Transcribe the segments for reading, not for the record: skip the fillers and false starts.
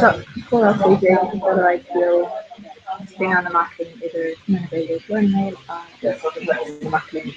Så kollaktiivisesti todella Spengarna marketing är det väldigt lönne marketing.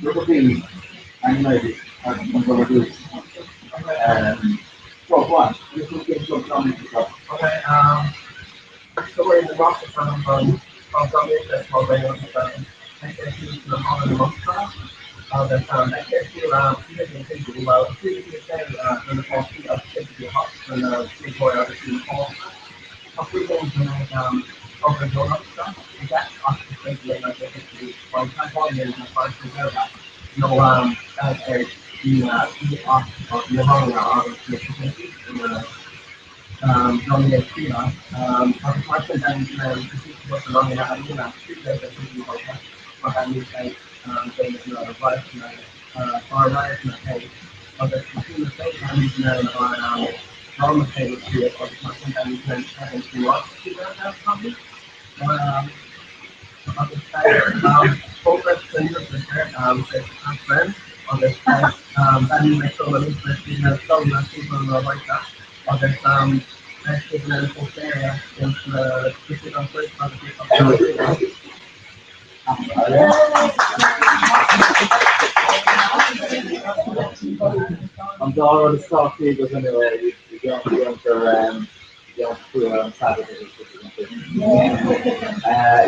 Group B, animated, Rob one, this will give some comments as well. Okay, so we're in the roster from Gambia, that's how they want to actually the Holland roster. That actually even think about previously in the past few of the hot and before I was in the hall. Of three games and over the donut stuff, and that's actually the like the one time volume and first to go that. No as a the off of the Holland out of the community dominate China. As a question then what's along in Argentina, because the people like that, what I mean like they advice far right and okay. But the consumer state and on normal table to it, or the question then having to watch something. On the side, focus centers the friends on the side, then make sure that it's so much people like that. On the actually medical area is difficult place for the people. I'm already started because anyway, you're going for Saturday.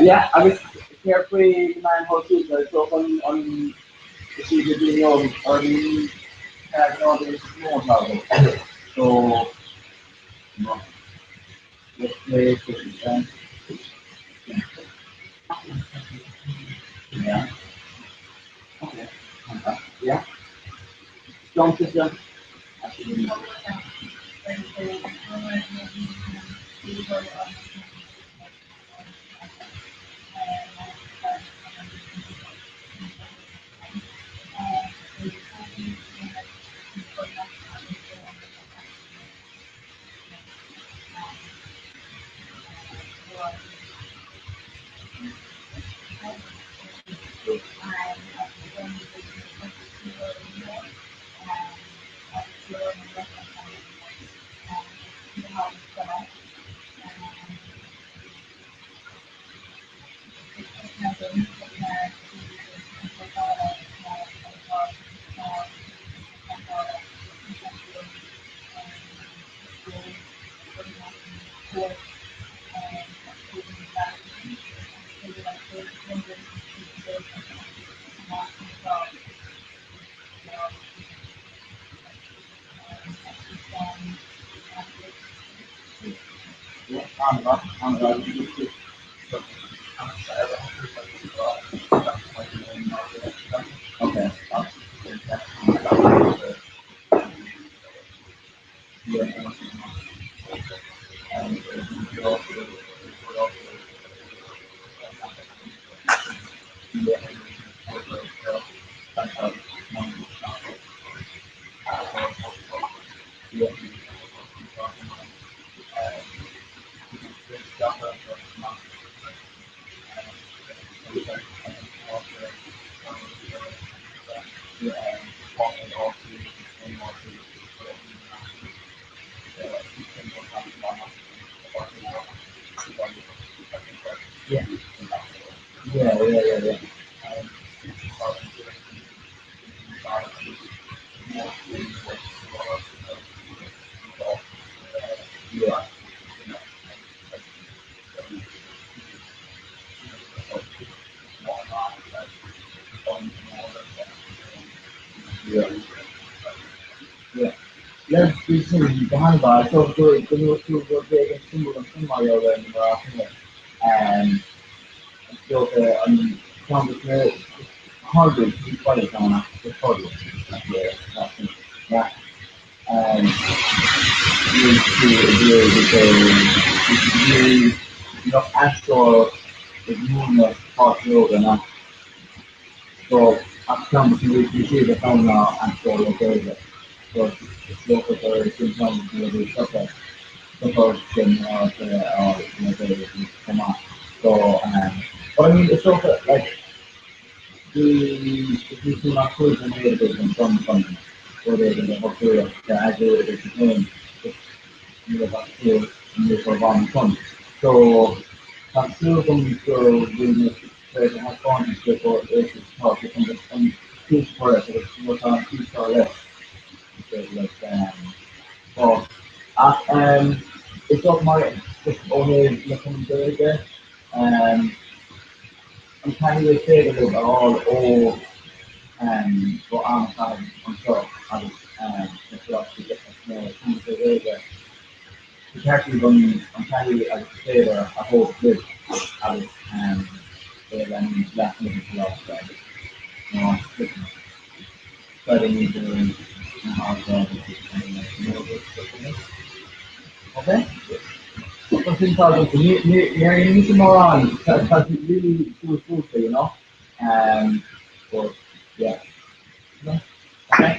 Yeah, I was carefree man how to so on the CBD or the have all the small travel. So let's play 50%. Yeah. Okay. Yeah. Strong system. Okay. 지금 한바 저그 그게 친구가 친구여서 and so from the hardware quite a ton of hardware yeah and you actual movement part of so upcoming we see the phone actual location so it's local symptoms will be such because come on. So, but I mean, it's also like the two not close and from so the bacteria as it became the bacteria for one ton. So, bacteria will have gone for it to become the two for it, was on two for less. So, like, so, it's not my it's only looking good there. Um, I'm kind of say a little bit all what I'm kind of sure I was it's up to get some the actually when I'm kind of I would say that I hope this I was then last minute last you know studying doing how okay. Something called you need to more on because it's really too fruitful, you know. So yeah. No? Okay.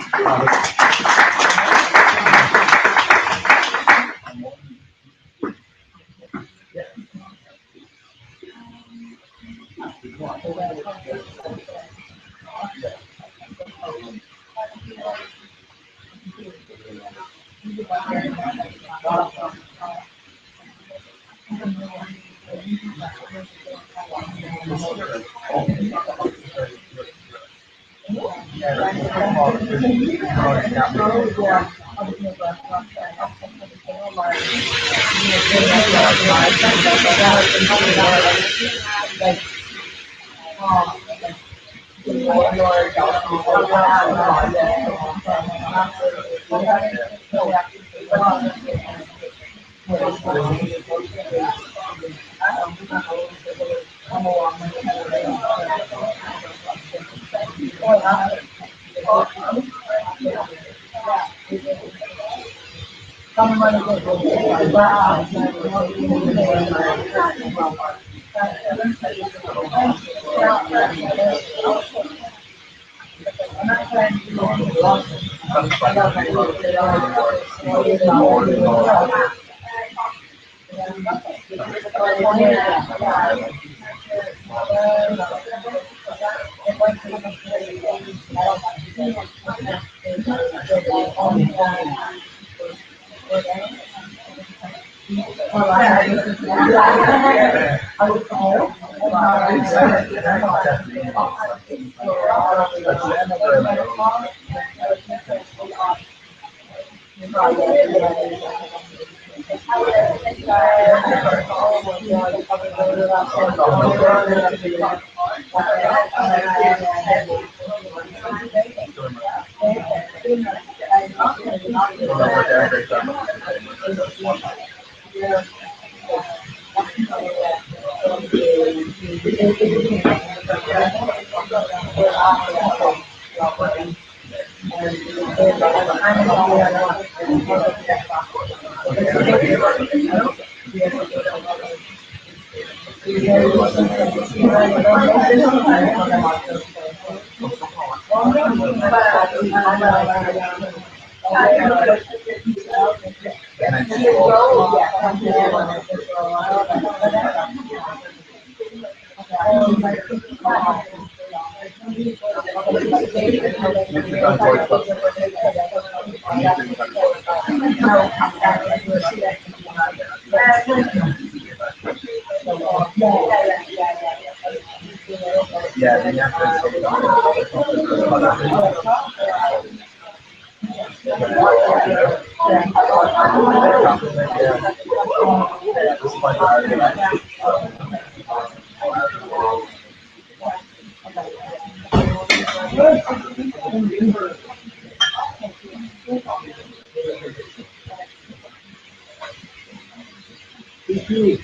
actually,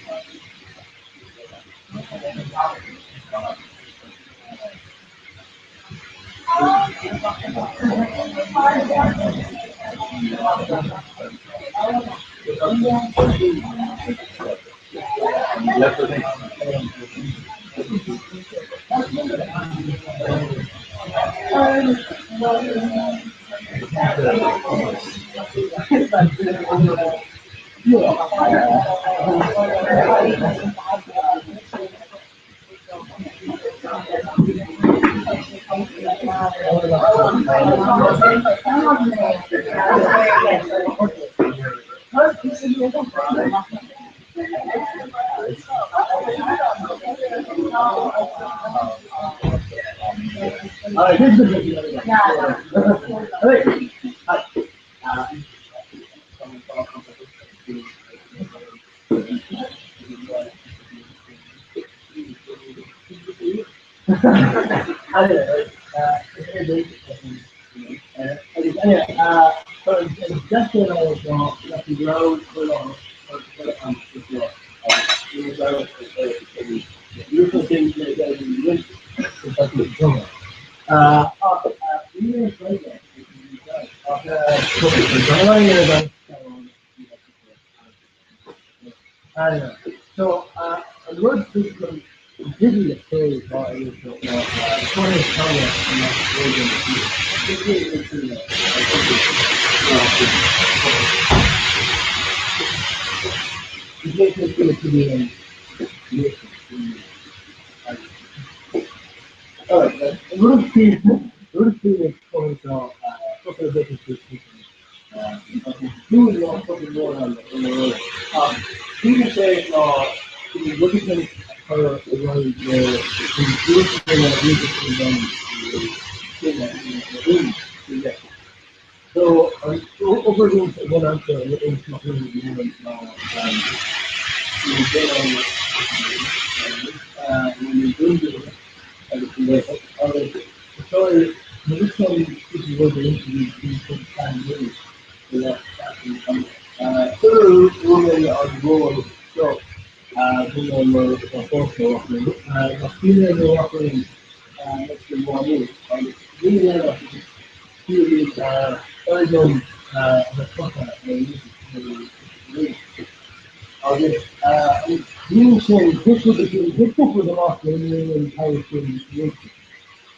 so a word system didn't appear by So, over the one answer, in when you do sorry, this one is what the interview some time really. Two women on board, so, women were supposed to offer, the female were offering, next to one, really, he urgent the August, you saying this would be this book was about the Indian Paris situation.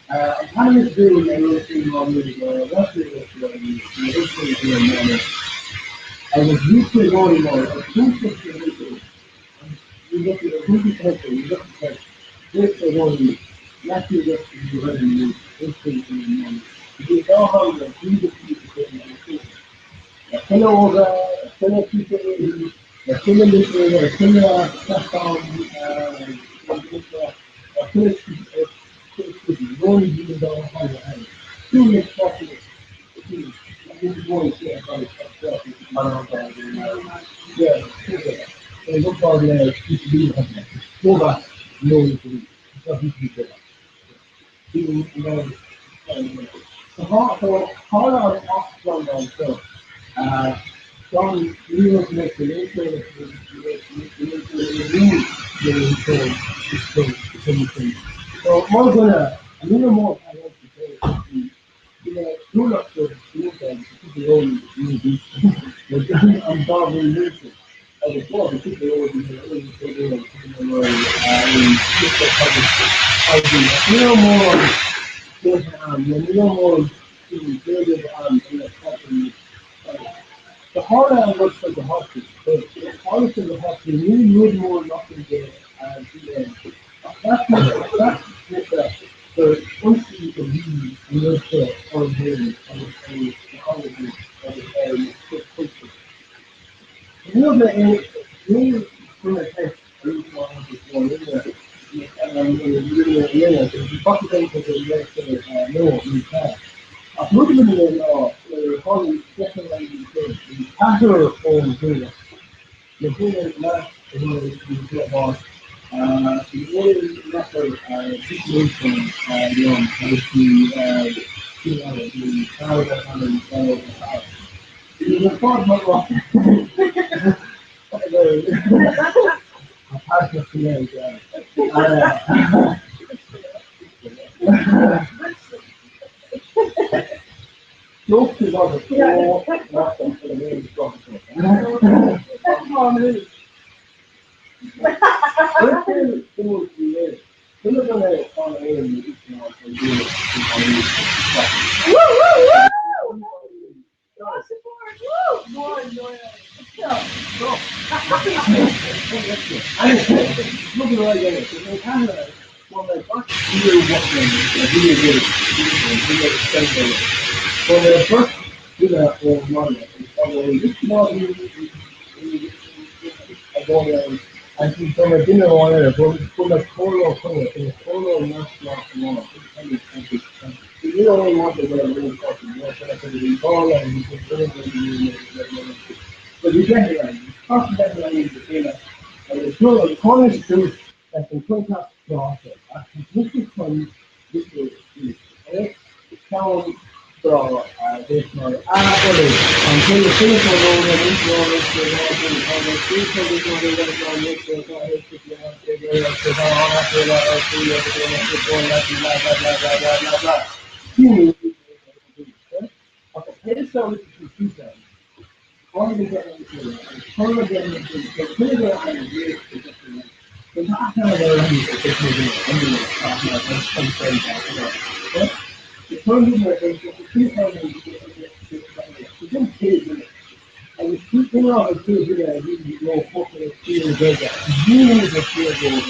I'm kind of doing everything on the rest of the I was used to going more, a proof of the you look at a proof of paper, you look at this is only, not to get to be ready to this thing in the morning. You know how the proof of people hello, hello people, hello listener, hello platform, going to be the one two next possible. This is one share about yeah, and look for the people more about no because these people how are off from so from New York Mexico, so more gonna a little more I want to say two lots of people own movies. I'm probably listening. As a boy, people always a little more more the harder looks like the hospital. The harder the hospital, you need more nothing there. That's the once you can leave, you know, on here, on the you know that you from the text, you want to go in there. The population of the no, you can't. Absolutely, probably specializing in after form data. The data is not about the only method situation with the power that I'm going to it is a part of Most of us are so for the main strong. That's harmony. Let's say it was the look at it on the air and you know, and do it. Look at right there. So they kind of, well, they first hear what they really good. They get extended. Well, they first do that for money. And this money and from a dinner order, from a total color, from a total national tomorrow. You don't really want to wear a really fucking more for the ball and you can put it in the but you get it, you talk about it in the dinner. And it's really the corner street and some quick up process. This is from this is town so this one actually until the finish of all the influence the the person that they get the people they don't pay them. And the people are the people that really go fucking feel good. You the feel good.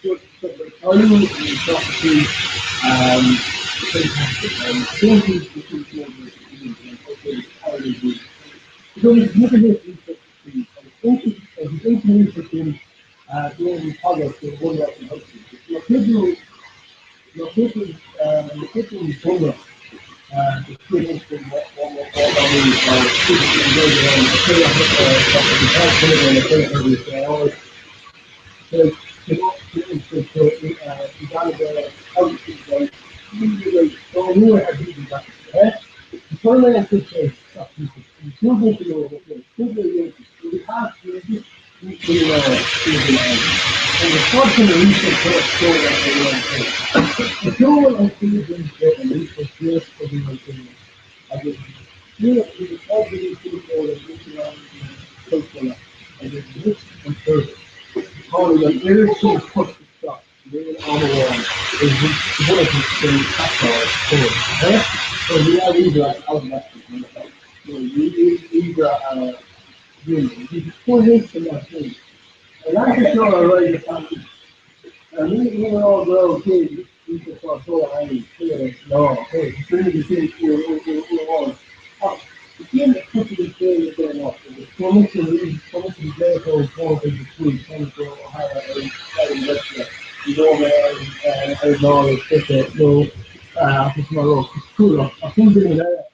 So the value and the property, fantastic. And thinking the people and okay, how do you do? So look at this interesting. And thinking interesting, doing projects in one of the countries. Located in Tonga, the students in what the tool and seasons that at least for years for the making. I just feel it with every people that looking on the social and just rich and perfect. All the very soon push the stuff, laying on the wall, is one of the things that's so we are either out of that. So you either you pull this and that thing. And that's for sure already found. And we were all grown kids. We just thought, so I mean, no, hey, pretty things we want. The thing that puts the thing is going off. The promotion therefore forward in the school, 24 Ohio, you know, man, and all this shit, no, it's my role. It's cool. I think in there,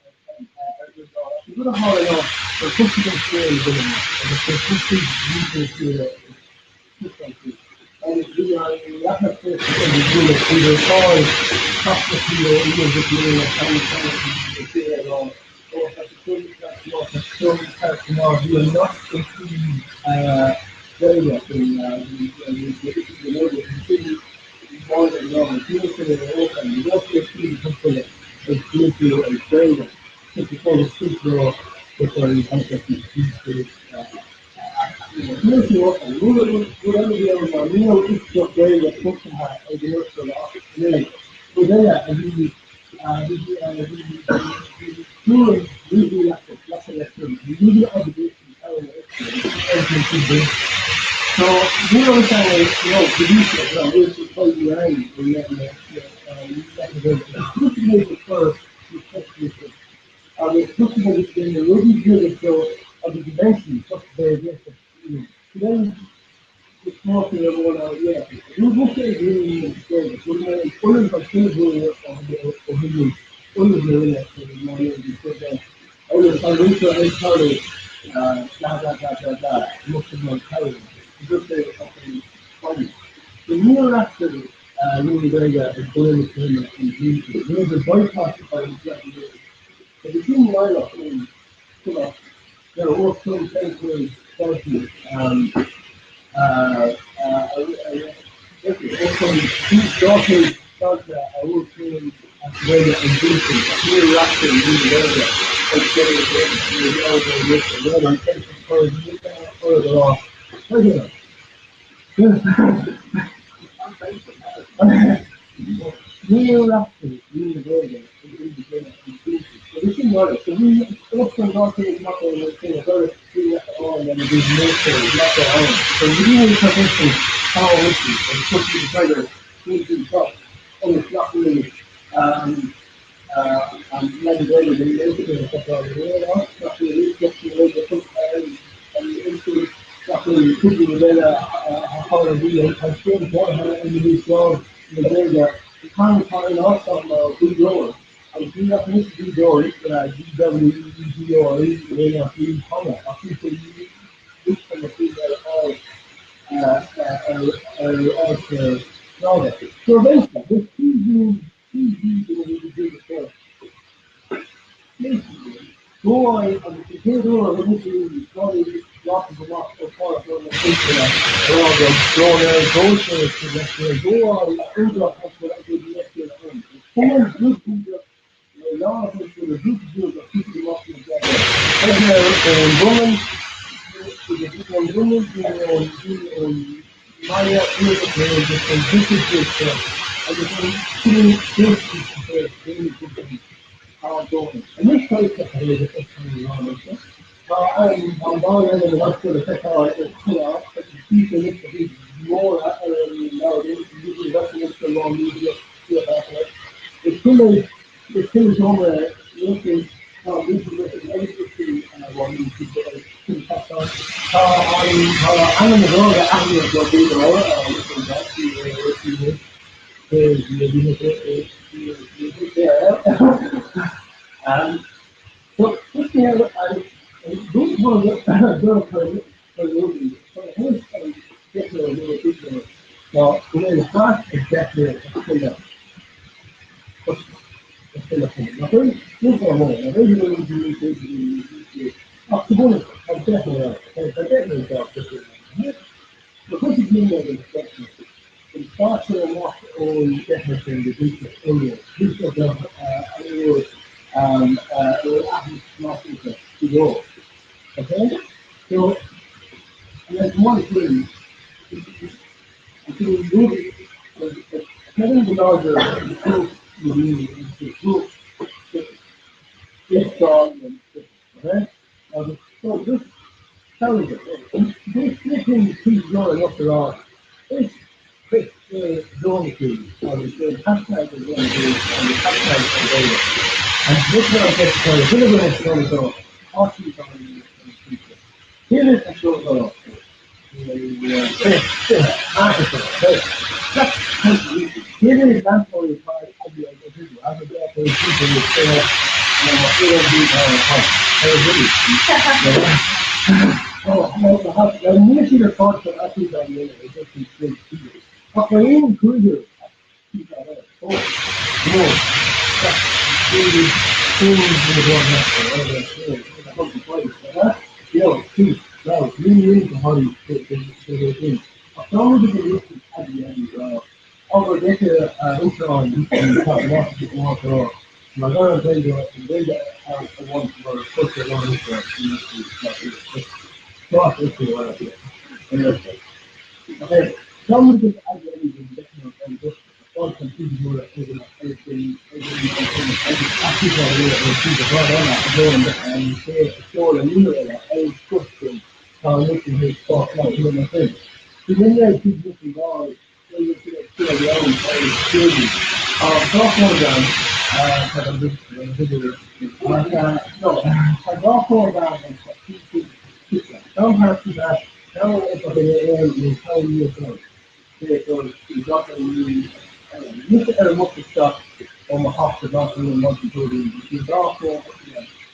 it's a hard enough. The pushing the thing is going on. And the pushing you can see that. And we are in the other place because we do it through the soil, tough to feel, even if you're in a tiny material or such a thing that's not a strong personal, you are not complete failure in the know that continue more than normal. People say they're open, you don't get to something that is due to a failure. Just before the super, before you come to the Io vorrei dire una mia utilizzo quella fortunata e diverso da lei poteva di la selezione di oggi so we don't say producer so we should play the rain and then the first the in the really good so of the dimension of the then it's more to the one yeah. You look at really good. So all of the things of the all of the money because all the financial and college most of my college just something funny. The new after really very good political and the boycott by the but the thing I love come up. work some things with Chelsea. These daughters start I work in Australia and Jason. Here, Russian, in the area. Like getting the elbow with the red on tension for the law. Near Russian, in the area. So this is what it is. So we also not saying not to say a very free on and it is military, not their own. So we really protecting power issues and pushing the further into top. And it's not really legislated in the institute of technology, not really just the way they put and into not really putting together how to be and still more in these jobs in the way that the kind of calling out some big growers. And do not need to be doors, DWEGORE, they are free color. I think that you which from the people all know that. So eventually, this TV will be doing the basically, go on and the computer or anything, probably lots of lots of parts on the internet, or all the donors, those go on, Uber, that's what I did yesterday. Someone good people, a lot of people, the good people that people up together. And women, the different women, Maya, different businesses, and different things, and this place that I live in I'm going in the last to the second but the people look to be more nowadays, usually that's the long media, it's still over looking, this is looking everything, one of these people to touch on. I'm in the world that I'm going to be the looking back to so this year, I don't want to go for movie. So here's definitely a little bit more. Now, in the past, it's definitely a killer. A killer thing. Now, here's one more. Now, there's a little bit of the bonus. I'm definitely got this. The first thing that is definitely. It starts to walk on definitely in the business area. This is not to go. Okay? So, and there's one thing, if you do having the larger group, you need to group, this dog, and okay? So this tells us, this thing keeps going up the road. It's dormitory, or the hashtag is dormitory, and the hashtag is data. And this one gets started. Here is the next one, awesome time in the future. Here is the short one. Here is an example of the card of the individual. I would get the people who say, the ministry of thoughts that I think that is just these great people. But for any good, over this intro on YouTube, lots of more. My girl, they want for push it on intro. Lots of okay, some of the ideas in different and just all completely more everything actually and show the new a question looking his talk like human thing. So then they keep looking on so you see the own children. Talk more than have a good video. No, I talk more than some have to that now if I tell you about so you got to look at what the stuff on the hospital and what you do. You also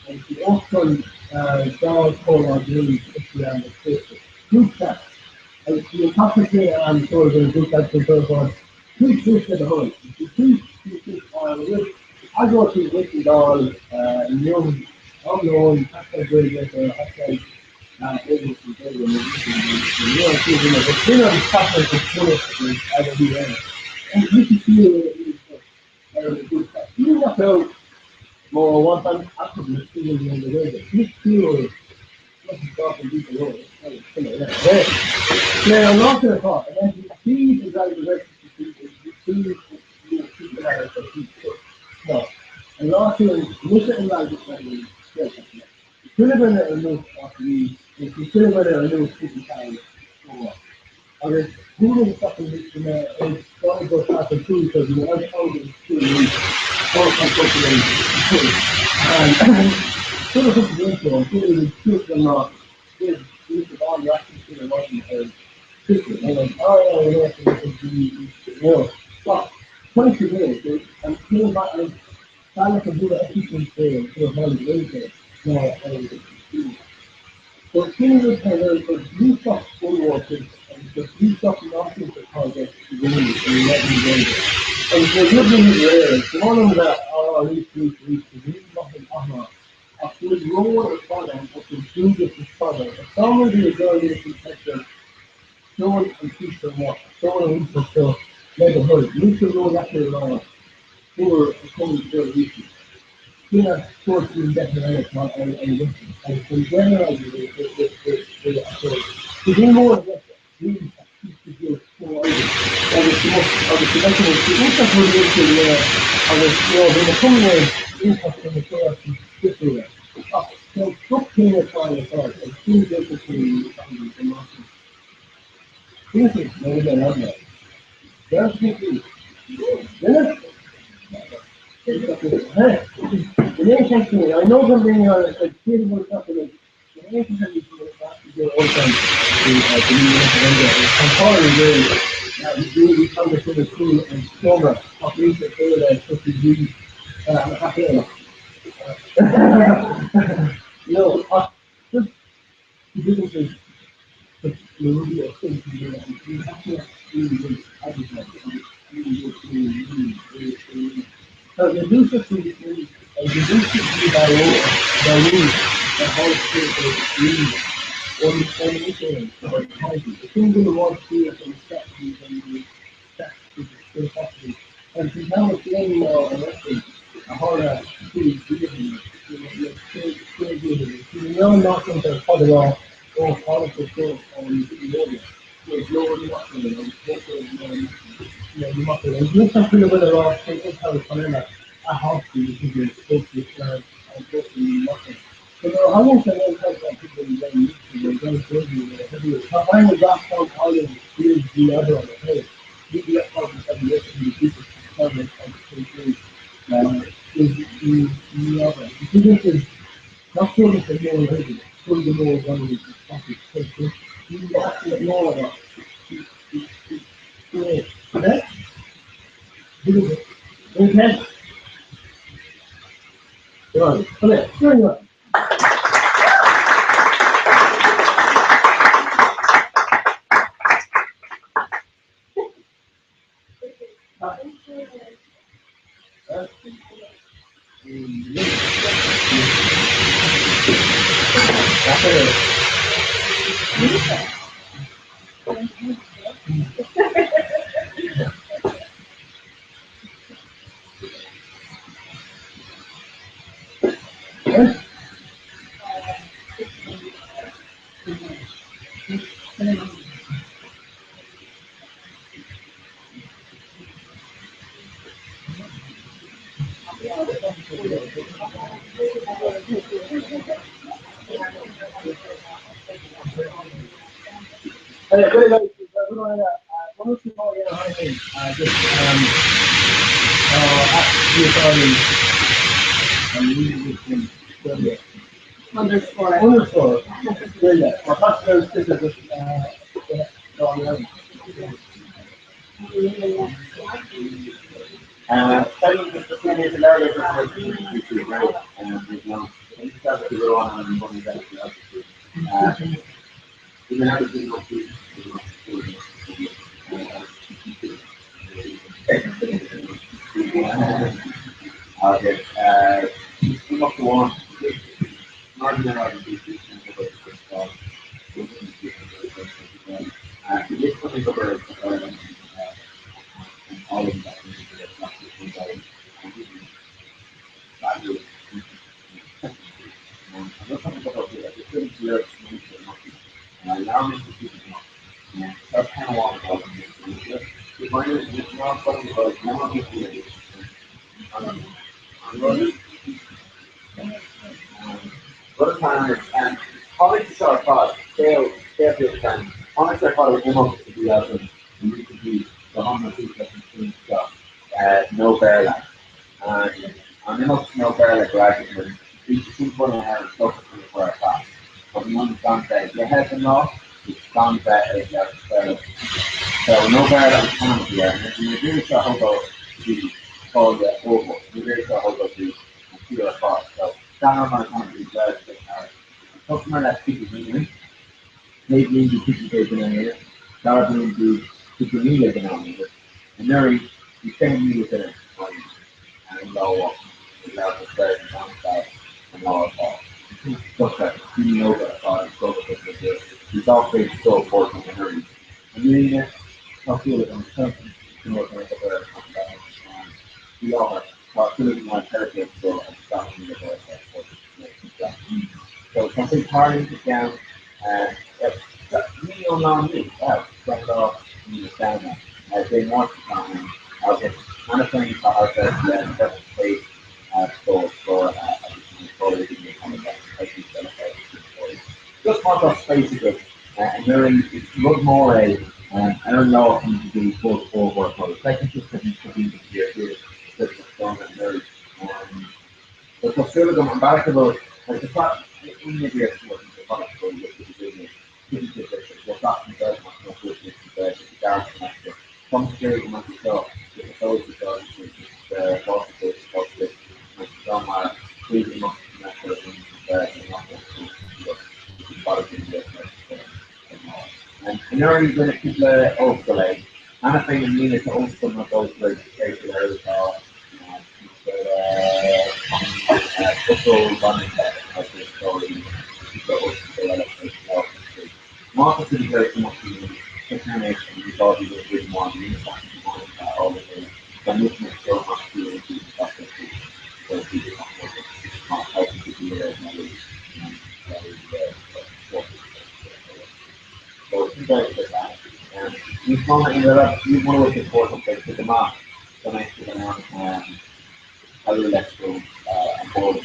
and you also down for doing and the system. Do that. And you have to say I'm sure going to do that for the please push the whole. Please I go to Wicked all young I'm the one I said good against I said able to play with me. You know, she's in the top of the fullest I will be there. And you can feel it. You know, more one time after the season in the way, you feel it. What you got to do the Lord. Now, I'm not going to talk. And then you see the guy direction to see you see the guy that no. And last year, look at the guy that could have been a new after if you could have been a new 50 times. Okay, who was fucking in there and started to go past the two because you know every time it was 2 weeks, all my fucking and sort of put the into them, sort of shoot them not, did the ball reaction to the one and shoot it. And like, oh yeah, we have to look at the fuck, 22 minutes, dude, and feeling back like, trying to do the everything to a whole day, no, so things are the blue stuff forwarded and the blue stuff nothing to target the women and let me go there. And so you're doing it rare. So one of that are these nothing I could roll a product, I could do this product. If somebody is going to protect someone and teach them what, someone who needs to let the hood, you should know that they're for a common issue. Yeah, sports is definitely not and in general to do more of this, we keep to do more of the production of the impact of the when the common impact of the product is different. So stop paying a fine aside and see the between the market. This is maybe another. There's people. Yes. Hey, the name comes to me. I know something a kid was happening. The name comes to me all the time. I'm probably very we found this in the school and stronger of research over there so to do happening. No, just to do this is really a thing to do and you have to really good advertising. So the reducer to the reducer to by rule, the whole spirit is really one anything or heavy. The thing that was here from strategy and the strategy is still possible. And to now it's getting elected a whole pretty good still good. You know nothing to cut it off or politics on the area. There's no nothing and you must have just something about the law, people have a house to you to be supposed to and supposed to be nothing. So how long can I talk about people in the YouTube and don't do it? How I was that point out of the other on the page. You get probably some listening to people comment on the page. Is the other. The thing is, not sure if the more ready, sure the more one is topic. So you have to know about it. Okay? Okay. Right. Okay. Very good. Very nice. One or two more just ask you I'm reading this thing. Underscore. Underscore. Very good. Well, that's very specific. Studying just a few days earlier before YouTube, right? You know, you just have to go on and one that you can have a bit more food. Okay, come up to one. What time and politics are thought, they'll be friends. Politics are thought of women to be out and you could be the homeless people that can stuff, no bear land. And I'm not no bear like graduate, but it's just one of our stuff for our class. But we understand that if you have them off, it's gone better if you have to so no bear that was coming here, and if you really try to hold the call the over, you really try to hold the pure cost. So that amount of time is very customer that speaks English, maybe the people taken on here, rather than the people English taken on here. And there you send me with it and low up, without the third and downside and lower cost. Stuff that you know that stuff that it's also so important in hurry. And then I feel it on something to know that we all have possibility my therapist so I'm stopping the voice that. So something hard to down and me or non me, set off in the stamina as they want to come in. I'll get kind of things for ourselves and that's the place for additional coming back. I think that just want that space to go. And there is it's much more I don't know if you can do full work mode. I think just because you can hear this strong and very but for sure, I'm back about like the fact in the year what the product for what the business didn't get this what's not in the much more business the dark connector. Some security must be so the authority does the loss of this some crazy much connector and not the product in the and they're only going to keep the overlay. Anything in mean it's also not those like there football running back of the story Marcus is very much determination because he was with more uniform all the things. The movement so much to the stuff that so people not helping to do it and so it's very good that. And you found that you want to look at important things to the mark. So nice to them how you let go and board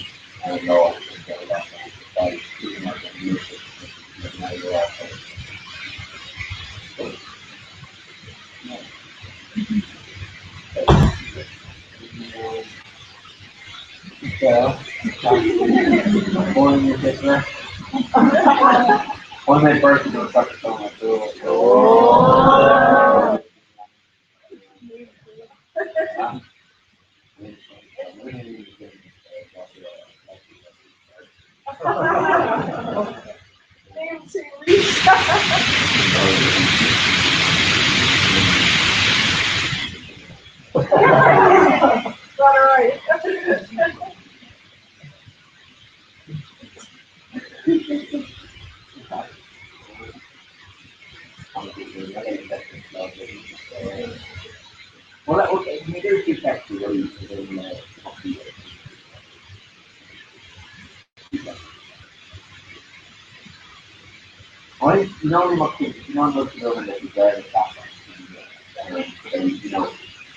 and law and get a lot by keeping up the music and now you're out so, morning music there. One night person was such a song like well, that was maybe it's actually I know what you know what you know and that you guys are you know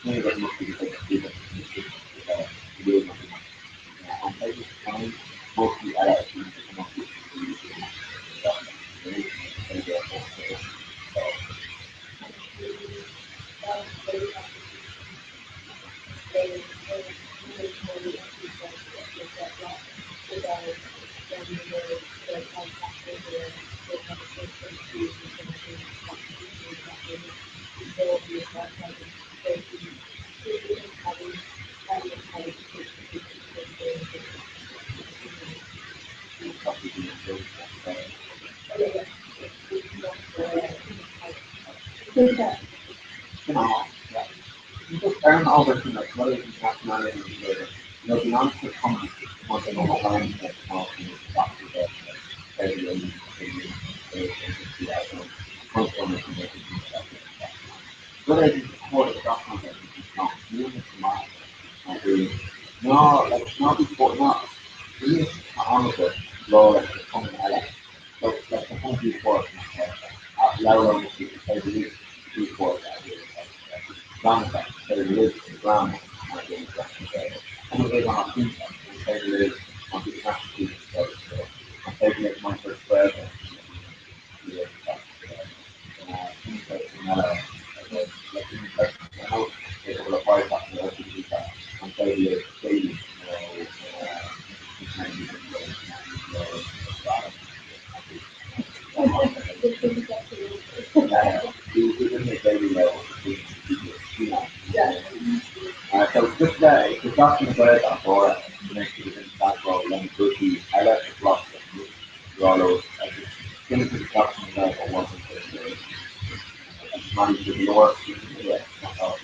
maybe what most people think and I just find mostly you know, yeah. You just earn over to like what is nationality you know, the answer comes once I know what I'm No, like not before, not really amateur, low like the common ally. Like the common before, lower the heavy before Ramka, heavy Ram, and they want to think heavy on the capacity of heavy like my first breath so just the talking about that for the next season, that's what we're going I left the block Rollo. I just finished the talking about it wasn't money to the work. Yeah, that's all.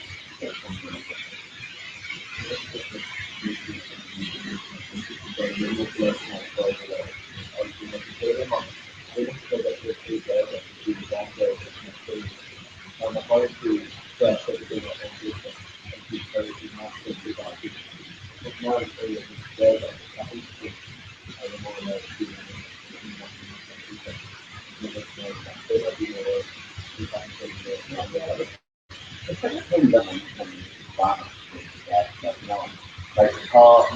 Like,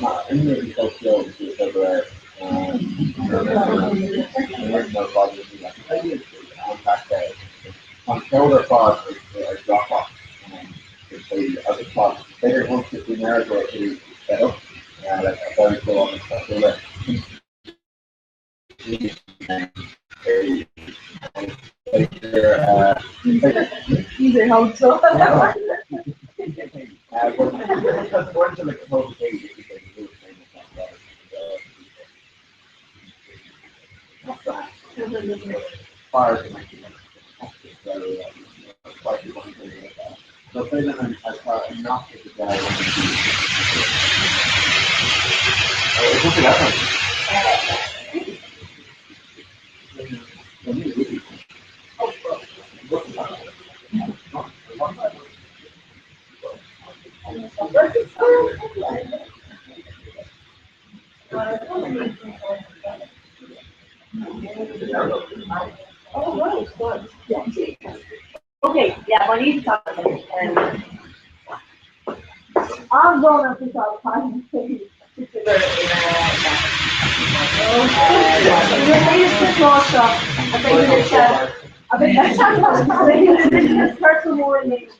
not any of these social everywhere. No bother to like, unpack that. On shoulder pod is a drop off. It's the other pod. Later, once it's in there, where it is set up, like a very cool and stuff. So that Easy how so. According to like the whole page, it's like a little thing that's not far as like quite a bunch of that. So say that I thought enough of the guy. It's not Oh, right, good. Yeah. Okay, yeah, I need to talk about it. I'm going up to talk about it. I think it's personal more than it's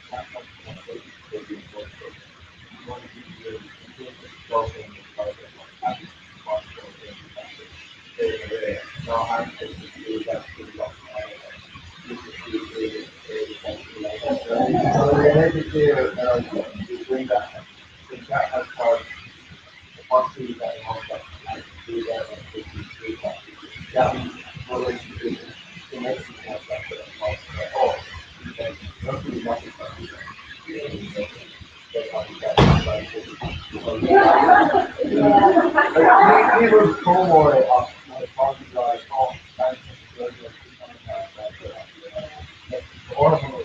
So the energy here, you bring that as part the possibility that wants that do that and do that. That means what is the next example that oh, then roughly what is that? We were pro-war of my father's like, oh, that's good, that's horrible.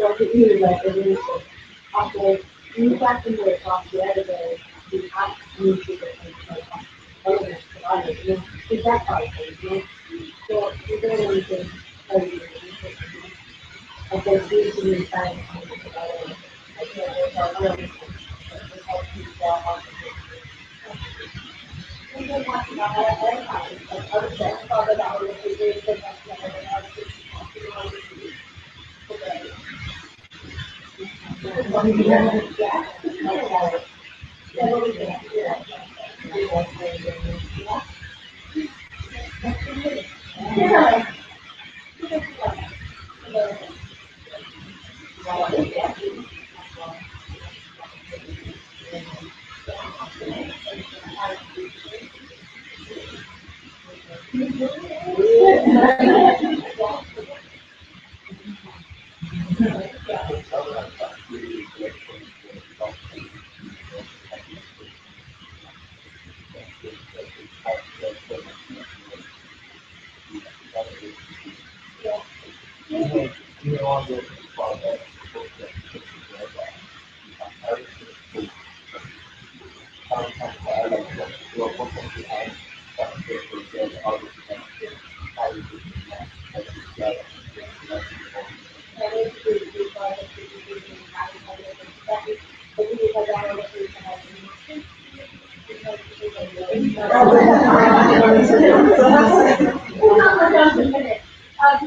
what to do, like, the really after you got to work off the other day, you have to move to the elements of others, you know, it's that part of it, you know. So, you're going to need to study your research, you know. Like, there's usually science about it. Like, you know, there's our own, there's how to draw on and then watching about other topics, like other stuff, talk about what they did, but that's not what I was talking about. Yeah. Yeah, what we can do, yeah.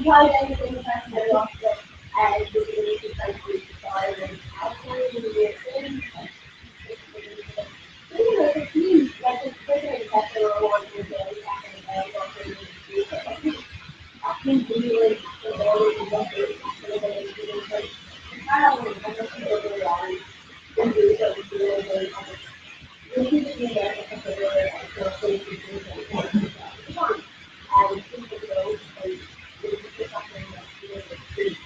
Because anything affects my loss and the ability to try to start and outside of the year. Like a team, like it's bigger that there are one who's very active and also in the street. I think really the always invested in the like I don't know, I just feel really wrong. And do certain really very really the thing that I consider I feel safe to do something. And people go like it's just something that feels like pretty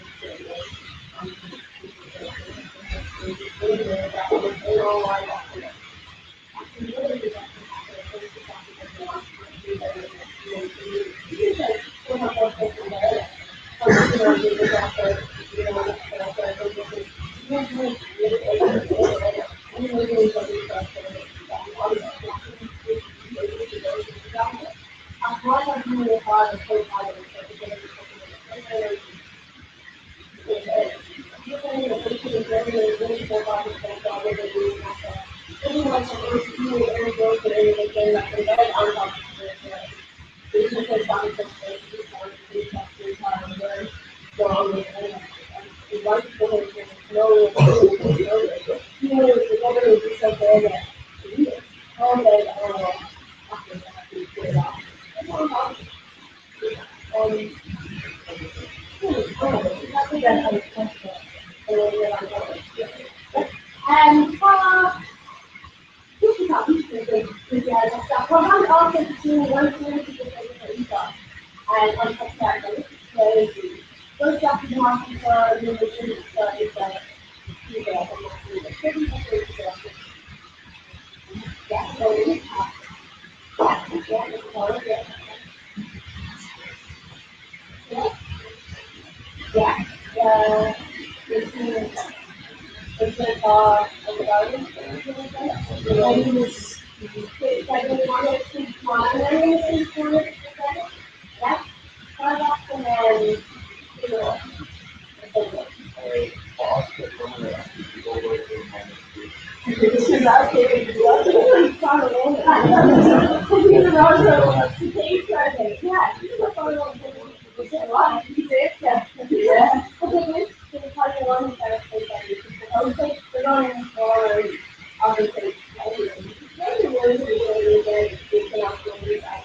and well, how often do you work with people and on top of that, like, crazy. Those jobs in Washington, you know, is that you know, yeah, so it is yeah, it's like a garden, it's like a water, yeah, Starbucks and then, you know, she's out here, she's far away. He's also, he's driving, yeah, he's a far away. He's there, yeah. Yeah. It's probably one of the places I would say, they're going forward, obviously, maybe really good, you can also use that.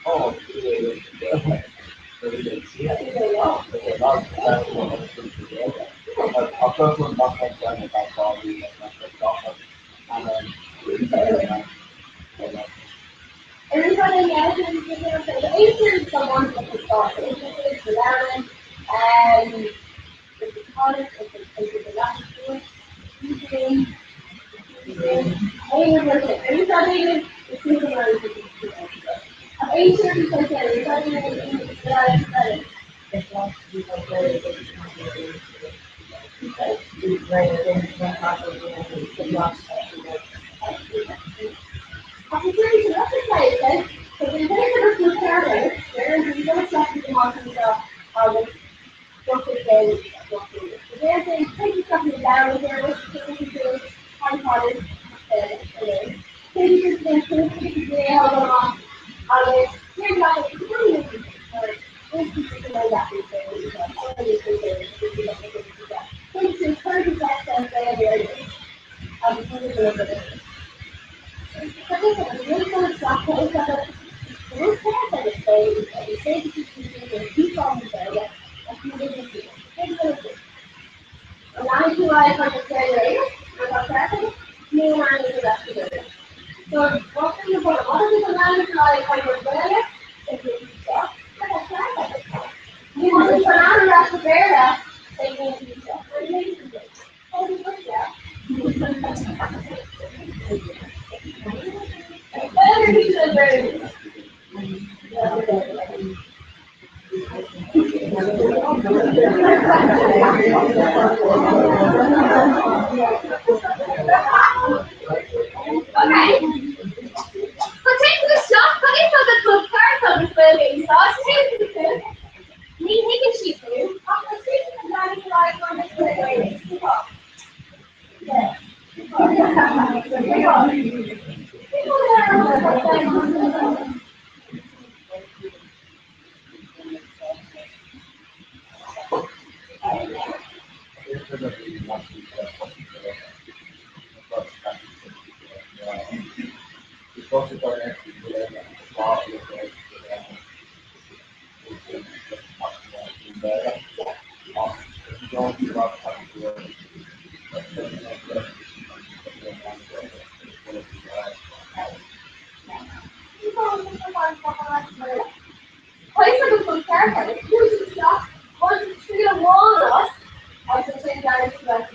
Oh, yeah. Okay, not that's what I'm saying together. But I'll go to my friend and about probably my friend daughter. And Everybody else is there. So the Asian is the one that we start. The Asian is the Aaron, and the college, the last school, teaching, everybody is the supervisor. Asian is like everybody is the Opportunity to exercise, so the intention of the parent, there is no second marking the working day. There's a taking something down there, which is to high college, taking this thing, taking the hell on, here's not a community, or institution like that, things to encourage access there, really going to stop those other those parents that say that keep on there, that's what they do. And now you like say, right? Like a parent, me and I need to rest of it. So, what are you going to, what are you going to like there? If you stuff, like a parent. You want to put on a rest of there, they need to be stuff. What do you do? How do you do that? Better be so very okay. So take the stuff, put it on the cook card on the food sauce, take the food, need him sheep food, after speaking the dining like on the food. Yeah. Place of the food carefully, use the stuff, once it's free of walnuts, I can take that into the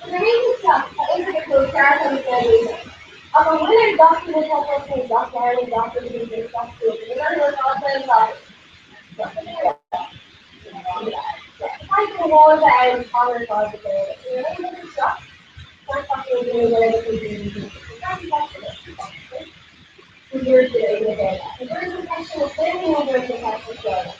Remaining stuff, into the food carefully studies. Among women, doctors have to say doctor, doctor, doctor, remember also like fighting wars and other causes. Remaining stuff, one country doing it, we're today with it. The first infection is living over the infection.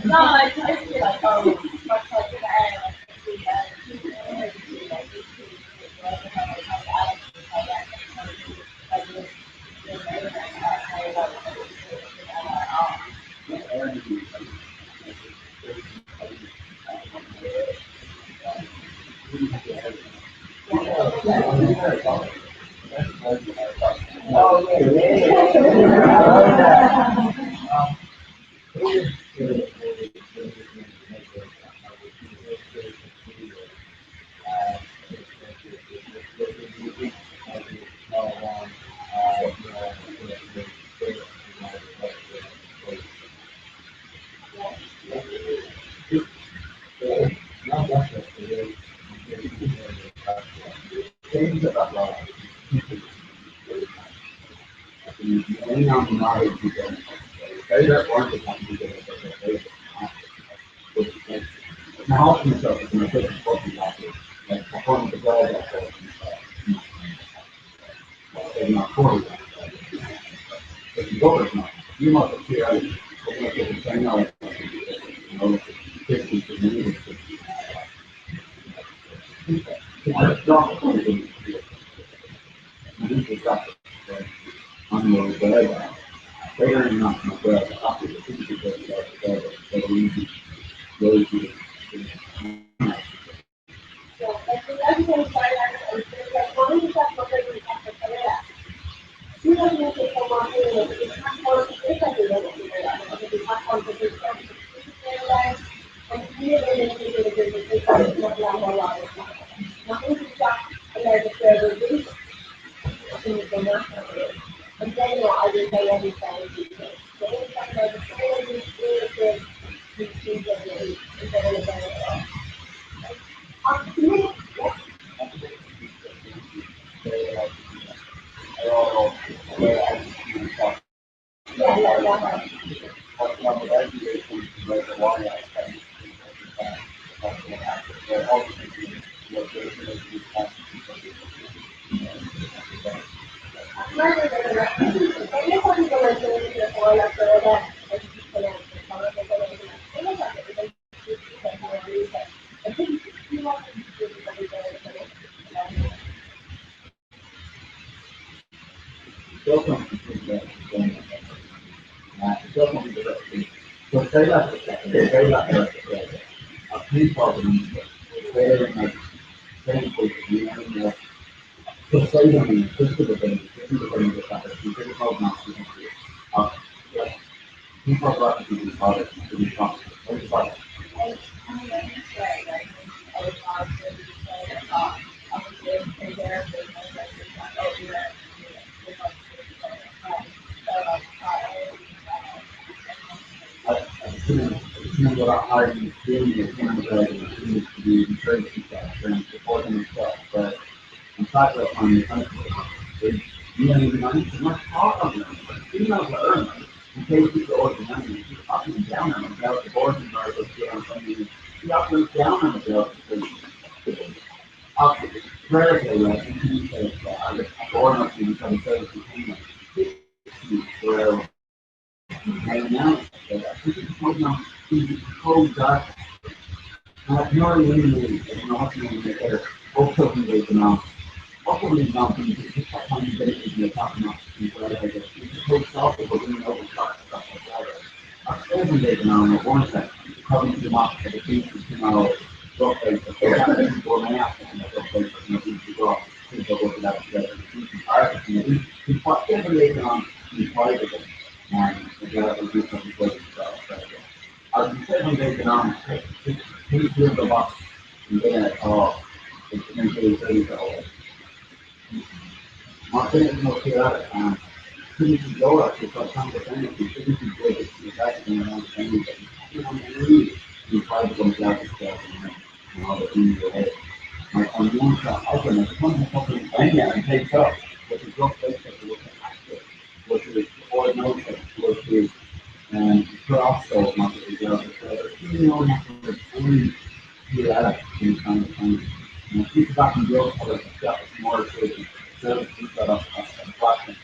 No, I feel like, oh, much like that, Oh, Now, often myself is going to take a body like this, like performing the ball that they're not 40. If you go with not, you must appear out, but you have to train out, 50 to minutes. It's not going to be you just got on your bed. They're not my bed. After the 50 they will be very good. and then I will say everything. Still something that still something that so say that a police problem very much same place you know so say that this is the thing that happens because it's all not like people are brought to be part to be responsible. What is that? Without hiring doing it, needs to be encouraged and stuff, and supporting and stuff. But in fact, on the country, you don't even know too much talk on them. But females are earning. In case you go to money, she's up and down on them. Without the board and articles, get on something. She up and down on the bill. Up, very good, like, you say, the board must be becoming so contained. Where, and now, this is so dark. No really, no better. Also, they can also be not be just how you get it in the top enough to post off or going over stuff like that. A 7 day on one side, probably the market at the beach is tomorrow. Drop place, but they have to go now and the drop place is not to go. Think of what that is. It's what 7 days on the private and the other do something good stuff. As you said, when they can please build the box and then it's mentally ready to all. Martin no quedar couldn't go up to some percentage, you couldn't go to the fact that you're not saying that you try to come down to stuff and all the things you have. My on one side, I can come fucking bang out and take up, but the drop place that you look at, what is or no, what is and also market results. You know, only here in kind of thing. People back in Europe have got more services that are attractive.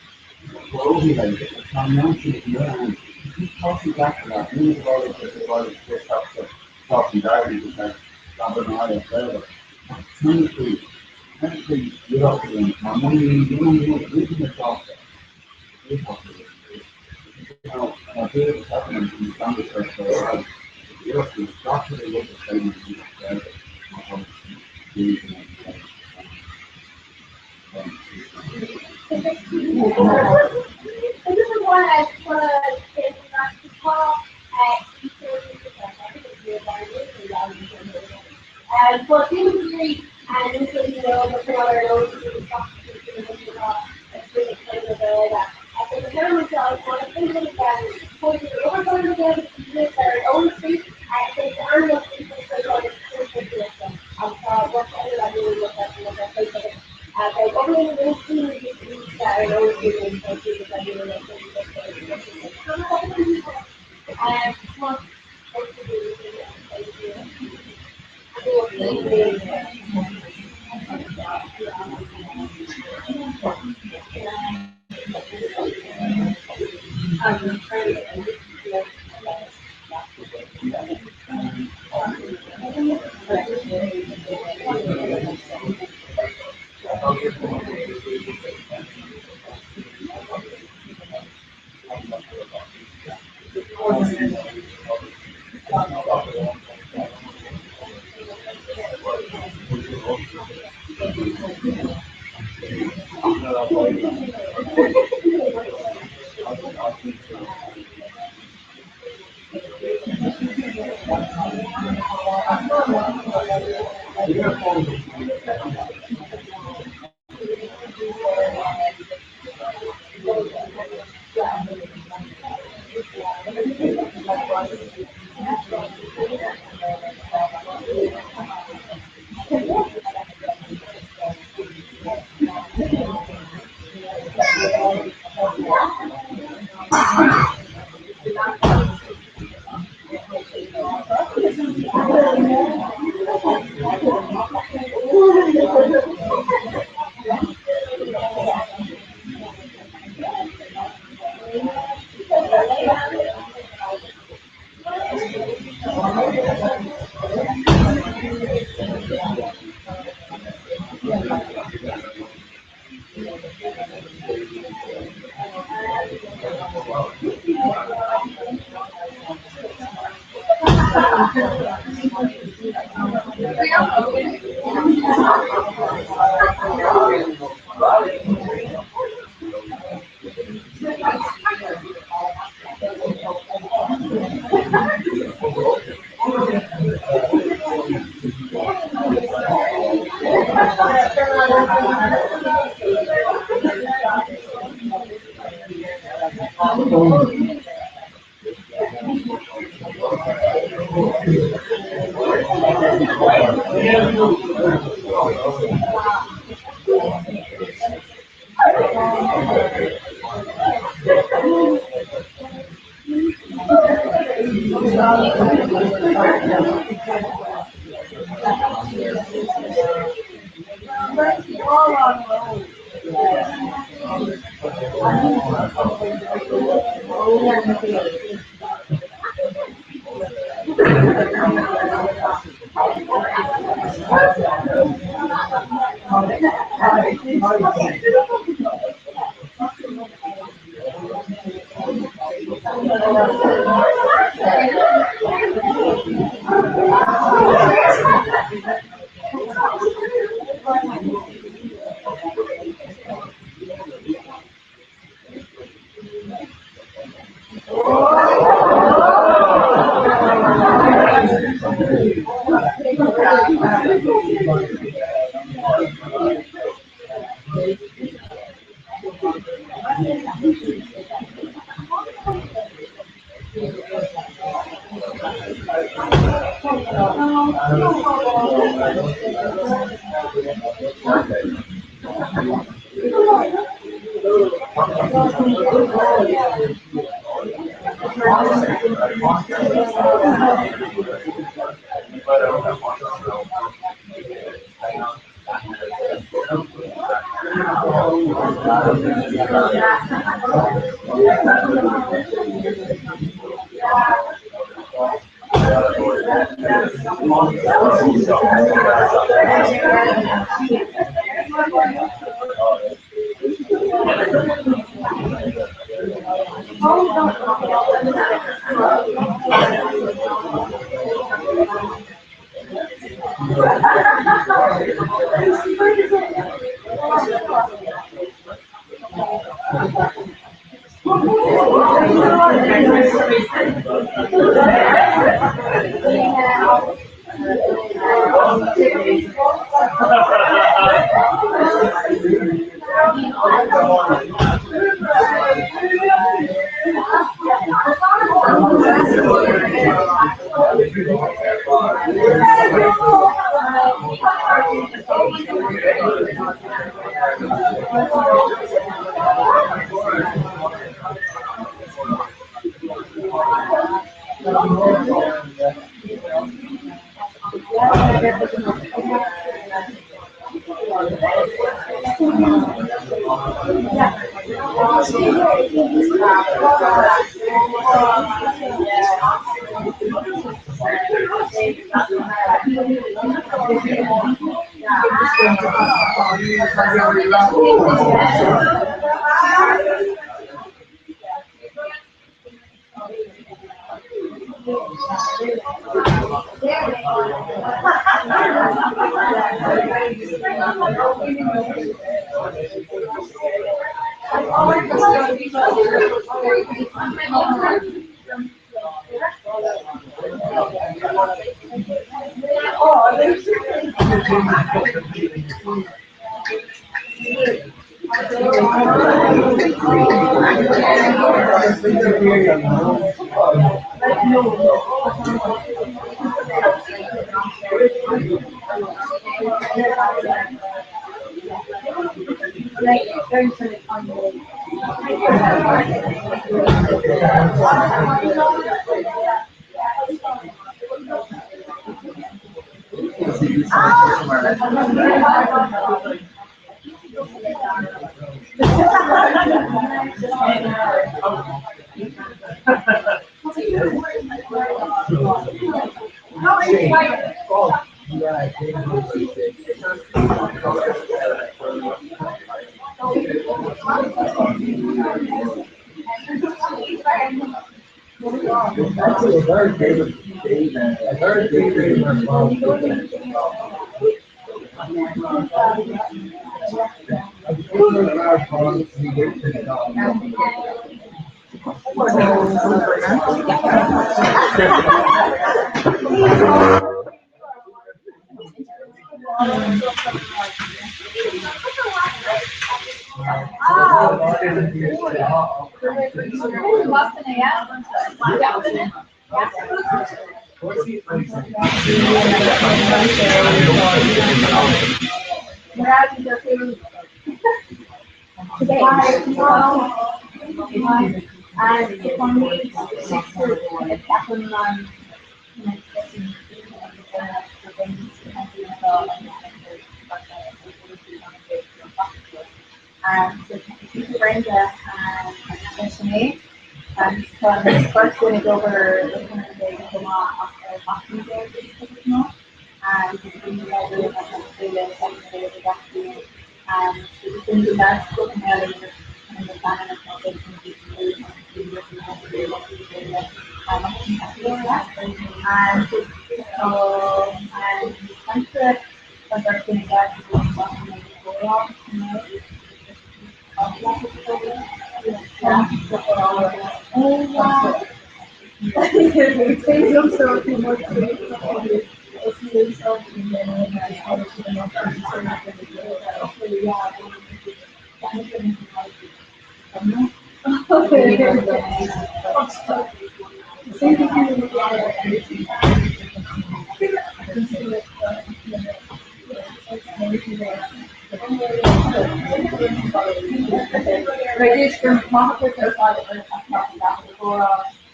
Well, we like it. It's not known to the and keep talking back to that. News about it, there's a lot of this stuff to talking directly because Robert and I have whatever. Technically, European, money, you know, losing the job there. Now, here it's happening in the standard sector, right? European, that's what they look at saying in the And this is one I just want to say not to call at 8:30. I think it's your and for industry and this is, the trailer knows the constitution of a big kind of at the government of one of things that point to overcome the their own street and take the animal street for the what I really look at Facebook. By government ministry, that are own street and I do and plus,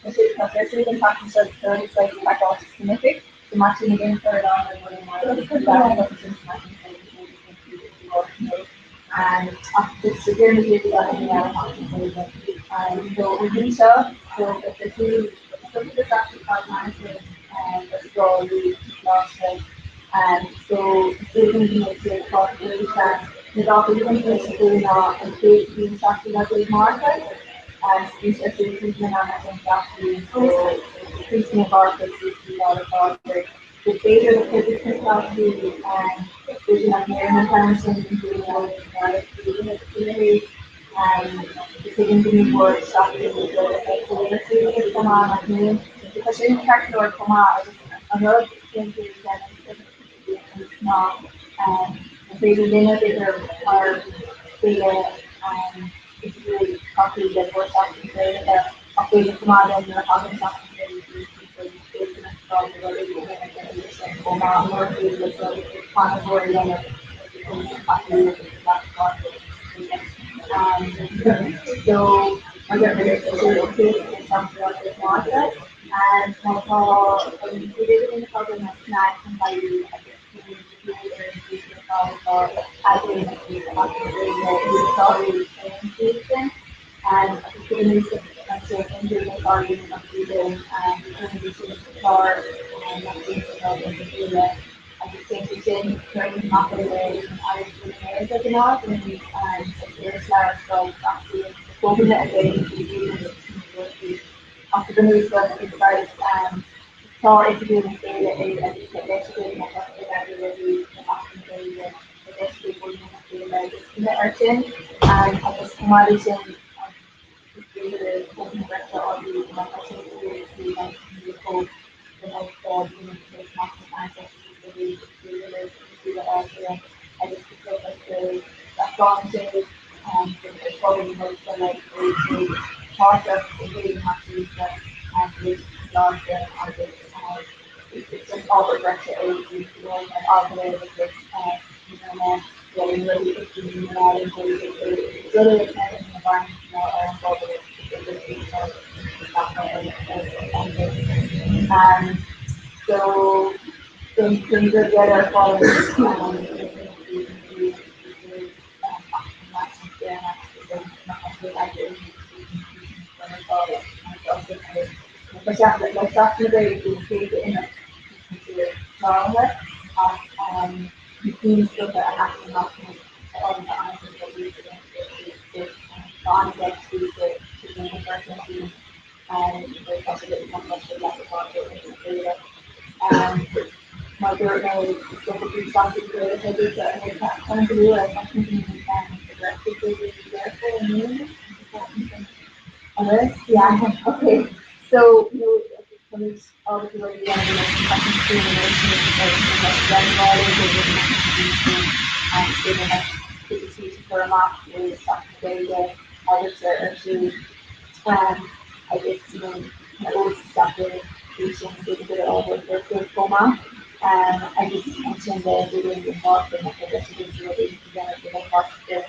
especially in practice of third like back specific, the matching again for on and running more and after the security and so we reach out so especially some of the practice part management and the story last time. And so students make it possible that the document is doing and create the instruction that they market and these activities when I'm at exactly so increasing about the $60 the data of physical capacity and vision of environment management including all the activity and decision to be more softly with the activity come on like me because in fact or come out another thing is that it's not the dinner are data it's really copy that we're talking about updated model and having something from the so I got rid of the cereal cake and something else with water. And my call we did it in the program of snacks and by you I guess we need to call I did the sorry season and the music and so enjoy the party of freedom and the car and nothing about the I just think it's in very market away and I was doing it as an art and it's like actually spoken that again after the news was it's so if you do say that it's basically not that really often the basically would not feel like in the urchin and at the commodity the open director of the marketing to like the code the most the marketing access to the area. I just feel like the volunteers the following was like the part of the really happy that and with larger and with it's just all the rest of it and all the way with this you know getting ready to do that and really kind of environment more involved with and so things are better for like after they create in a childhood the teams look at acting options on the answers that we the context to the person team and the possibility of the lack of data. And my girl knows specifically something to I did that and it's kind of real I think the rest of the careful and meaning. Others, yeah, okay. So, you know, police obviously were the young and they have to for a mark with something that I was there to I guess you know my old stuff with patients with a bit of the coma. I just mentioned that we were involved in the residents related to the part of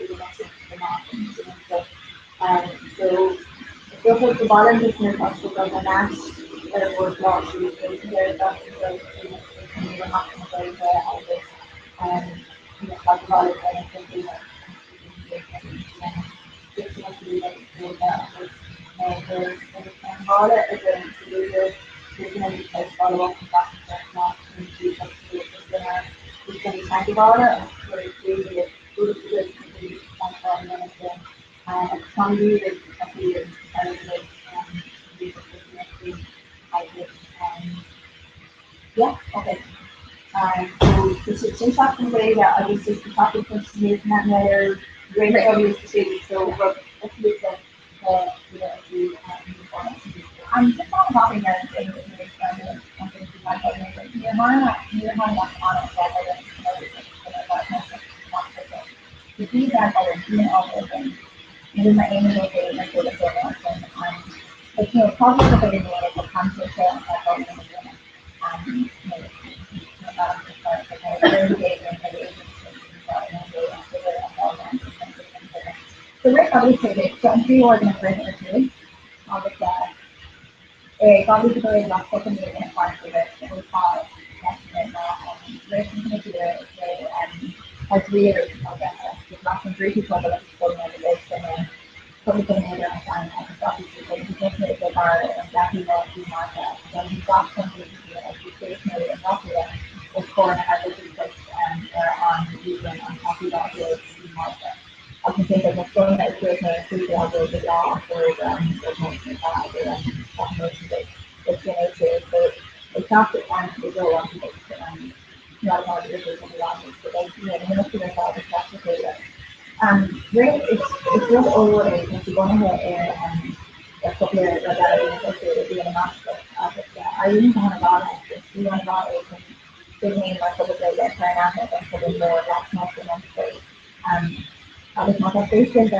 the message the market so so those are the volunteers hospital and that's where we're lost to their doctors and we're not very well on this you know like college and something about it is we're going to follow up with that not in the future we can think about it we're really good some music appears as like yeah, okay. So the since talking data, I was just the topic of not matter great obvious to see. So what let's look at I'm just not talking about things that makes sense. Something to talk about. You're not honest that I don't know the feedback I was doing all of them. It is my aim to make it into the program. But you know, probably the way to come to a show and talk about it. You know, so we're probably say that some three organizations are doing all of that. Quando que dois lá ficou comigo na parte da fala, relationship has weird like three people that spoke on the list and probably can hear them and obviously they can hear the bar exactly what we want when we got something educational and not yet of course I was just on weekend on coffee dot with Martha. I can think of a phone that creates a free audio the law for the most of the it's going to so it's not the one to go on to not about the difference of the language, but like, you know, the minister of all the classificator. Really, it's really over if you're going to hit a couple of associated with the master. I really want about it. You want about it. Sydney, like, a little bit, trying out and putting more, that's not the next day. Um, I was not a face that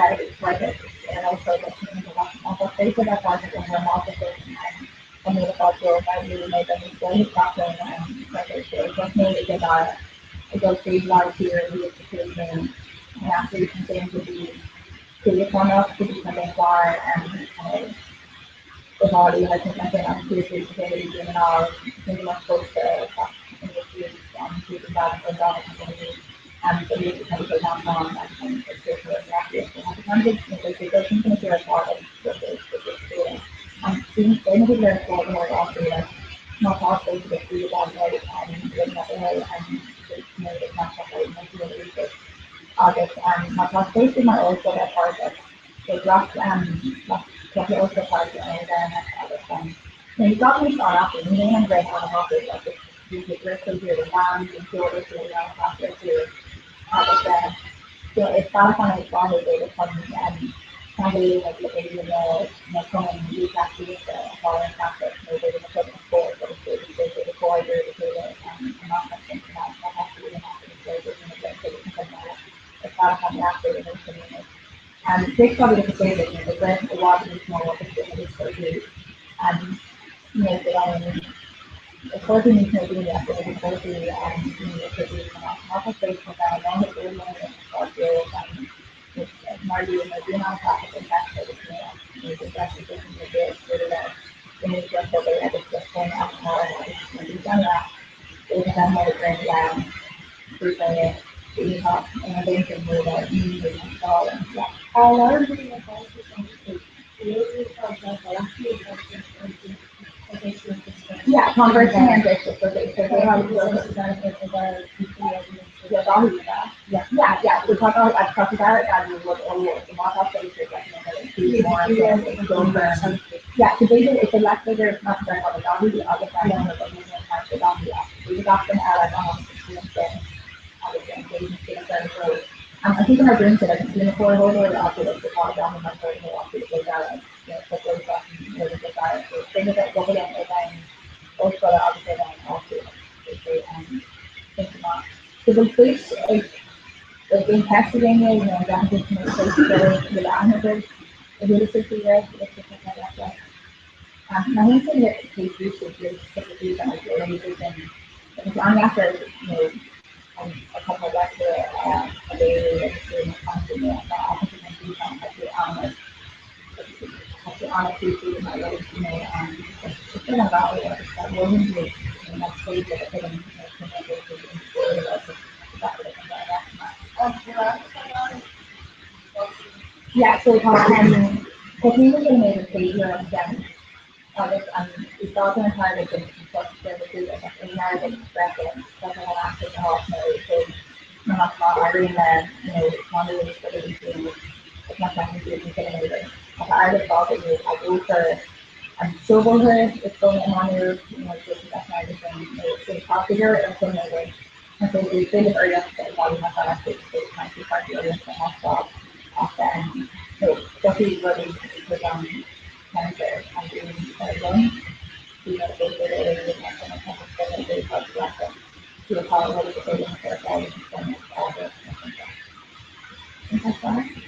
like it, and also the change of not a face that wasn't in her mouth and made a cultural by really made them very background and like I said, just made it that it goes through life here, the education, and after you can change to be curious enough to become inquired and the body, I think I can curious to and all, think much closer to industry and to the bad for God community. So we become so downtown and it's just really happy. So I kind of like they go something to a part of the student. Students they maybe learn a lot more after that. Not also to the free one way and living up the way and just made it not that way, maybe a research. August my translation might also get part of the draft like also part of and then August when you got me on up and then great on the office like you could listen to the bands and sort of the after to August so it's not on a solid data from somebody like the baby the common use actually with the following factors maybe the put the sport but it's the core the data and not something that has to be an active it's not coming after the community. Take probably the favorite, the bread, the water, the small opportunities for you. And make it on according to the activity for the community. Not a place for that, long as we're learning about your Marty and the not topic and that's for the community. That's the thing that they're sort of the nature of the way that it's just going out and we've done that. We've done more grand percaya lihat yang mulai install ya. Kalau di yeah, conversing and this so they have yeah. So talk about I talked about it and what the model space is like more yeah, so basically it's a less bigger it's not very hard to the other side of the we got them out I think I bring to like Singapore holder after like the top down in my phone after the play down and put those up and the fire. So things that go down and also obviously also think about so the place like in Pennsylvania, that just makes place together with the animals, the really city there, it's just like that. My main thing that they do is typically that like and I'm after a couple of lecture a day in something that opposite and do something like the honest issue my way it's been about it that wasn't good and that's way that I couldn't yeah, so he was in a favor of them. It's also entirely been services and inherited expression, doesn't allow to help so not already one of the studies it's not something to consider. I just thought that I go for silverhood, it's going on your that's not everything it's popular and something and so we did it earlier about my class it's kind of part of the off and so especially really because cancer I'm doing alone. You know, they were to a college that they didn't care about and all this. Is that fine?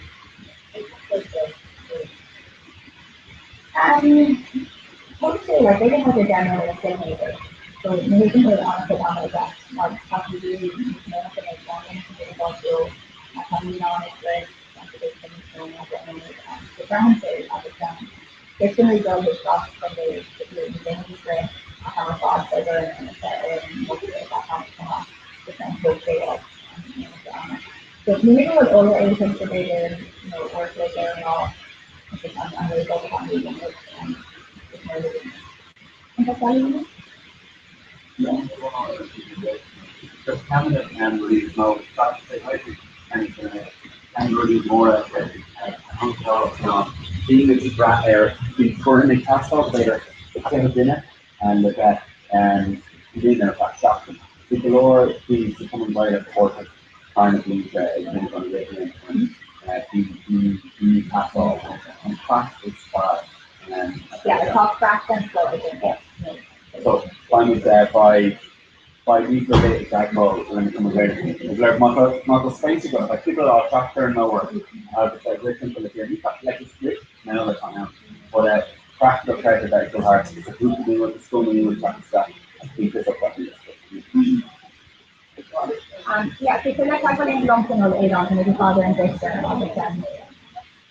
Mostly like they didn't have a demo of the neighbors. So maybe they honestly on the best. Like talking to you, nothing like that, anything about you, coming on it with something so I don't know the ground phase of the ground. It's gonna go with stuff from the burn and most of that has to come off the kind of straight up. So the middle was over 80% for later, work like there and all. I think I'm really focused on moving it it's more living. And that's all you know? The cabinet can release no such and can release more being this rat air, being currently cast off later, the kind of dinner, and look at dinner that shocking. The galore is becoming by a quarter, kind of these on the the cast off and crack is far. Yeah, the top crack and so again. So, one is by week of it, that goal when it comes later. It's like Michael Space ago, like people are tractor and nowhere. It's like very simple if you like a split, and another time out. But crack the credit that so hard. It's a group of you with the school and you with practice that. I think this up that. Yeah, so let's talk about the long tunnel aid on and maybe father and Victor and all this.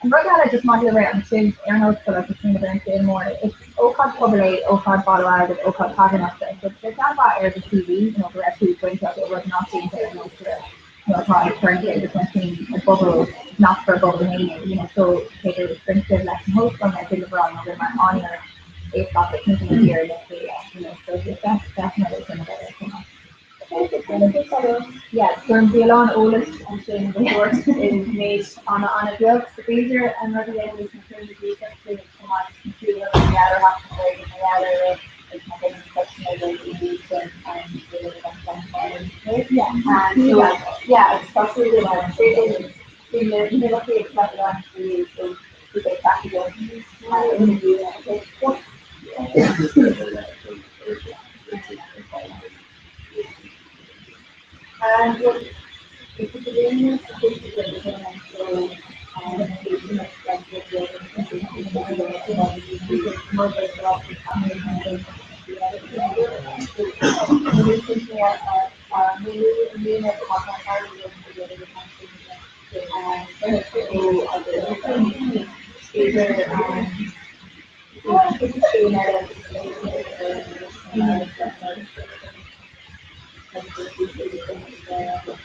And right now I just want to write on two airnotes for like the thing about it more. It's OCOD Public, OCOD Bolawag, and OCOD Paganok. So there's not about air the TV, the rest of the point that we're not seeing there no to product currently the 20 a bubble, not for a bubble meaning, so take a restrictive lesson host from I deliver on another man on your 8 o'clock here, let's say, so that's definitely some of it. Yeah, from the Alon Olis and Shane report is made on a drug procedure and rather than we concern the defect to come on computer and the other half of the other is not getting question of the defect and yeah, it's possibly like in the middle of the accepted on so we get back again interview and okay. And what if it's a very sophisticated and so it's not like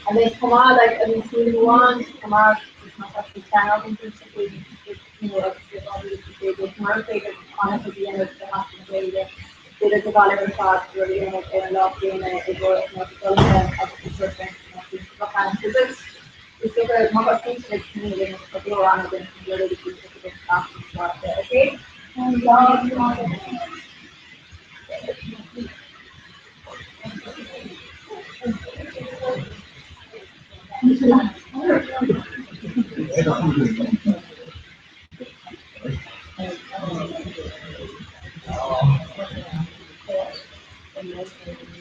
and then come out like I mean season one, come out it's not actually channel interesting it's more bigger honestly the end of the half of the day that there's a lot of thoughts really in a lot in it was not the person it's like a more things like community but they were on it and really the stuff okay and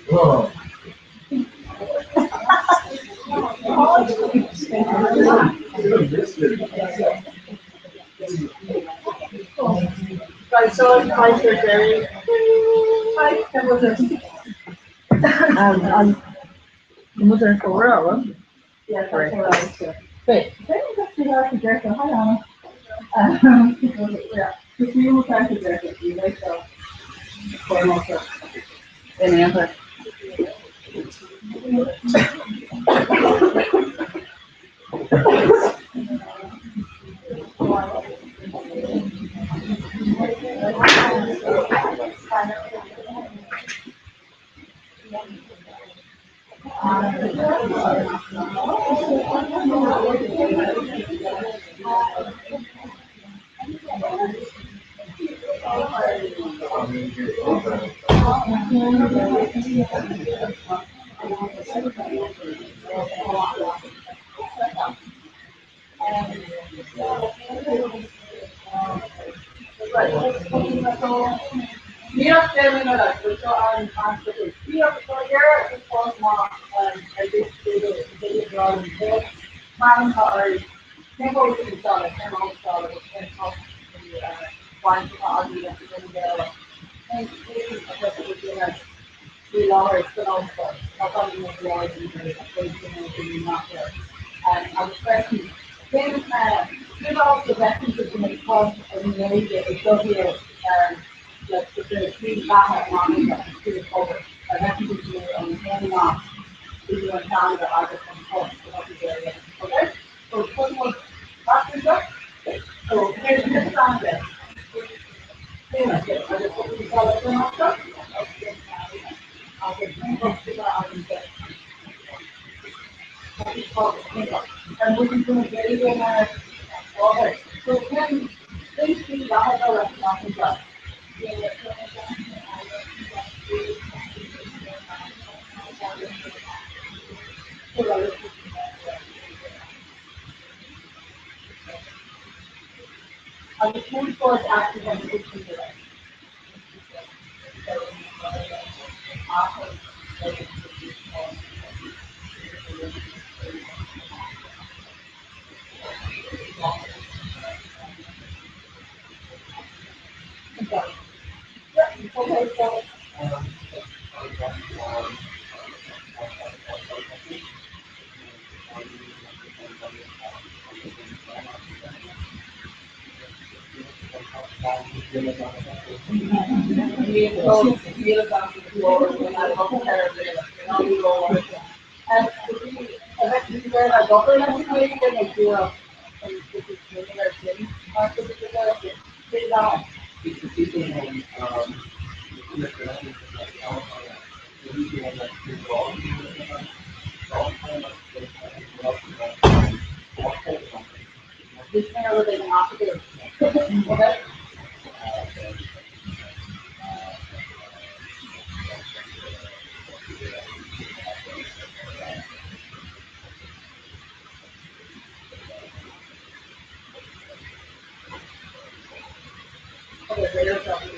Whoa. Right, so hi, Sir Jerry. Hi, the mother and four yeah, correct. Wait, I just figure out the dress. Hi, Anna. Yeah, just you will try to dress it. You like so. For most of any other. Mira, termino la cosa al antes. Mira, todavía es forma a this drawing book. Man are tengo que usar, tengo que usar, tengo que find argument in the and we lower it also. Not only in the lower the not there. And I was questioning. Then give out the references to make cause and maybe it go here like the three back on to the cover. that's usually handing off to you and Tommy the other components. So that's very good. Okay? So put more boxes up. So here's the sound there. Pretty much it. I just put these all up in my stuff. I'll get two boxes out and get what we call makeup. And we can do it very, very nice. Okay. So then, please see the other restaurant as well. The food court active and kitchen direct. Okay. Okay, so, we about the floor when I look at it, and we go on. And if you wear a double legislation, if you're a, if it's maybe a city, sit down. This kind of like an operative. Okay? Okay, there's a.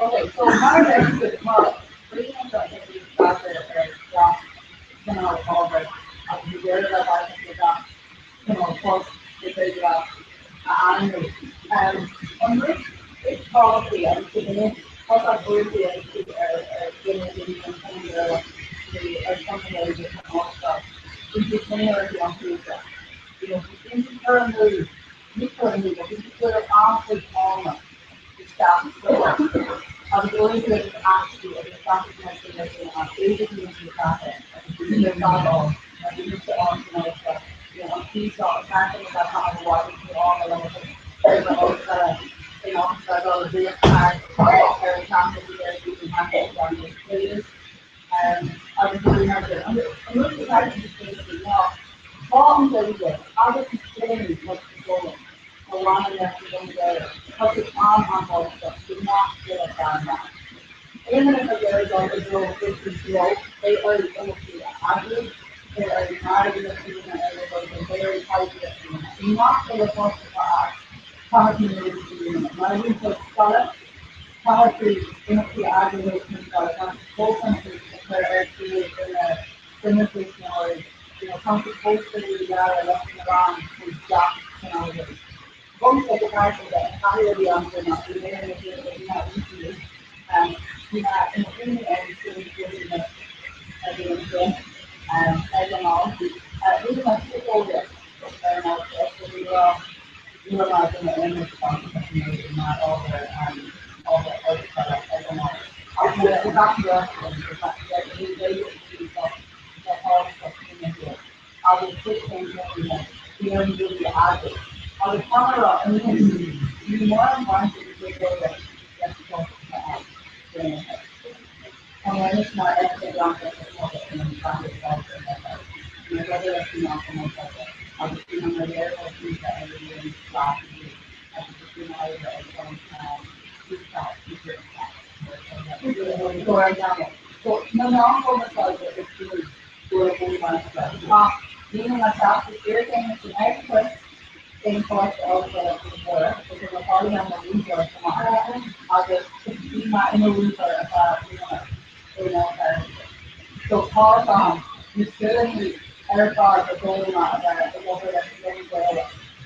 Okay, so Margaret is smart. Freedom that we started just, over the years that I think we got, first because and on this policy and beginning what I believe is getting some kind of something that is also in the community on future. In the current move, this is sort of after moment to start so I'm going to ask you if something like this basically in the content, this is not all, this is the organized, these are talking about how to watch it all along that all the big part, very confident that you can have it on the pages. Obviously, we have to, I'm looking at the things as well. Forms that we get, other things what's going on. A lot of that we don't get it. Because it's on both stuff, do not get it down now. Even if there is like a little 50 growth, they are going to be ugly. They are not even seeing it as a very tight. Not for the most part, commonly used. Not even for color, poetry, the arguments are both countries are created in a demonstration or country culturally are looking around with jobs and all this. Both of the guys that highly on the not easily. In the end, it's everything, I don't know, we must take over, very much, we will utilizing the image functionality, not all the other stuff, I don't know. It's not just, it's not just, we basically, the whole thing here. I will put things in the, here you do the object. I will camera, and then you more want to take over, that's what, and when it's not actually on the public and then trying to solve it, and whether it's not for myself, I was feeling my very things that I really last week. I was just feeling like I was going to for example. So no non-homicide is doing for a woman myself. Meaning myself is irritating to everyone in part of the work because I'm probably on the resource tomorrow. I'll just be my in a resource so call utility aircraft are going on about over the thing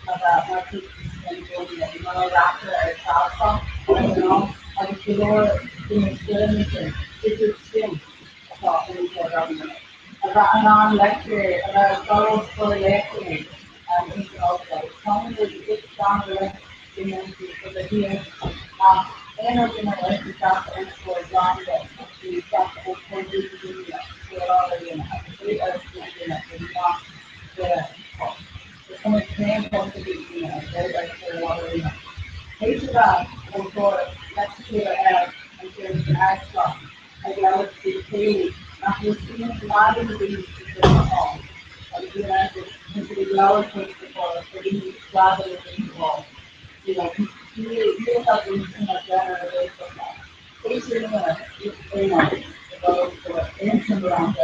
about my people and doing it. You know, after a salsa, I was below the utility this is thing about the government. About a non-lecture, about fellows for lecturing, and things also. Some of the down the community for the here, energy and electric staff and for John that the staff of for the already in we are speaking of the not the some example to be very very already. Each of us will for let's clear out and share the extra as well as the daily. Not just seeing a lot of the things to the home. But you know, into the lower case for the rather than the wall. You know, you have been in a general way for that. Basically, you know, those ancient around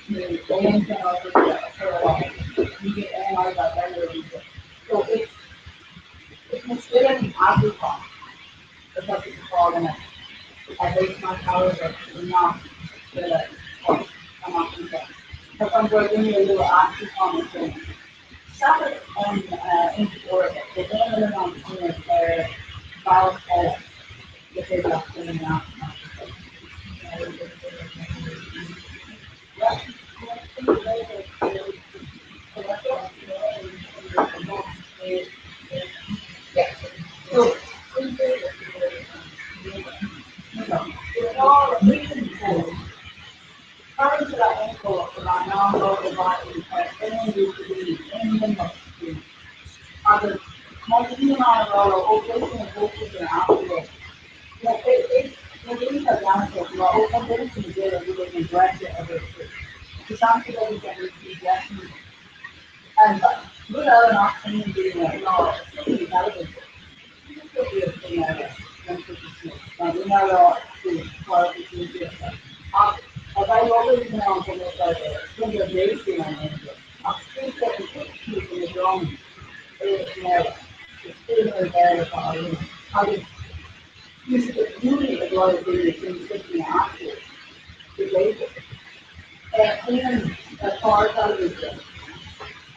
the ancient of the for a while. You get analyzed by regular people. So it's considered an icon. That's what it's called in it. I base my powers of not the I'm not going to but I'm going to give you a little icon thing. Suffolk on into Oregon. They're going to live on South if they're not in the So, it's all reason for prior to that info about non-local bodies, any used to be any minimum other multi amount of operation and focus and afterwards. Yeah, they didn't have down to open to get a little aggressive of it. To some people we can receive that and without an opportunity to city television. This could be a thing out of we know to quality to as I always know from the basic on it, I think that the pictures in the drawing is it's still there for how you use the beauty of what it is in the after the basic. And even as far as television,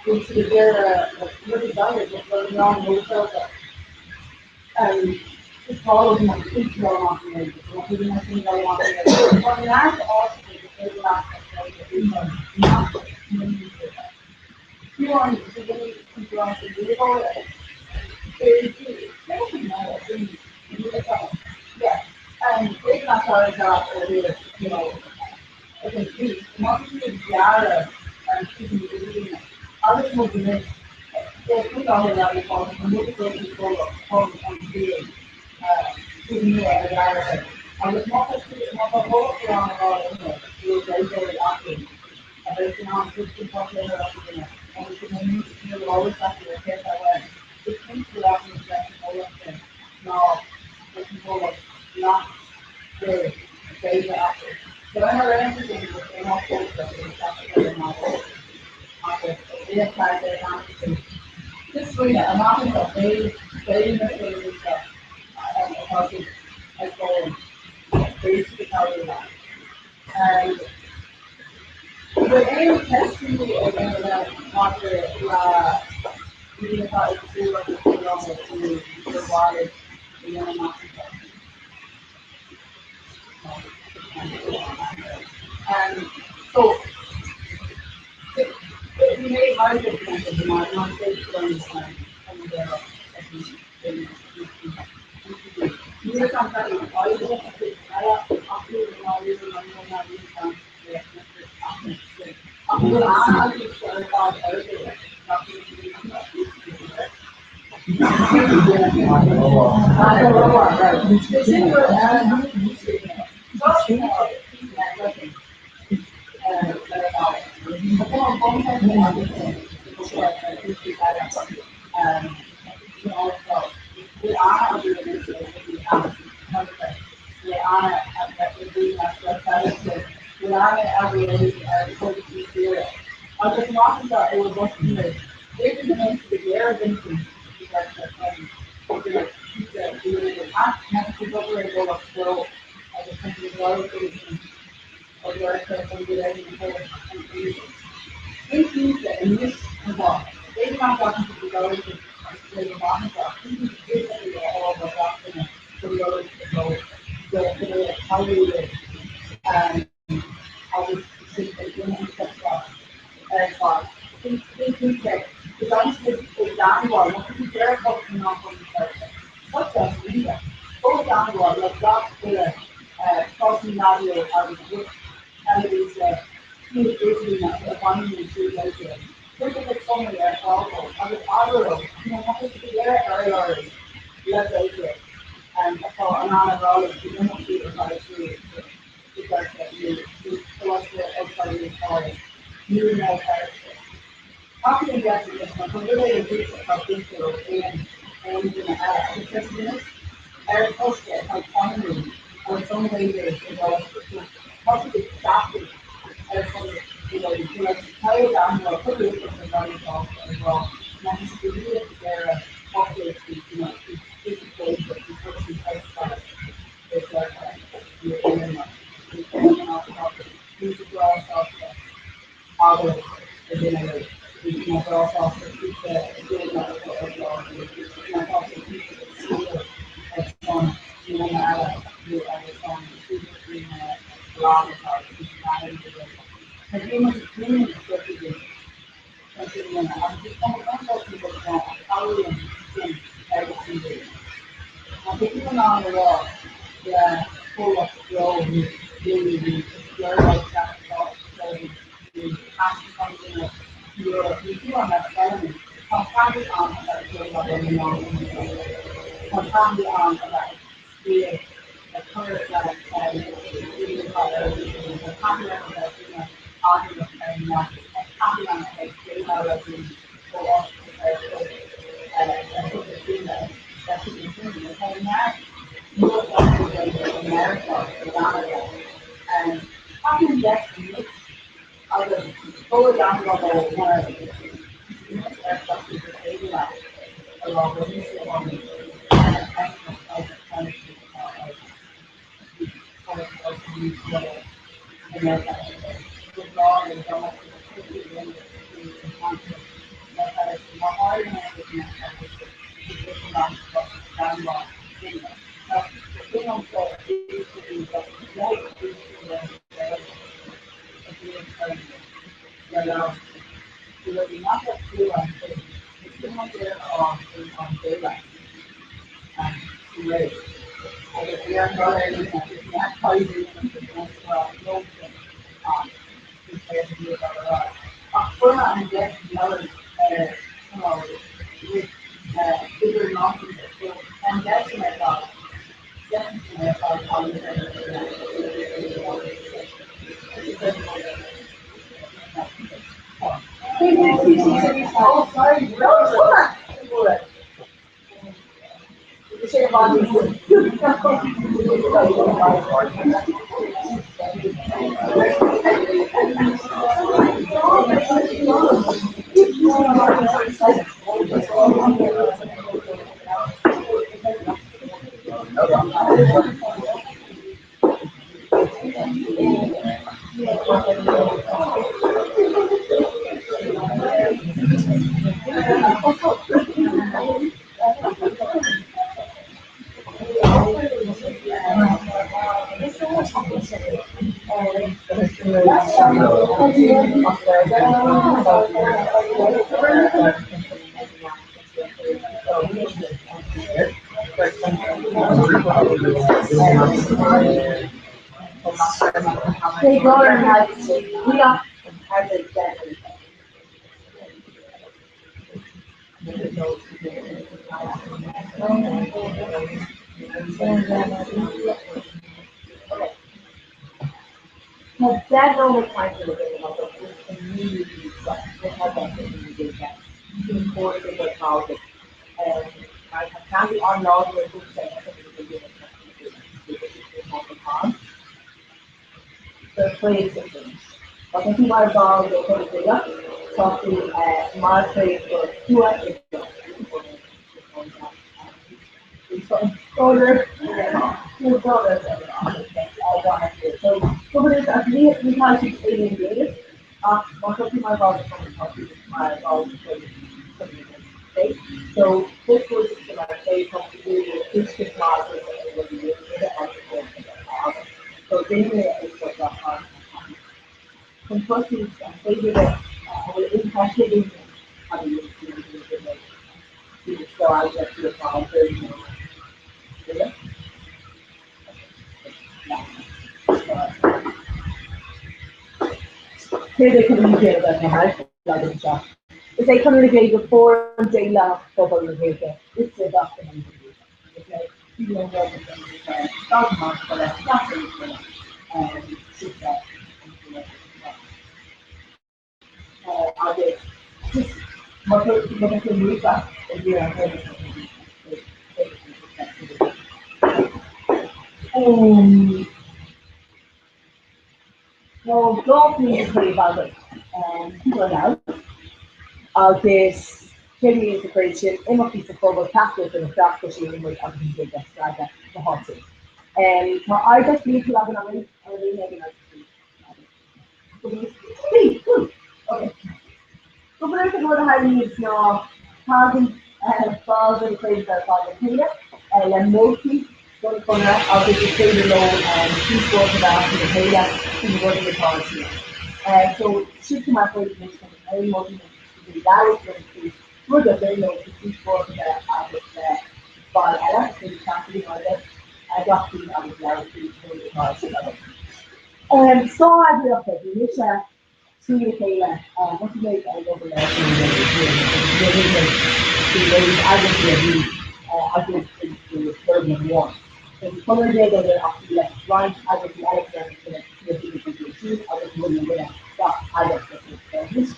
we should get a really done it just going on hotel and just follow my speech on me, what we must think I want to but that's also the good last not you want to really people want to do it yeah, and it's not sorry about you know, I can see, once you gather and keeping the reading, other movements, they put on the level for the motivation for home and feeling, giving you a direction. And with more whole around you're very, very active. Based on 50% of the and we can use you always have to get that way. It seems to have an effect all of them. Now, the people not very data active. So I have everything in all sorts of things in my office. We have tried to account this way, I'm not going to pay the stuff. I have a market as well as basically how we like. And the aim testing again that market even how it's still like the normal to provide the amount and so it made hard to think of not take from the time and you're sometimes all you have to after all you Durante a coisa inteira. Mas as nossas, eu gosto de ler. Desde o momento de guerra, vem com porque mas people were able to fill the country of water pollution or the earth and the air and things that in this involved. They found out to go into the bottom of things that they all of us to the other to go how we live how we see the human stuff and things that the guns is downward, what can you dare focusing on from the person? What does media? Go downward, like God's crossing value out of the and it is communication and finding the two later. Look at the summary and also, and the other, what is the area left later? And so, another role is to demonstrate the criteria because you select the outside of the story. You know character. After investigation, a related group of people and the president, Eric Hosket, how finally, or some leaders developed how to get adapted as some like how to down or put it in the body also as well. And he's to do it there, hopefully, to physically, but to put some outside. It's like, musical also others generate. But also keep the doing that as well. And also keep the skill as some you as some in a lot of our society. The human strategy, considering I'm just people that how we think everything. Depending on the law, the full of flow, the your like that thought, so the action something like you do on that element, compounded on that feel of any long, compounded on that the color that really color, the compound that on the and compound that they are like go off that's the thing. And now more like America, Canada, and how can that mix out of go down the whole world? That's what people say about along with this one. And of kind of America. With law and government, the conflict, that has more hard and it's not down law. The thing also is to be that no is that because not just feel and think, it's still not there on daylight and to raise. So that we are not able to not crazy and no compared to the other. Further and get another with bigger mountains and that's my thought. Definitely my thought on oh, sorry. No, hold on. Say about this. They go and have we don't have it that but that only time to look at the community stuff. They have that community that important with houses. And I found the unknown with who said that the trade systems. But if you are involved in the data, talk to Mark Trade for 2 hours. Solar, solar, so companies actually we have to stay in days. Most of my about my about okay. So this was my say company this technology was used in the so they is what Conversely, they did it impacted in how you so I get to the problem. Here they communicate about the house, like in shop. If they communicate before they last double the data, it's a document. Okay, you know what document for that document for that, and sit that. I get just what I can read that, and you are um, well, golf means pretty about it. People now. This Kelly integration immer fi forward tackle for the staff pushing in with everything they get started the hot seat. Ma I just need to have an Okay. Government of Rhode Island is now targeting balls and plays that are here, and mostly going to out of the state alone and keep working after the Hela in working the policy. So should come up with this very motivated to be loud to good of very low to keep working out of the ball Ella, so the company or the adopting out of loud to the policy. So I will have to Senior Taylor, what do you make over there? I think the third and one. So the color data that after the left, right, I got the Alexander to the two, I got the one there, that I got the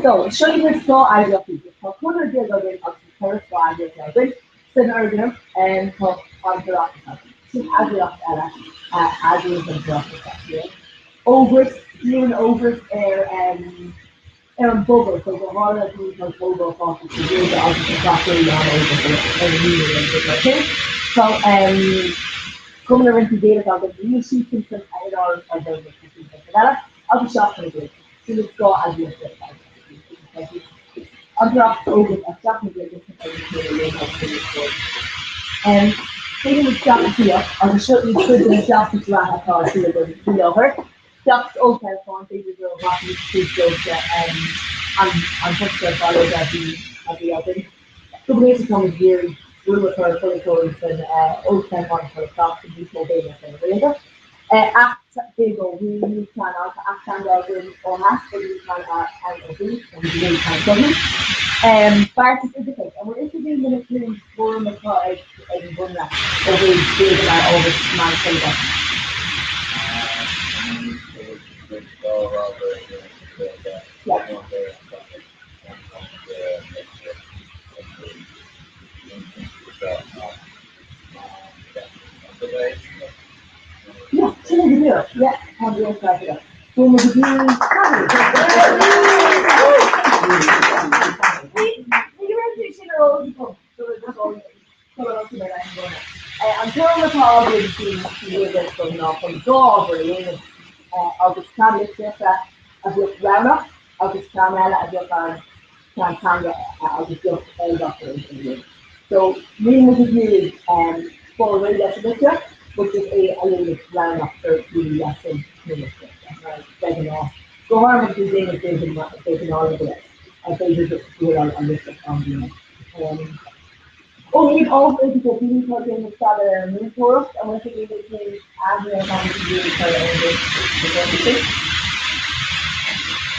so, showing the store idea of people. For color data that after the first one, I got the scenario and for under occupancy. So, as we have as we can drop it overs, even overs are bubble, so the harder things like bubble process to do the opposite factory on over and everything. So coming around to data about the new sequence and add on and then I'll be shocked for the so let's go as you said. I'm dropped over a shopping and even with Jack here, I'm sure you could have Jack to run a car to the over. Jack's old telephone, they will go back to the jokes and put their followers at the other. So basically, come here, we were for fully closed and old telephone for the stocks and people being a thing. Act big or we can act and or have to we can and open and we can parties is the case. And we're interviewing military for the cause and Bunra over big and over small table. Yeah. Yeah, so we do it. Yeah, on the inside of it. So we do we teaching our own people. So we're just all coming up to the line going. I'm sure the call will be this from now from dog or I'll just come with this as your ground I'll just come out as your can I'll just end up in. So we will be for a definition, which is a little round up for the lesson minister. Taking off. So harm is using a taking all of it. I think we just do it on this on the only also because we need to in the start a new course and we're thinking we can add more time to do it.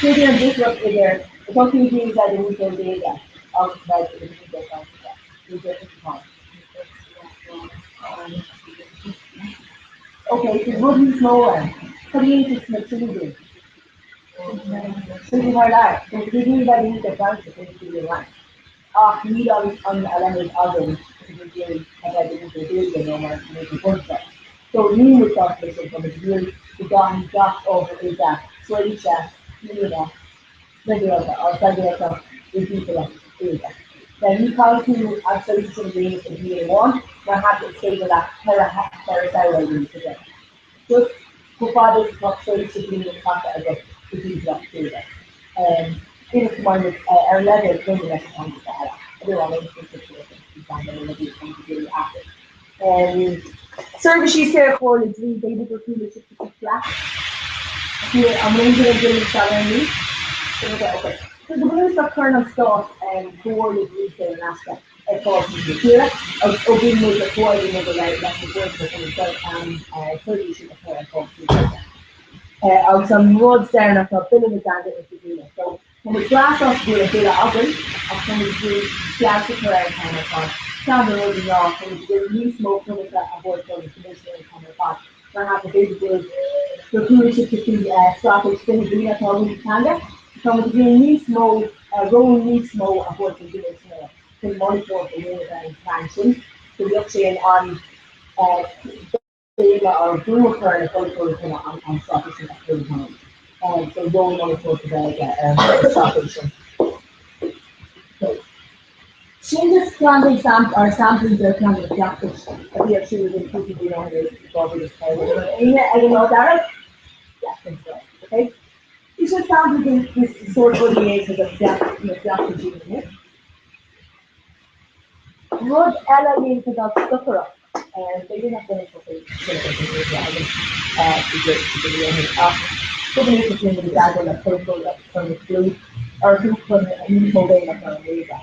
Taking a different figure, the talking things that we can data of about the different we get it fine. Okay, so what is slower? Create flexibility. So you are like, so giving that in the branch to your life. Need on element others to be doing and I didn't do the normal to make a concept. So new with calculation from the view the gun got over is that Swedish regular or regular is equal to that. Then you call to isolation range of year one, now have to say that parasite range today. Just provided fluctuation in the concept of the disease of data. In a combined with our level of training at the time of data. Everyone knows this situation. We find that we'll be able to do after. Service use care for the three baby to feel the flat. Here, I'm going to do the salary. Okay. So the blues are kernel stuff and for the retail and aspect of forces the here. Of being made the core in the right that's the work that can go 30 should occur and forces. Of some roads there and I've got building the data if you do it. So when we glass off do a bit of oven, or when we do glass it around kind of fun. Down the road and off, when we do new smoke from it that avoid from the commission kind of fun. I have the baby build the tourist to see traffic spinning green at all in Canada. So we do new smoke, rolling new smoke avoid from doing snow. So monitor the unit and expansion. So we're saying on or do occur in a photo on sufficient at the time. So don't want to talk about sufficient. So changes planting sample or sampling their kind of practice. If you actually would include the on the body of I don't know that. Yeah, thanks so. Okay. You should sample this sort of liaison of the unit. Would Ella mean to the sufferer? And they didn't have to make Putting it between the dragon and purple from the blue, or who from the new holding of the Omega.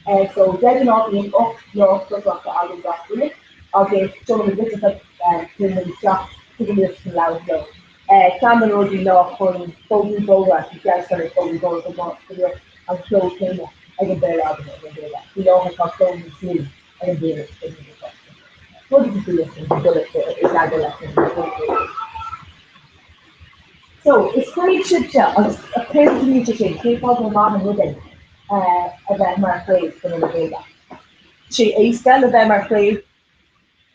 And so, getting off the up your stuff off the album got with okay, so the business of the shop to the list to loud flow. Cameron Road, you know, from Fogan Boga, the gas started Fogan Boga, the month to the and flow Kenya. I can bear out of it, I can do that. You know, I got Fogan Sleep, I can do it. What did you do? So it's quite chit-chat, a pair of chit-chat, keep up with mom and women, about Mark Graves from the Vega. She is still about Mark Graves,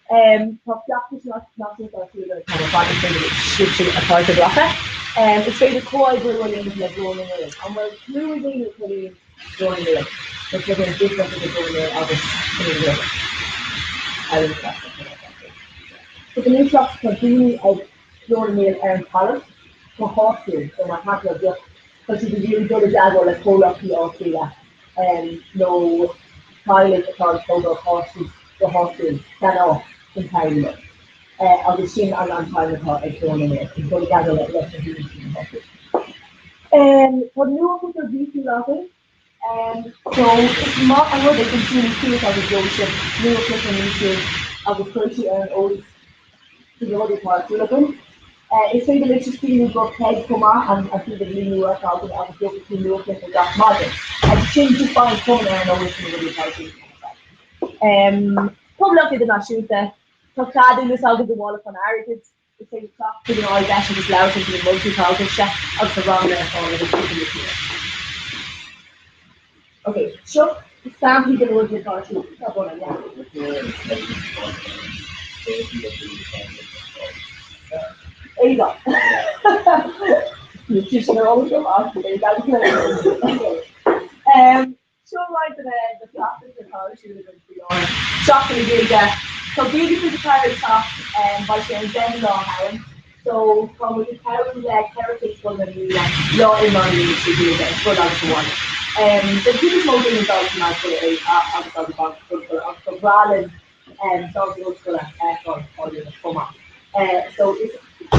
doctors not just our field kind of body thing that should a part of Rafa. It's very quite good in like rolling in. And we're really putting rolling in. But we're going to different to the rolling in of it. So the new shops continue as rolling in and colors for horses. So my hat was just because you can really go to Jaguar like pull up the Austria and no pilot because photo horses the horses stand off entirely. I was seeing on time with her at rolling in and go to Jaguar like less than the horses. For new officers VC login, so it's not I know they continue to see it as a ocean, new official into of the 30 and old to the other part of them. It's saying the latest feeling got head come on and I feel the new work out and I was looking to new official for that market. I change to find coming and always in the really party. Come lucky did not shoot there. Toccado in this out of the wall upon arrogance. The same top to the all dash was loud into the multi-thousand shot of the wrong there for the okay, sure. Sam he can work with our shoot. There you go. Nutrition are always go off today. That's so right the plastic and how she was going to be on. Shocking data. So beautiful the carrot top by sharing Ben Long Aaron. So from with the carrot carrot for the new law in money to do that for that one. The biggest motive is also not for the Bralin and Dog School for the format. So it's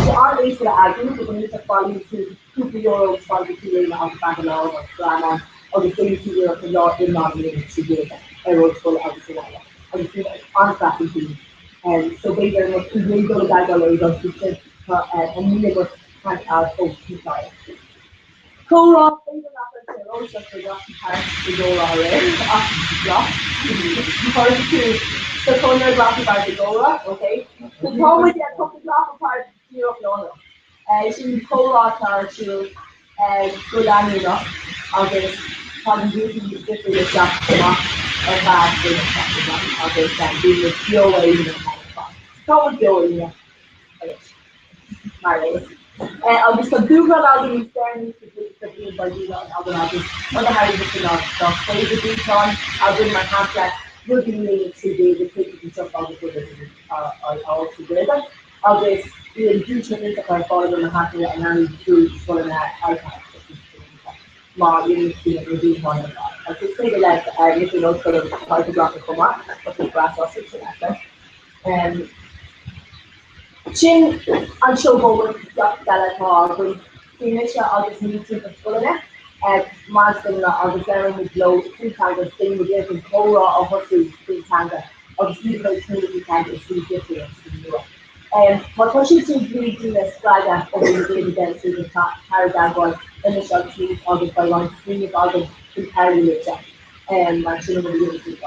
our base for the album, we're going to follow to €2 for the two of Bangalore or Grana or the €32 for law in nominated to do that. I wrote for obviously obviously on tracking team. So they very much we go to Bangalore and we never had our own people. Co-rock, even after the road, just the rock part, the Dora part two. The corner rock about the Dora, okay? The problem is that the rock apart, zero Florida. She co-rock her to go down the rock, okay? Probably using the different stuff to rock or bad things, okay? Then do the POA in the kind of spot. Come with POA, yeah. Vale. Agus go dúrad agin ní stairní go bhí bailíile an agan agus an hair ná chuide dúán agin mar hála rugin si dé de chu so agus ágéile agus í an dúte a chu fá na hála an an dú fo na má dúáin agus sé le ní nó chu glas chumá glas sin an showhógan galatá gon fine se agus ní a fulle mar agus er lo tútanga sting dé an chorá a hoú tútanga agus ní tútanga is sí di. Mar to si sin brí le skraga ó dé den sú Paragon in tí agus by an trí agus tú Parile mar sin tú.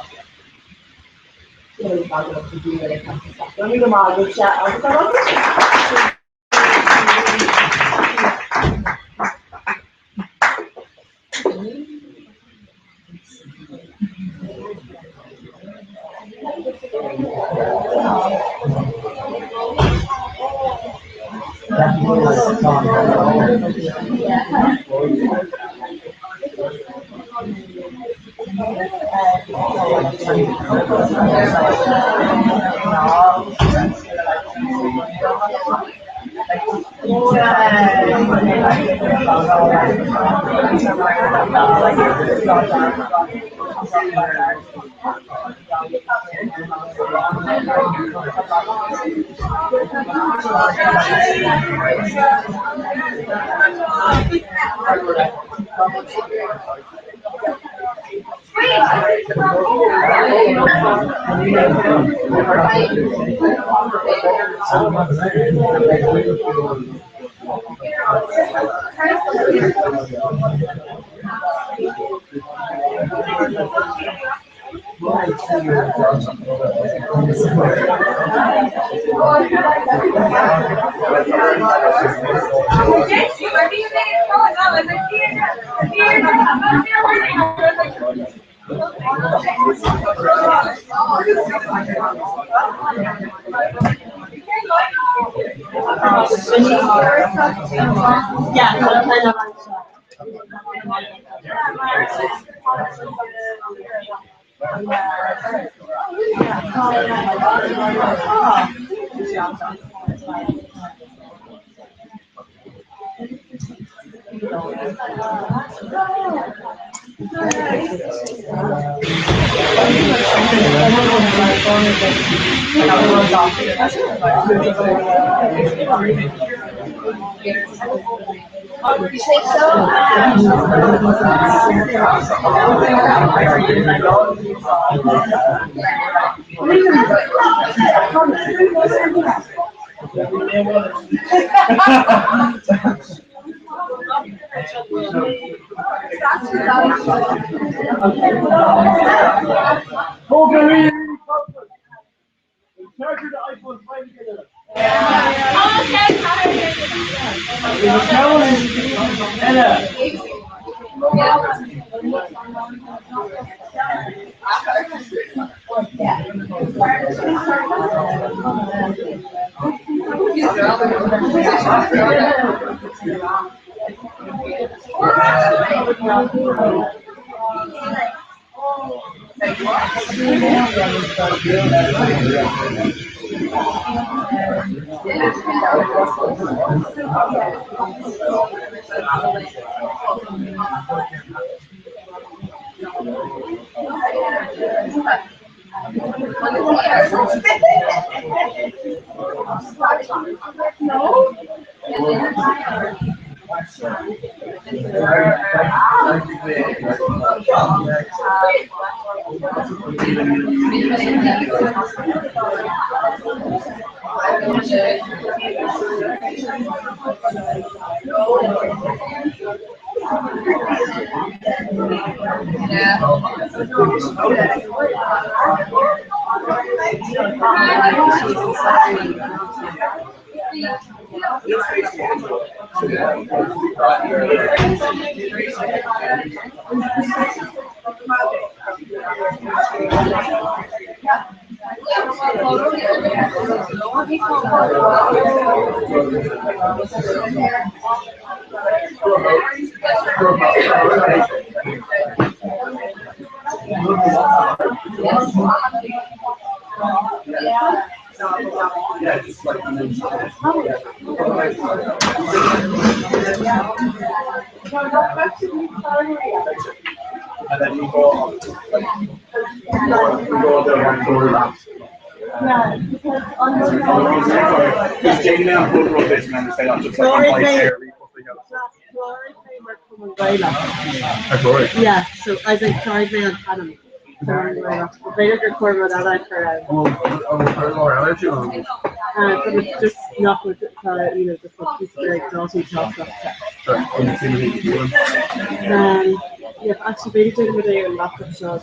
And then you go there on door laps. Yeah, because on the Because Jane now good rubbish and say I'm just like Glory my Bay, chair. Glory Bay were coming by like. That's right. Yeah, so I think Glory Bay and Hannon. But they don't record what I like for Very low energy. but it's just not with just what he's very naughty talk stuff. Yeah, actually, they did with a laptop show.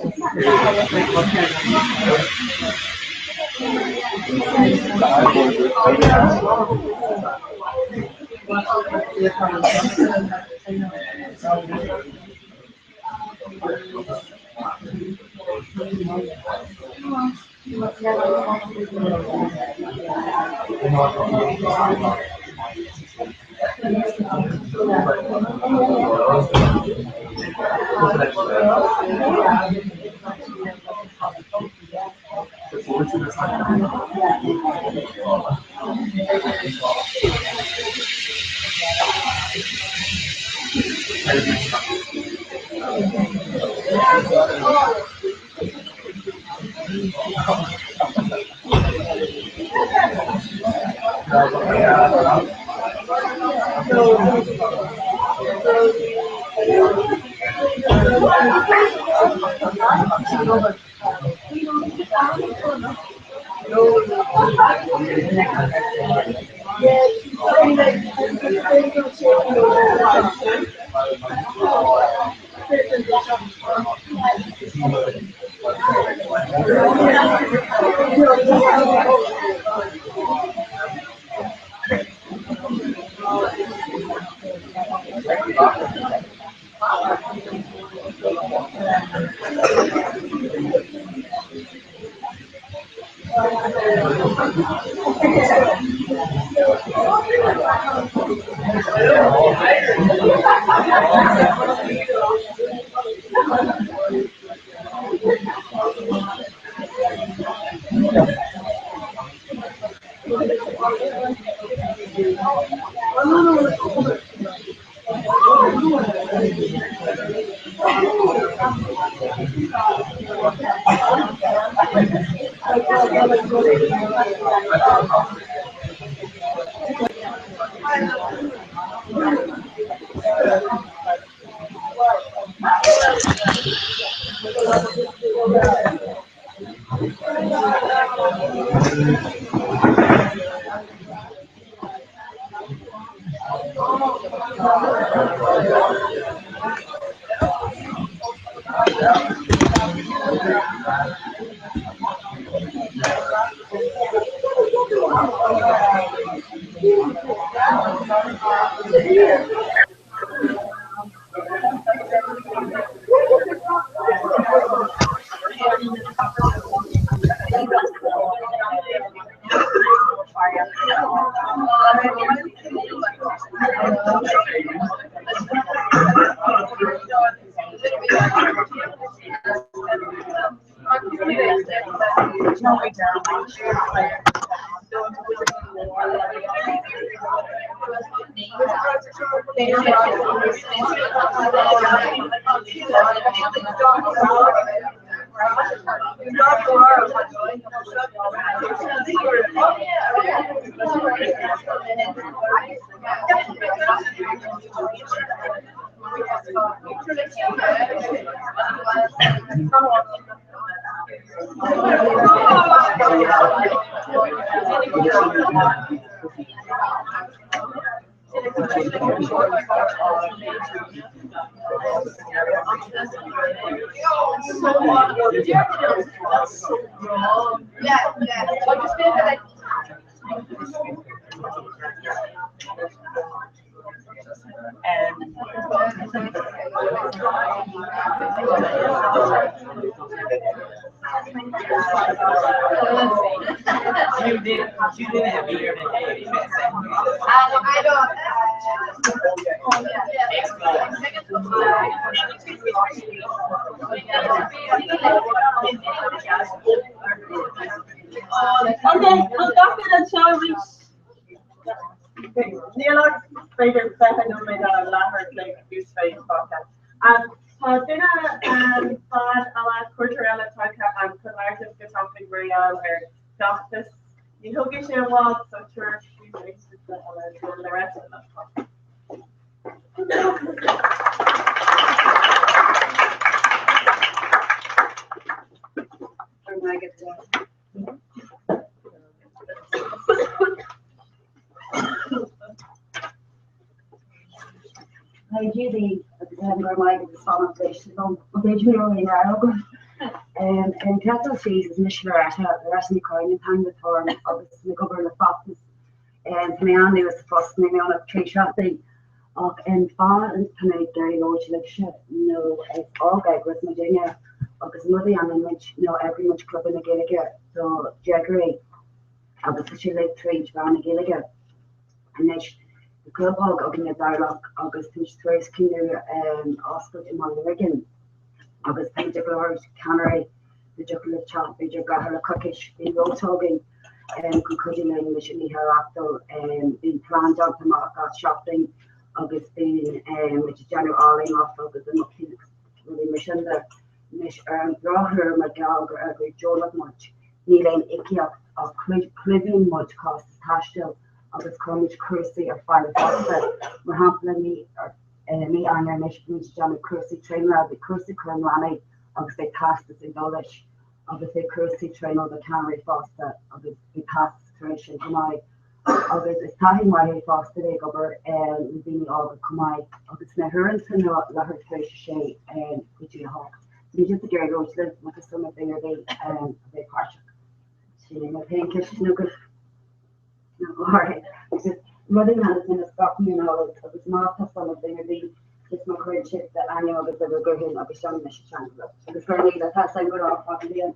Okay, well, that's it, shall we? Neil, favorite second of my latter like use face podcast. So dinner fun a la culturella tanka and collective get something real or justice. You hope you share what so sure you the rest of that. Hi Judy, my son of originally in Ireland. And Cattle Seas is Nishloretta, the rest of the coin in time with her, obviously the governor of Foxes. And Miami was the first name on a tree shot thing. And far and tonight, Gary Roach, like shit, it's all guy with Virginia. Because Mother and much, every much club in the Gilligan. So, Jaggery, obviously she lived 3 each round the Gilligan. And then the club hog in the dialogue, August, which throws Kinder, Oscar in Monaghan. August, the Juggler Canary, the Juggler Chop, the Juggler Cookish, the Road Hogging, and concluding in Michigan Hereafter, and being planned out to mark out shopping, August being, which is January Arling off, August, and not really mission there. Mish draw her my dog or every Joe not much. Neeling icky of Clivian much cost Tashtil of its Cornish Crucy or Fire Foster. We're hampling me and our Michigan Johnny Crucy trainer of the Crucy Cornlani of the cast is in Dulwich of the Crucy trainer the Canary Foster of the past situation Kumai of the Tahi Mahi Foster they go and being all the Kumai of the Snehurans and the her Trish and Kuchi Hawk. You just a Gary Roach live with the summer thing or they partial. She didn't think she's no good. No, alright. Mother has been a stop me and all of the small tough summer thing or the just my current ship that I know that they were going to be showing the chance. So the friendly that's I'm good off on the end.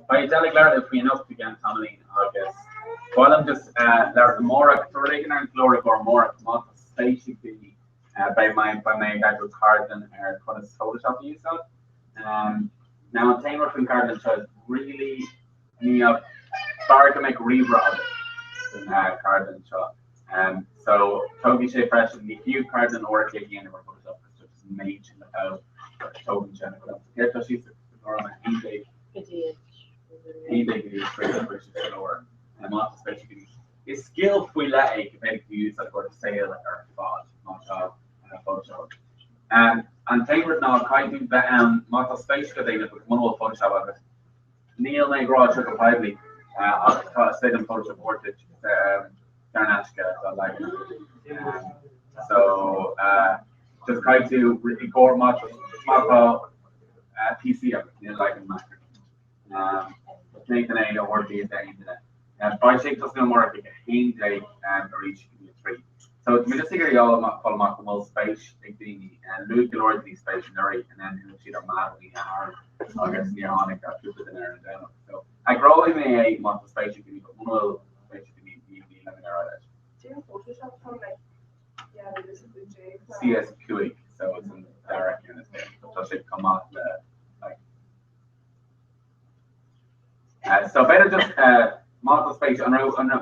By Delegate if we enough to get Tommy August. there's more Torrigan and Glory or more basically by my guy with Carden or kind of soda shop use that. Now Tamer from Carden shows really far to make rebrand in Carden shop. So Toby Shea Fresh and the few Carden or taking anywhere goes up because it's made in the house. Toby Jennifer. Yeah, so she's on eBay. eBay can use straight up which is lower. And not especially is skill fuilete compared to use like for sale or fod, not Photoshop. And Tamer now kind of not space because they look one will Photoshop of it. Neil may grow sugar privately. I'll say them Photoshop portrait. Darnashka, like so just try to record much PC of it, like in Mac. Nathan A or the internet. By shape does no more like a hand day or each can be a tree. So to me just figure y'all follow my will space and Luke Lord these space and then you see the mad we are I guess near on it got people in there and down. So I grow in a month of space you can even one space you can be living there. Do you have Photoshop from like there's a good J. CSQE, so it's in the direct unit there. So it should come off the like so better just model space on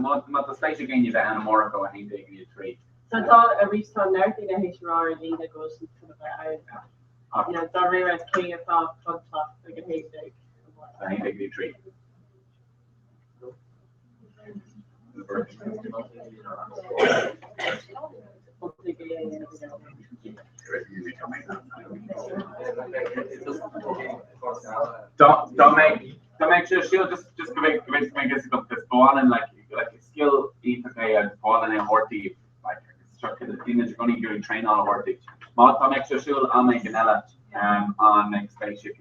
model space again you bet Anamorico and he you tree. So it's all a reason there thing that HR and that goes into kind of yeah, it's already as king of top like a hate day. I think you tree. Don't make sure she'll just make it up this ball and like skill EPK and ball and horty like structure the thing that you're going to train on horty. I'll make sure I'll make an ella on next basic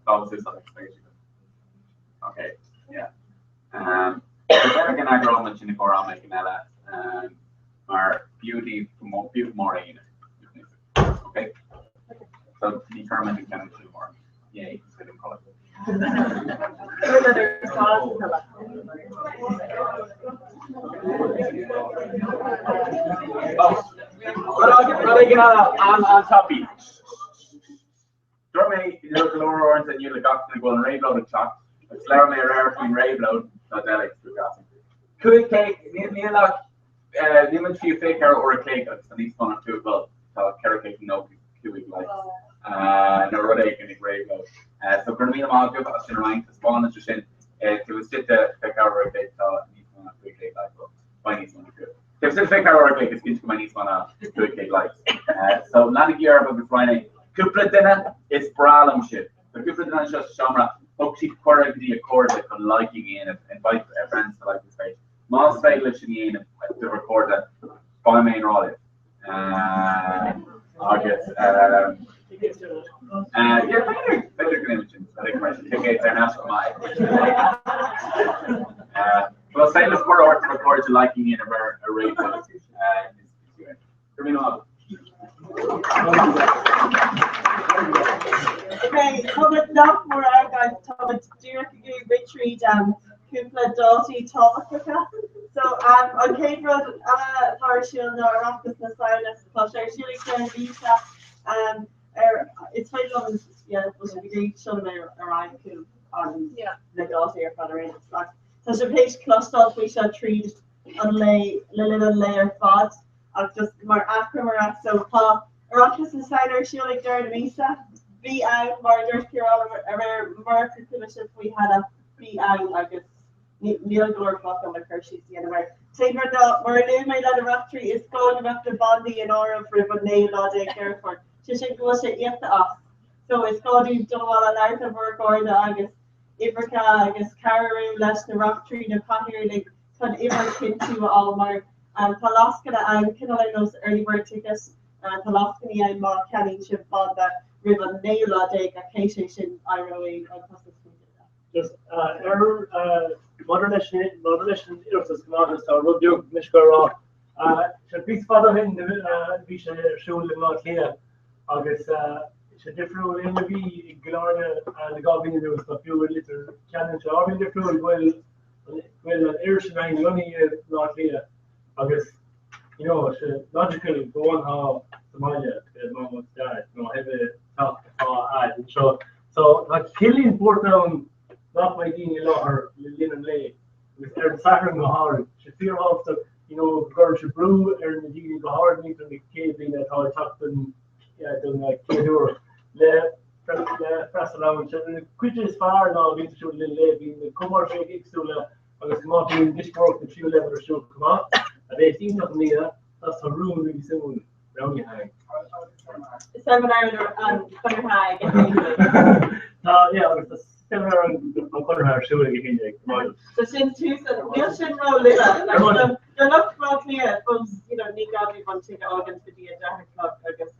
boxes on next basic. Okay, yeah. We're going to grow much in the core I'll make an ella our beauty more unit. Okay. So determine and kind of do more. Yeah, you can call it. On topic. Germany, you look lower orange and you look up to go and rave load of clock. It's Lara May rare between rave load, not that like two gas. Could cake, near like limit few fake or a cake, and these one or two well, so carrot cake no cubic like. No rhodey can be rave load. So for me, I'm good. I should remind to spawn and just in. It was just a fake hour a bit, so I need one a quick cake like my needs one good. If it's a fake hour a cake, it's going to my needs one a quick cake like. So not a year about Friday. Couple dinner is bralam shit. The couple dinner is just shamra. Upsy correctly accord it on liking in and invite friends to like this page. Most failure should be in to record that by main roll it. August. Better connection. I think I should take it international. Well, say let's put our record to liking in a rate. Okay, Thomas not more our guys Thomas Dirk retreat Kupla Dalty Tomaca. So on Cape Road partial no office na silence plus actually visa it's very long was a great show me arrive on the Dalty or Federation slack. So the page cluster we shall treat on little layer thoughts of just more acromer so Paul Rockets insider she'll like there visa. Be out murders here all over market commission we had a be out I guess Neil Glor clock on the Kershey's the anyway. Tamer we're new made out of Rocktree is going after Bondi and Aura for a nail all day care for. She should go to yet off. So it's going to do all an art of work or the August. Iverka, I guess Carreau, less the Rocktree, the Cottier, they could Iver into all mark and Palaskana and Kinala knows early bird tickets and Palaskani and Mark Canning should bond that. Ribbon nail a day occasion IROE Just moderation is commanded so we'll do Mishkara should be father in the Visha Shul in North here August should differ in the Gloria and the Goblin there was a few little challenge or in the fluid well Well, Irish nine, the only not here, I guess, logically, go on how Somalia, the moment dad, have a talk to ad, and so, like, killing Portdown, not my Dini Lahar, Lynn and Lay, with Aaron Saturn Gahar, she fear also, girl should brew, Aaron the Dini Gahar, need to be caving that how I talked to them, like, Kidur, press around, quit is far now, being to Lynn Lay, being the Kumar Shake, I was not doing this work that you level should come out. And they think of me, that's a room really soon. Round your hang. Seminar on Connor High. Yeah, it was a seminar on Connor High shooting again. So since Tuesday, we'll should roll it up. Like, they're not about clear, folks, Nick Godley want to go against the Diagenic Club, I guess,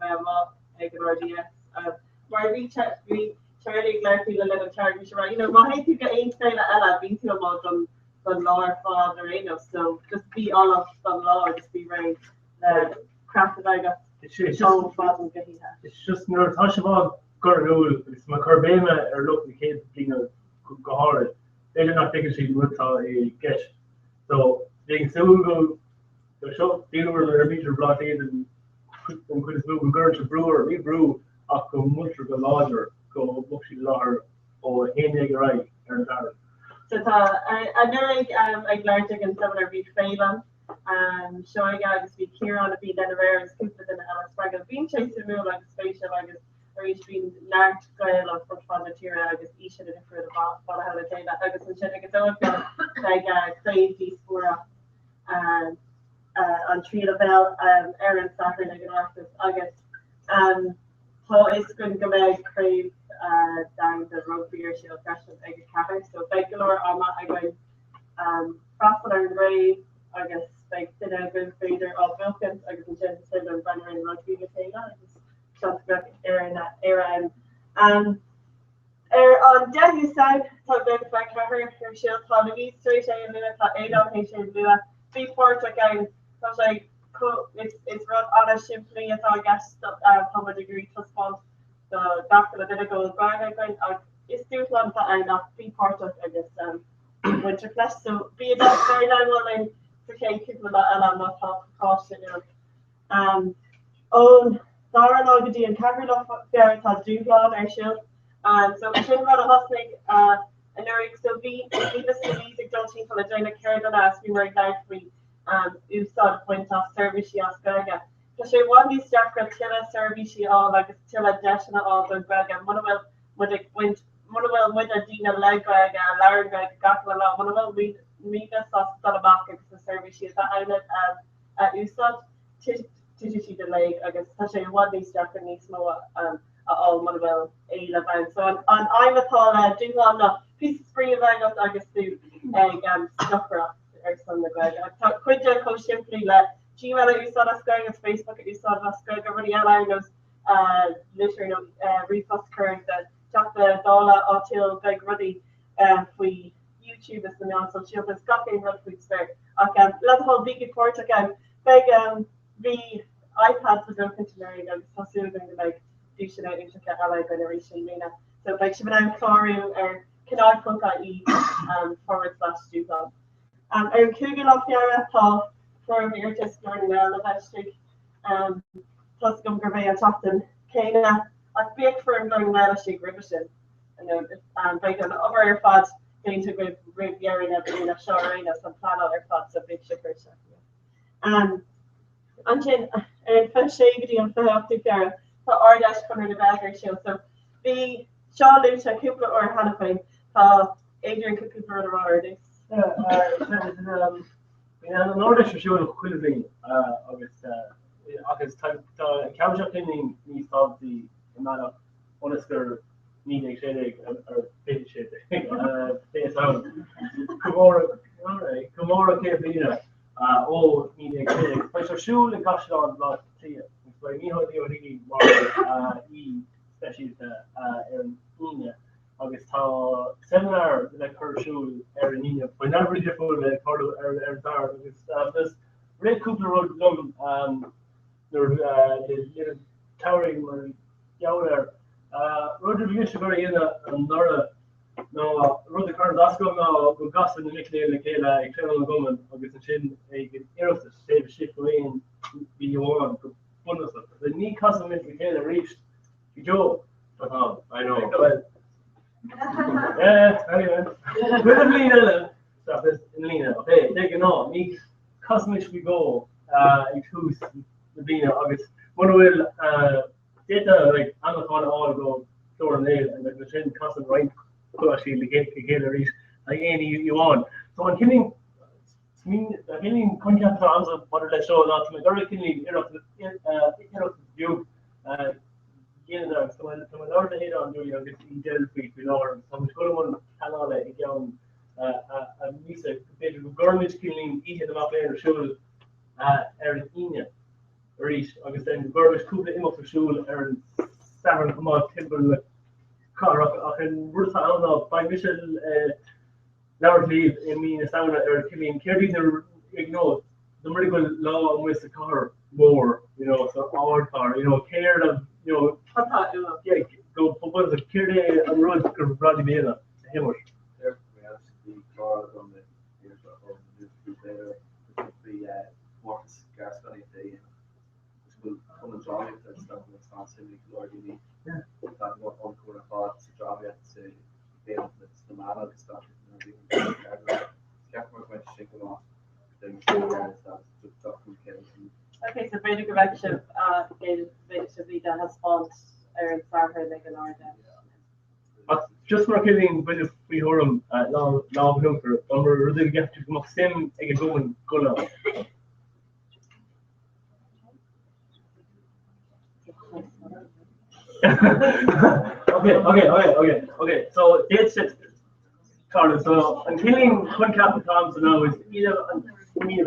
like an RDS. Where we Charlie Clarky, the little Charlie, why you get in Taylor Ella, being to a mod on law father, so just be all of the law, just be very crap that I got. It's just near Tashabal Gurul, it's my Corbema or look the kids being a Gahar. They're not taking she would a get. So they can still go the shop, deal with their meter brought in and could have moved Gurge brewer, we brew up go much of the larger, go Muxi Lahar or Hennegerai or that. So I know like large and some of our beach failing. Showing out to speak here on the beat and rare is stupid and Alice Sprague. Being chasing the moon like a spaceship, I guess, or each being large scale of foot on the tier, I guess each of the different about how they say that. I guess and shit, I guess I would like crazy for on Tree of Bell, Aaron Saturn, like an artist, I guess. So it's going to go back crave down the road for your shield fashion, I guess, cafe. So, Bakelor, I go Prophet and Ray, I guess, like, the good fader of Wilkins, I guess, and Jen Taylor and Banner and Rugby with Taylor, I guess, shots back in that era. And on Delhi side, talk about the fact that her shield, Tony, straight A and Luna, Ada, H and Luna, before again, so like, it's run on a simply, it's all gas, from a degree plus fund, the doctor that did it goes back, I think, it's due to that I not be part of, I guess, winter class, so be a very long one, for people that I'm not talking caution, own Dara Logady and Cameron Ferret has Dublin our shield. So we should have a hustling and Eric so be the music don't think for the Jaina Kerala last we were glad we you saw the point of service she asked Gaga. So she won these Jackra Tilla service she all like Tilla Dashna all the Gaga Monowell with a went Monowell with a Dina Lega Larry Gakla Monowell Mika sauce Salabaca the service she is that island at Usad Tishi delay I guess Tasha one these Japanese Moa all Monowell A Lavan. So on I'm a tall do on the piece of spring event I guess to Stuffra or something like that. I thought quit your coach simply let Gmail you saw us going on Facebook you saw us going everybody else literally repost current that Jack the dollar until big ruddy we YouTube is the now so she'll be scoping real quick spare. Okay, let's hold big report again. Big the iPads was open to learn and so soon going to like do should I internet ally generation Lena. So like she went out Claru or canard.ie /Dublin. Ar Cúgan of Fiara Paul for your test learning well the hashtag plus gum gurvey and often Kana a big for learning well she grievation and big on over your fads going to go Riviera in a shower in some plan other fads of big sugars. And then Shaggy and Philip Fiara for Ardash Connor the Bagger show. So the Shaw Lucha Cooper or Hannafine Adrian Cooper or already. An order show of Quilving, August time Cowja pinning needs of the amount of Onasker needing shading or pin shading. Kumora Kevina, all needing shading. But your shoe and gosh on lot clear. It's by me, the only especially in Ina. August how seminar like her show Erinina, but not really different like part of Erzar because this Red Cooper Road Lum there the towering or Yowler Roger Vish very in another No, rud kar das go go gas in the mikle le kela e kle go agus an sin e eros save ship in be one go bonus the ni custom in the kela reached Joe I know well yeah anyway with the Lena stuff is in Lena okay take it on ni custom we go in who's the Lena agus one will data like Amazon all go door nail and the chain custom right actually the reach like any you want so I'm killing contact terms of what I show not to very killing view so when Lord hit on you know get detail free below some good one channel like young a music bit government killing each of them up there show Ina reach agus then garbage couple him up for school and 7 come on timber car and we're talking about by mission never leave I mean a sound or killing Kirby ignore the medical law with the car more you know so our car you know care of you know yeah go for the Kirby and road to Brady Mena him Okay, so Brady Correction basically that has fault or Sarah like an order. Just for killing with a free horum long hunker or really get to come up sim a go go Okay. So it's Carlos. So I'm killing one cap Thompson now is either me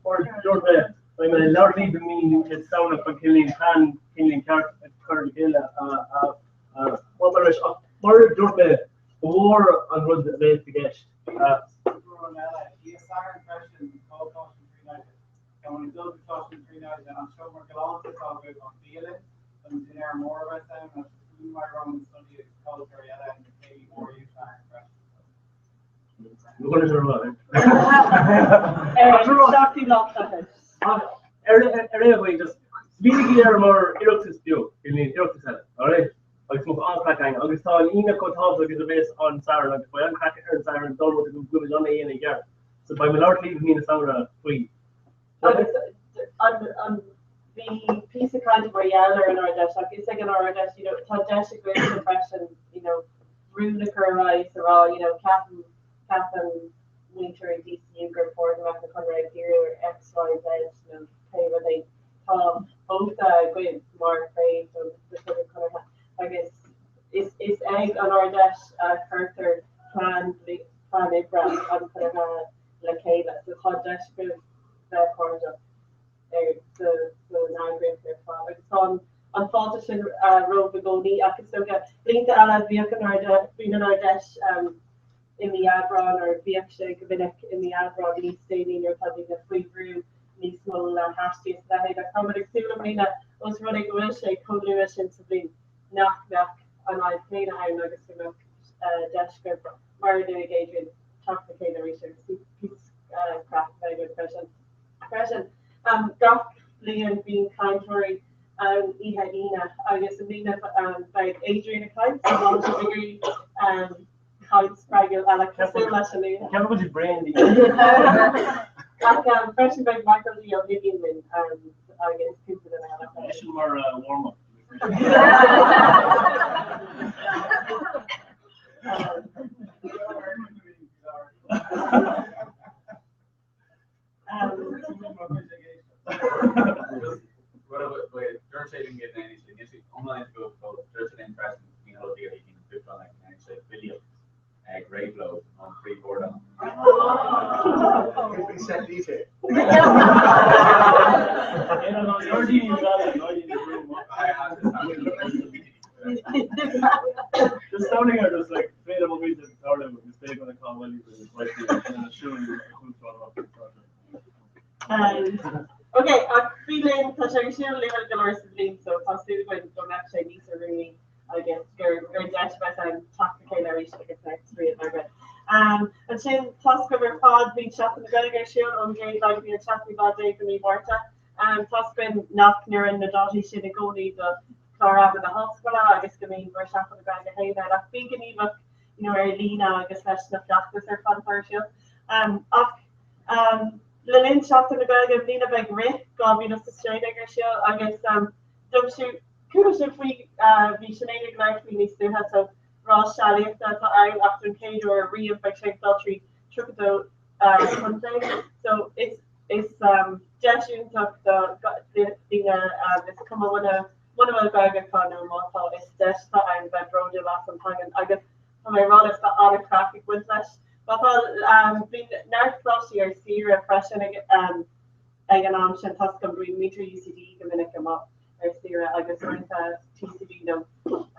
or Georgia. I'm a largely the mean it's sound of killing current kill what Georgia war on road the base to get. When we build the caution 3 nights, and I'm sure we're going to talk about feeling, and to learn more about them, and we might run study culture, and maybe more use that Anyway, just speaking here more Erotis view in the Erotis alright? I smoke on cracking. I saw an email called Hobbs is based on Sarah, but I'm cracking her Sarah and done with the good on the in a year. So by my lord leaving me in the sound of 3. On the piece of content where Yaller in our dash, like it's like in our dash, you know, Tadesh a great impression, you know, Rudiker rice or all, you know, Captain Winter and DCU group for them at the Conrad here, XYZ, you know, pay what they both great more afraid of the sort of kind of I guess it's egg on our dash character plan Abraham and kind of like Kayla, the Tadesh group that part of the 9 grade their father. So on Faltish Road Begoni, I can still get linked to Ala Viakanarda, Vinanardesh in the Abron or Viaksha Gavinik in the Abron, East Stadium, you're telling the free brew, Nismol Hashti, that I come with Exulumina, was running a wish, a combination to be knock, and I played a high nuggets to Dash Group, Mario Adrian, talk to Kayla Research, piece craft, very good question. Doc Leon being Contory and Ihadina, I guess Nina by Adrian Kites, a degree Kites Fraggle Alex Lashalina. Can't put your brain Freshly by Michael Leo Vivian and I guess people that I should more warm up. George didn't get anything. It's online to go for George and impression, you know, the other in the like actually video, great flow on 3/4 down. We set these here. Just sounding are just like made up a reason started with mistake on the call when you were like showing you who's okay, I'm feeling that I should live at the Lord's Link, so possibly when don't actually need to really, I guess, go dash by time talk to Kayla Reach like I sin tasca fad bhí chat na gaige siú an gé le bhí chatí bad é go ní barta. Tasbin nach near in na dodgy sin a gcóí do chlá in the hospital agus go mí mar chat na gaige héile ach bí gan íbh lína agus leis na fleachtas ar fanpáisiú. Ach le linn chat na gaige lína bheith ri gá bhí na straige siú agus dum siú Kuda we visionated life we still has a raw shally that I after cage or reinfection filtry triple content. So it's judging of the this come one of the bag of fun or more is just time that road the last time and I guess my role is the other traffic with less but being now plus year see repression again on Tascom bring meter UCD come come up. Agus TCD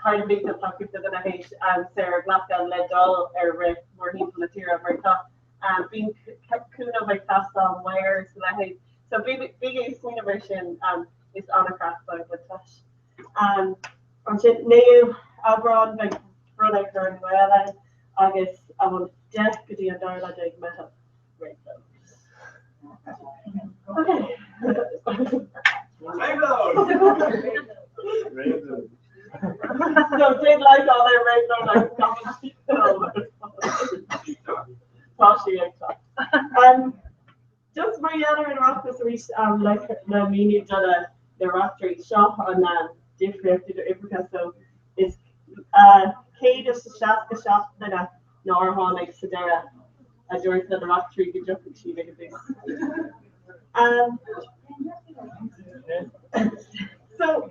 kind of big the pocket of the H and Sarah Glasgow led all or more heat from the tier of America and being Kuna by class on where so big innovation is on a craft by the touch on new abroad like product or well August I will definitely and darla dig metal right okay so did like all their rainbow like just Mariana in office reached like the meaning of the Rockery shop on different Africa so it's Kate is the shop that a normal like Sedera a joint the Rockery good job she make a big so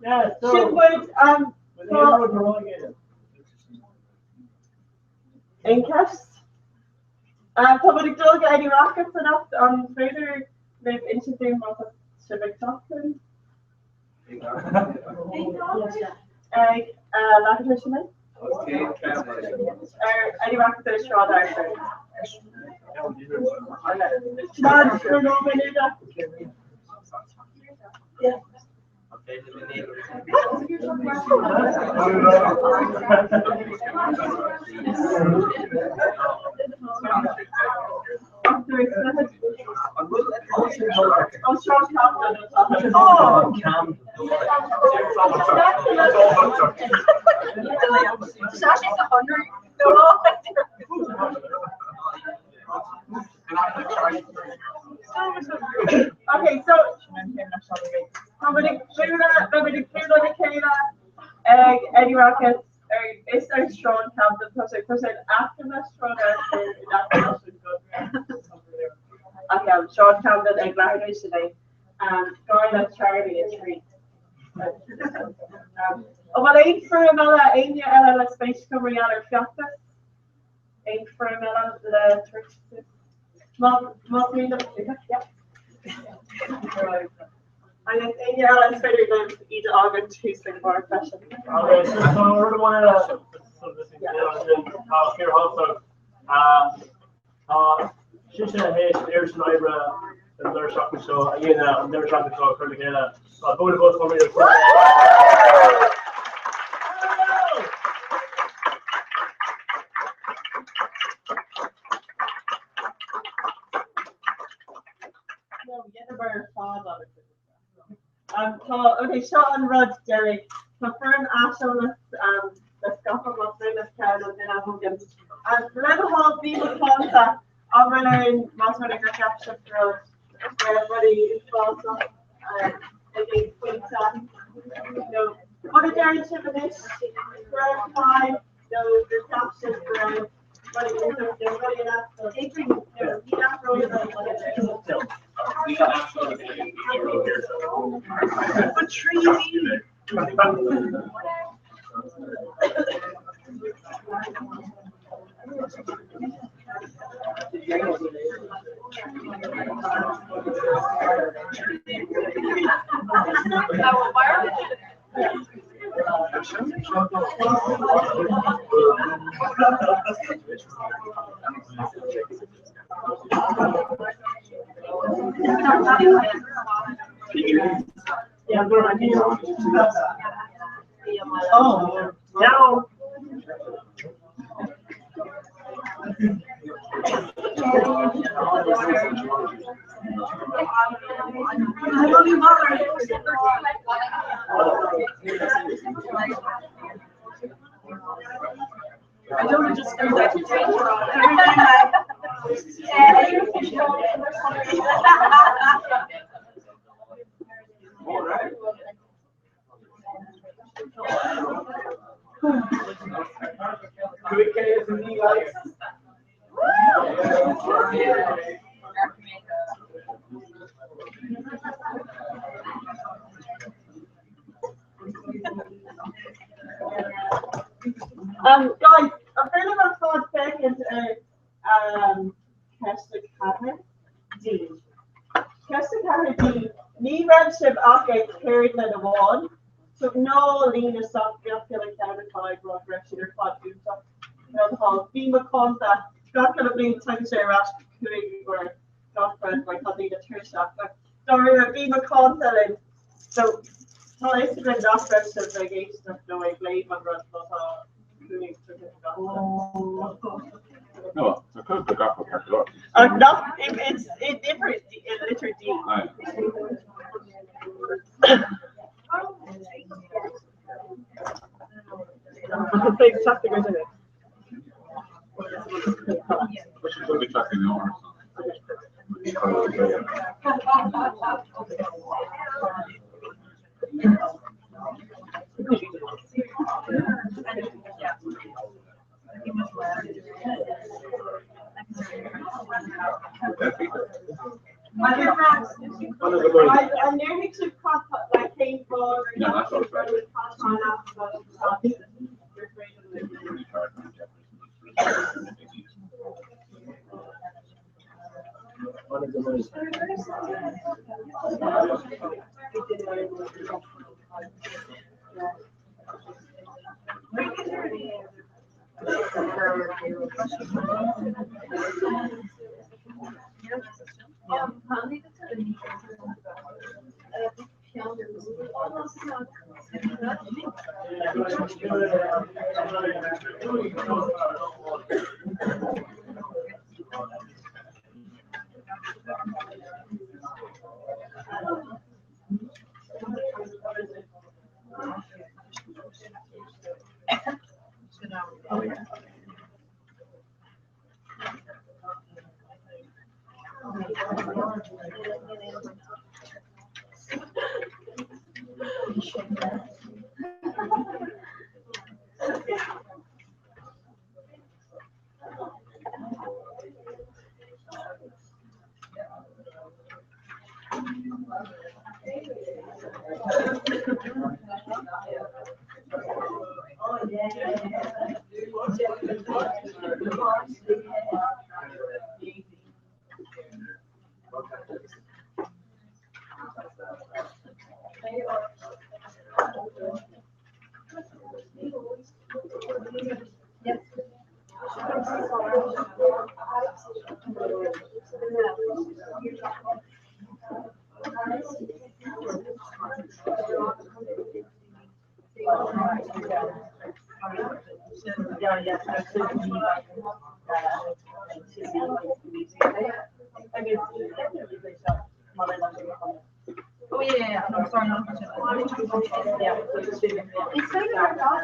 yeah, so she would in cash public dog any rockets enough on further maybe interesting about civic talking any rockets straw yeah. Okay, so any rockets it's a strong Camden project after the strong okay, I'm Sean Camden and Glasgow today going Charlie is free. Well, eight for another Amy Ella space covering out of Fiatas. Eight for another the church. Mom, yeah. I guess Amy Ella better than each organ to sing more fashion. Okay, so we're the one here also. She's in a haze, there's an Ibra, and there's something so again, I'm never trying to talk her together. I'll go to both for me. Okay, Sean Rudd, Derek, confirm Ashton, the scaffold of Venus Carol and then Hogan. And Level Hall, people contact Overland, Masonic Capture Road, where everybody is also, again, what a giant ship it is, ground time, the caption ground, what it is, everybody else, taking, a tree. Oh, no. I don't want to just do that. All right. Quick KSD likes. Guys, I'm feeling about thought second Kesta Caher D. Kesta Caher D. Ní redship ake carried in the one. So no lean is soft feeling countercard rock rection or pot do stuff. No hall. Be McConta. Got gonna be time share rash cooling or not friend by Connie the church shop. But sorry, be McConta then. So I used to bring that rection like H stuff no I blame on run but No, I could pick up a couple no, it's different. It's literally deep. Big traffic, isn't it? Should be tracking the arms. I nearly took contact, like came for. Yeah, that's what I Oh yeah, no, sorry, no. Yeah. It's kind of our thought.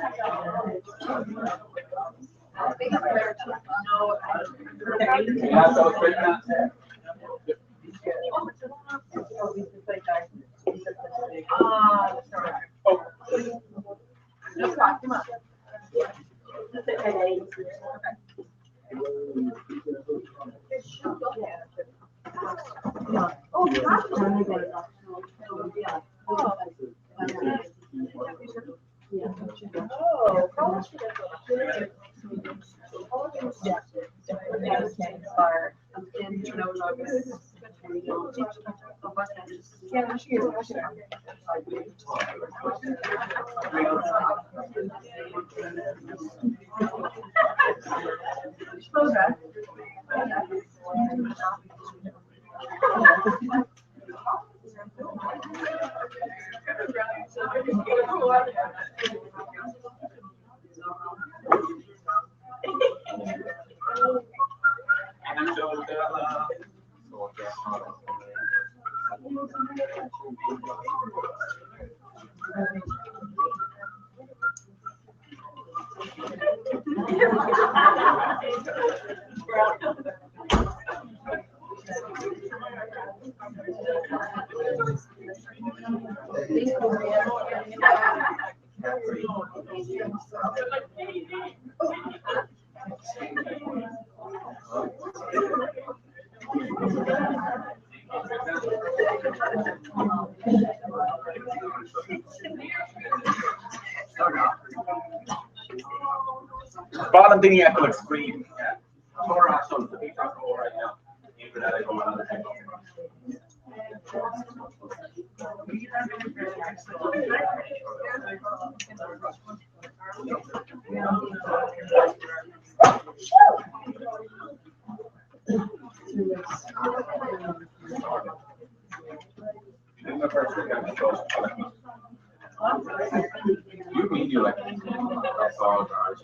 Yeah, so it's great now. Valentini at the screen. Torah shows the pizza roll right now. Even that I go another thing. You mean you like that's all guys.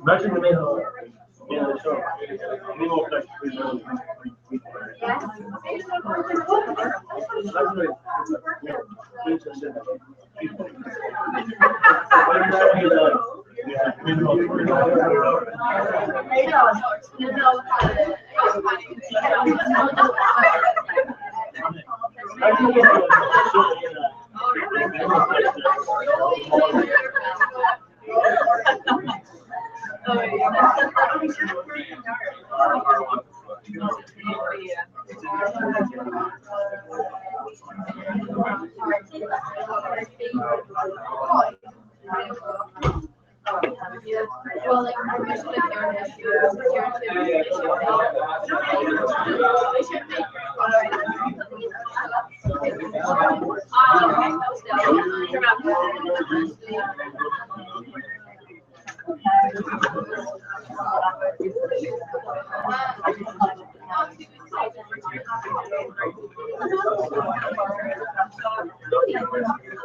Imagine the middle in the show. We walk like 3 minutes.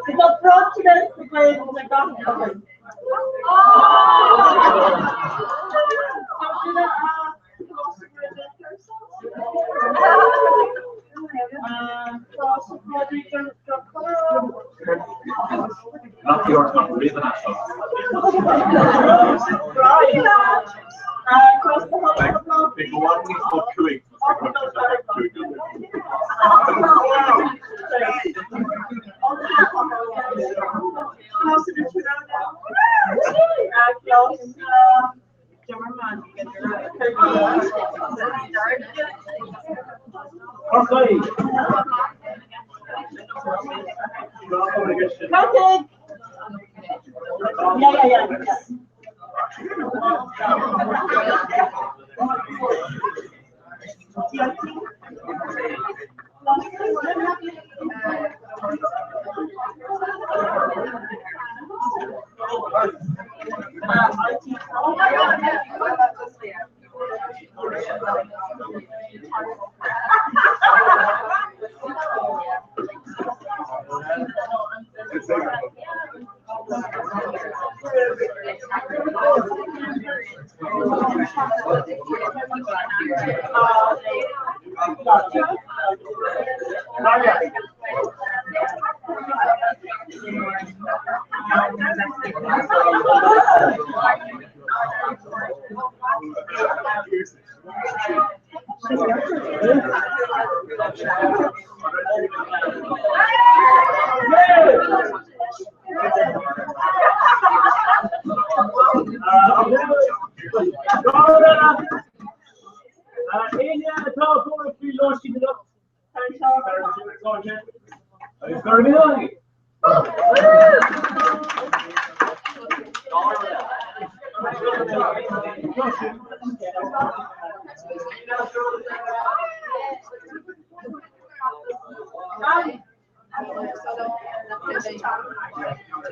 The president plays the government. Not yours, not the reason I saw. Big one is for queuing.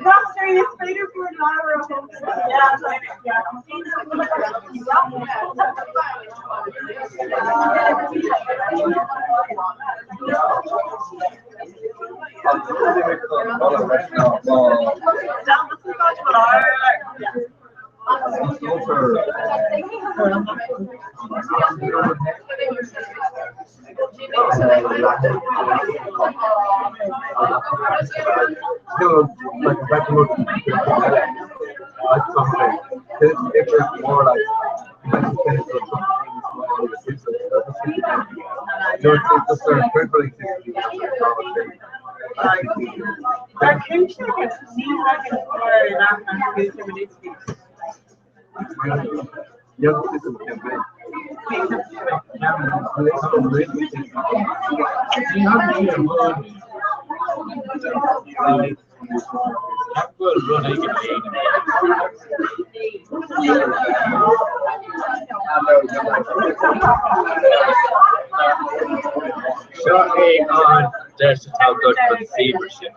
Master, you spider for Laura. Like a better look, like something. It was more like Shortly on just how good for the receivership.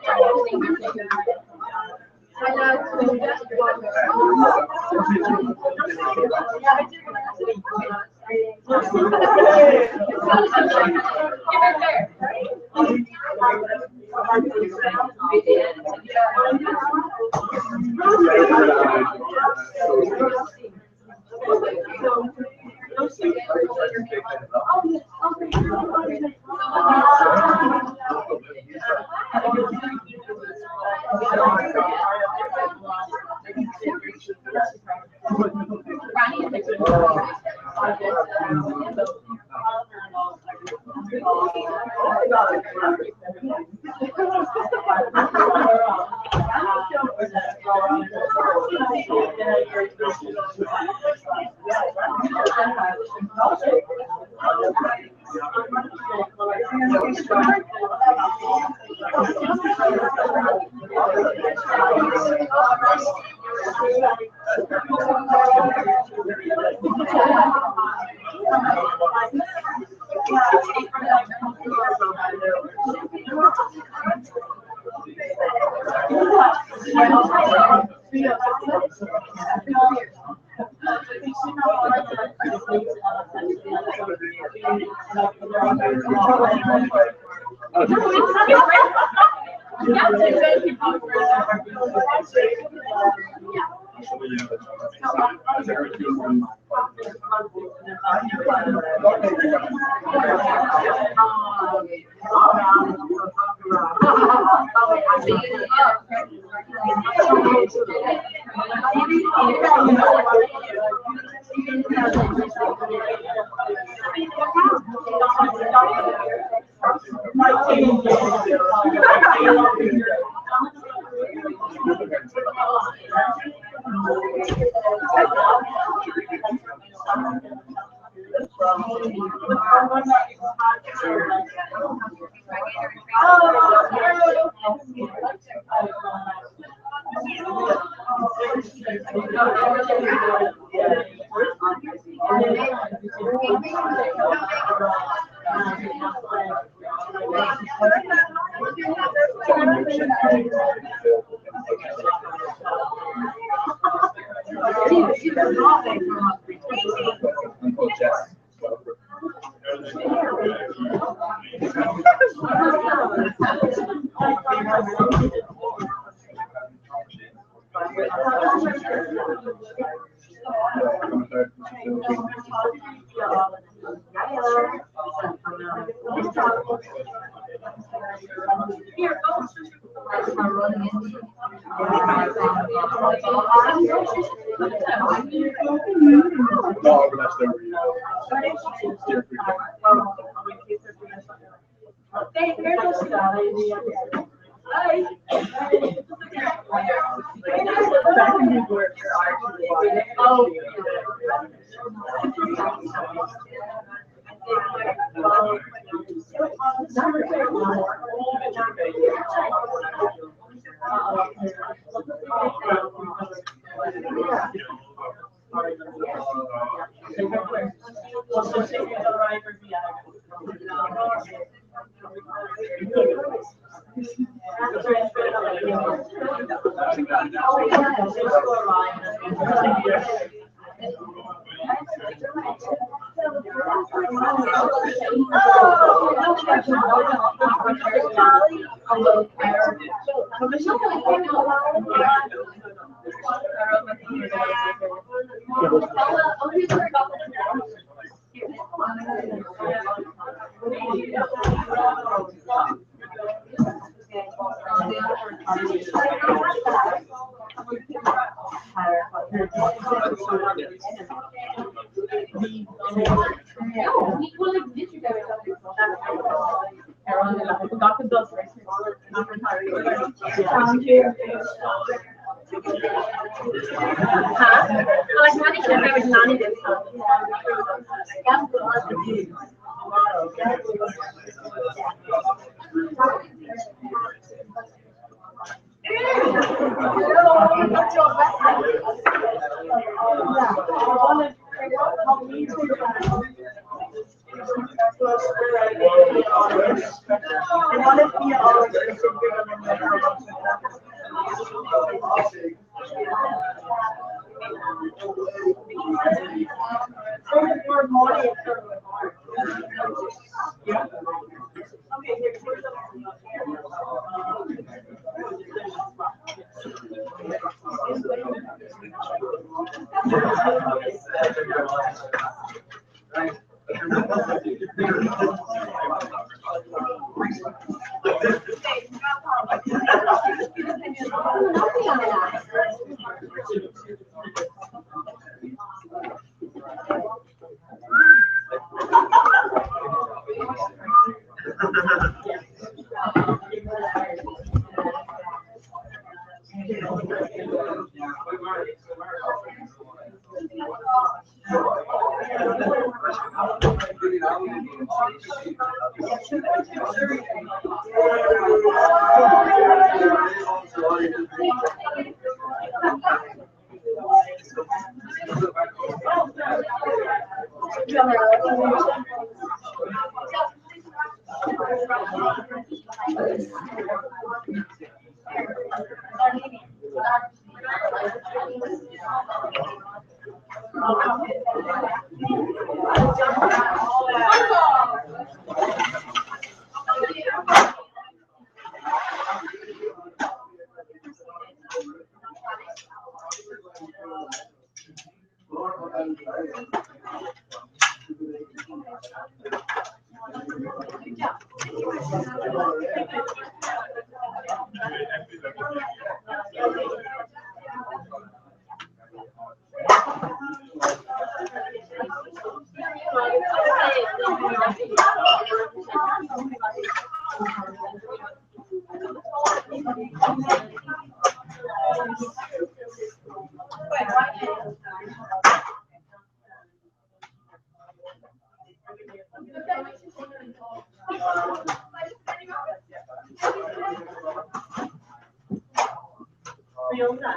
No, but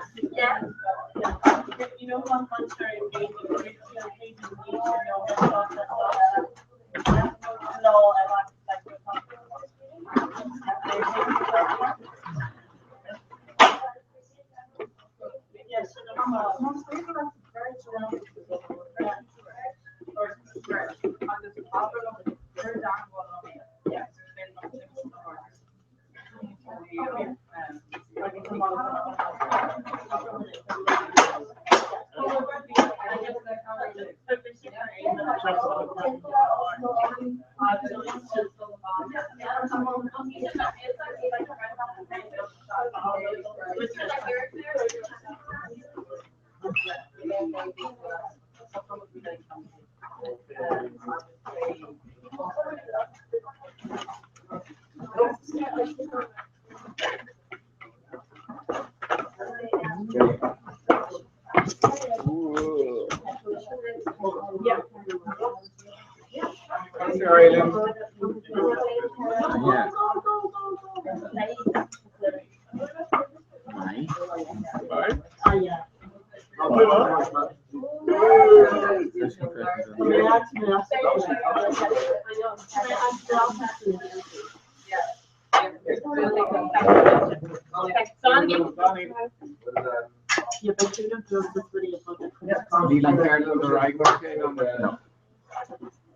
that's the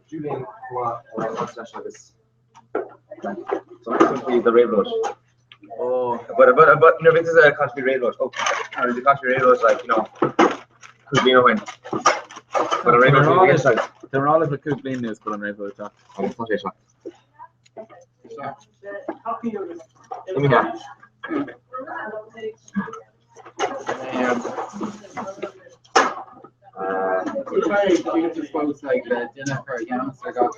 Julian, what's that like this? So it's going to be the railroad. Oh, but you know, this is a country railroad. Oh, or the country railroad, like, you know, could be a win. But a railroad is like they're all of the cool clean news, but I'm ready for the top. oh, it's not a shot. Let me go. It's very cute to suppose like the dinner for youngster got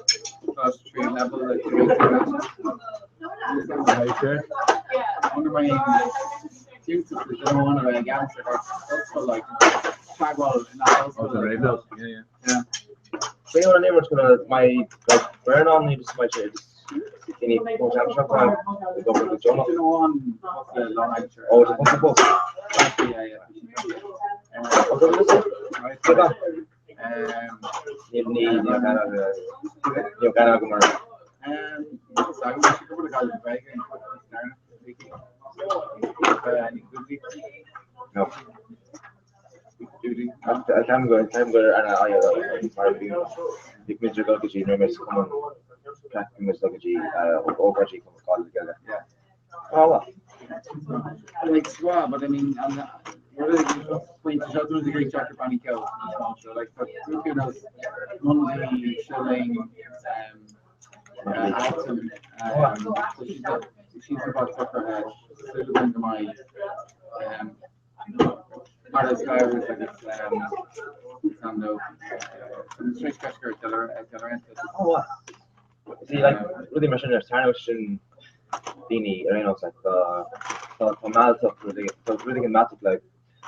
close to 3 level like one of my cute is one of a youngster got also like Chagwell in that house. Yeah. So you know, neighbor's gonna like burn on you just my shit. You need more time shop time. We go for the Jonah. What's the long answer? Oh, it's a bunch of books. Yeah. What's up with this? Right. Get that. You need you kind of go So I'm going to go to the bike and no. I'm going and I big major go to remember come on track Miss Luggage over G come call together. Yeah. Oh well. Like swab, but I mean I'm not really point to show the great chapter Bonnie Kill. So like you know monthly shilling Alton so she's about to her head. So she's into my artist drivers like it's on the straight cashier Oh wow. See like really mentioned there's Tarnish and Beanie Reynolds like the Malta really good Malta like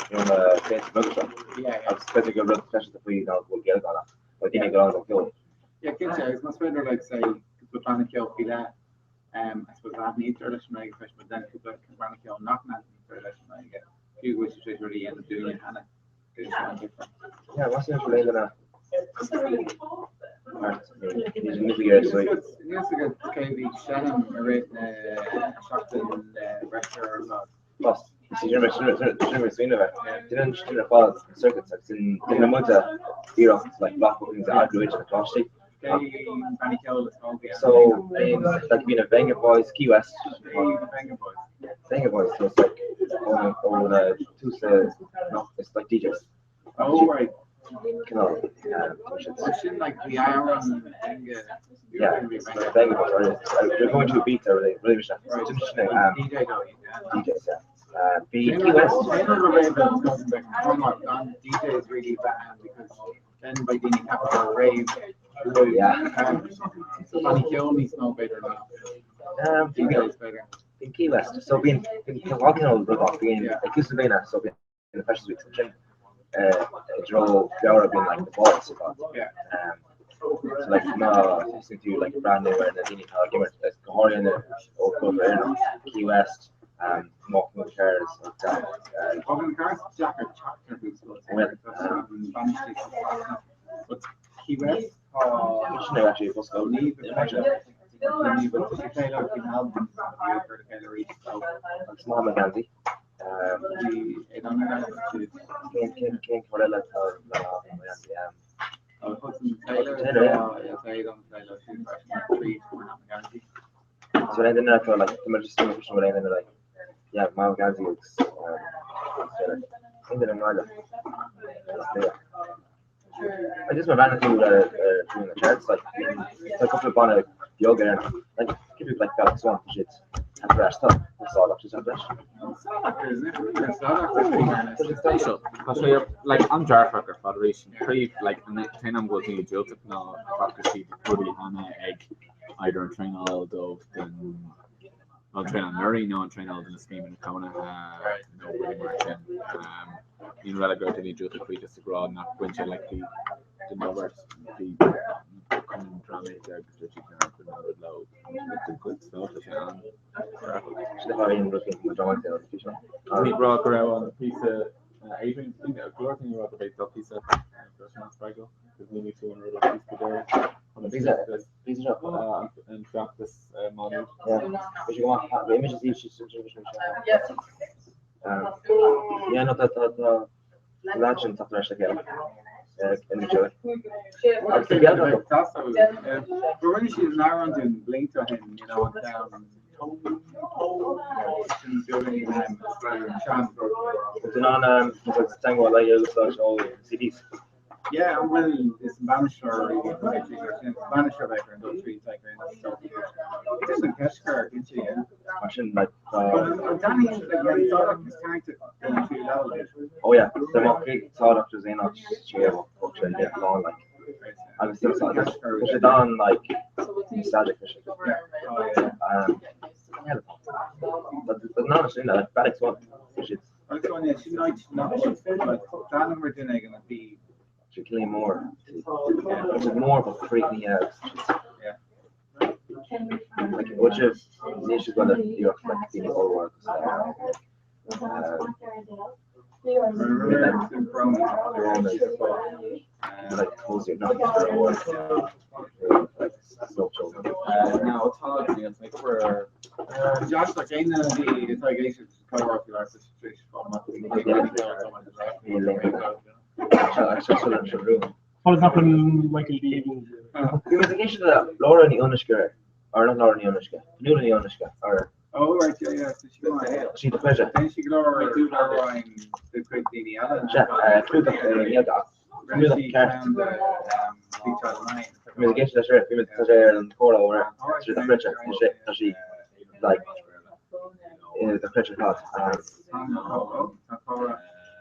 you know the fancy burger shop. Yeah. I was expecting a real special to free now we'll get it on that. But didn't go on the kill. Yeah, good job. It's much better like say we're trying to kill Fila. I suppose I need to make a question, but then people can trying to kill not for I get a few wishes to really end up doing it and Yeah, what's the name of that? He's a new year, so yes, I got KV Shannon written Stockton Rector plus she's never seen of it. Didn't follow circuits like in the Muta, you know, like block bookings at Adridge and Cross Street. So like being a Venga Boys, Key West. Venga Boys, so it's like on the two no, it's like DJs. Oh right. Like the iron yeah, Venga Boys. We're going to a beat there, really interesting. DJs, yeah. Key West. DJ is really bad because then by being a capital rave. Yeah. Funny kill me snow better now. DJ is better. In Key West, so being walking on the rock being it used to be now, so being in the first week section, drove Fiora being like the boss about. Yeah. So like no listening to like brand new and the Dini Power Gamer it's Cahorian or Cover Key West, Mock with cars Open cars, Jacker boots but Key West actually was go leave but the Taylor in Melbourne for the Taylor East so small McGandy. King Corella so then I feel like the just like yeah, my Gazi looks in the I just went back to doing the charts, like a couple of on yoga there, like give you like that one shit. And the rest of the sawdust and that. Like I'm Jarfucker Federation. Pretty like and then I'm going to joke now. Fucker Woody Hannah egg. Either in train all dove then I'll train on Murray, no and train all in the scheme in Kona. No really marching. In Relegated to the joke the quickest to grow not when you like the numbers the coming from it there because you can't put another load. It's a good stuff if you we brought around on a piece of Adrian, I think a glory thing about the big top piece of restaurant Spragle. There's nearly 200 piece per day. On a piece of and practice money. Yeah. But you want the images each Yes. yeah, no, that legend of the rest of the in the show. But when she's now running blink to him, you know, down building it's on it's thing what like it looks like all CDs. Yeah, well, it's Spanish or Spanish or like in those three like it doesn't catch her, didn't you? Yeah. I shouldn't like But Danny like when he thought of his character going to level. oh yeah, the mock sawdust is in Australia, which I get long like I was still sawdust. Push it on like static fishing. Yeah, but not a that like Barracks one. Like Dan we're doing gonna be particularly more. Which is more of a freak me out. Yeah. Like which is the issue with the New York like the whole world. Like cozy not like so children. Now it's hard to make for Josh like in the interrogation cover up your situation What is happening, Michael Dean? The investigation of Laura and the Onishka, or not Laura and the Onishka, Nula and the Onishka, or oh right, yeah. So she went ahead. she the pleasure. Then she could over do Laura and the quick Dini Allen. Through the yoga. Through the car. Investigation that's right. And Cora over through the pleasure. She like the pleasure thought.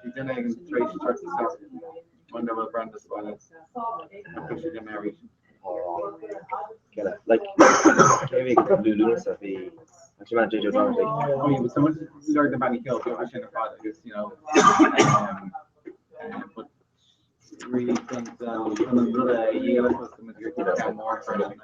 He didn't trace church stuff. Wonder what brand this was. She didn't marry. Get it. Like maybe Lulu and stuff. Actually, man, JJ Dorothy. Oh, yeah, but someone learned about the kill. I shouldn't have thought it because, you know, but really think another year was the majority of more for like,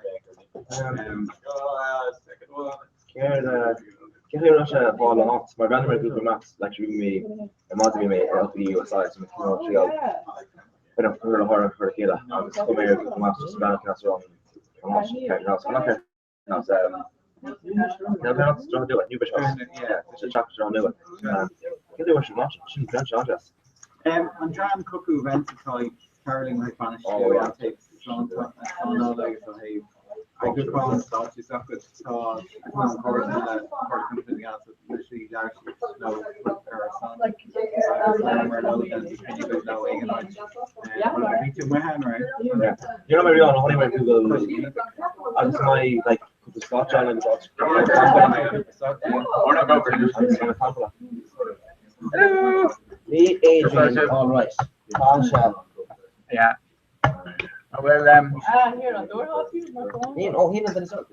get here Russia Paul and Ox. My grandmother Google Maps like she me a mod me LPD USI so she got bit of horror for a kid. I was come here Google Maps just about to I'm not here. No, so no, not to do it. New Bishop. Yeah, it's a chapter on new it. Get there what you watch. Shouldn't branch on just. Andrea Cuckoo went to like Caroline like Spanish. Oh, takes some like so hey. I could call and thought yourself good thought. I'm course that part of the else literally largely no her son. Like somewhere else and you guys know again. I think to my hand right. Yeah. You know maybe on honey when Google I was my like the Scotch on and Scotch. Hello. The Adrian all right. Shall. Yeah. Well, Here on door he doesn't know.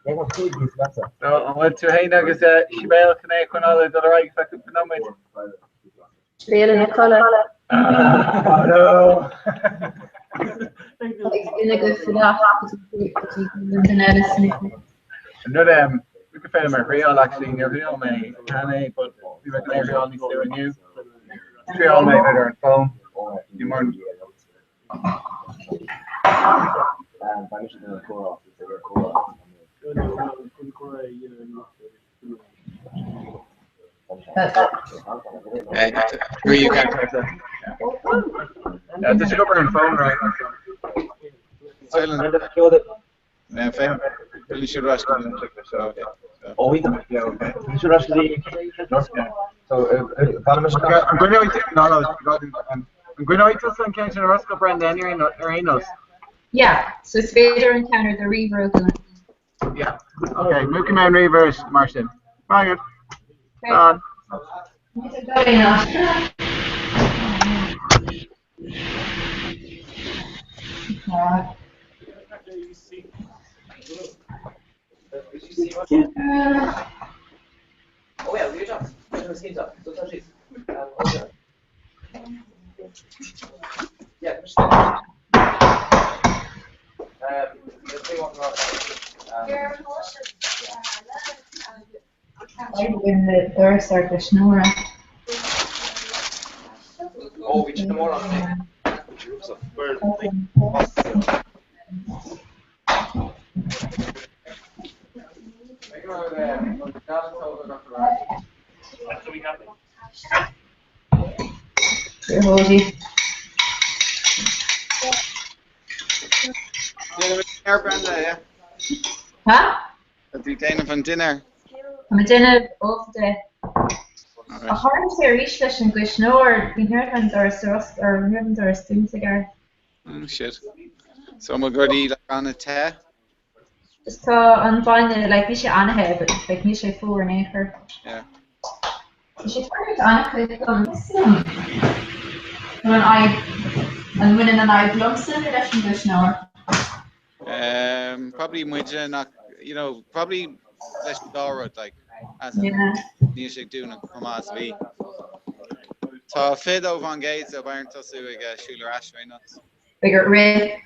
They want to do that. so I went to Hayne agus Shibel connect when all the other right fucking phenomenon. Really, Nicola. Oh no. It's good for that. Another we could find my real actually near real me Hannah, but we reckon every all needs to new. Three all night better on phone. You more Who you can take that? yeah, just go on the phone right. Silent. Yeah, Fame. Really should rush to so oh, we can. Yeah, okay. You should actually. So, I'm going to do no, Gwynnoitus an ceint an Roscoe Brendan ar Enos. Yeah, so it's Vader encountered the Reaver doing. Yeah. Okay, Mookie Man Reavers, Marston. Bye. Great. Oh ja, wie gesagt, das geht ab. So das ist. Ja, das In the third circle, Snora. Oh, we just more on Hoji. Yeah. Huh? The Dana van dinner. I'm a dinner off the. A hard to reach this in Gwishnor, we heard when there's rust or when there's things again. Oh shit. So I'm gonna eat like on a tea. Just on finding like we should on here, but like we should four an acre. Yeah. We should turn it on quick when winning an eye lumps in the left Gwishnor. Probably Muja not probably less Dora like as music doing come as we. Tá Fido van Gates a Bayern Tosu ag Schuler Ashway nuts. Bigger red.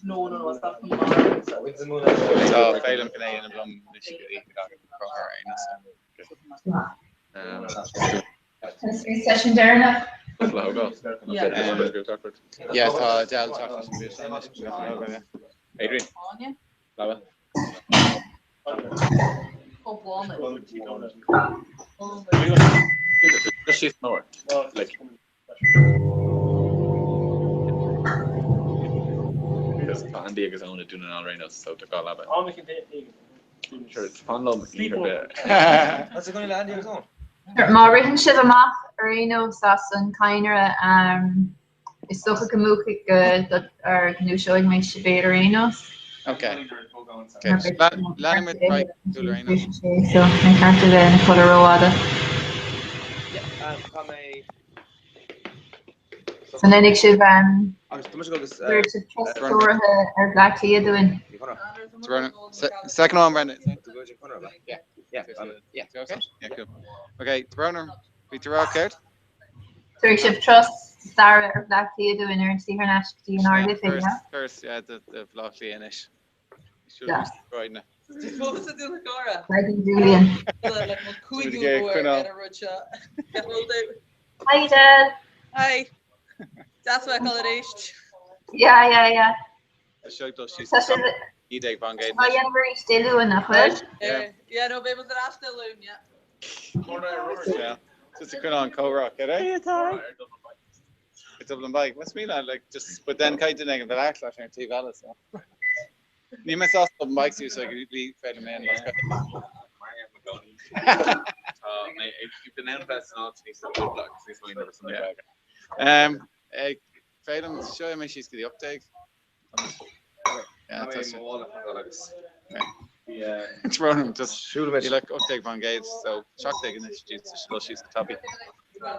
No, stop. Tá Phelan Canadian and Blum History session there enough. Yeah, tá Del talking. Adrian. Lava. Just shift north. Like. Because Andy is only doing an all-round so to call Lava. Sure, it's fun. That's a good Andy is on. Má rihan siad amach ar éó san caiinere is socha go múcha go ar gú seoigh méid si béad ar éos. Okay. Lanimid right to Lorena. So I can't do that in Colorado. So then ik should there's a trust store or black tea doing. Second one, Brendan. Yeah. Okay. Yeah, cool. Okay, Broner, Peter Rockert. So you should trust Sarah or black tea doing her and see her nash DNR First, yeah, the block Leonish. Yeah. Right now. Like Julian. Hi, Dad. Hi. That's what I call it aged. Yeah. Ideg van Gaten. Oh, you're very still in that. Yeah, no, baby, the last still loon, yeah. Yeah. Just a good on co-rock, eh? It's Dublin bike. What's me like just but then kind of negative black slash and TV Alice. You must also have bikes you so you could be fed man. You've been out past now to these good luck. This way never something like Freedom, show me she's got the uptake. Yeah, that's it. Yeah. It's running just shoot him. You like uptake van Gates, so shock taking this she's the toppy.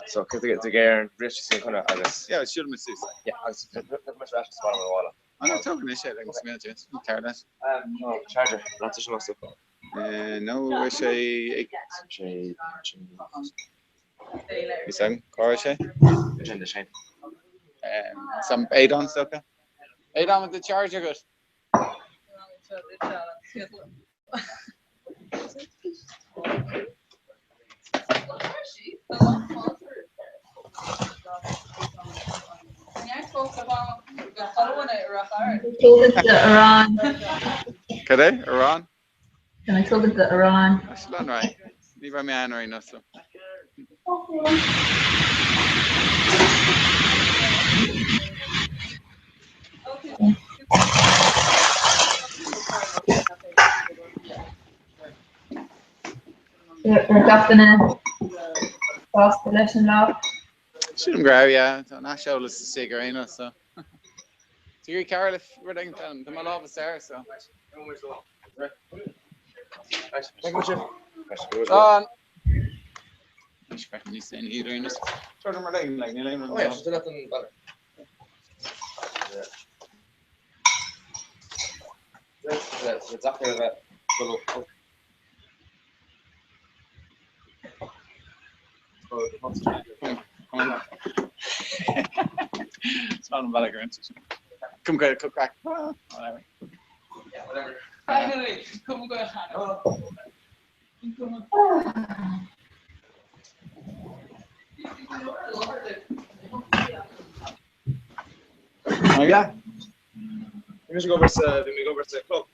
So because the gear and Rich is kind of I guess. Yeah, shoot him with Susan. Yeah, I was much rash spot on the wall. I'm not talking this shit. I can smell it. Carry that. No charger. Not such a massive. No, wish I. You sang Corisha? Agenda Shane. Some 8 on okay. 8 on with the charger, good. Could I? Iran? Can I talk to Iran? That's not right. Leave my man right now, so. We're captain. Constellation Love. Shouldn't grow, yeah. Not show us the cigarette, so. So you're Carol if we're going to them all of us there, so. On. Is fucking niet zijn iedereen is. Zo er maar alleen, lijkt niet alleen. Oh ja, ze doen dat een baller. Het zag er wel op. It's not a bad occurrence. Come get it, cook back. Whatever. Yeah, whatever. Finally, come go. Oh yeah. We go over to the club.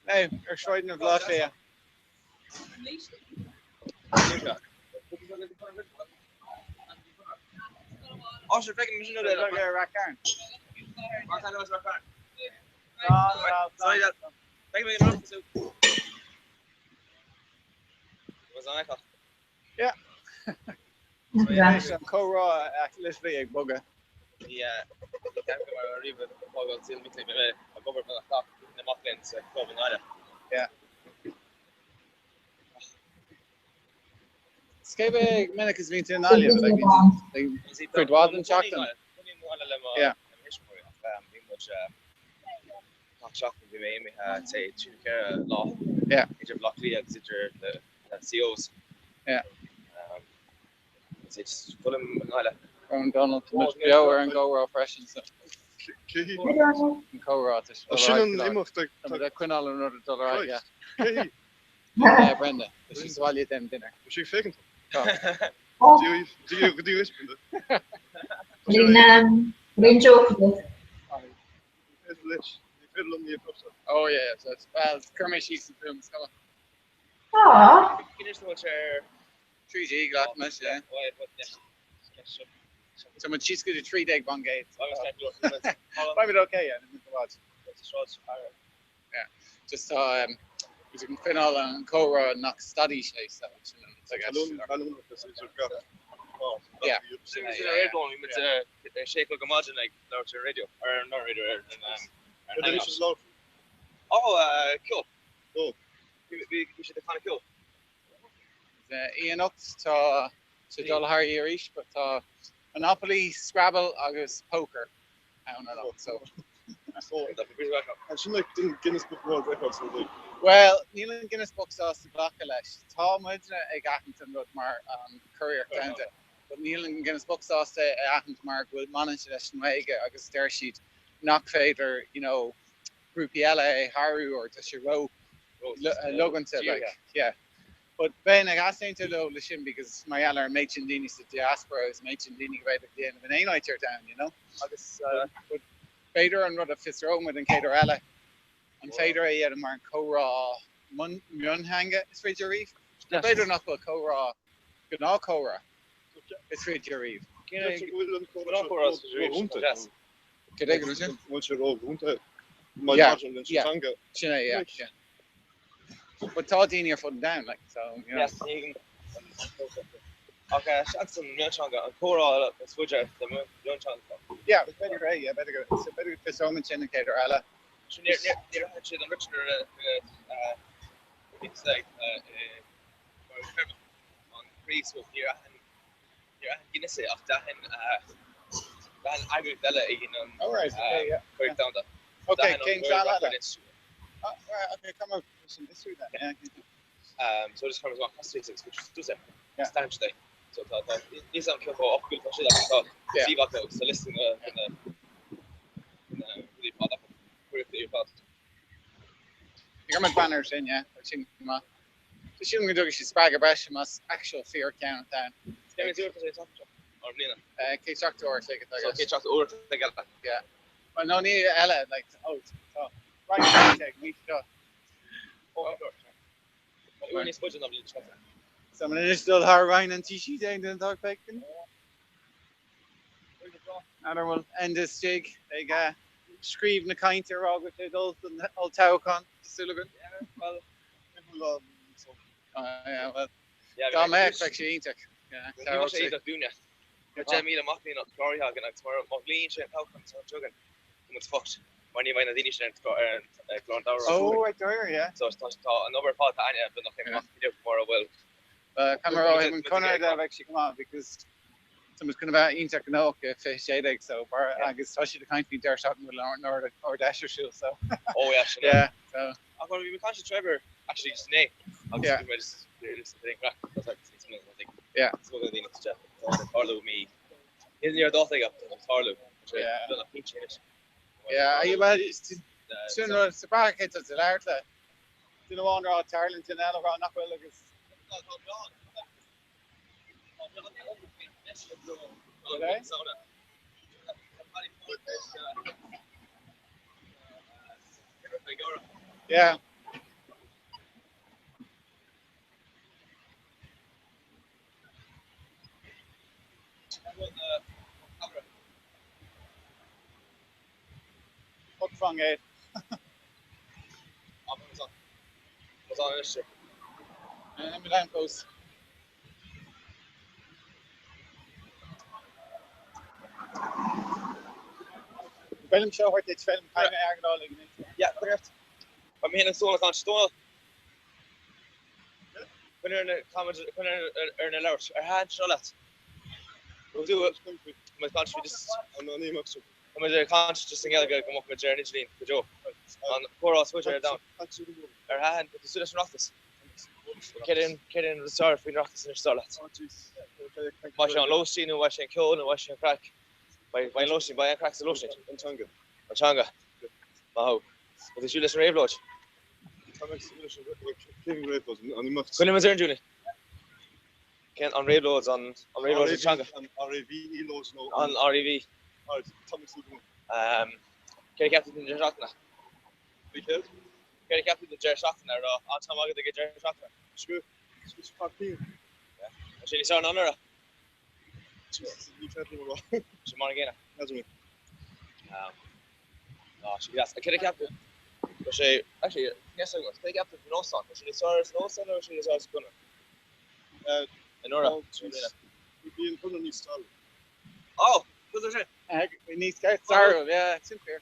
Hey, er schrijven een vlog hier. Als je kijkt, misschien dat Look at Rakan. Waar zijn we elkaar? Sorry dat. Kijk maar naar zo. Was aan echt. Ja. Ja. Is een co-raw literally a bugger. Ja, ik heb maar even wel zien met me. Ik kom met een klap in de Matlens club in Ida. Ja. Skebe Menekas been in Alia, but like Fred Wadden shocked them. Yeah. Shocked to me, say Chinkara law. Yeah. It's a block clear, consider the COs. Yeah. It's full of Aaron Donald, Joe, and go raw fresh and stuff. Co-raw. Dat kunnen al een $100, ja. Ja, Brenda. Dus je zal je het dinner. Was je faking? Die is Lin joke. Oh yeah, so it's Kermit sheets and films. Come on. Ah. Finish the watcher. 3G got much, yeah. So much she's good at 3 day bungate. Why would okay, yeah, didn't watch. Yeah. Just we can fin all on Cora knock study shape so yeah. Shake like imagine like larger radio or not radio and cool. Oh. We should kind of cool. Ian up to Dul Harry Irish, but Monopoly, Scrabble, August poker. I don't know. So and she like didn't Guinness Book of World Records for the well, Neil Guinness Book sauce the block elesh. Tom Mudna a Gattington with Mar Courier down there. But Neil Guinness Book sauce the Athens Mark will manage it and Mega August their sheet knock fader, you know, Rupiella, Haru or Tashiro Logan said like yeah. But Ben I got saying to the Lishin because my other Machendini said diaspora is Machendini right at the end of an A night down, you know. August but Fader and Rudda Fitzroma and Caterella. And Fader I had a mark co-raw Munhanga is for Jarif. Fader not but co-raw good all co-raw. It's for Jarif. Yeah. But Todd in your foot down, like so. You know. Yes, you can. Okay, that's some Myanchanga and Cora, the switcher, the Myanchanga. Yeah, better right. Yeah, better go. So better for so much indicator, Ella. So near actually the richer, it's like on Greece with here and Guinness after and I agree with Ella, you know. All right. Yeah. Break down that. Okay, King Salah. Oh, right, okay, come on. Some history then. Yeah. So this comes on '66, which is Tuesday. Yeah. Stanch Day. So that is on Kyoko up good for shit. Yeah. See what goes. So listen and really bad up. Pretty fast. You got my banners in, yeah. I think ma. The shooting we do is Sprague Bash must actual fear count down. Yeah, it's your or Nina. Kate Chuck to or take it. So Kate Chuck to or take it. Yeah. Well, no need Ella like oh. Right, take me shot. Someone is still hard Ryan and Tishi down in the dog bacon. Another one end this jig. They got scream the kind of rog with the old Taucon. Still good. Yeah, well, yeah, well. Yeah, Dá me ag sé ínteach. Ní sé iad dúne. Je mí amachní nach choirtha gan mar má líonn sé táchan san tugan mu focht. Mar ní bhain na daine sin glán dá. Oh, I do, yeah. So tá an overpá aine bu nach idir mar bhfuil. Camera him Conrad ag si come on because someone's going to be ínteach nó fé séideag so bar agus tá si de kaint fi der shot nor or dasher shoe so. Oh yeah. Yeah. So. I'm going to be conscious Trevor actually just name. Yeah. Yeah. So going to need to Carlo me. Isn't your daughter up to Carlo? Yeah. Yeah. You about soon the back hits the large. You know wonder how Ireland in Elra not well agus. Okay. Yeah. What fun gate? Was on this ship. And Milan goes. Film show what it's film kind of all yeah, correct. I'm here in Solar Con Stone. When you're in a comment, when you're in a large, I had Charlotte. We'll do it. My country just. I'm not even much. I'm a country just together. Come up with Jerry Nigeline, the Joe. On poor us, which are down. Our hand, but the Swedish Rockets. Get in the start between Rockets and Charlotte. Watching on Lowstein and watching Kiln and watching Crack. By Lowstein, by Crack's the Lowstein. Changa. Wow. But did you listen to Rave Lodge? When was there, Julie? Ken on Rave Lodge on Rave Lodge in Changa. On REV Lodge no. On REV. Kerry Captain in Jerry Shockner. Kerry Captain in Jerry Shockner. On time I get Jerry Shockner. Screw. Switch 14. Yeah. Actually, saw an honor. She won again. That's me. Oh, she got. Kerry Captain. But she actually yes I was. Kerry Captain no son. She saw her no son or she saw her gunner. Nora. We in front of East Stall. Oh, who's there? We need to start. Yeah, it's in there.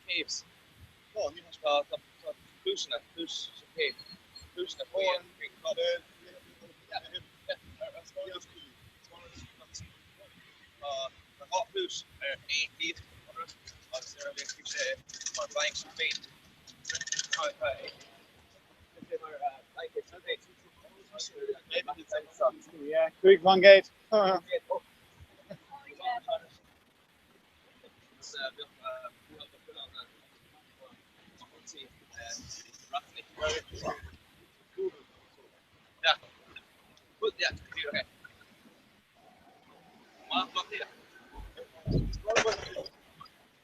Caves. Oh, you must call it Lushna, Lush Cave. Lushna, the hot Lush, 8 feet. Blanks feet. Yeah, quick one gate. Yeah. Good, yeah, okay.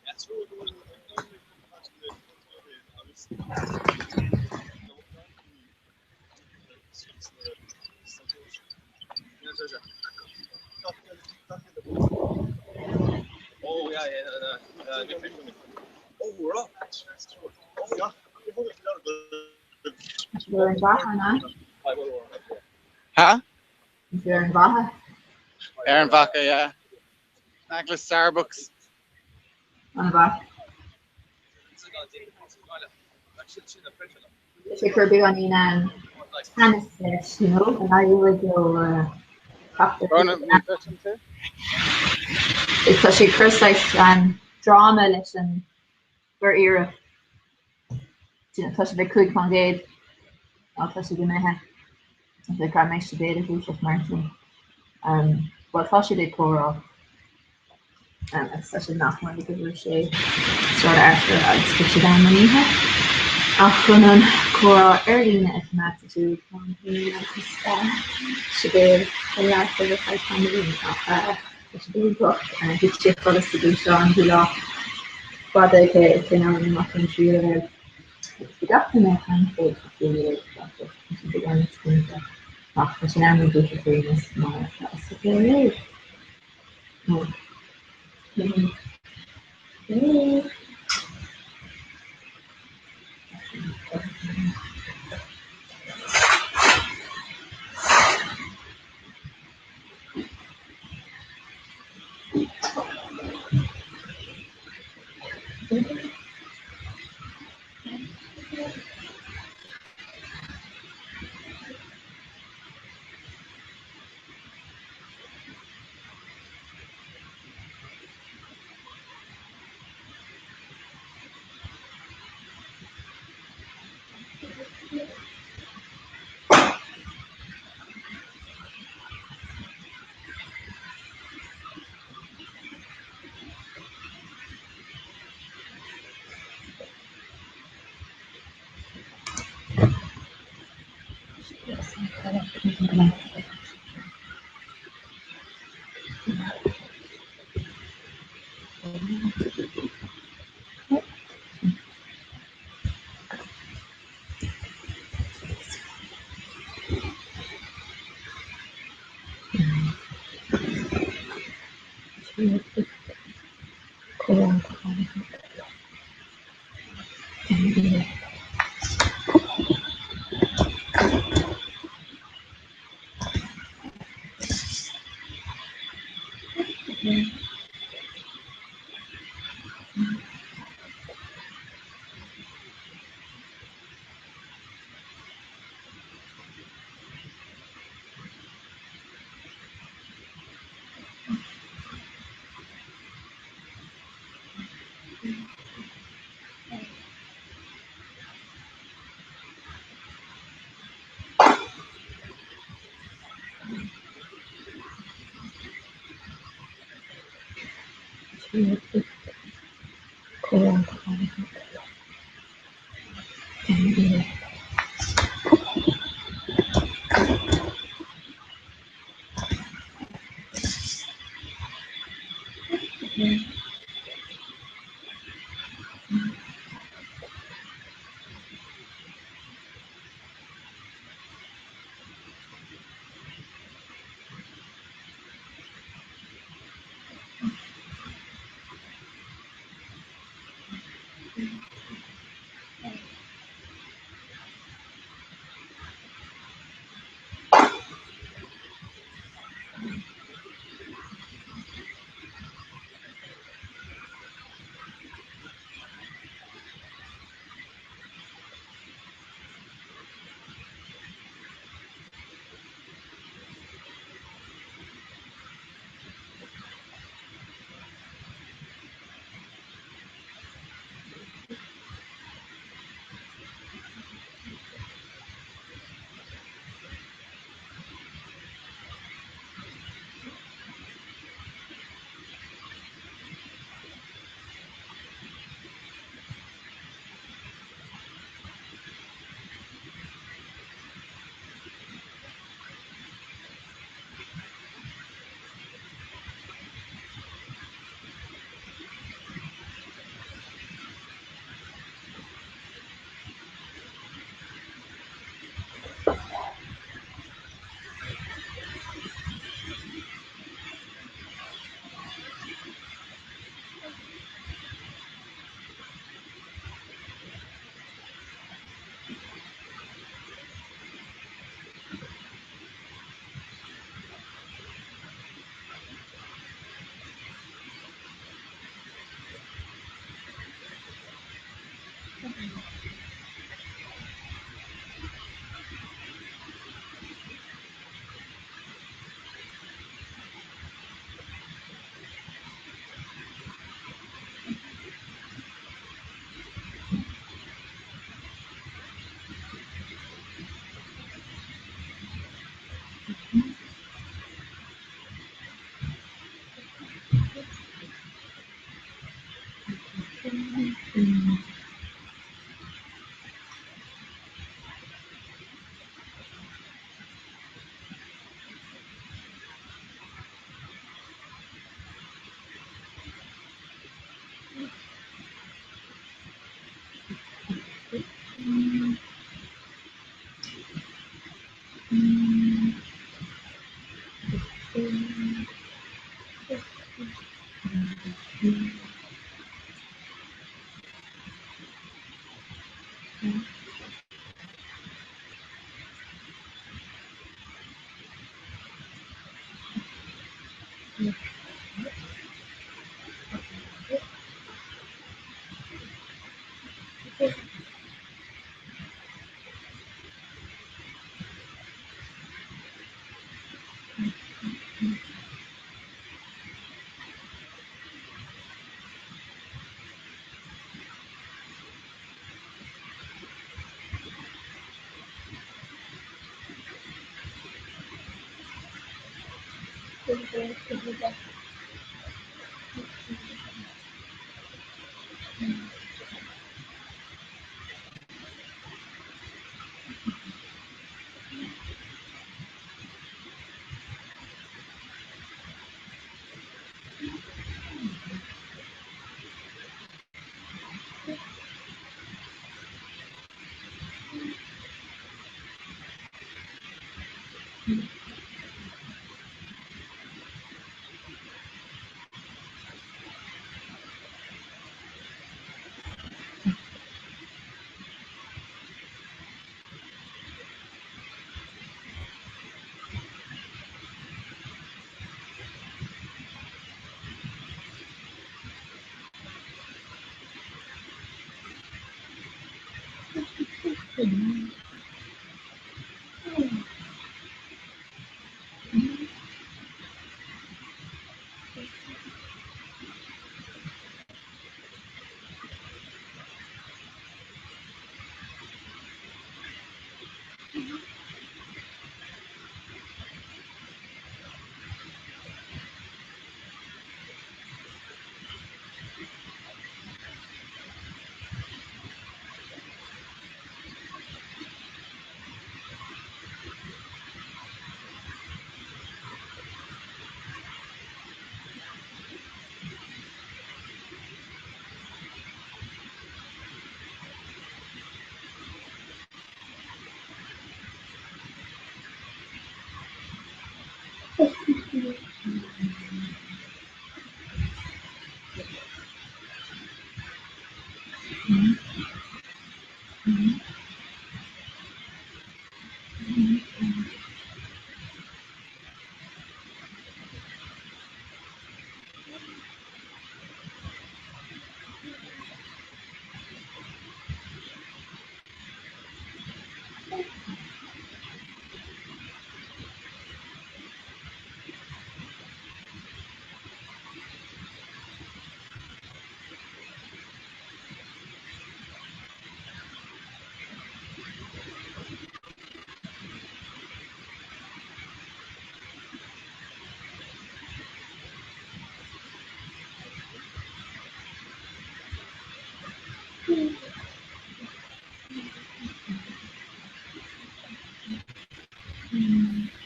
That's really good. Oh yeah, oh we're up. Oh yeah. You're in Baja now? Huh? You're in Baja? Aaron Vaca, yeah. Nicholas Starbucks. On the back. If you're doing tennis, you know, and I would go because she Chris drama listen for era. You know, touch the quick on gate. I'll touch it in my head. The car makes the data who's just Martin. But touch it Cora. It's such a knock one because we're sort of after I'd switch it down on you. Afternoon, Cora early in attitude from here. She did a lot for the 500 in she did book and he checked for us to do so and he lost. But they came out in my country about the doctor and I can't say it's really she began to Ach, we zijn aan het doen famous, maar dat is oké. Oh.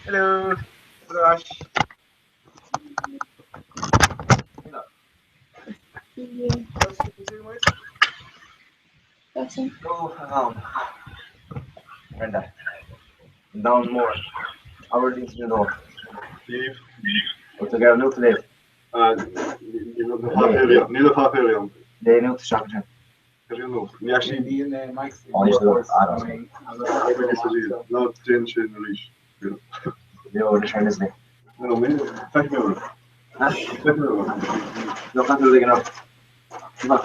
Hello. Hello, Ash. Go, Brenda. Down more. Our things to know. Leave. What's the girl look today? Neil half area. They know to shop him. We actually Oh, you should I don't know. not change in the leash. Yo, the train is there. No, maybe. Thank you. No, can't do it enough. Come on.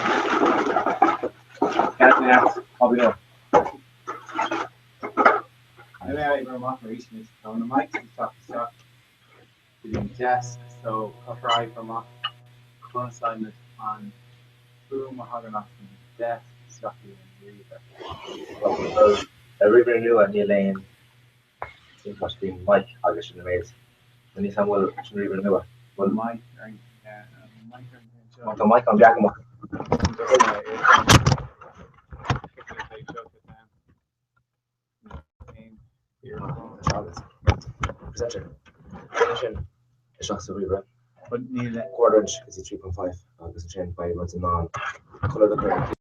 Can't do that. I'll be there. Maybe I remember my recently. So on the mic, we talk to stuff. We do test. So after I from off one assignment on boom, Mahogany and death, stuff you Well, everybody knew at Neil Lane. It must be Mike, I guess, in the maze. And he's well, shouldn't even know it. Well, Mike, want the mic on Jack and Mike. Perception. It's not so real, but Neil quarter inch is 3.5. Because the chain by what's non color the current.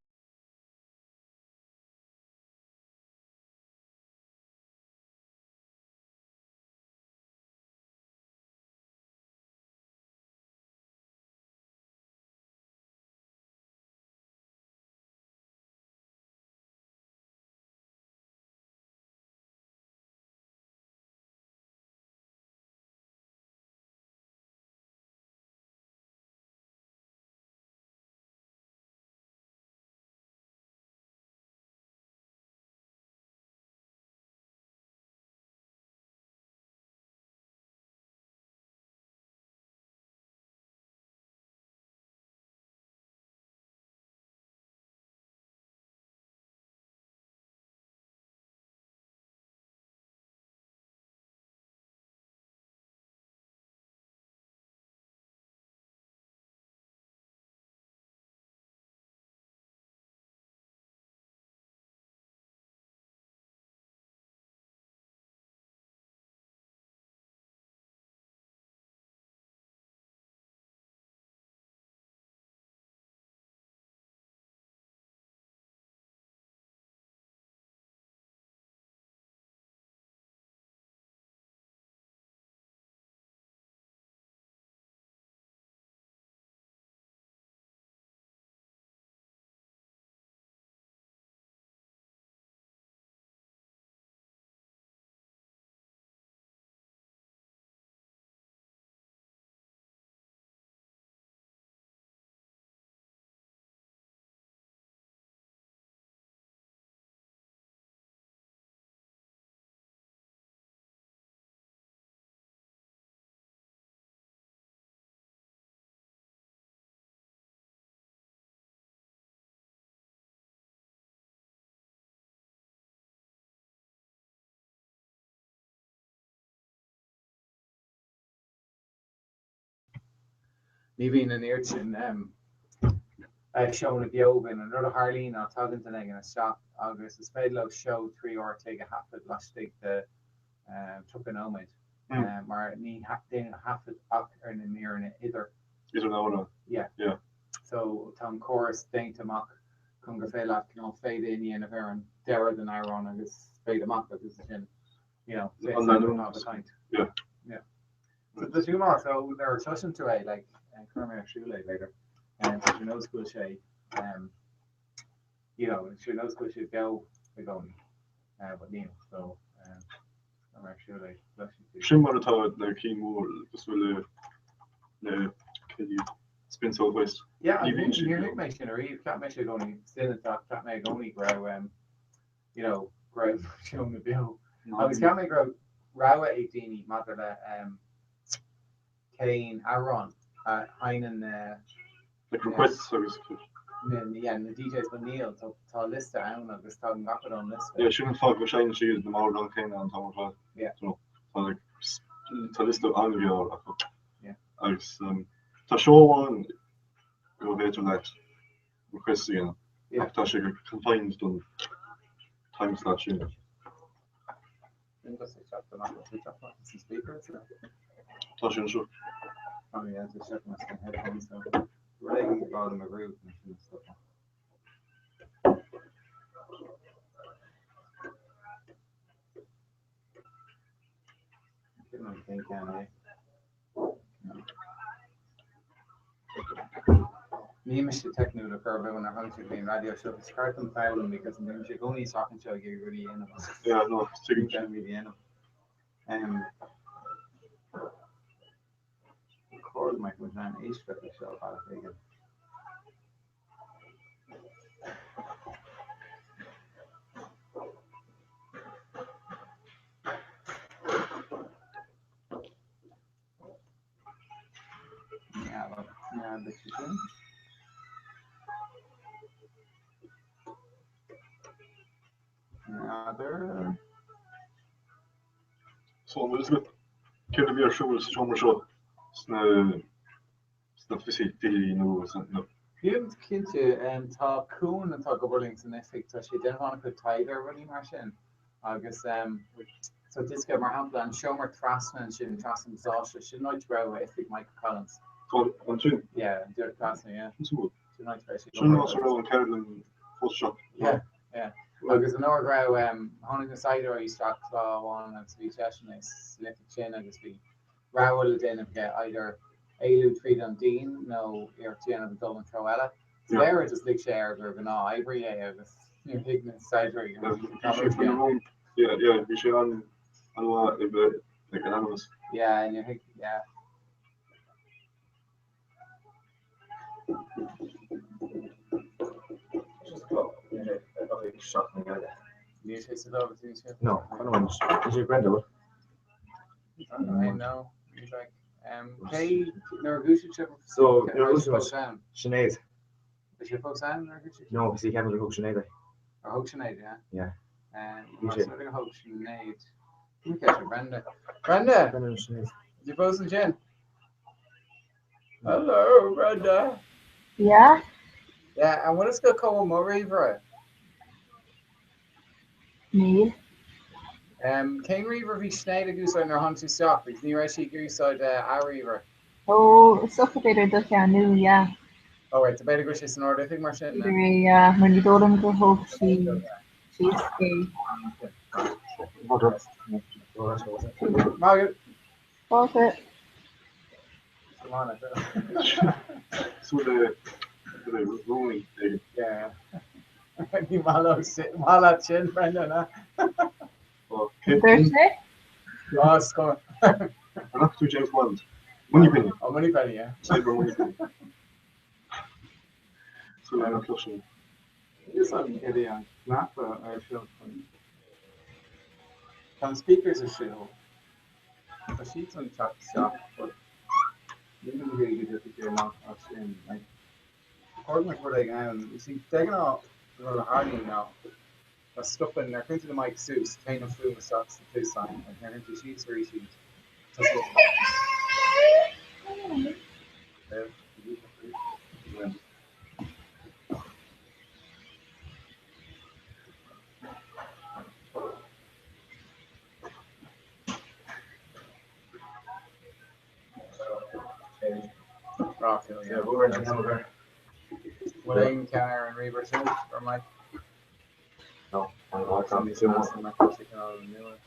Ní bhíon an air sin seomna beogan an rud a Harlín á tugann ag an seach agus is féidir le show 3 or take a hafid lastig de tuganóid. Mar ní déine hafid ach ar na níarna idir. Idir nána. Yeah. So tá an choras déint amach chun gur féile nó féide iní a bhar an deire den Iran agus féide amach agus sin, kaint. Yeah. So the two more, so they're touching to a like Kermit Shule later, and you know school she, you know, she knows school she go going, but Neil, so Kermit Shule. Shimmer atá le címú gus bhfuil le spin southwest. Yeah, I think you're making a read. Cat me going still in top. Cat me going grow. You know, grow showing the bill. I was cat me grow. Rawa 18 mother Kane Aaron Heinen. Like requests service. Yeah, and the DJs van Neil to list down and just talking back on list. Yeah, she didn't talk about Shine. She used the more long Kane on top of that. Yeah. So like to list of Anglia. Yeah. I was to show one. Go there to that request again. Yeah. After she confined on time slot. I think that's exactly what some speakers. Tasha sure. Oh yeah, just checking my headphones. So we're taking the bottom of root and stuff. I think Ní me sé technú le chu bhna hangú in radio show is cart an fáilm because ní sé gcóí socan seo gur ruí ana. Yeah, no, really ana. Record my an éistre seo bhla féige. Yeah, this is it. There. So Elizabeth, can we show us some show? Snap visiti no no. Hield kindje en tá coon en tá goberlings en effect tá sé den hanna go tiger running mar sin agus so disca mar hapla an show mar trasman sin trasman zasha sin noit bra effect Michael Collins. Oh, on two. Yeah, dear trasman, yeah. So nice Shouldn't also roll and Carolyn full shot. Yeah. Agus an or gra hannig an side or start one and speech session is slip chin agus be rawel den of get either Ailu treat on Dean no Tian of Dublin Troella. So there is just like share or no ivory agus new pigment side or yeah, we should on like anonymous. Yeah, and you think yeah. No, I don't want to. Is it Brenda? I know. He's like, hey, Nargushi chip. So, Sinead. Is your folks on Nargushi? No, because he can't really hook Sinead. Or hook Sinead, yeah? Yeah. And you're going to hook Sinead. Can you catch her, Brenda? Brenda! Brenda and Sinead. You both in Jen? Hello, Brenda. Yeah? Yeah, and what is going to call Murray for it? Neil. King Reaver vi Schneider goose on their hunting stock, because near actually goose on our Reaver. Oh, it's suffocated the canoe, yeah. Oh, right, the better goose is in order, I think Martin. Yeah, when you go down to hope, she's gay. Margaret. What's it? Come on, So the rolling thing. Yeah. You malo chin, Brenda, no? Thursday? Oh, it's going. I'm not too James Bond. Money penny. Oh, money penny, yeah. Cyber money penny. So I'm not flushing. This on Gideon. Not or show. Some speakers are shit. But she's on top shop, but you can really get if you're not actually like. According to what I can, you see, taking off. Well, hardly now. But stuff in there, into the mic suits, kind of flew the socks, the face sign, and they're into sheets or sheets. Rockhill, Yeah, we were in Hamilton. Wayne, Kenner, and Reaver too, or Mike? No, I'm not Somebody too asked much. him if they can all renew it.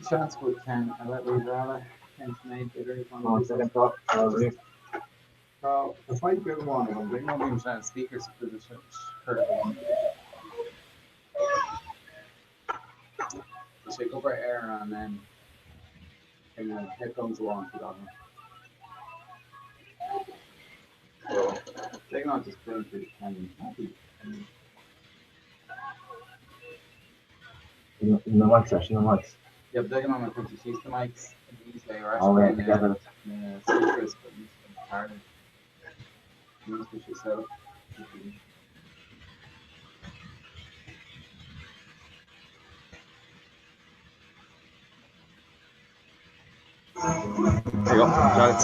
Chance with Ken, I let Reaver out. Ken's made bitter. On second thought, I'll leave. So, if I do one of them, they know being trying speakers for the church. So, take over air and then headphones go on for that one. So, taking on just putting through and In the mic section, the mics. yeah, but taking on my country sees the mics and these they are All right, actually together. speakers, but these are harder. These we should set up. There you go. Got it.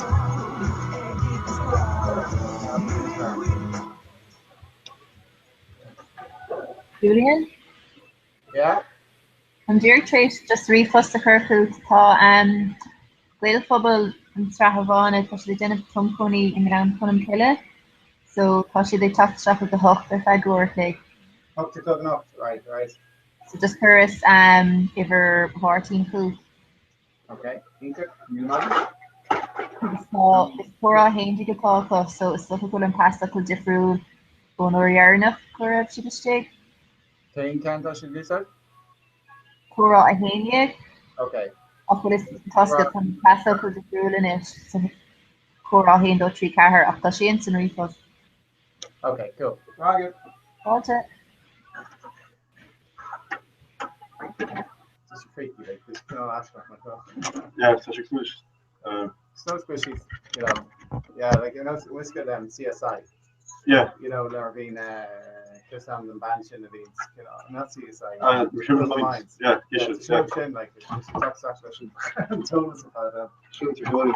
Julian? Yeah? An dear trait just rifos the curfew tá gweil phobal an strahavána tá si déanamh tumcónaí in ran chunam ciile, so tá si they tucht straach the hocht ar feadh glóirlaigh. Up to cooking up, right. So just chorus iver bhartín cú. Okay. Inca, you know? So is chora haindig atá so is socha gwyl an pasta cwl difriú bon o'r iarnach chora si bystig. Taking Kanta should do so? Chora a hainig. Okay. Ach is tosca pan pasta cwl difriú in it. So chora hain do tri cahar ach tá si in san rifos. Okay, cool. Roger. Roger. Just freaky, like this no aspect myself. Yeah, such a squish. Snow squishies, you know. Yeah, like you know, Whisker them CSI. Yeah. You know, there have been just on the bench in the leads, you know, not CSI. Criminal Minds. Yeah, you should. Show chin like it. Just talk session. Told us about that. Shoot your hood.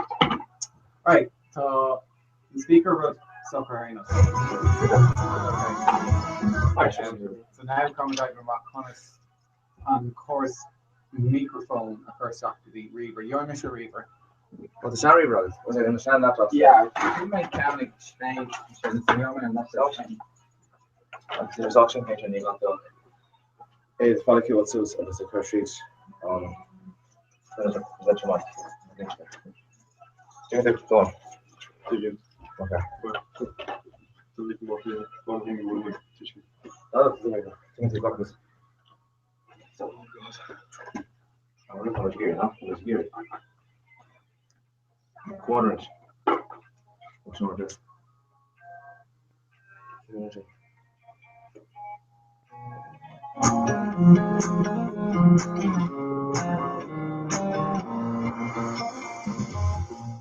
Right. So the speaker wrote Socorrino. So now coming back to Rock Connors on course microphone a first off to the Reaver. You're Mr. Reaver. Well, the salary rose. Was I understand that? Yeah, you make counting change. So it's the moment and that's the option. There's auction page and you got the. It's probably few what suits and it's a first sheet. That's what you want. Do you think go on? Did you? Okay. So we can go through one thing we will teach you. Oh, that's the got this. I wonder how much gear, no? There's gear. Quarter inch. What's more there?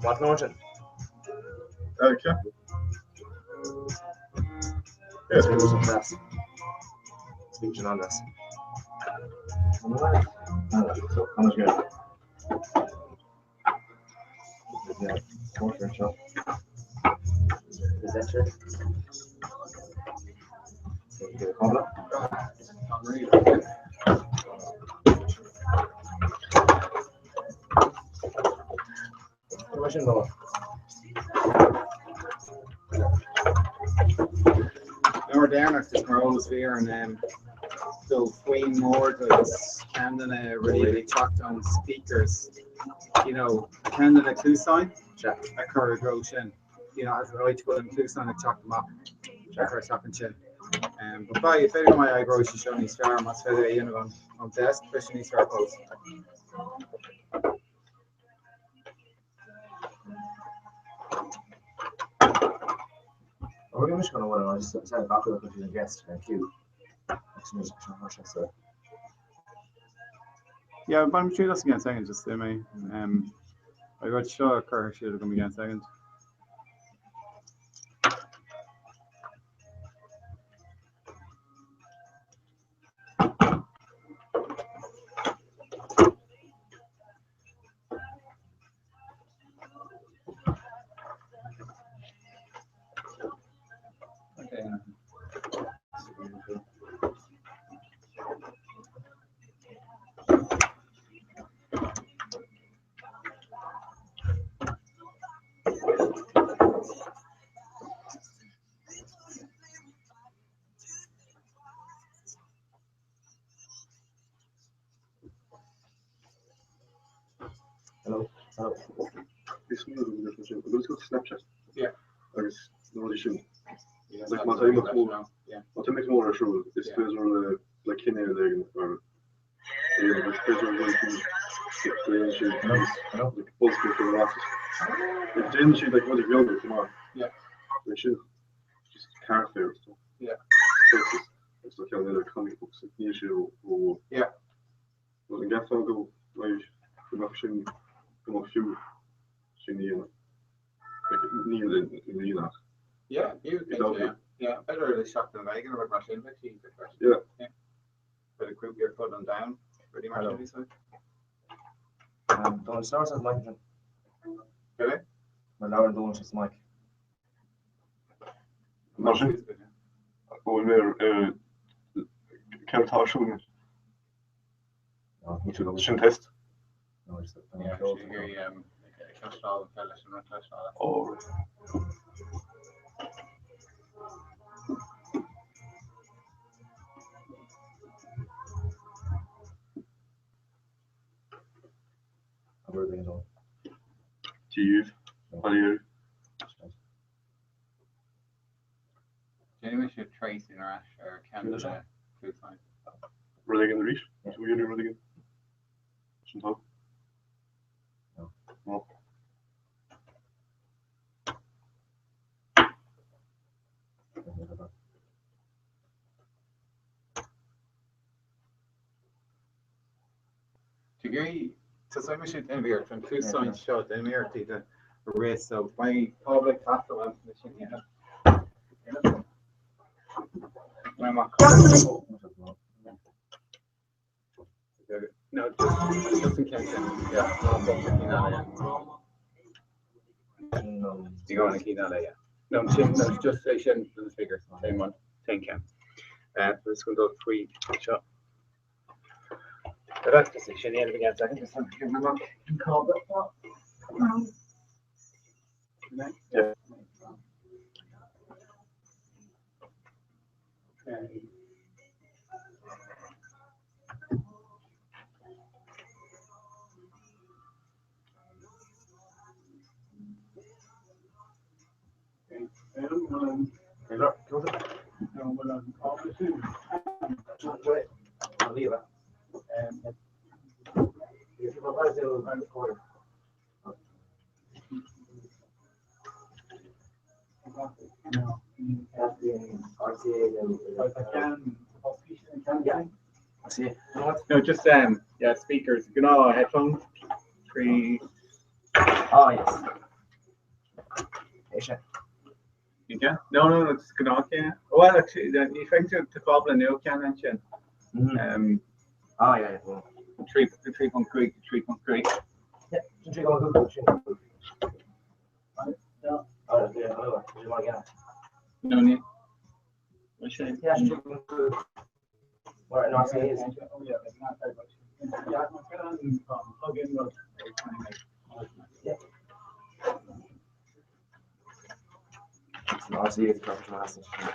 What notion? Okay. Yes, we do some class. Speaking on this. So, how much gear? Yeah, quarter inch up. Is that true? So you get a cobbler? Question though. Now we're down at the Rolls here and the Queen Moore does Camden really chopped on speakers. You know, Camden at Tucson, a Curry Goshen. You know, as I like to put in Tucson, I chopped them up. Check her chopping chin. But by if I do my eyebrows, she's showing me star, must say that you know on desk, fishing these star posts. We're just going to want to just set it back with a guest and queue. Yeah, but I'm sure that's again second, just say me. I got sure Kerr should have come again second. Okay. It's new, let's go to Snapchat. Yeah. I guess, no issue. Yeah, Like, that's my what time I'm more, now. Yeah. my time is more true. It's Yeah. better, like, in there, or, yeah, it's better, like, I know. Like, both people are office. If the industry, like, what if younger, come on. Yeah. They should just car fair stuff. Yeah. It's like, other comic books, like, the issue, or, Yeah. well, the gap, I'll go, like, the option, come up few, like, Neil in the Enoch. Yeah, you would think so, yeah. Yeah, better the shop than wagon about machine, but cheap. Yeah. But the group you're putting down, pretty much every side. Don't start as Mike. Really? My Laura don't just Mike. Nothing. Och mer kan vi ta sjunger? Ja, Sin test. Yeah, so you cholesterol and tell us and cholesterol. Oh. How are they doing? Steve, how are you? Jamie should trace in Rash or Canada food sign. Were they going to reach? So we're doing again. Some talk? No. No. Degree, so some we should envy from food science show the America the race of my public hospital mission. No, just in case. Yeah. You go on a key now, yeah. No, just station the speaker. Same one. 10 cam. Let's go to 3 shot. The rest position, the end again. I think this one give me one call that. Yeah. Okay. I'll leave it. If you want to do around the corner. No. That's the RTA. Yeah. See. No, just yeah, speakers. You know, headphones. 3. Oh yes. Patient. You can? No, it's good. Okay. Well, actually, you think to cobble a new can mention. Oh yeah. 3.3. Yeah, 3.3. No. Oh yeah. Oh, you want to get? No need. What's that? Yeah, 3.3. Where an RTA is. Oh yeah, it's not very much. Yeah, I can plug in the. Yeah. RTA is professional assistant.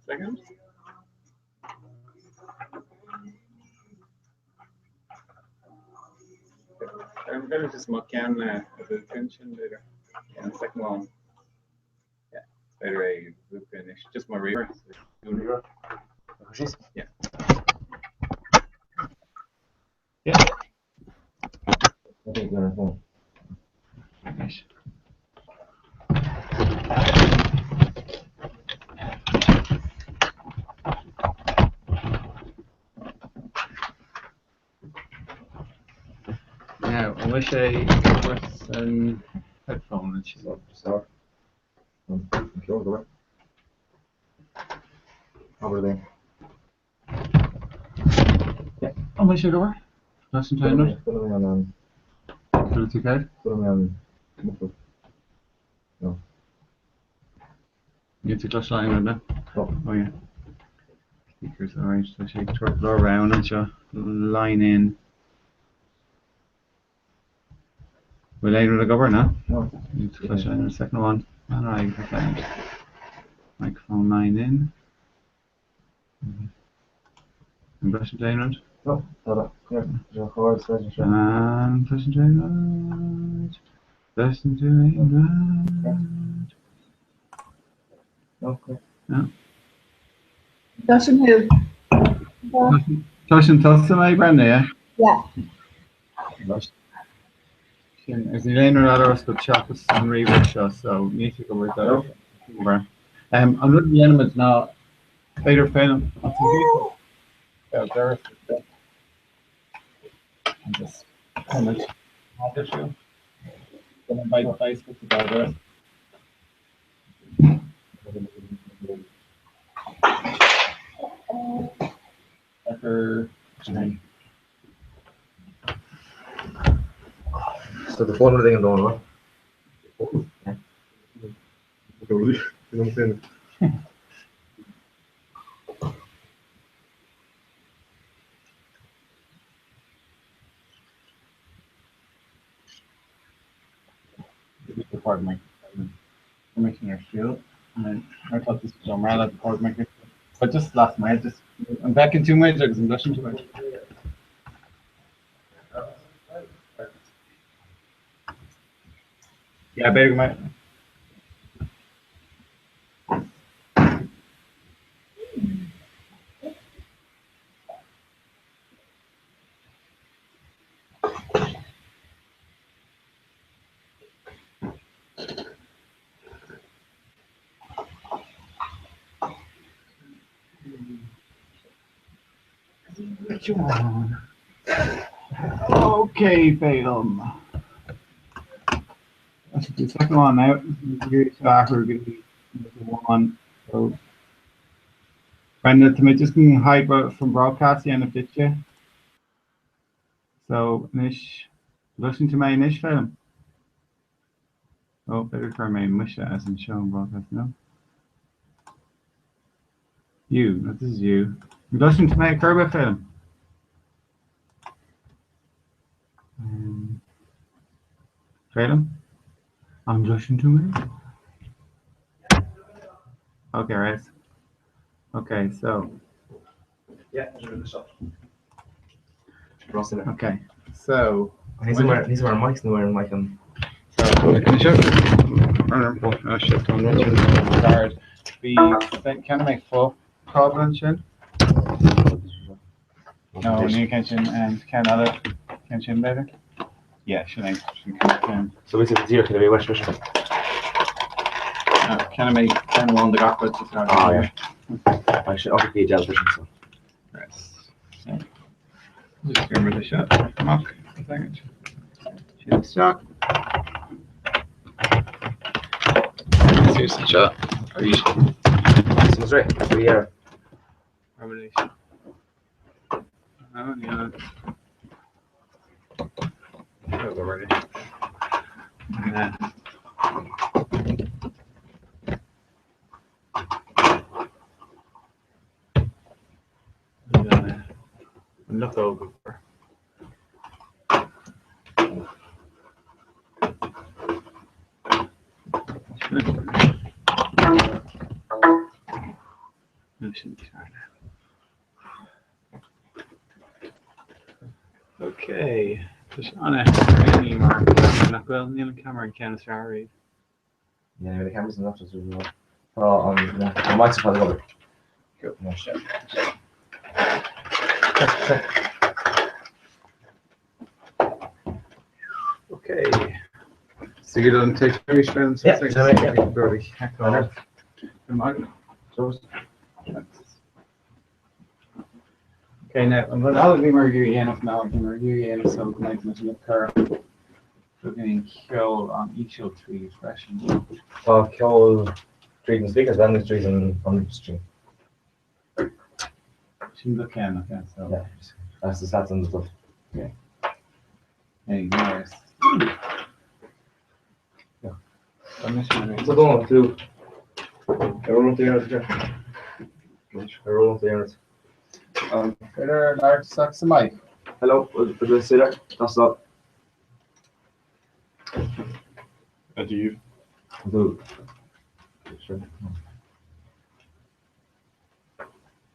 Seconds. I'm going to just muck in the attention later. And the second one. Yeah. Later I will finish. Just my reader. Yeah. Yeah. I think you're on phone. Nice. Yeah, wish I was an headphone and shit. Start. I'm sure the way. Over there. Yeah. Oh, wish I go. Nice and tight. Put me on. Put it okay. Put me on. No. You have to clutch line on that. Oh yeah. Speakers arranged so she can go around and just line in. We'll line with the governor now. No. You have to clutch line on the second one. Alright, okay. Microphone line in. And brush it down. No, yeah, the horse register. And brush it down. Brush it down. Okay. No. Dustin who? Dustin Tussum, eh, Brenda, yeah? Yeah. Is the lane or other good chocolate and rework show, so need to go with that. I'm looking at the elements now. Later film. Out there. And just comment on the show. Then invite the Facebook to go there. After So the phone thing going on. Yeah. You know what I'm saying? Record my making your shield. And I thought this was around at the record maker. But just last night, I'm back in 2 minutes because I'm blushing too much. Yeah, better go. Okay, film. That's the second one now. We're going to be one. So, Brenda, to me, just can hide from broadcasting and a picture. So, Nish, listen to my Nish film. Oh, better try my Misha as in shown broadcast, no? You, no, this is you. Listen to my Kerber film. Kratom? I'm blushing to me. Okay, right. Okay, so. Yeah, okay, so. He's wearing mics and wearing mic on. So, can you show? Oh shit, I'm not sure. Card. Can I make full combination? No, you can other. Can you better? Yeah, should I? So is it 0 can be West Michigan? Can I make 10 on the garbage? Oh yeah. I should obviously gel vision so. Yes. Yeah. Just give me the shot. Mock. A second. She's shot. Here's the shot. Are you sure? Sounds right. 3 year. Combination. Oh yeah. Oh, already. Yeah. Look over. Okay. Just on a any mark. Well, Neil camera can start. Yeah, the camera's not just really well. Oh, the mic's probably over. Cool. No shit. Okay. So you don't take very strands. Yeah, so okay, now I'm going to review Ian now. I can review Ian so I can make my car. Looking kill on each of three expressions. Ceol tríd an speakers, then tríd on the stream. Shouldn't look in, okay, so. Yeah, that's the stats and the stuff. Okay. Hey, nice. Yeah. So go on to roll the units. Roll the units. Better large sucks the mic. Hello, what do I say there? That's up. Adieu. Do. Sure.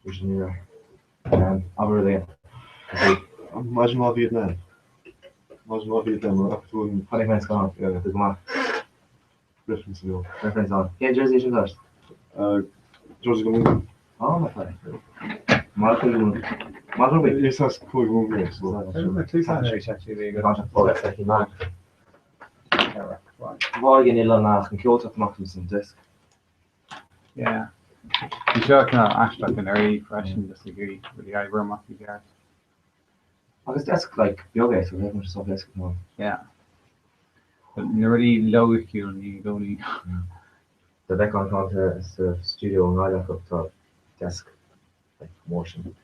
Which is near. Over there. Imagine all Vietnam. Imagine all Vietnam. We're up to an. Funny friends gone. Yeah. Come on. Reference to you. Reference on. Yeah, Jersey should first. George Gamoon. Oh, my friend. Marco Gamoon. Marco Gamoon. Yes, that's cool Gamoon. Oh, that's like man. Morgen illa nach an Kyoto machen zum Desk. Yeah. You sure can Ashlock an early question disagree with the eyebrow off the guard. I guess desk like yoga, so we have much stuff desk more. Yeah. But you're really low EQ and you go need The back on counter is the studio and right up top desk like motion.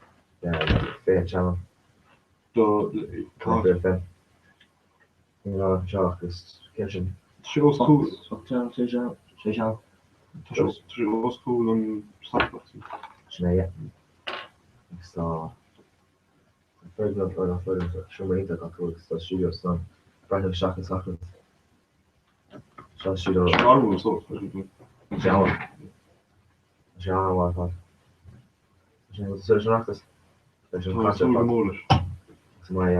Yeah, fair channel. The you know, Jock is kitchen. Shows cool. Shows cool and stuff. Yeah. So, very good for the photos. Show me that cool. So studio son. Bright of shock and socket. So studio. Shower. What thought? So rock this. There's some concept. It's my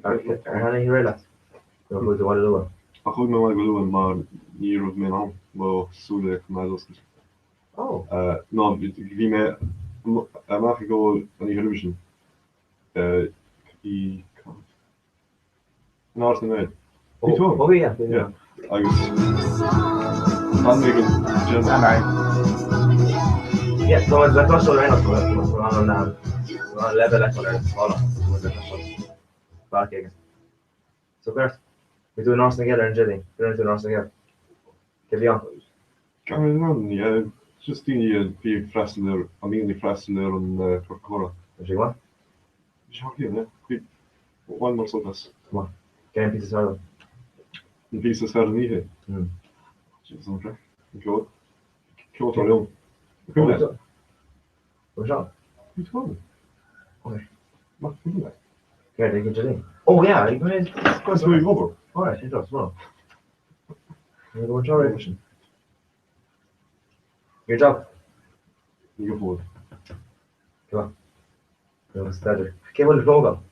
How you realize? Go to what do? I could know I go and my year of men on. Well, so the commandos. Oh. No, vi med I'm not go on the television. He North and Oh, yeah. Yeah. I was I'm making yeah, so it's like also right on level like on smaller. So first, we do North together and Jilly. We're going to do North together. Give you on. Going on, yeah. Just the big Fressler, I mean the Fressler and Coca-Cola. What do you want? Yeah. One more sauce. Come on. Get a piece of salad. En piece of salad in here. Just on track. Go. Kyoto Leon. What's up? Who's going? Okay. What do you like? Yeah, they get Jilly. Oh, yeah. You're going to go over. Alright, it does. Well. You're going to go to your job. You go forward. Come on. You're steady. Okay, well, the logo.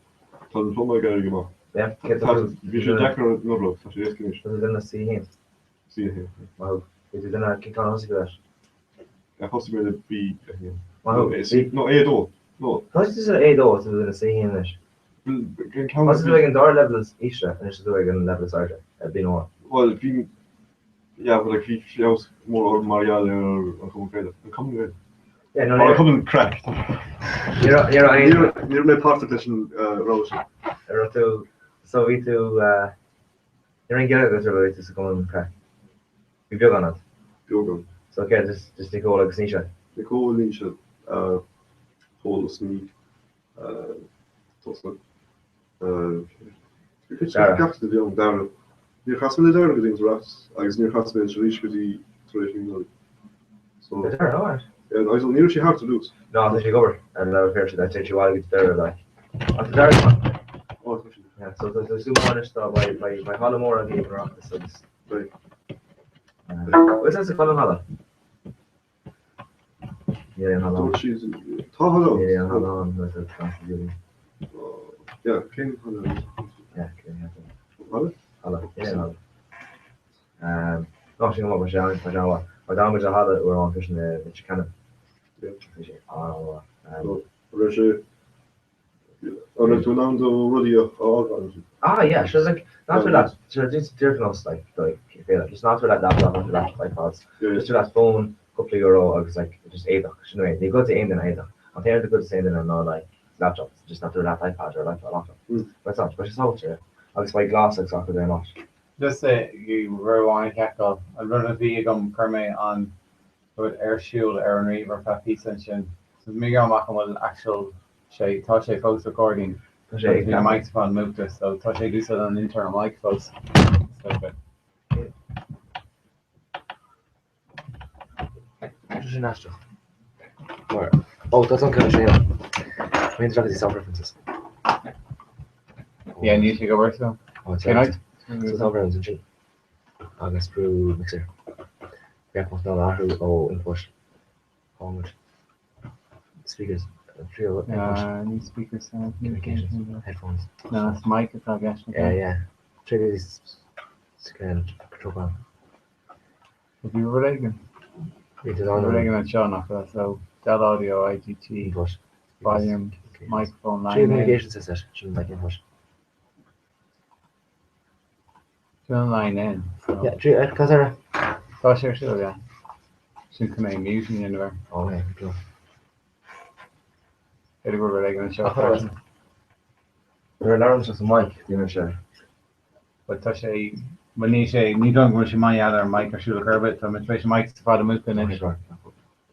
So the phone guy you Yeah, get the we should decorate no block. So yes, can you? Then let's see him. See him. Wow. Is it then kick on hospital? I possibly be here. Wow. No, A-door. No. How is this an A-door? So we're going to see him. What's it doing in door levels? Isha, and it's doing in levels are being on. Well, being yeah, but like he feels more Marielle or coming good. Yeah, no, or coming crack. You're my part edition Rose. So we do you're in get it or to come and crack. We build on it. Build. So okay, just take all like Snisha. The cool Nisha hold us me tossen. Ik heb de jong daar. Je gaat met de derde geding ras. Als nu gaat met de risk die terug so yeah, I don't know what you have to do. No, I think you go and fair to that take you while it's there like. On the third one. Oh, yeah, so there's two more stuff by Hollamore and the rock so this. Right. What's that called Holla? Yeah, Holla. She's Holla. Yeah, Holla was a transfer. Yeah, King Holla. Yeah, King Holla. Holla. Yeah, Holla. No, she come up with Sharon. My dad was a Holla we're on fishing the Chicago. Yeah, she was like not for that. So just different like it's not for that laptop, not for that iPods. Just for that phone, couple of euro. I was like just $8. You know, they go to aim then $8. I'm here to go to say then I'm not like laptop. It's just not for that iPad or laptop. But it's not. But it's all true. agus by glas ag soccer very much. Just say you were wanting to I'd rather be a gum Kerme on with air shield air and reaver fat piece and shin. So me go back on actual touch a folks recording. Touch a microphone moved this, so touch a do so on internal mic folks. Stupid. International. Oh, that's on Canada. I mean, there's some references. Yeah, need to go over so. Oh, it's Good night. So some references. August through mixer. Yeah, what's not that? Oh, input. How speakers. Trio. New speakers. Communications. Headphones. No, it's mic. It's not gas. Yeah. Trigger is kind of control panel. If you were Reagan. Reagan and Sean after that, so that audio, IGT, volume, microphone, line. Communications is it? Shouldn't like input. Line in. So. Yeah, because they're. Sure, yeah. Should come in muting anywhere. Oh, yeah, cool. It'll go Reagan and Sean. There alarms just a mic, you know, sure. But touch a. Ní don go mai ar mic siú churbit tá mit mic sa fád mu in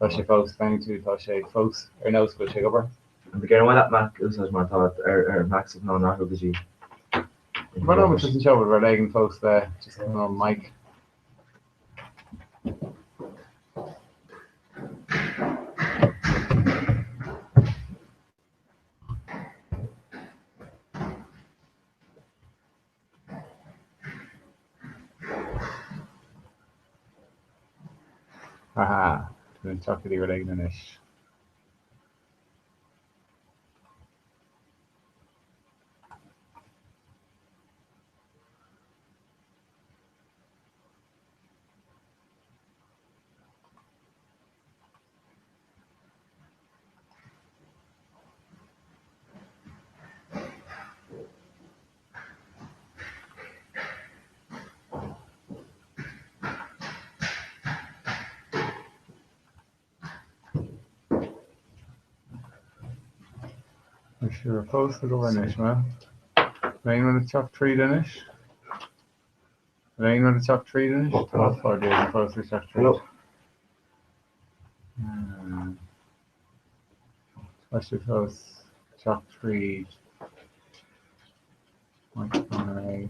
tá sé fós féin tú tá sé fós ar nós go sé gobar. An begin bhfuil Mac úsás mar tá ar Max ná nachú gotí. Mar an seo bhar aigen fós le just an mic. Aha, dwi'n talk iddi wedi gwneud yn ish. Sure, post go inis man. Rain with a top tree in it. Rain with a top tree in it. What for the post the top tree? Special post top tree. Microphone array.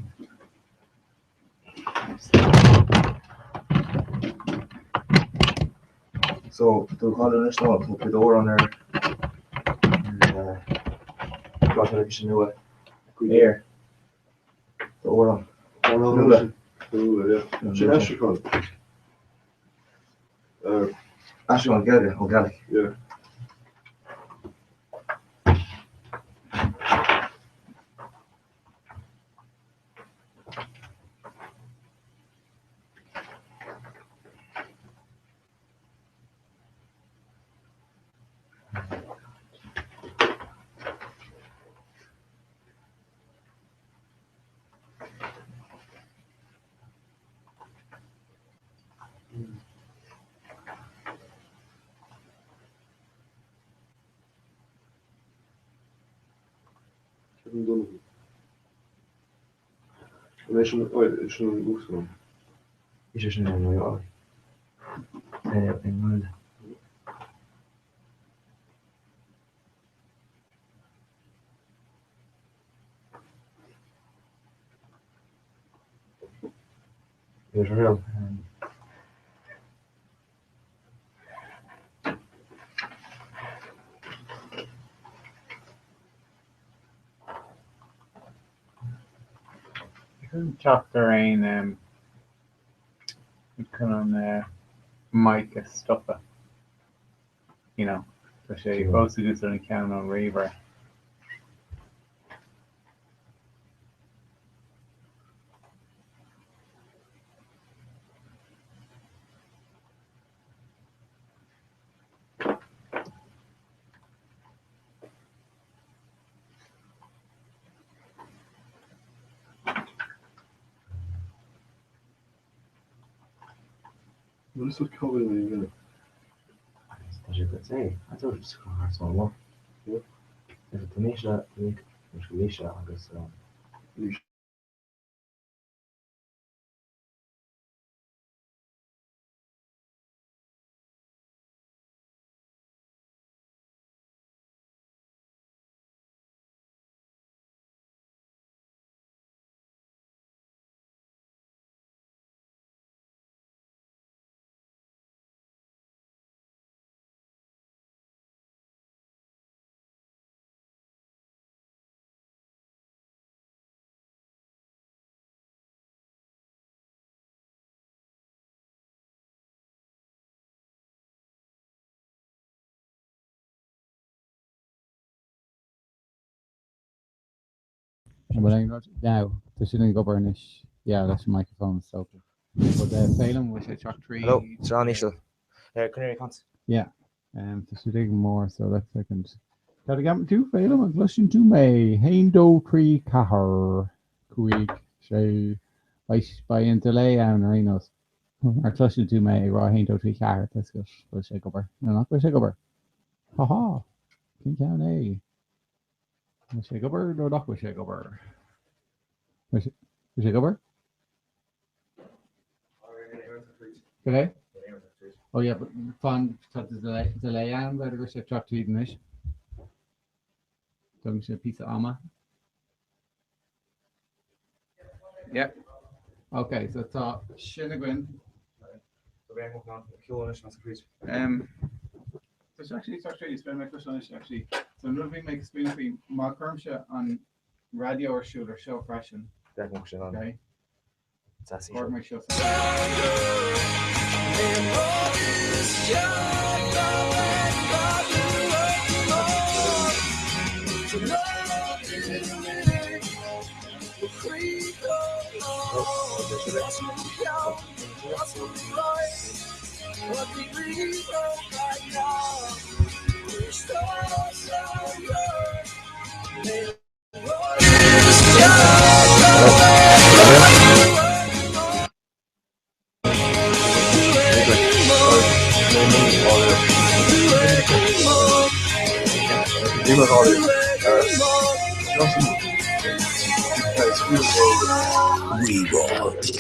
So to call it a put the door on there. Television nu air. The oral. Nula, yeah. Should Asher call it? Asher on organic. Yeah. Is er een oefening? Is er een mooie en Israel. Chapter ein kan mic stoppa. You know, so she supposed to do something count on Reaver. What is that covering again? As you could say, I thought it was a small one. Yeah. There's a Tanisha, I guess. Now, this shouldn't go burnish. Yeah, that's your microphone. So, but Phelim was a track 3. Hello, it's Ron Ishel. Canary Cons. Yeah, this should dig more. So let's second. Gotta get to Phelim and Glushin to May. Haindo 3 Cahar. Kuig. Shay. By in delay and Rhinos. Our Glushin to May. Raw Haindo 3 Cahar. Let's go. We'll shake over. No, not go shake over. Haha. King Town A. We'll shake over. No, not go shake over. We'll shake over. Okay. Oh yeah, but fun the delay and whether go shake track to Eden ish. Don't shake piece of armor. Yep. Okay, so it's Shinagwin. There's actually it's been my question actually. So another thing makes spin between Mark Kermsha on radio or shoot or show freshen. Okay. That's or my show.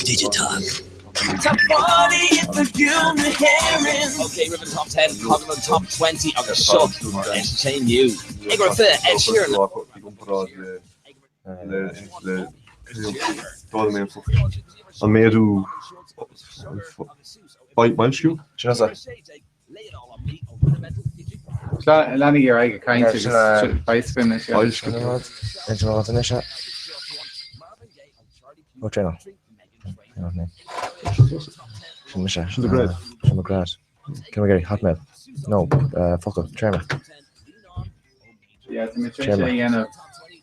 Digital. Top 40 is the Gilman Herring. Okay, we're in the top 10, Cogman the top 20. I'm gonna shut entertain you. Igor Fair, Ed Sheeran. An méadú bailsú? Lani ar aige cainte bais finish. What channel? Grad. Can we get a hotmail? No, fuck up, chairman. Yeah, it's a Chairman.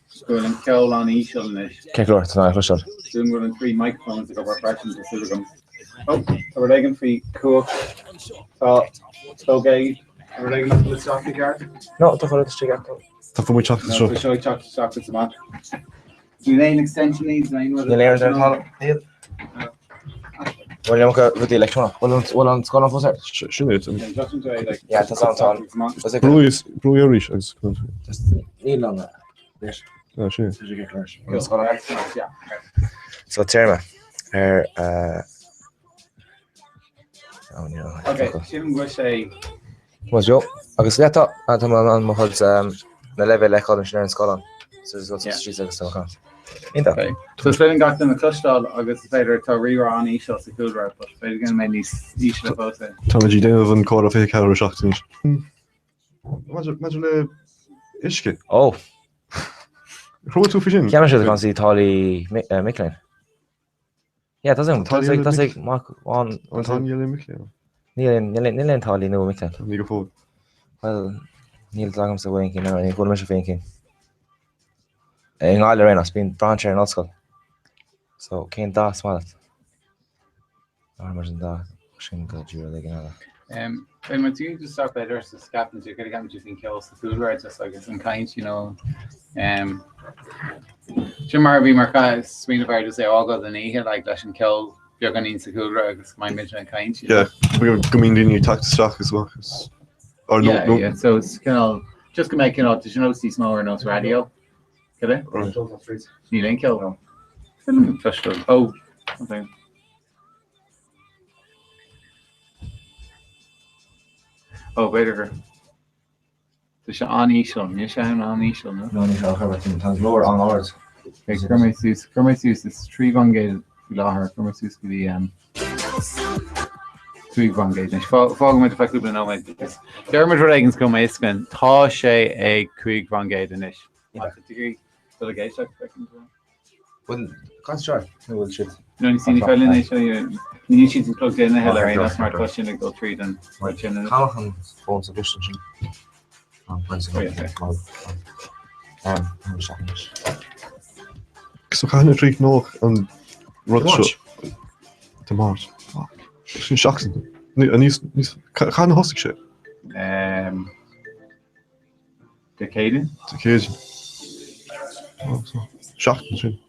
School and Kel on Ishel. Keglor, tonight, for sure. Soon we're in 3 microphones to go for fractions of Silvergum. Oh, so we're taking for cool. Okay. We're taking for the chocolate card? No, don't follow the stick out. Tá for my chocolate shop. Show you chocolate tomato. Do you need an extension needs? Well, you look at the electron. Well, on Scotland for that. Yeah, that's on. Blue Irish. Just need on that. Yes. Oh, sure. So, Terma, okay, Jim was say. Was Joe? I guess let up. I don't know. I'm holds the level like on in Scotland. So there's lots of streets like so. Okay. So Sweden got them a touchdown. I guess later to rerun Ishel to cool right, but they're going to make these Ishel about it. Tommy Dave called off a calorie shock to me. Imagine Ishke. Oh. Who two fish in? Can't show see Tolly McLean. Yeah, that's like Mark on Neil Tolly no McLean. Well, Neil Dragons the winking now, and Goldman thinking. In all arenas, being brancher and Oscar. So, Kane da smart. I imagine that. Shinka, you really gonna. When we do just talk about the captains, you're going to get between kills the food right, just like it's in kind, you know. Jim Marby Marca Sweeney Bar to say all got the knee here like that and kill you're going to need to cool right because my mention kind. Yeah, we're going to need tax stock as well. Or yeah, no. Yeah, so it's kind of just to make did you know see smaller notes radio? Get it? You didn't kill them. Film festival. Oh, okay. Oh, better. Dus aan Ishel, je zijn aan Ishel, no? No, niet al het is lower on ours. Kijk, Kermesus is 3 van gate lager. Kermesus die 3 van gate. Volg met de fact dat we nou met. Dermot Reagan's komen is kan. Tá sé a 3 van gate in is. Wat het degree? Dat ik eens expecting. Well, construct. No, well, shit. No, you see any fell in it. You need to plug in the hell right. That's smart question to go through then. How can phone solution? I'm so gaan het terug nog een rotshot. De Mars. Is een Jackson. Nee, en niet gaan een hostig. De Caden. De Caden. Oh, zo. Jackson misschien.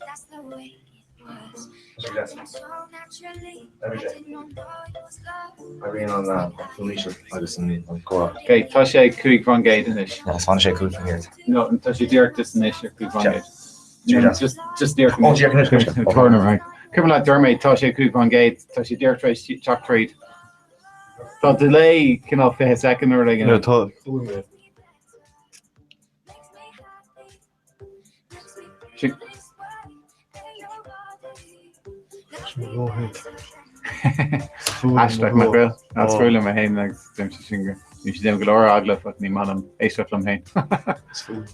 Okay, tá sé cúig van Gaten is. Ja, fan sé cúig van Gaten. No, tá sé deart destination cúig van Gaten. Just deart. Oh, deart destination. Corner, right. Come on, Dermot, tá sé cúig van Gate, tá sé deart race chalk trade. Tá delay can off a second or like. Yeah, tá. Hashtag my grill. That's really my hand like them singer. You should have Glora Agla fuck me man ace from hand. So.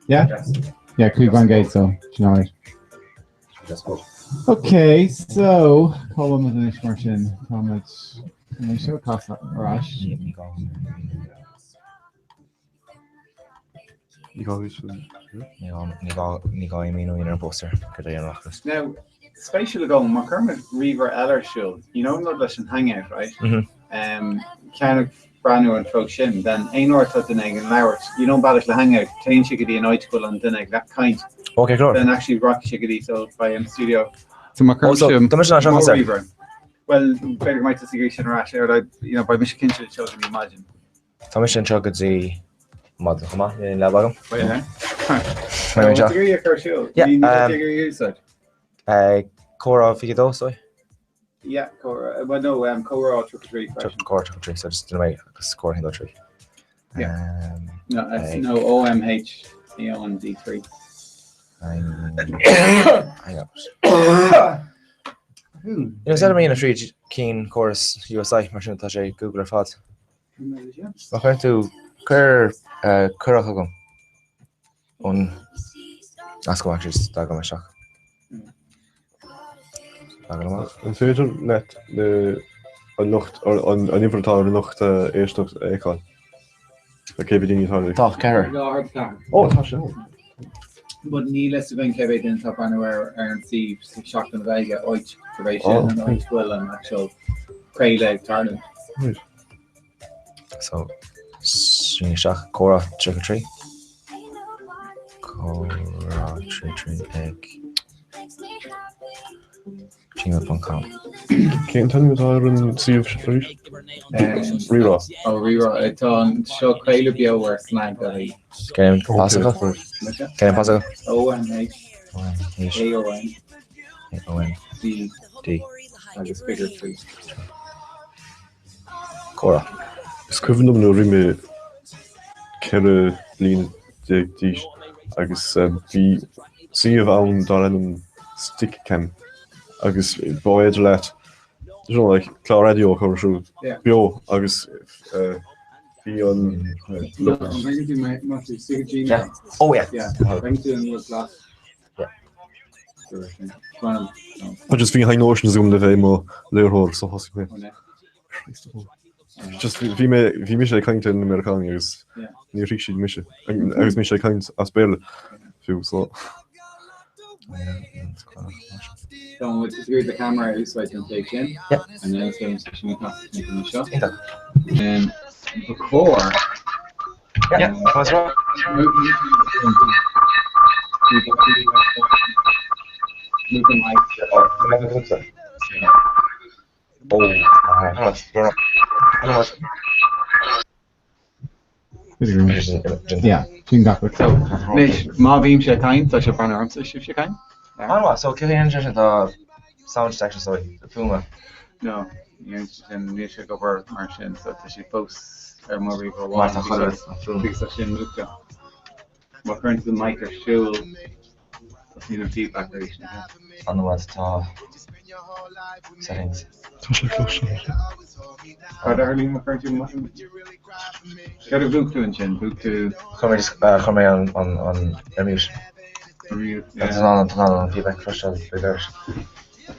Yeah? Yeah, Craig Van Gate, so you know it. Okay, so column of the next margin. How much can we show cost rush? Now, spatial ago, McCormick Reaver Eller Shield, you know, not less than hangout, right? Kind of brand new and Trogshin, then Ainort at the Neg and Lowers, you know, Badish the hangout, Tain Chickadee and Oitical and the Neg, that kind. Okay, cool. Then actually Rock Chickadee, so by studio. So McCormick Reaver. Well, better might disagree, Rash, or you know, by Michigan, it shows me imagine. Thomas Chockazy. Mod come on, in Labagam. Wait, what degree of Carshil? Yeah. What degree you said? Cora Fido, sorry. Yeah, Cora. Well, no, Cora Triple Tree. Cora Triple Tree. So just in a way, score Hindo Tree. Yeah. No, that's no OMH EOND3. I know. You know, instead of me in a tree, Keen Chorus USI, Martin Tache, Google or Fad. I'm going to Currachagum on Asco actually stag on my shock. En verder net de nacht an inventar nacht eerst nog kan. Ik heb die niet hadden. Toch Carter. Oh, dat is zo. But ní less ben Kevin in top anywhere RNC shock and Vega oich duration and oich will and actual cray leg turning. So swing shock Cora trick or treat. Cora trick egg. Gmail.com. Can't tell me what I see if Rera. Oh, Rera. It's on show Craylor Bio where slang that he. Can I possible? Can I possible? OMH. AON. D. I just figured three. Cora. Skriven om nu rime kere lin de agus vi see of own dan stick cam. Agus boy let you know like clear radio commercial bio agus be on yeah. Oh yeah. I just think high notions om de vemo leerhoor so has ik just vi me kind in American is ni riktig mission agus me kind as bel feel so So we'll just read the camera out so I can take in. Yeah. And then it's going to making the shot. And before. Yeah. That's right. Move the mic. Yeah, so, Nish, Marvin Shekain, such a brand arms issue Shekain. Oh, so Killian just the sound section, so the film. No, you're in Nish over Martian, so she posts her more river one because of Shin Luka. What current the mic or show? You know, feedback variation. On the what's settings. Are there any more current motion? Got a book to engine, book to. Come on mute. That's on feedback first of reverse.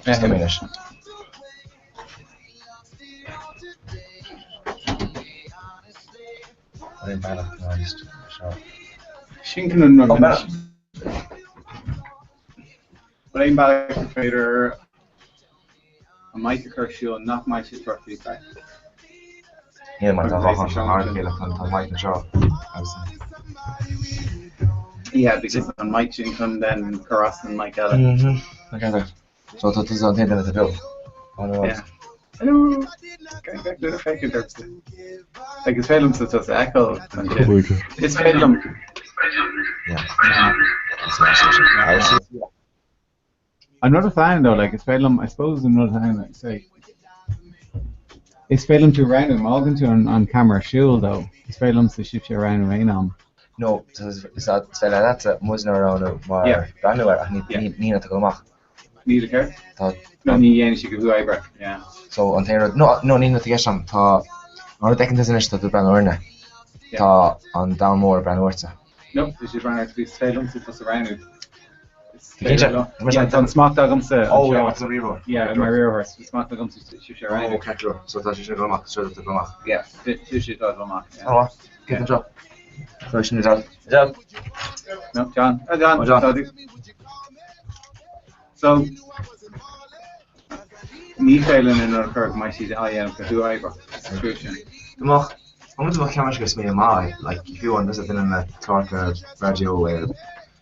Just a minute. I'm bad. No, just sure. Shinken and Oh, bad. But I'm back for a Mike Kershaw, not my shit for feedback. Yeah, my dog on hard kill on Mike Shaw. Yeah, because on Mike Shinken, then Carras and Mike Allen. Mm-hmm. Okay. So that is on the end of the bill. Yeah. Hello. Going back to the fake it. Like it's film so it's echo. It's film. Yeah. I'm not a fan though, like it's film, I suppose another thing I'd say. It's film to around and Morgan to on camera shield though. It's film to shift you around and rain on. No, is that that's a muzzle around more brand new I need to go back. Need a care? No need any she could do eyebrow. Yeah. So on there no need to get some ta or taking this initiative to brand orna. Ta on down more brand orta. Nope, this is running to be film to just around it. Yeah, on Smart Dogums. Oh, yeah, what's the rear horse? Yeah, my rear horse. Smart Dogums to share around. Oh, okay, sure. So that you should go back, straight to go back. Yeah, you should go back. Oh, what? Get the job. So you shouldn't have done. No, John. John. So, me failing in another curve, my she's to do eyebrow. Tomorrow, I'm going to look how much gets me a mile. Like, if you want to visit in a Torque radio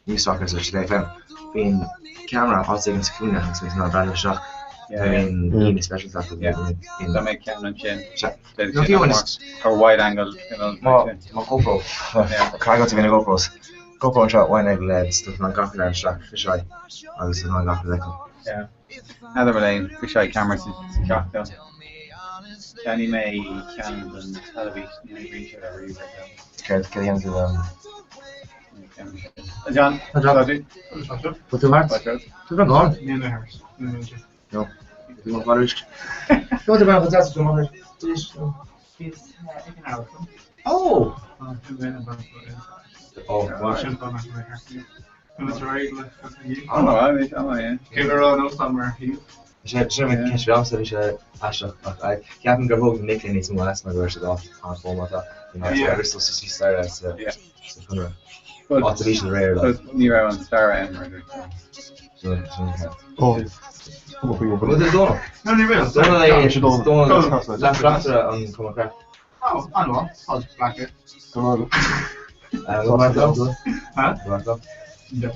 news talkers or today FM, being camera, I was taking Sakuna, so it's not a brand new shot. Yeah, I mean, even special stuff. Yeah, that make camera and chin. No, if you want or wide angle, you know. My GoPro. Yeah. I got to be in a GoPros. GoPro shot wide angle LED stuff, and I got that shot, fisheye. I was not got that. Yeah. Other lane, fisheye cameras is shot down. Danny May, Canon, and television, reach whatever you like. Get into John. What's the matter? What's going on? No. You want to go to the what's the matter? Oh! I can't go home and make any some last my version off on form of that. You know, I still see Star as observation rare. Near on Star and oh. What is going? No, no, no. Don't left on come back. Oh, I know. I'll just back it. Come on. Huh? Yeah.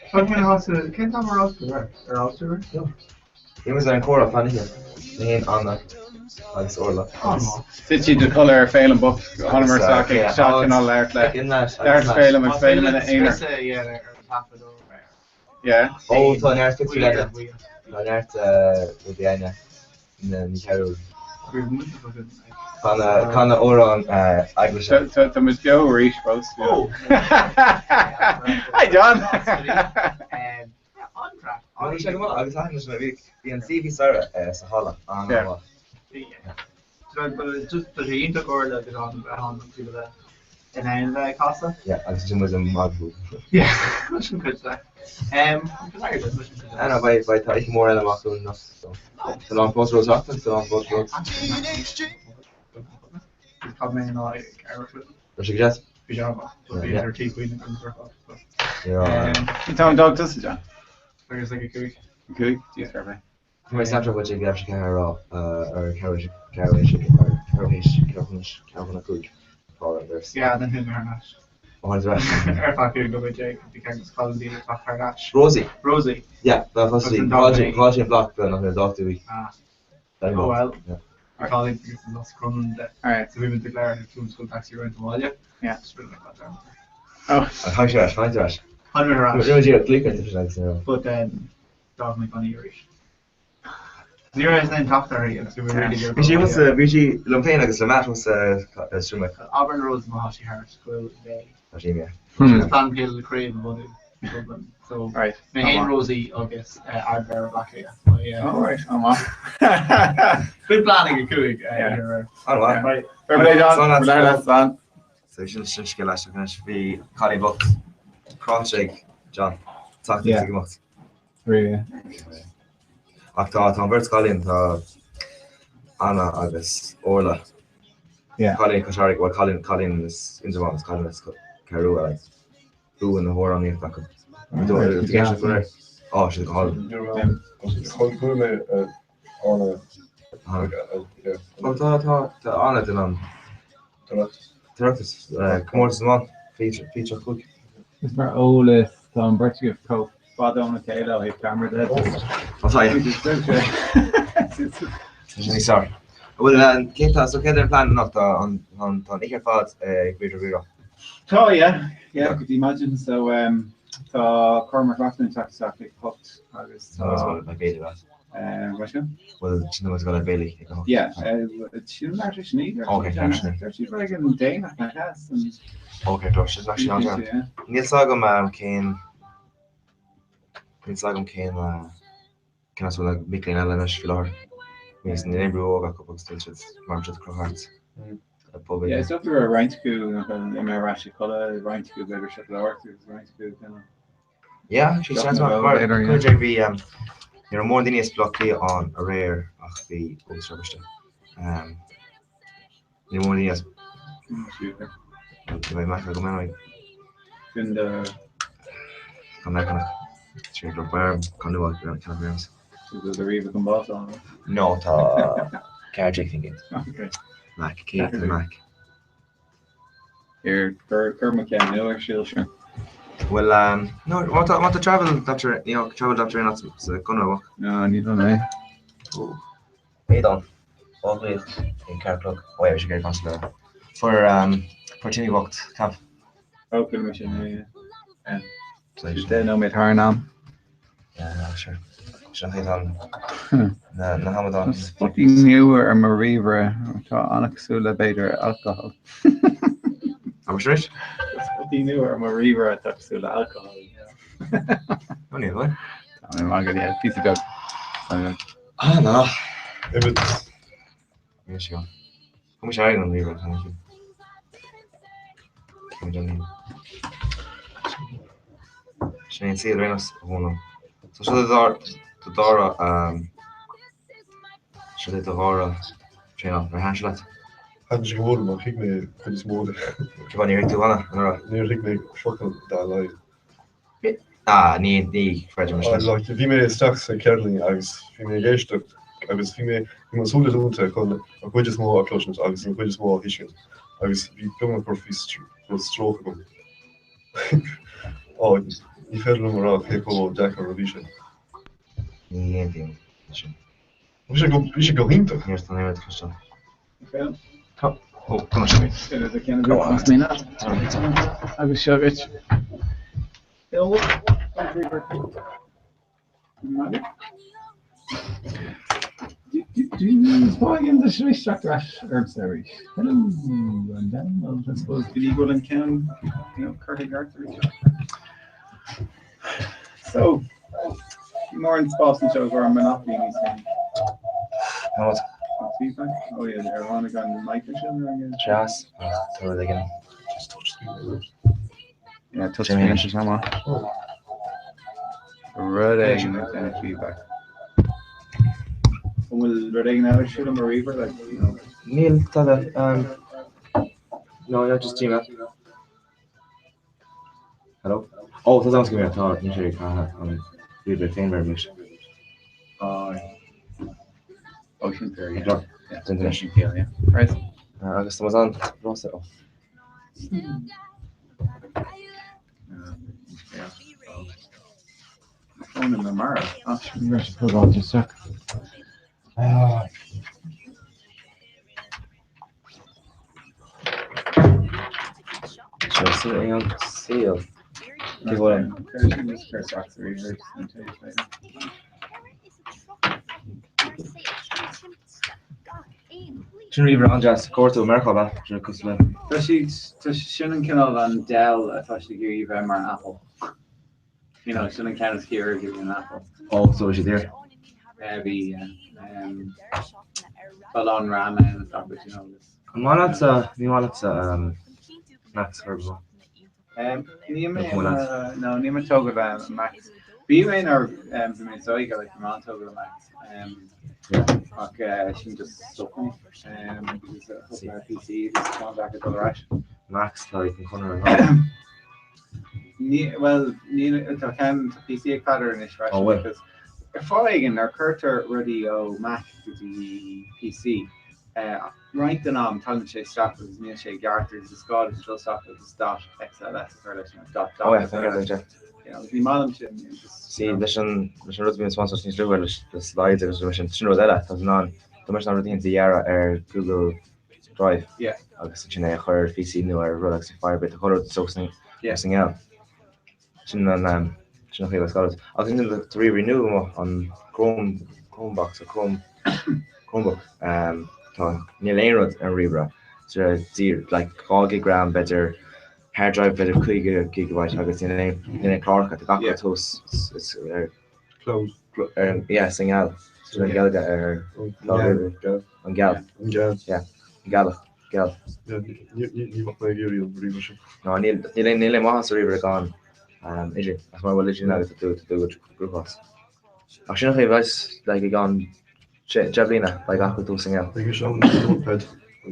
Can't have a roster there. A roster? No. He was in Cora fan here. He on that. Like Orla. Did you the colour failing book? Honor Saki, shot and all that. There's failing and failing in the inner. Yeah, yeah. Oh, so an art 50 letter. An art with the Anya. And then you carry Kana Oran Irish. So was Joe Reach both. Oh. Hi John. I was talking to my week. The NCV Sarah Sahala. Yeah. But just the Inter Orla bit on to the and Casa. Yeah, I was in Magbu. Yeah, much good say. I know by taking more elements than enough. So the long post roads often, the long post roads. Coming in like carrot. Does you guess? Pajama. Or tea queen and yeah. Tom Dog does it, John. I guess like a cookie. Cookie? Yeah, fair play. My Snapchat would you actually can or carriage yeah, then him Harnash. What's that? If you go with Jake, you can just call him the Harnash. Rosie. Yeah, that was the Quality Block, but not a dog to be. Oh well. Yeah. I call him because he lost Crumlin. Alright, so we went to Clare and two school taxi around to Walia. Yeah, just really like that down. Oh. How's your ash? 100 Harash. But then, dog make money Irish. Zero is then top there again, so we really do. Vici Lumpane agus Lamat was Strumik. Auburn Roads Mahashi Harris Quill Day. Ashimia. Plan Hill the Crave Money. So right. Maine Rosie August Ardbear Black here. Alright, I'm on. Good planning at Kuig. Yeah. Right. Everybody done. So you should get last finish be Connie Buck. Cross shake, John. Talk to you much. Really. Tá bhirt gáilíonn tá Anna agus Orla Yeah. Colin Kashari, well, Colin is in the one, Colin is Karua, like, who in the horror on the back of. Oh, she's called. Ta anna den an Komórtas man feature quick. Is mar ólas tá an birtí of coke fadón céile ag camera dead. Sorry. Well, Keita, so Keita plan not on Iker fad Greater Vira. Oh yeah, could you imagine? So tá Cormac Rafton tax hooked agus My baby that. Russia? Well, she was gonna Bailey. Yeah, she's not just neither. Okay, she's like in Dana, I guess. Okay, close. She's actually on time. Neil Sagam Kane. Neil Sagam Kane. Can I say like Mickey and Ellen Ashfield? He's in the neighborhood. A couple of stages. Marched Crowhearts. Yeah, it's up there. Ryan School. I'm Rashi Color. Ryan School better shut the door. Ryan School kind of. Yeah, she's trying to could be you're more than is blockly on a rare of the old service. You're more than is. By Mac, I go man. In the. Come back on. Straight up where can do what kind of rooms. The Riva can boss on. No, ta Carjack thinking. Okay. Mac, Kate and Mac. Here, Kermac and Miller, sure. Well, no, want to travel doctor, travel doctor not so gonna work. No, I need to know. Oh. Hey Don. All the way in Car Club. Oh yeah, we should get consular. For Timmy walked camp. Oh, good mission, yeah. So you should know me Tarnam. Yeah, sure. Should I on na Hamadan. Fucking newer Mariva to Anaxula Bader alcohol. I'm sure. Fucking newer Mariva to Anaxula alcohol. Only one. I'm gonna get a piece of dog. Ah no. If it's yes, you. Come on, I'm leave it. Thank you. Come on. Shane, see the Reynolds. So the Dora should I Dora train up my hand shot. Had je geworden, maar ik me pretty smooth. Wanneer ik toe Anna? Nee, ik me fucking daar live. Nee, Fred Machine. Like, wie me straks kerling, als wie me geest, als wie me zo de doen kon, ik wil just more closeness, als ik wil just more issues, als wie doen voor stroke kom. Oh, die verder maar ook heel veel Jack or Vision. Nee. We should go in toch? Eerst dan hebben we het verstaan. Oh, kom eens mee. Dat kan ik wel af mee na. Ik was zo rich. Heel goed. Why in the Swiss Track Herb Series? Hello, and then I suppose the Eagle and Ken, Curtis Archery. So, more in Boston shows where Monopoly is saying. What? Feedback? Oh yeah, they're on the mic again. Jazz. Throw it again. Just touch screen. Yeah, touch screen is normal. Reading and feedback. Will Reading now shoot him a reaver like Neil, Tada, no, not just Gmail. Hello? Oh, that sounds good. I thought you should read the thing very much. Ocean Period. Yeah, Ocean Period, yeah. Right. I guess was on. Lost it off. Yeah. Phone in the Mara. Oh, you guys put on just a sec. Should I see it on sale? Give away. Shouldn't even on just go to America, but should I Shouldn't kill on Dell. I thought she'd give you an apple. Shouldn't count as here give you an apple. Oh, so is she there? Maybe, Ballon ramen and stuff, but this. Max Herbal. Nima Togada Max Bhíonn ar bhí zoige le Toronto go Max. Ach sin just stopping. Because PC is gone back at the rush. Max like in corner. Well, I can PC pattern is rush because if I in our Curter Radio Mac to the PC. Right now, I'm telling you, stuff is near Shea Garters, the Scottish just stuff is dot XLS dot. Oh yeah, fair. You know, the modern See, listen, rugby sponsors things do the slides and mission. You know that that's non. The mission everything the Yara Google Drive. Yeah. Obviously, you know, her PC new or Rolex Firebit the color so something. Yeah. Something else. You know, Scholars. I was into the renew on Chromebox or Chromebook. Neil Ainrod and Rebra. So like all gigagram better hard drive better gigabyte I guess in a Clark at the back of toast it's close yeah signal so then Gal on Gal yeah you what my area revision no Neil Mahas Rebra gone Adrian that's my religion now to do with group us actually if I was like gone Javelina, like I could do sing out. I guess I'm notepad. I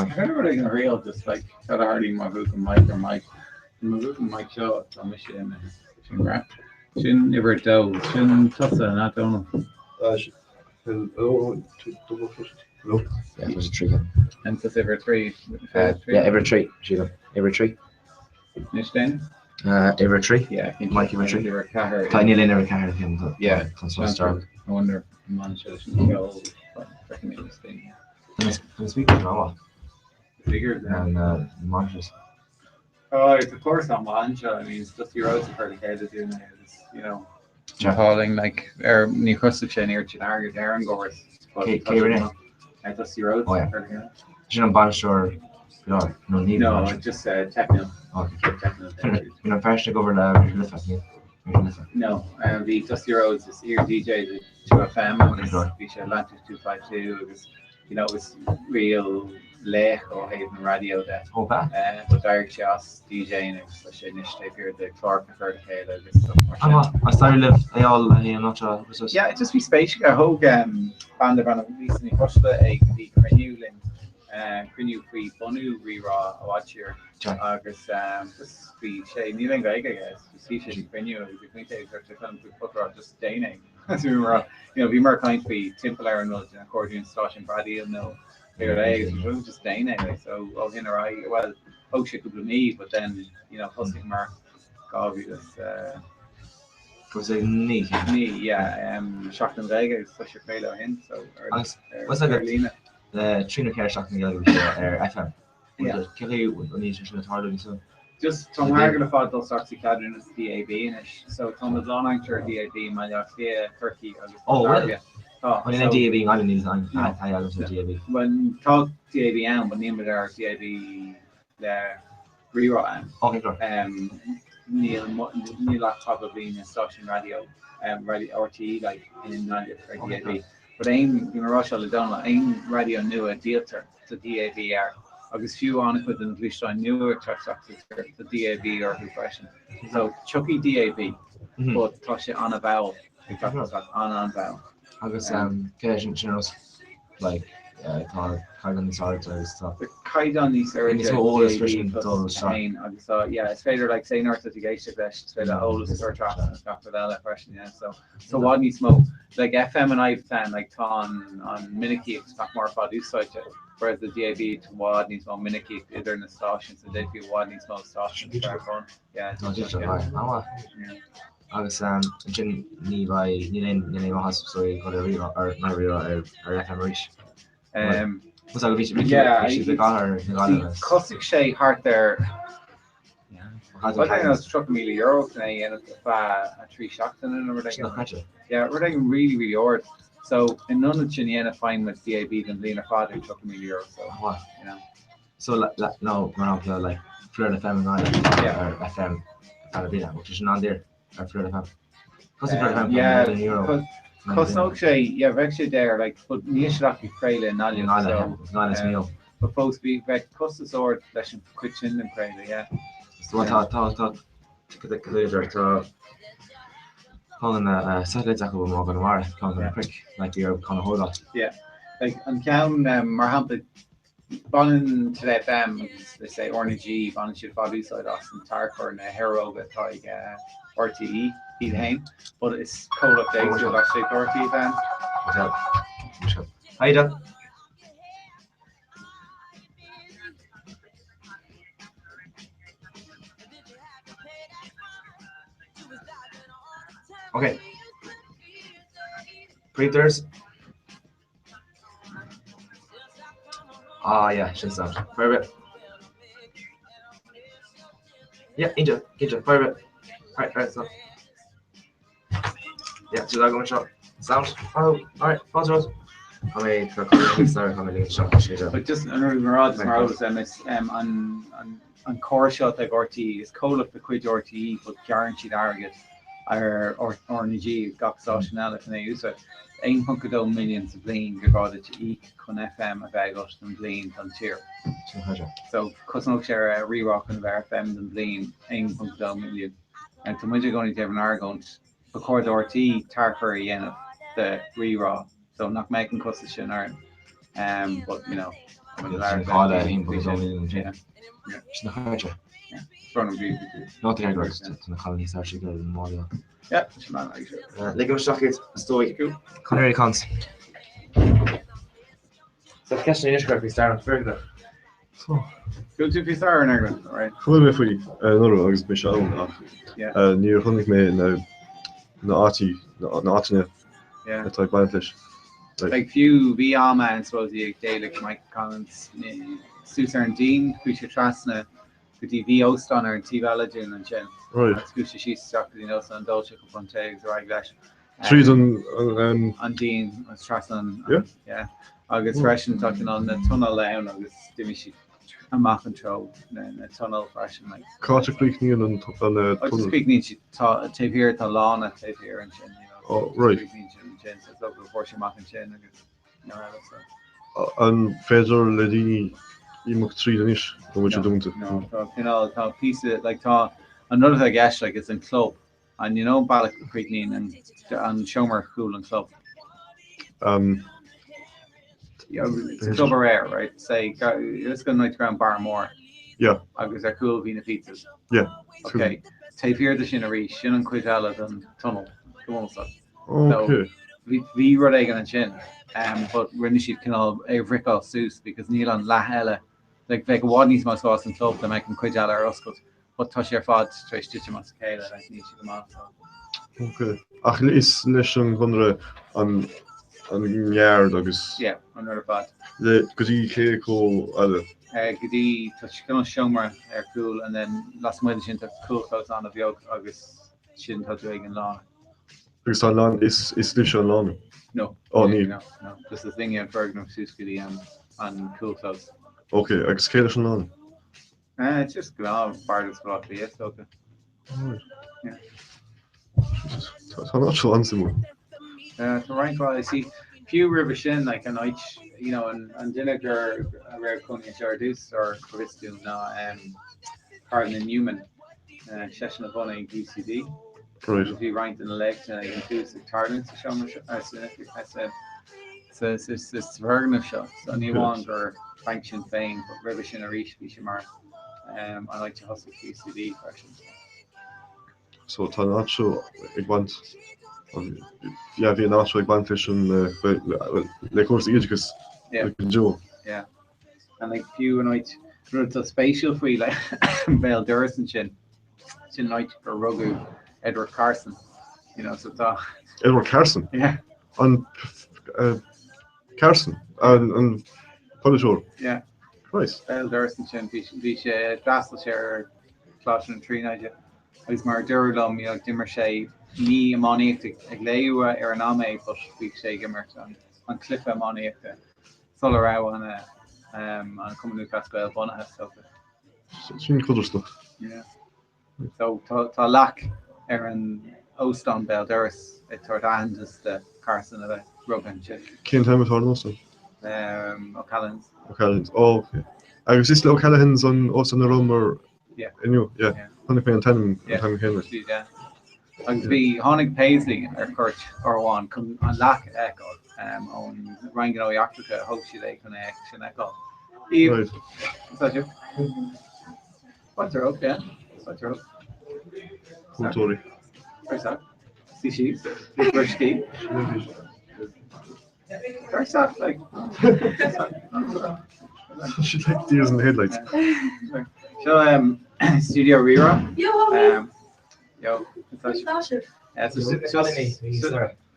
kind of like a real just like that hardly my book and Mike or Mike. My book and Mike show it on machine and rap. Shouldn't never do. Shouldn't touch that, not don't know. No. Yeah, it was a tree. And just every three. Yeah, every tree. Every tree. Understand? Every tree. Yeah, Mike every tree. Tiny Lane every car him. Yeah. Start. I wonder management go recommend this thing. Can I speak to Noah? Bigger than monitors. Oh, it's of course on Mancha. I mean, it's just your roads are pretty headed in it. You know, calling like New Custard near Chinarga, Darren Gores. I just your roads. Oh yeah. You know, Banshore. No need. No, it's just techno. Okay. Techno. You know, first to go over the No, the Dusty Roads is here DJ to FM and it's Atlantic 252. It was, you know, it was real late or Haven radio there. Okay. But Derek Shoss DJing it was such an initiative here, the Clark and Ferdy Kayla, this stuff. I started live. They all not yeah, just be spaceship. I hope band recently pushed the Crenulin. Crenue free Bonu re-raw watch here. Agus just be Shay Neeling Geiger guys. You see Shay Crenue the Queen takes her to come to put her just staining. As we were be more kind to be Temple Iron Nuts and accordion slash and Brady and no clear days. It was just staining like so all in her eye well she could be me, but then Husky Mark Gavi was a knee, yeah, Shocked and Vega is such a failure in so what's that? The Trina Care Shocking FM. Yeah. Kelly when he's just retired so. Just Tom Hagen of thought those actually cadring as DAB in so Tom is on after DAB Malaysia Turkey. Oh really? When in DAB I need I DAB. When talk DAB and when name our DAB there rewrite. Okay, sure. Neil probably in a station radio radio RTE like in DAB. But I'm Russia I'm radio new a dealter to DABR. Agus few on with an English on newer tracks to DAB or impression. So Chucky DAB, but touch it on a vowel. On vowel. Agus generals like Kaidan stuff. The Kaidan is it's all especially yeah, it's fair like saying North Litigation it's fair the oldest search after that question, yeah. So what needs smoke like FM and I plan like on Miniki it's back more about this side. Whereas the DAB to WAD needs more Miniki either in the stations and they'd be WAD needs more stations. Yeah. Agus ní has sorry go or not or FM reach. Was that the Cossack Shay heart there. I think it was struck €1 today and it's a 3 shocked in it. Yeah, we're taking really hard. So in none of Chiniana find with DAB than Lena Father took €1. So no, we're not like Florida FM and or FM Alabina, which is not there. Or Florida FM. Yeah, because no yeah, actually there like but Nishlaki Crayla and Nalia. But both be back Custis or Lesson Quitchin and Crayla, yeah. So what thought Calling satellite zack over Morgan Mara, calling a prick like you're kind of hold on. Yeah, like an count Marhampa Bonin to FM, they say Ornagy, Bonin should follow side Austin Tarker and a hero that like RTE, Heat Hain, but it's cold updates with actually RTE fan. Hi, Dan. Okay. Printers. Ah, yeah, should sound. Fire it. Yeah, Angel, fire it. Alright, so. Yeah, so that going shot. Sound. Oh, alright, pause road. How many shot? But just another Marauders on core shot like RT is cold up the quid RTE, but guaranteed arrogant. Or Ornagy got Chanel if they use it. Ein punkado millions of blin regarded to eek con FM of Agos and blin on tier. So cousin share a re-rock and FM than blin ein punkado million. And to much going to have an argont record RT Tarker yen the re-rock. So not making custom iron. But you know, Not the Edwards to the colonies actually go to the model. Yeah, Lego Stockade, story. Connery cons. So, question is correct, we start on further. Go to Pizarro and Ireland, alright? Gewoon weer voor die, August Michel af. Nu gewoon ik mee naar Artie, naar Artie, yeah. Like Banfish. Like few VR man, suppose the Gaelic Mike Collins, Susan and Dean, Kusha Trasna, the VO Stunner and T Valagin and Jen. Right. Kusha she's chocolate, you know, and Dolce Pontegs, right? Trees on Dean, Trasna. Yeah. Yeah. August Russian talking on the tunnel down, August Dimishi. A mach control, then a tunnel fashion like. Carter Creek near on tunnel. I just speak Nietzsche, tape here, Talana, tape here, and Chen, you know. Oh, right. Chen, so it's local portion mach and Chen, and Fedor Ledini, Imuk 3 Danish, what you doing to? No, you know, a piece of like, another thing, guess like it's in club, and you know, Balak Creek and Shomer Cool and Club. Yeah, it's a club rare, right? Say, let's go night around Barmore. Yeah. Because they're cool Vina pizzas. Yeah. Okay. Take here the Shinnery, Shin and Quidella, then Tunnel. Come on, so. Okay. We were like on a chin. But when she can all a Rico Seuss because Neil and La Hella, like Wadney's most awesome club, they're making Quidella or Uscut. But touch your fod, try stitch mas Kayla, like need to come out. Okay. Ach, is Nation Gondre on. An jaar agus. Yeah, another bad. The goody Keiko other. Goody touch kind of Shomer cool and then last month she took cool clothes on of the August she didn't touch again long. Because on land is this on long? No. Oh neat. No. Just the thing in Bergen of Suskidi on cool clothes. Okay, I guess Kayla on long. It's just part of the spot, yes, okay. Alright. Yeah. I'm not sure answer. So right, well, I see few revision like a night, you know, and Vinegar, Rare Coney Jardus or Christu, Cardin and Newman, Session of Bonnie UCD. Right. If you ranked in the leg, includes the Tardens to show me. I said, so it's Vergon of shots. Only one or Function Fame, but revision or Rish Bishamar. I like to hustle UCD version. So, I'm not sure, I want. Yeah, vi not like Banfish and like course because Joe. Yeah, and like few night, it's a spatial free like Bale Durst and Chin night for Rugu, Edward Carson, you know, so that Edward Carson. Yeah. And Carson and Polisher. Yeah. Nice. Bale Durst and Chin, Visha Dassel share, Clash and Tree Night. I was more Durlum, you know, Dimmer Shade. Ní ammoníocht ag léú ar an amé but bhí sé gimmert an clifa ammoníochta sulla rá an cumú cascail bunathe sofa. Sin cool stuff. Yeah. So tá lach ar an óstán Bale Durst ag tuairt andas de Carson a bheith rugan sin. Cén time at also? O'Callaghan's. O'Callaghan's. Oh, okay. Agus is O'Callaghan's on Osan Rum or yeah. Yeah. Honey pay on time yeah. Henry. Yeah. Agus bhí tháinig Paisley ar chuirt orháin chun an leach eáil ón rangin óachtacha thug si é chun sin eáil. Íomh, is you? What's her up, yeah? What's her up? Kultúri. Where's that? See sheep? Where's she? Where's that? Like, She's like deers in the headlights. So, Studio Rira. Yo, Yo, that's it.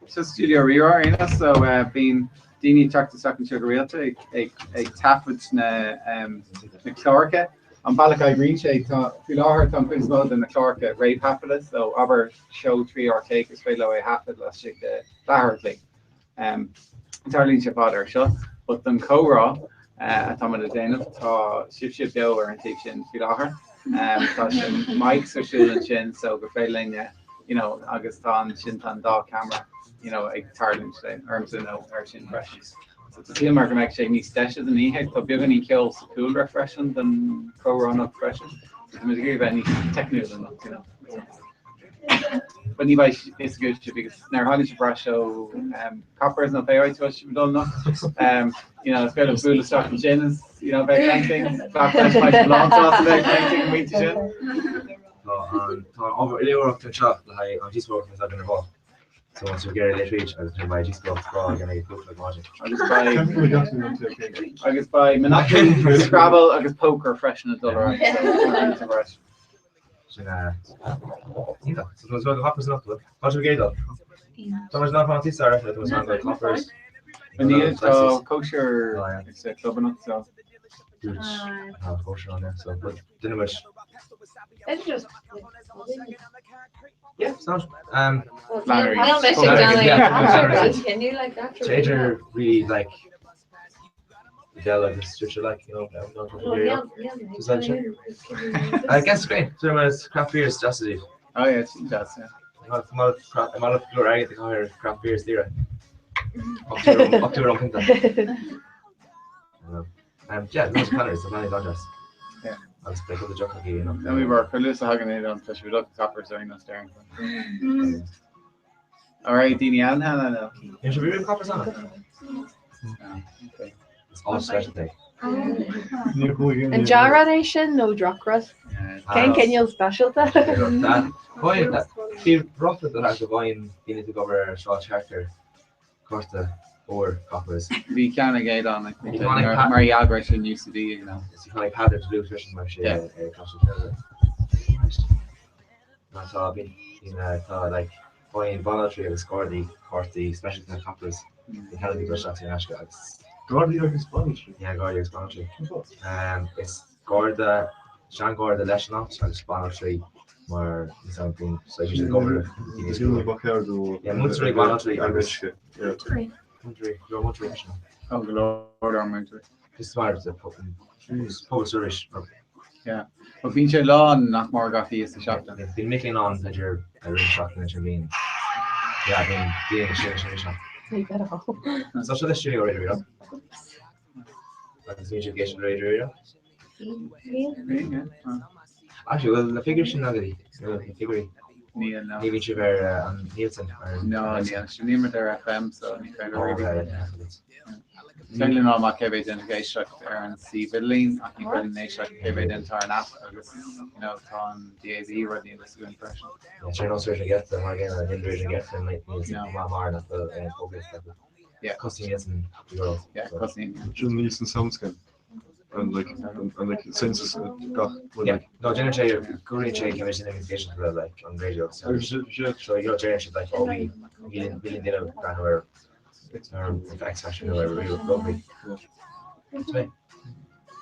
So Studio Rira, you know, so being Dini talked to second sugar realty, a taffage na Clarka. On Balakai Green Shade, Filar Tom Quinzel than the Clarka rate happiness, so our show 3 or cake is fairly away happy last week, the Lahartley. Entirely Chapada, sure, but then Cora, Tom of the Dana, ship over and teach in Filar. Mike so and chin so go failing you know Augustan Shintan dog camera you know a tarling today arms in no chin fresh so the team are going to actually need stashes and he had to be going to kill cool refreshing than pro run up freshen to give any technical enough you know but anyway it's good because now how did brush show copper is not very to us we don't know you know it's got a full of stock and gin is you know very painting black flash might belong to us very painting we gin over earlier to shop like on this work is up in the ball so once you get it reach I just buy just block and I look like magic I guess by Monopoly Scrabble I guess poker fresh and a dollar so those are the hoppers not good. How's your gate up? So much not on this side, it was not like hoppers. We need kosher, it's a club enough, so. Kosher on there, so, but didn't much. It's just. Yeah, sounds. Flannery. Can you like that? Changer really like. Yeah, like this church like you know. I guess great. So it's craft beers, just it. Oh yeah, that's yeah. I'm out of glory. The higher craft beers there. Up to your own yeah, those colors, the many dodgers. Yeah. I'll just pick up the jockey, you know. And we were Lewis Hagen on fish. We looked toppers during us there. All right, Dini Allen, hello. You should be doing coppers on it. Okay. It's all special day. And Jara Nation, no Drockrus. Can you special that? Boy, that feel rough that has the wine, you need to go over a short character. Of course, the four coppers. We can't get on like Mary Albertson used to do, you know. It's kind of had to do fishing much. Yeah. I thought been like buying voluntary of Scordy, the special kind of coppers. They had to be good shots in Ashka. Gordy explanatory. Yeah, Gordy explanatory. It's Gorda, Sean Gorda Leshnot, so explanatory more something. So you should go over the yeah, Munster explanatory. Yeah. Munster. Oh, the Lord Armour. This is why it's a public service. Yeah. But being your law and not more got is the shot. They've been making on that you're a really shocking that you're being. Yeah, being a shot. So should the studio radio? That's the education radio. Actually, well, the figure should not be. Figure. Neil, no. Maybe you were Nielsen. No, yeah. She named their FM, so you kind of really. Certainly not my KB identification and see Vidline. I think we're in nation KB identifier now. You know, on DAB or the industry impression. Yeah, sure, no search against them again. I didn't really get them like more not the focus. Yeah, costing is in Euro. Yeah, costing. Jim Leeson Soundscan. And like census yeah, no, Jennifer Korean Chay came in invitation for like on radio. So you know, Jennifer like oh we didn't know where or X Factor or whatever we were lovely.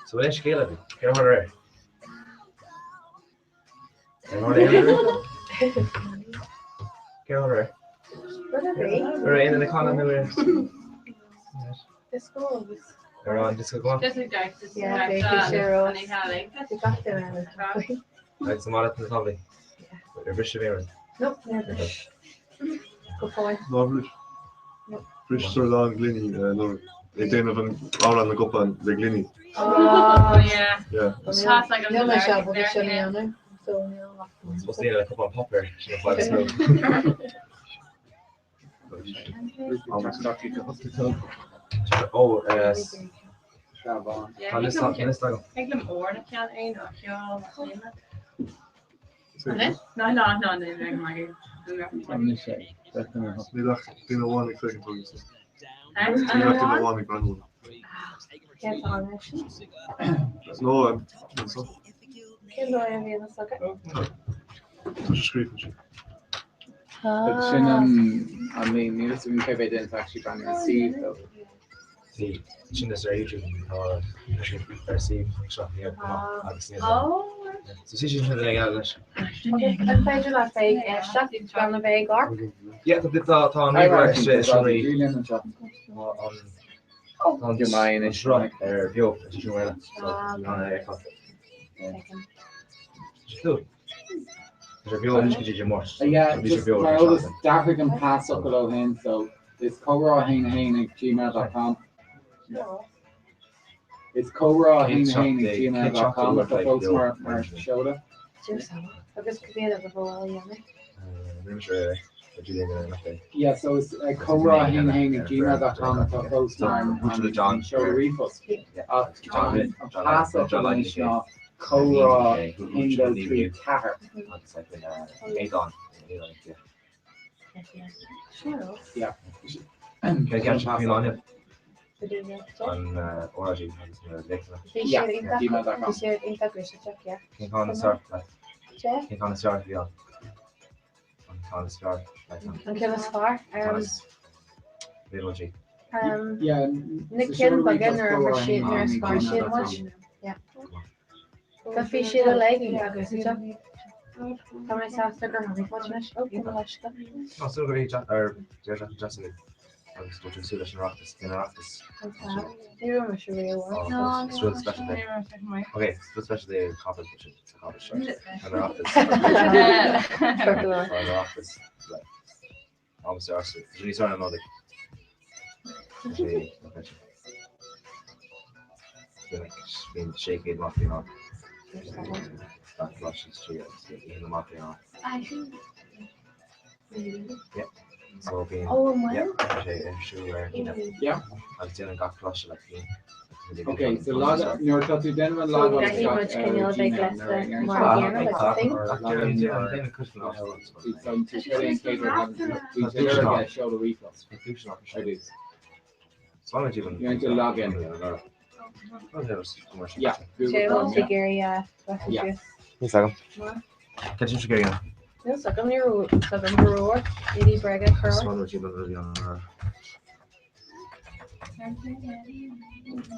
So what is Caleb? Get over there. Get over there. We're in the corner. This goes. We're on disco go on. Yeah, they got there. Like some other things lovely. Your bishop here. Nope, never. Go forward. Lovely. Frisch so long Glenny, no. Ik denk van Alan Gopan, de Glenny. Oh yeah. Yeah. Like a So, It's supposed to be like a couple of pop here. Almost got you to hospital. Oh, Siobhan. Kan du snakke om? Ik neem oren, ik kan één of ja. Zeg. Nee, nee, maar ik doe Niet dacht, ik denk dat wel ik zeggen toch iets. En Ik dacht dat wel ik ben doen. Can't on it. No, zo. Can't do any of this, okay? Dat is schrijven. But Shannon, I mean, needed to be didn't actually trying to receive though. Sí, China is YouTube receive shot here. Oh. So sí, sí, legal. Okay, and Pedro la fake shot from the bag or? Yeah, the tá tá ní on your mind is right bio well. So yeah, just my oldest Daffy and pass up below him, so it's cobra@gmail.com. It's cobra@gmail.com. If the folks are showed up. Because could be a little yummy. Yeah, so it's cobra@gmail.com. If the folks are show the repost. Pass up information of Cobra Indo 3 Tatter. Yeah. Can I get something on him? On Origin. Yeah, gmail.com. Yeah. Can on start. Check. Can on start yeah. On start. And kill us far. Little G. Yeah. Nick Ken Bagger or shit nurse for shit much. Yeah. Coffee shit a leg in Bagger. Come on, start sticker honey watch. Okay, watch that. No, so great or just I'm still to see the office in our office. You don't show real one. No, it's really special day. Okay, it's special day coffee kitchen. Coffee shop. And our office. Our office. Like almost our suit. Really sorry I'm not like being shaky and muffin on. That flush is true. In the muffin on. Yeah. So being yeah, yeah. I was dealing got flush like me. Okay, so log your tattoo then when log on Pretty much can you like less than more again like thing? Show the reflex. As long as you you need to log in. Yeah. Cheryl figure yeah. Yeah. One second. Can you figure again? No, suck on your roar. Eddie Braga curl. This one would you really on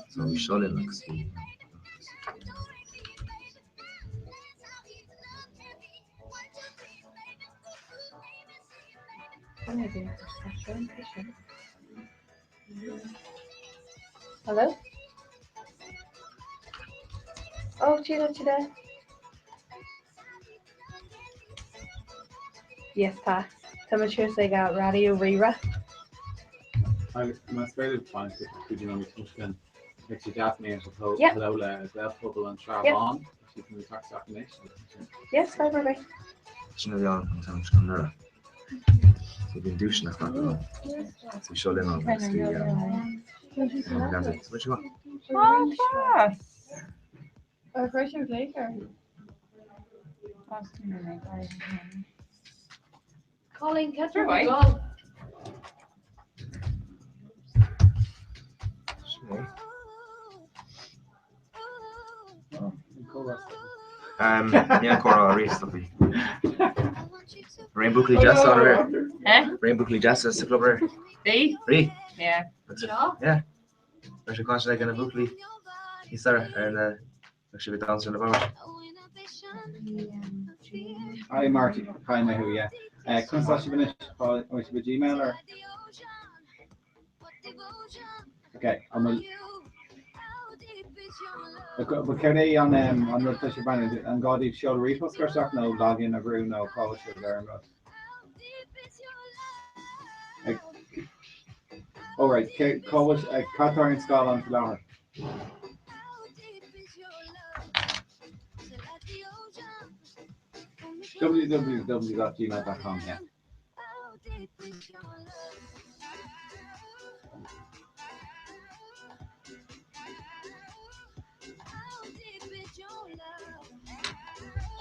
so we showed it like see. Hello? Oh, Chida. Yes, pa. Temperatures they got Radio Rira. I must very fine if you know me can actually Daphne and Lola as well, Purple and Siobhan. She can talk to nation. Yes, bye. Shouldn't be on sometimes come there. So been douching at that. So show them on this what you want? Oh, fast. Or first or later. Colin, catch your Right. goal. Yeah, Cora Reese stuffy. Rainbow Clee Jess on her. Rainbow Clee Jess is the club here. Ree? Yeah. That's it. Yeah. Actually, class like in a bookly. He's there and actually be dancing about. Hi Marty. Hi Mahu, yeah. Can I finish with Gmail or? Okay, I'm a but can they on the Fisher Band and God each show the repost or stuff? No login or brew, no polish or there but alright, Polish Qatar and Scotland flower. www.gmail.com, yeah.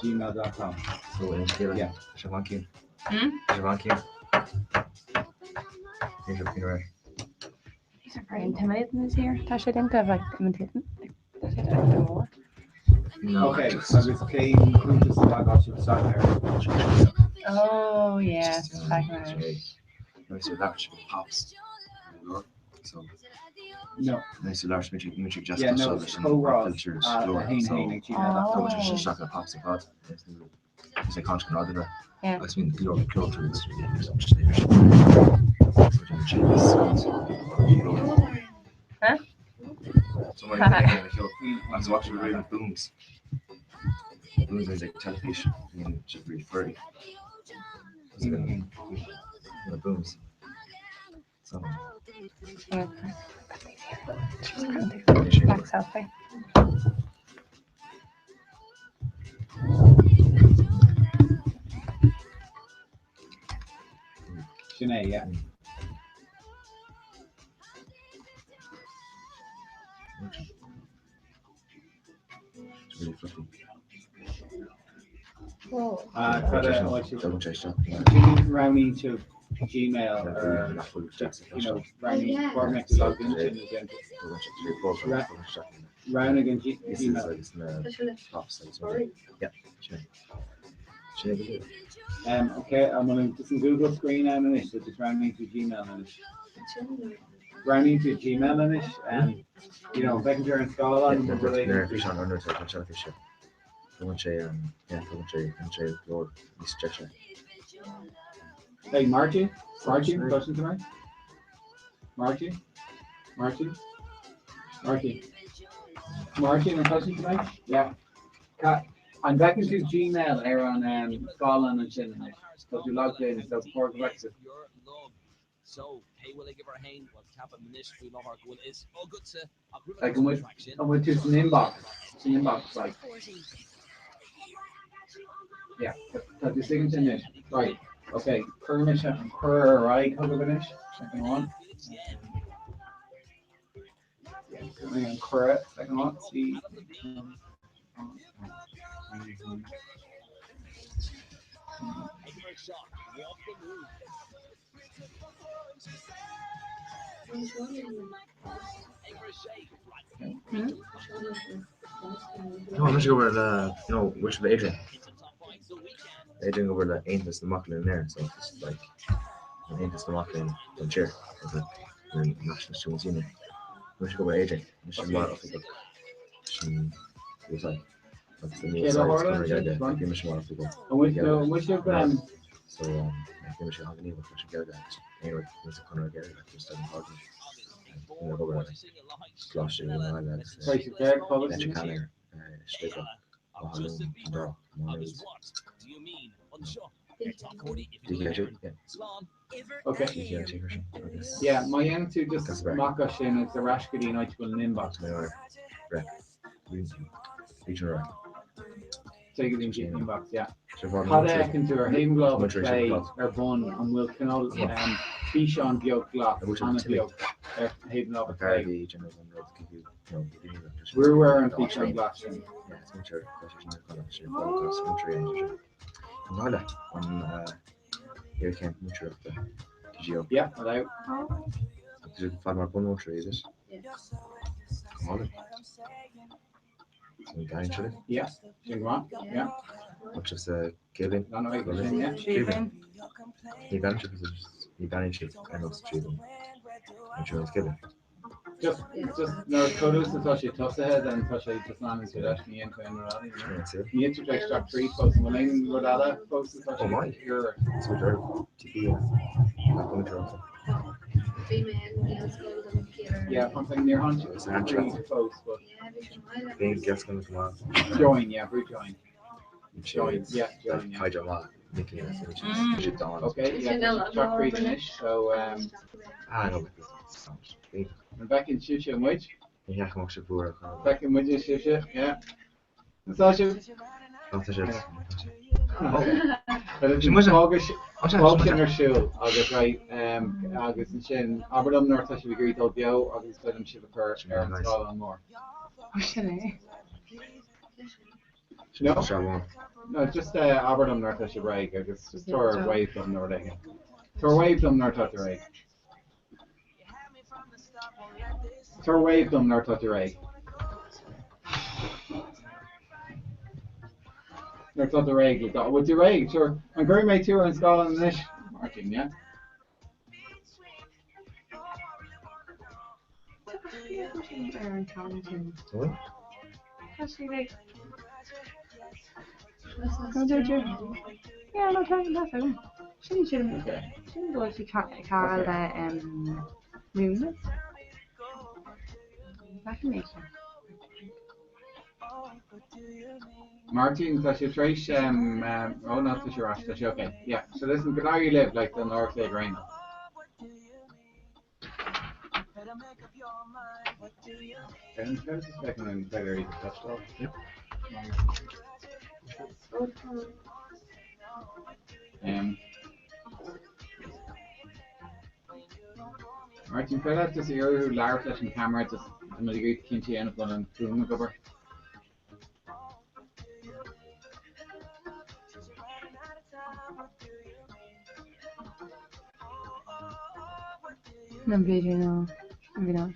Gmail.com. So in Yeah. Shavankin. Hmm? Shavankin. Here's your finger. These are very intimidating this here. Tá sé dentro like intimidating. Tá sé dentro more. Okay, so it's Kane Cruises I got you beside there. Oh yeah. Nice large pops. So No. nice large metric just Yeah, no, filters Hein, so gmail.com. just shot the pops of pot. It's a constant order. Yeah. I mean your filters just Huh? Somebody I was watching the radio booms. Booms is like television and just really furry. The booms. So Max selfie. Sinead, yeah. it's really fluffy. Oh. Rounding to Gmail or rounding coordinate to log into rounding and Gmail. Yeah. Okay, I'm going to do some Google screen and it's just rounding to Gmail and rounding to Gmail and back to install on the related. Hey, Martin, question to me? Martin, a question to me? Yeah. I'm back into Gmail here on Scotland and shit. Because you logged in, so before Brexit. So, hey, will I give her a hand? Well, cap and minute, we love our goal is all good to Like, I'm with just an inbox. It's an inbox, like. Yeah, that's the signature in it. Right. Okay, permission, right, finish. Second one. Yeah, second one. See. No, I'm just over the, which of Adrian. Adrian over the ain't this the muckle in there, so it's just like ain't this the muckle in the chair. And national students union. We should go with Adrian. We should model for the was like that's the new side it's gonna get there. I think we should model for the so I think we should have an evil for get that. Anyway, it's a corner get it like just doesn't bother. You know, go with flush and all that. That you can stick up. Okay. Yeah, my answer just mock us in is the Rashkadi night will inbox. Take it in inbox, yeah. Cada into our Haven Glove play our bun and we'll canal fish on the Glock on the Haven Glove play. We're wearing fish on glass. Here came much of the TGO. Yeah, hello. Did you find my bun or tree this? Come on. Yeah, yeah. Which is the Kevin? Yeah, Kevin. He vanished. He vanished. I lost Kevin. Which was Kevin. Just no photos to touch it, toss ahead and touch it, just not into that. Me and Rally. The interface got 3 posts. When I would add posts to touch it, you're so you're yeah, something near 100 posts, but think guess gonna come on. Join, yeah, rejoin. Join, yeah, join. Hi, Jamal. Nicky, okay, yeah, track 3 finish. So I know. I'm back in Shusha and which? Yeah, I'm actually poor. Back in which Shusha, yeah. Sasha. Not the shit. sin ar siúil agus right agus an sin aberdom nuir tá si bhí ó beo agus bum si chur ar an sáil an mór. No, just aberdom nuir tá si raig agus just tuair waibh dom nuir daige. Tuair waibh dom nuir tá raig. Tuair waibh dom nuir tá raig. Nuir tá raig le bhfuil tú raig, tuair an gcuir méid tú an sáil an inis, Martin, yeah? Yeah, no, trying to do She shouldn't go to Carl Moon. Back in nature. Martin, that's your trace. Oh, not that you're Ash. That's okay. Yeah. So listen, good how you live like the North Lake Rain. And just second and better eat the stuff. Martin, could I just hear who Lara touching the camera just another great kinty and one and boom cover. No video no. Maybe not.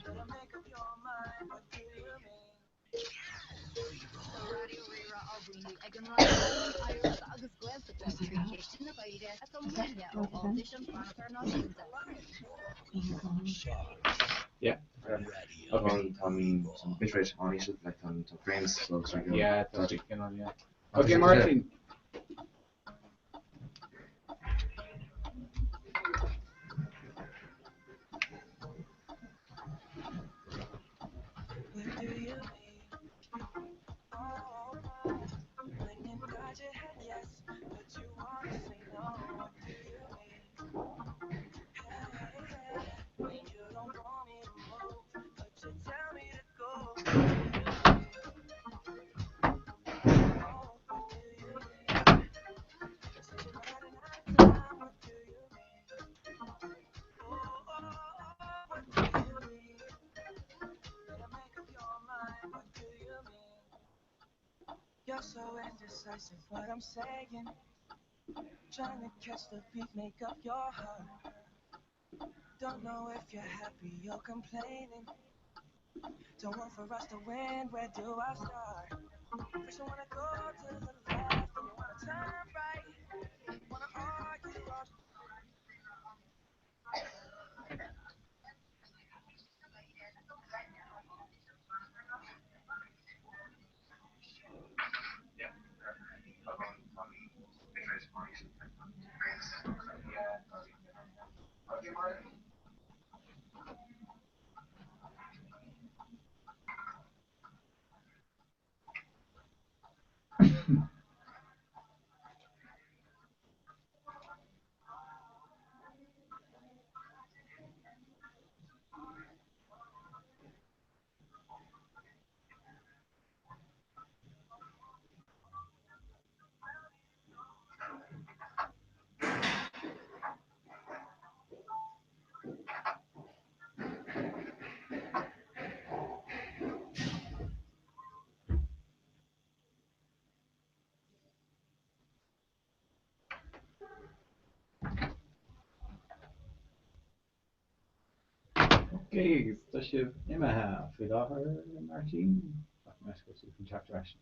Yeah. On some bitrate on each like on frames, so it's like yeah, it's on, yeah. Okay, Martin. You're so indecisive, what I'm saying. Trying to catch the beat, make up your heart. Don't know if you're happy or complaining. Don't want for us to win, where do I start? First you wanna go to the left, then you wanna turn right. Wanna argue about Okay, does she Emma have with her Martin? Let's go see from chapter action.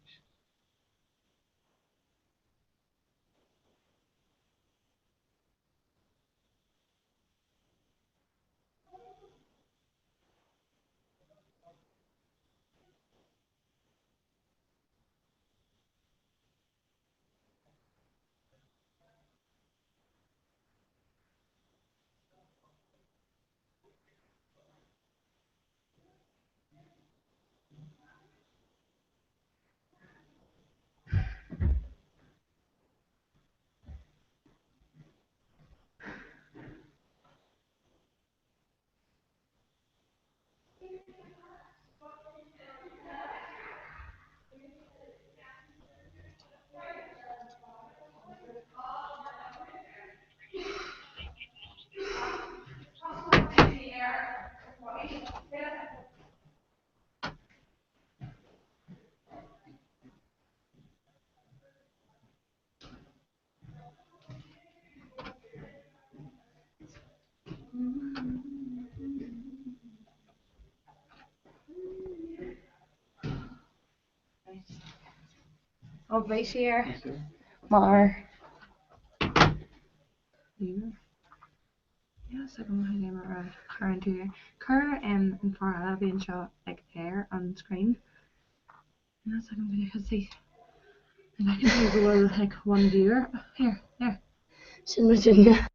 Oh, base here. Maar. Ja, so I'm going to name current here. Current and for I'll be in shot like air on screen. And that's like I'm going to see. And I can see the well like one viewer. Here, there. Virginia.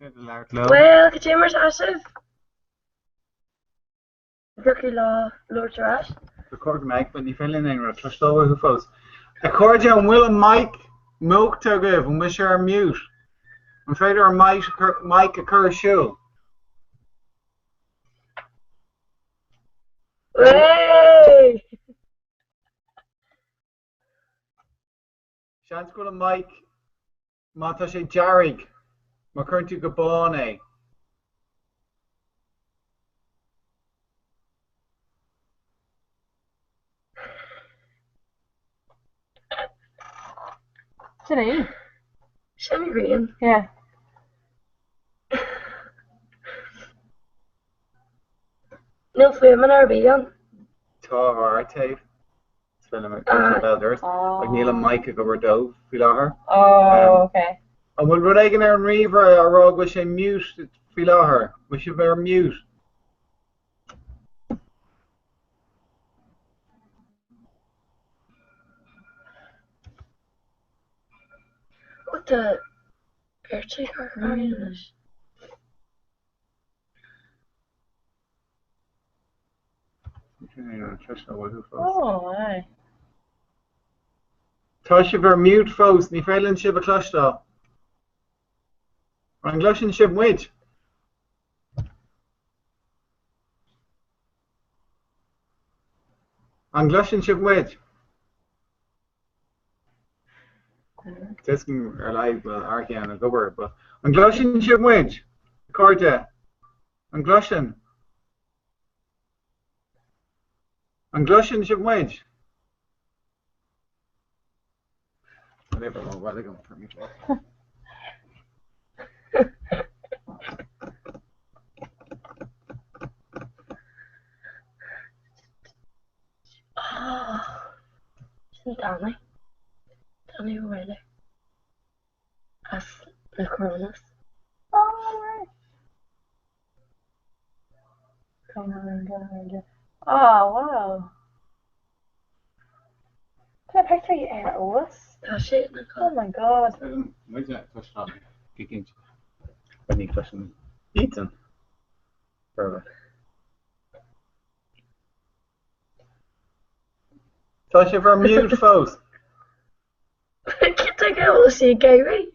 Well, the chambers asif. Brookie law, Lord Trash. Record Mike, but you fell in and trust over who falls. Accord and Will Mike milk to give and wish her mute. I'm afraid our Mike occur shoe. Hey! Chance go to Mike Montashe Jarrig. McCurry Gabone. Today? Semi green. Yeah. No flame in our beyond. Tar tape. Spell him a elders. Like Neil and Mike go over dove, feel her. Oh, okay. And will Reagan and Reaver or Rog wish I mute feel her. We should bear mute. What the Bertie are in this? Oh, aye. Tasha ver mute folks, ni failing shib a cluster. Anglushin shib wait. Anglushin shib wait. This can alive well Arkian a gober, but Anglushin shib wait. Corda. An gluisin. An gluisin sin muid. Whatever, well, what are they going for me for? Danny. Danny O'Reilly. As the Coronas. Oh, come on. Oh, wow. Can I picture you air us? Oh my god. Where's that touch on? Kicking. When you touching Ethan. Perfect. Touch it for mute, folks. I can't take it all to see Gary.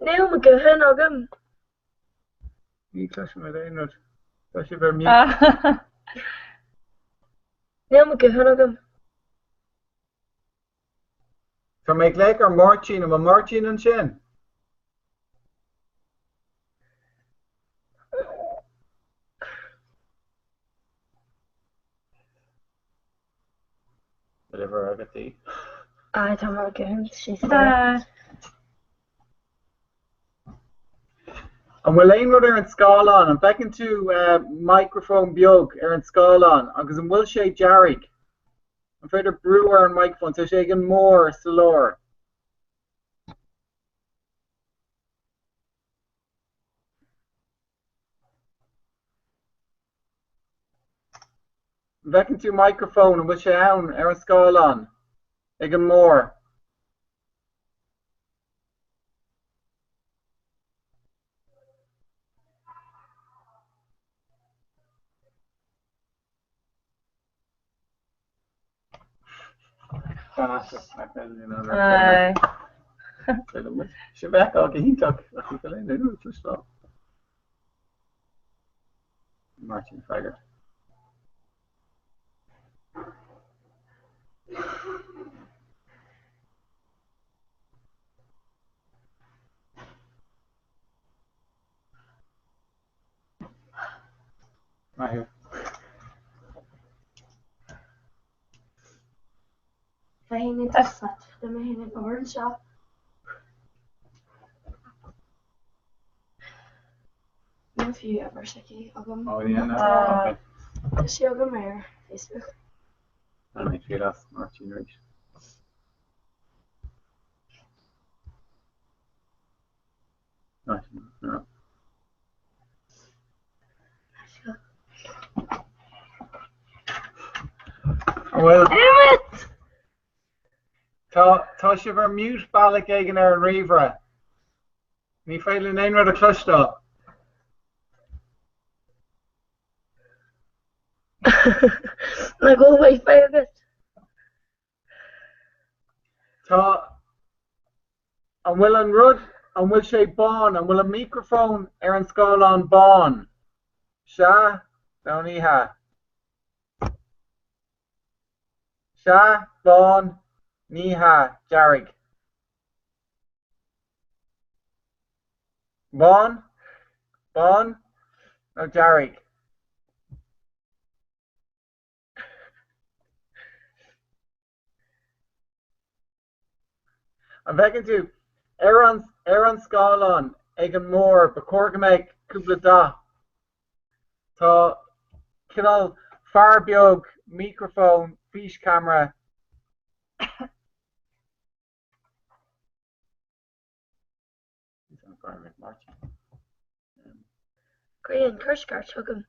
Neil McGuhan, Ogum. You touching my day, not. Touch it for mute. Neil McGuhan, Ogum. For make like or Martin and Martin and Shin. Whatever I get the. I don't know again. She's there. And we'll aim with Aaron Scarlon and back into microphone biog Aaron Scarlon because in will say Jarek. I'm afraid of brewer and microphone so shaking more Solor. Back into microphone and we'll say Aaron Scarlon. Again more. She's back on the heat up. Martin Fragger. Right here. Fijn in het zat. Dan ben je in een woordenshop. If you ever see Ogum. Oh yeah, no. Okay. Is she Ogum or Facebook? I don't feel that's Martin Rich. No. Well, damn it! Tá sé bhar mute bailach éigen ar an ríomhre. Ní féileann aon rud a cloistá. Na go bhfuil féagat. Tá an bhfuil an rud an bhfuil sé bán an bhfuil a microphone ar an scáilán bán. Se daoníthe. Se bán níthe Jarek. Bán no Jarek. I'm bheicin tú ar an scáilán ag an mór ba cóirge méid cúpla dá. Tá cinál fear beag, microphone, fís camera. Green Kirschgard took him.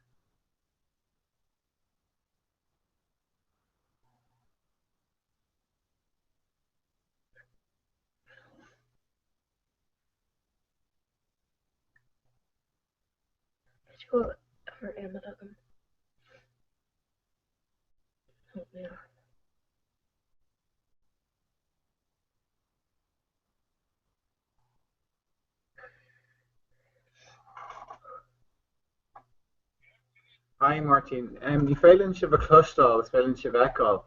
Go for Emma took him. Oh, yeah. Hi Martin. Ní féileann sibh a clostáil, is féileann sibh eáil.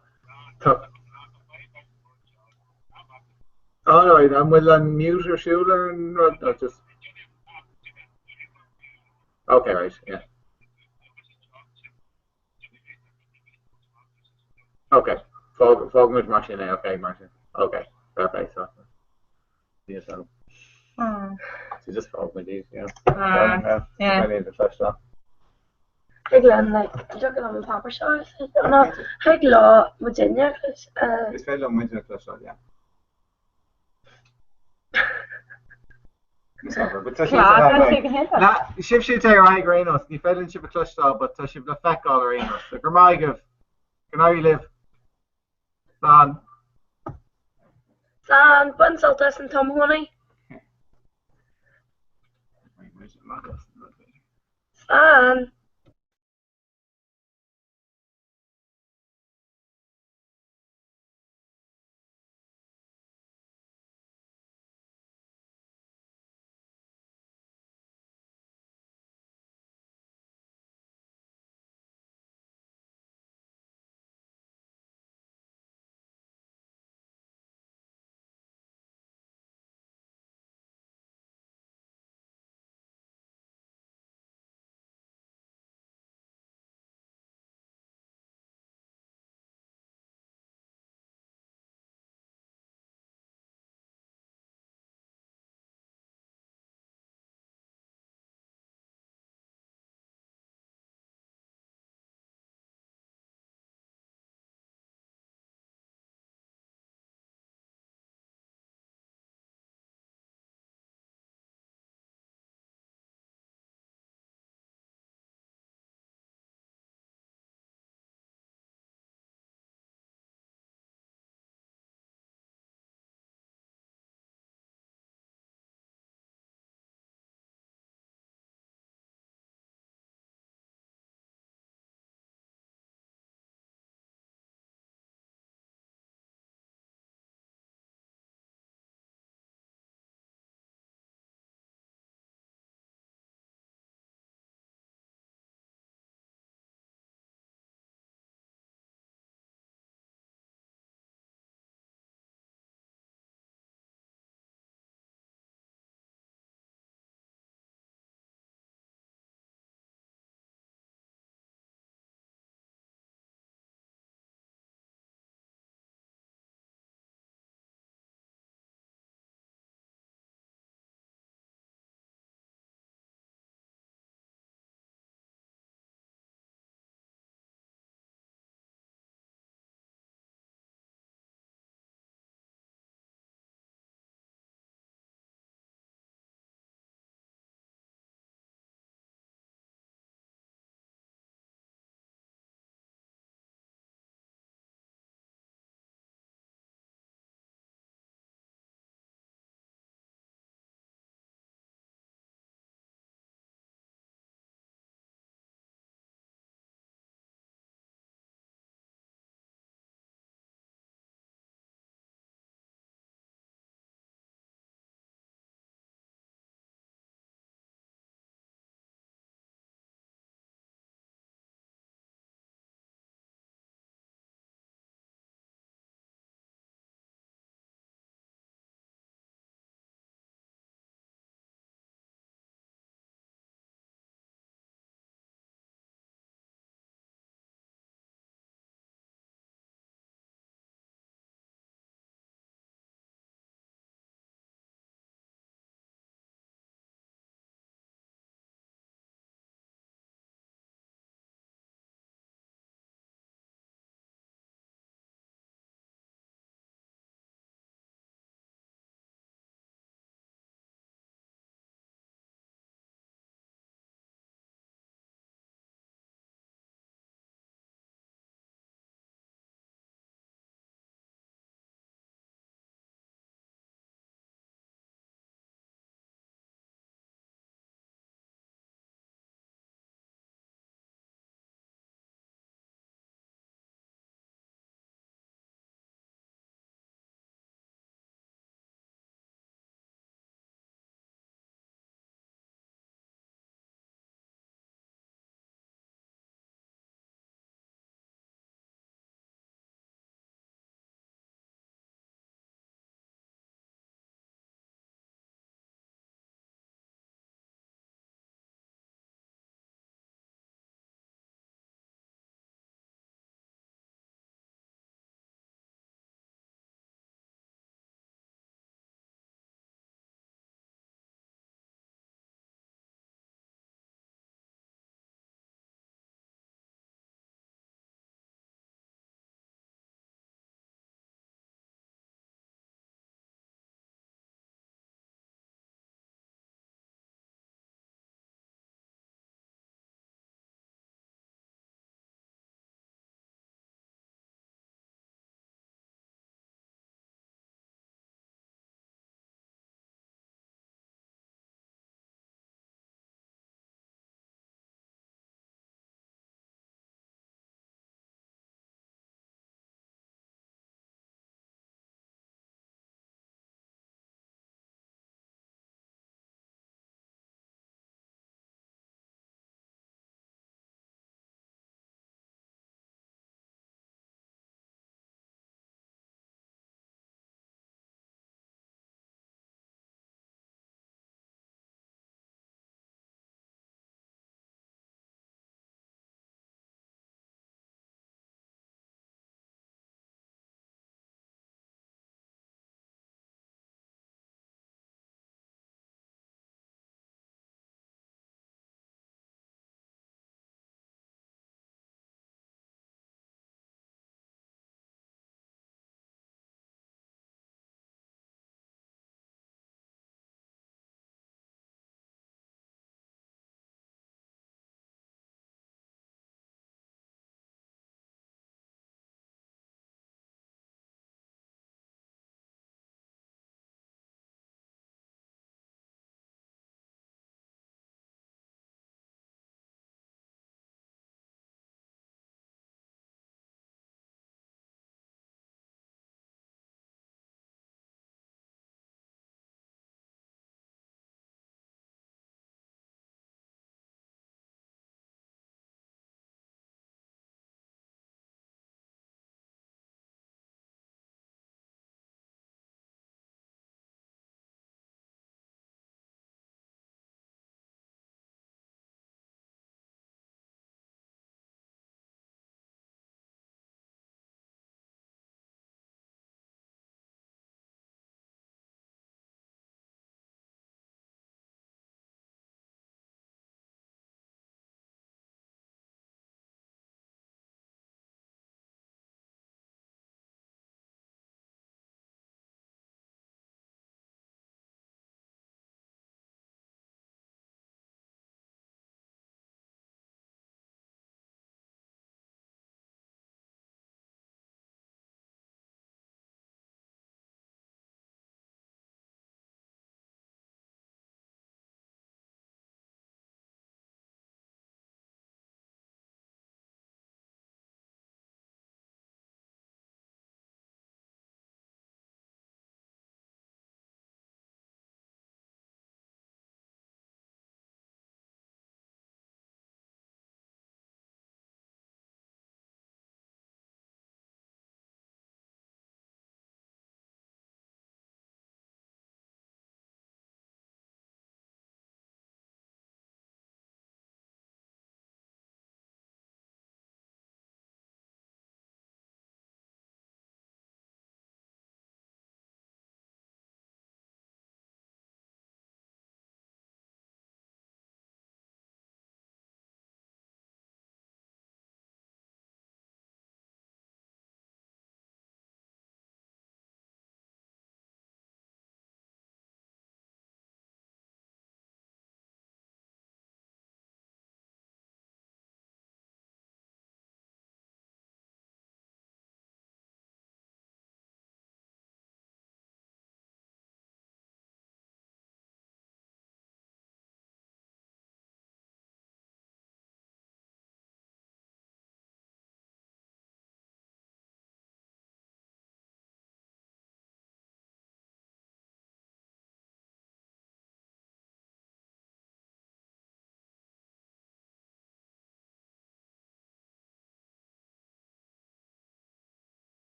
Alright, and will mute your shooter and or just okay, right, yeah. Okay. Fog with Martin, okay, Martin. Okay, perfect. So yes, so just fog with these, yeah. Yeah. I need the flash off. Hey Glenn, like, looking on the paper shows, I don't know how law Virginia, because It's very long winter flash off, yeah. But na sib si te ra granos ní fedin si betá but tá si le feáil arénos so gur maigeh gan live San Bunsaltas and Tom Honey. San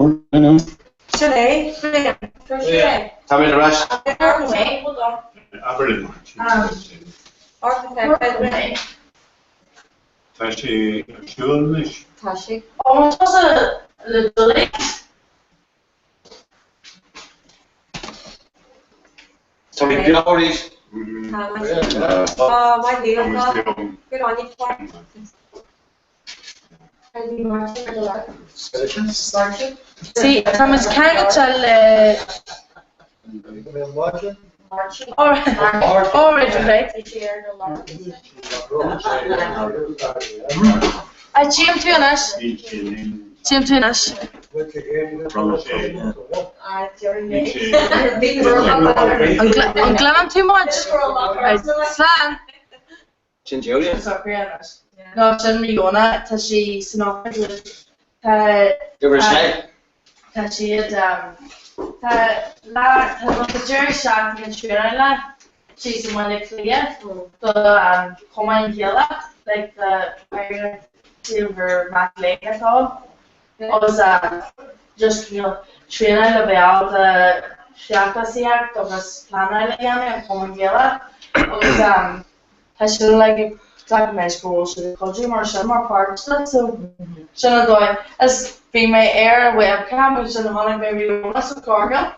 Today, for today. Tá bem, Rush? Okay, hold on. Architect. Tá sé siúlnis. Tashi. Oh, it was a little late. Tá bem, Glóris. My dear, good on you. Sì, siamo scaricato Team Tunas. Team Tunas. I'm glad I'm too much. Slan. Sin Julia. No, sin Riona, tá sí snog Give her a say. tá siad tá lá tá go Jerry Shack an Shrina sí sa mwana clia the common gila like the iron silver Mac Lake at all. It was just Shrina la beal the Shaka siak was plana la yana and common gila. It was tá sí like Black my school so the culture more some more parts so Shana doing as being my air webcam which in the morning baby was a cargo.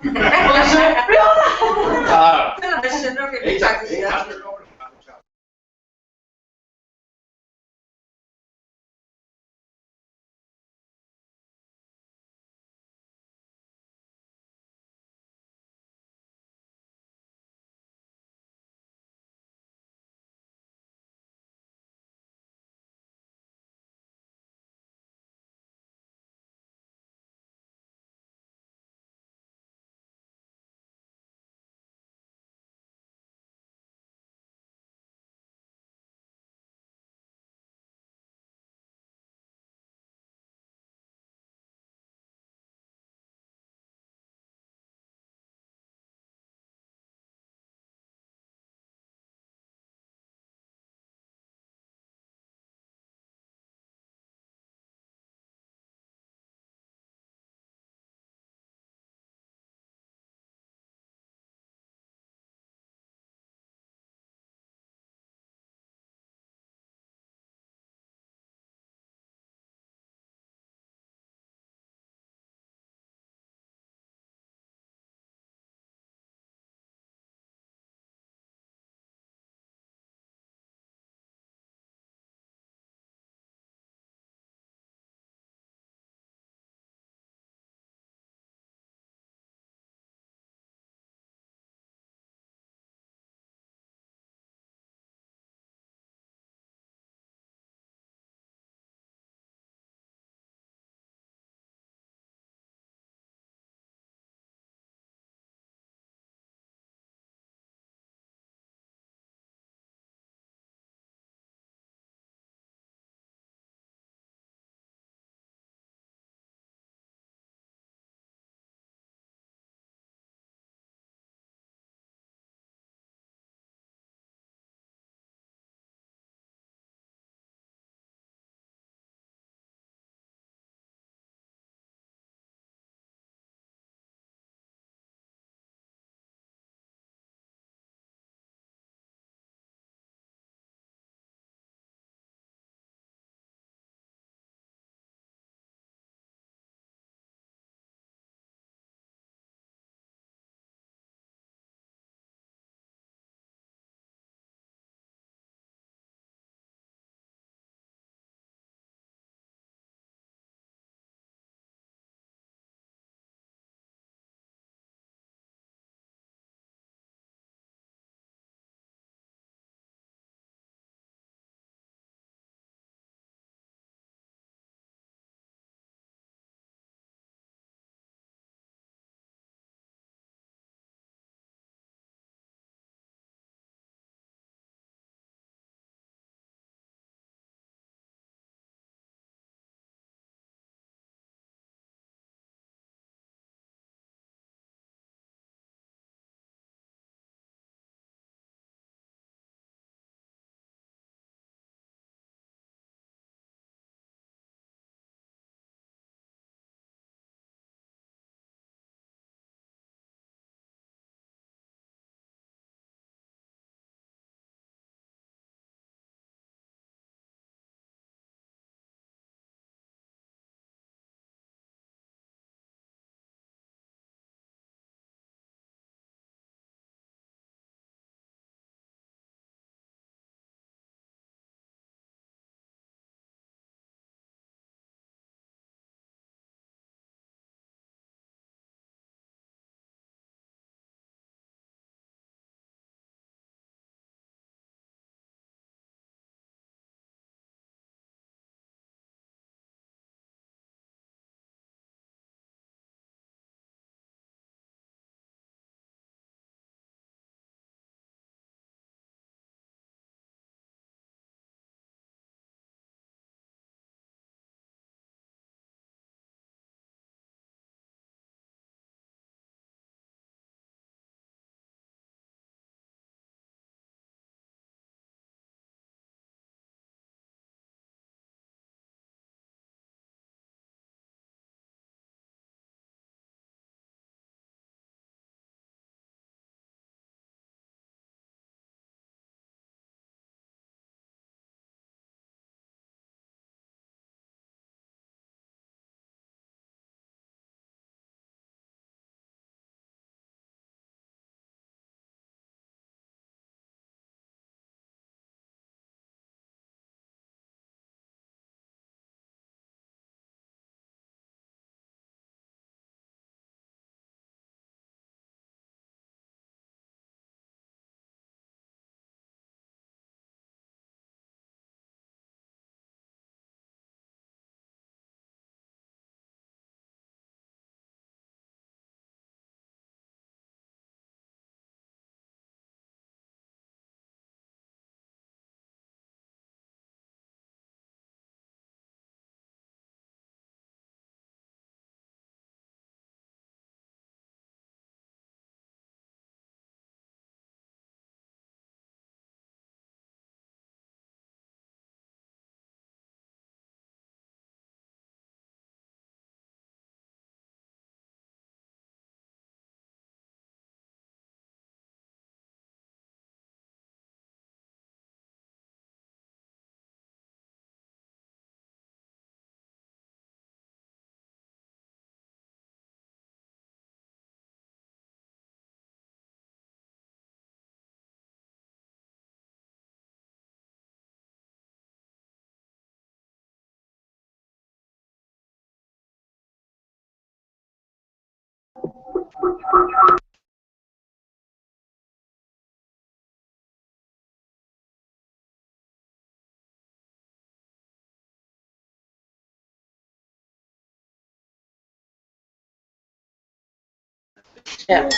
Yeah.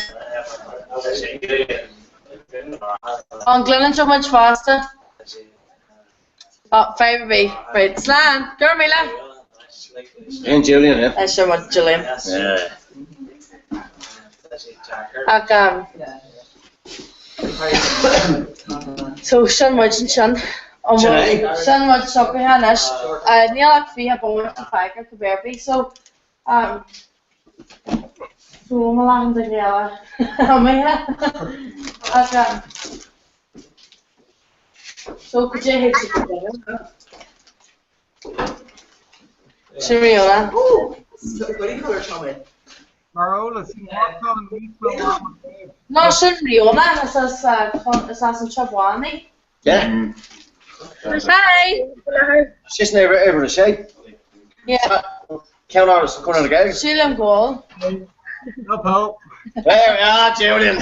On Glennon so much faster. Oh, favourite me. Right, Slan, Dermila. And Julian, yeah. That's so much Julian. Yeah. So Sean much and Sean. Sean much soccer Hanish. Neil actually have always to fight to Berby. So so malang the Neil. So could you hit it together? Shariona. Marola, No, Shariona. This is some Chabwani. Yeah. Hi. She's never ever to say. Yeah. Count hours going to go. Sheila goal. No, Paul. There we are, Julian.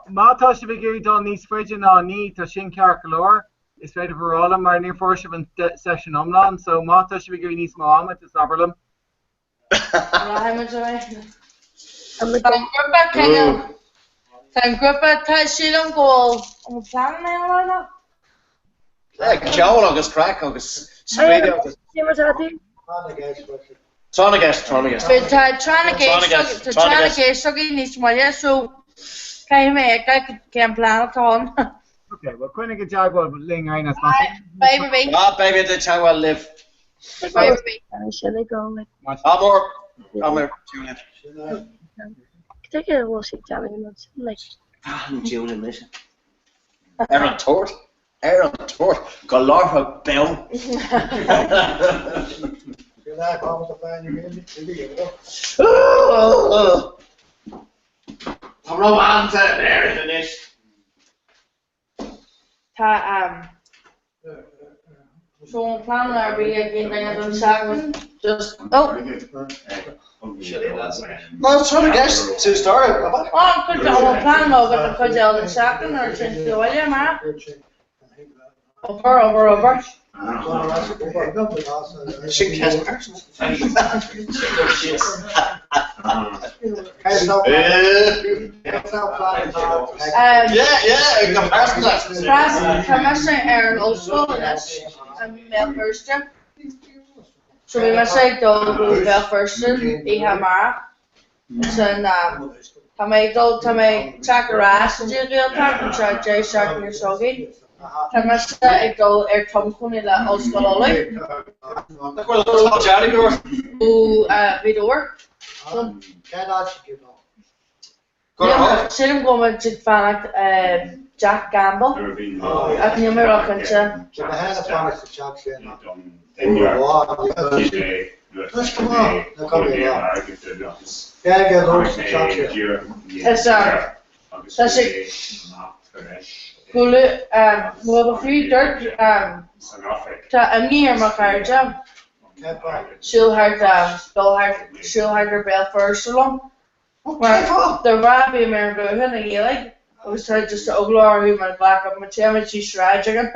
Mátá se bhí don níos friidir ná ní tá sin cear go leor is féidir bhrála mar ní fórsih an session omláin, so mátá se bhí níos máama is aberlam. Tá grúpa tá sílam ggóil an plan na lá. Ceol agus crack agus spréide agus. Trying to guess. But trying to get sugar needs money, so can plan it on. Okay, well, Quinn and Jaguar ling aina Baby. Ah, baby, the child will live. Baby. Should I go like? I'm more, Julian. Take it. We'll see. Like. Julian, listen. Aaron Tort. Galarha Bell. I'm no man to there in this. So plan are we again just No, it's trying to guess to start. Oh, could I plan over could you the second or change the oil, ma? Over. She has Commissioner Aaron also first. So we must say go first Ihamara. So track a rash and real time and try J Shark in your soggy. Commissioner go Tom Kunila Oskaloli. Vidor. Sit him go with Jack Gamble. At Newman Rockinson. We have a few dirt to near Macarja. She'll have her bell first along. The rabbi American and Yelling. I was trying just to overlord who my black up my chairman, she's tragic.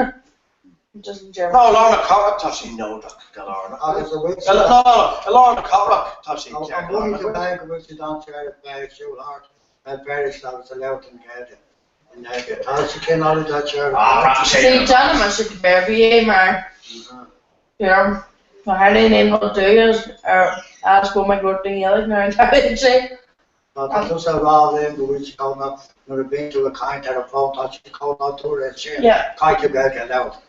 Just in German. No, Lorna Corrock, Toshi, no, Lorna. No, Lorna Corrock, Toshi. I'm going to bank with the downstairs, Shoe Heart, and Paris, I was allowed to get it. And I get she came out of that chair. See, John, I should bear be a man. Yeah, I had any name not do is ask what my good thing yelling now and I say. But I just have all them the which come up, never been to a kind of a phone touch, call out to her, she can't get out.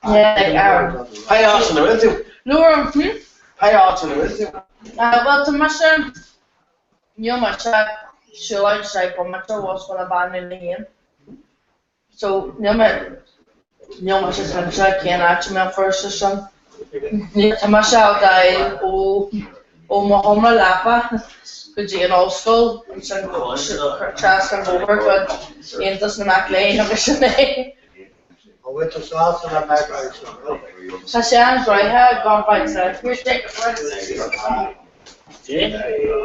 Yeah, pay out in the winter. Laura, pay out in the winter. Well, to my you must have, she likes to say, come to was for a band in the game. So, you must have said, can't actually my first son. To myself, I, Mahoma Lapa, could you in all school, and some trust and over, but in this Mac Lane, of a with the sauce and the macaroni. Tá sé an groithe gan baitsa. You're sick for it.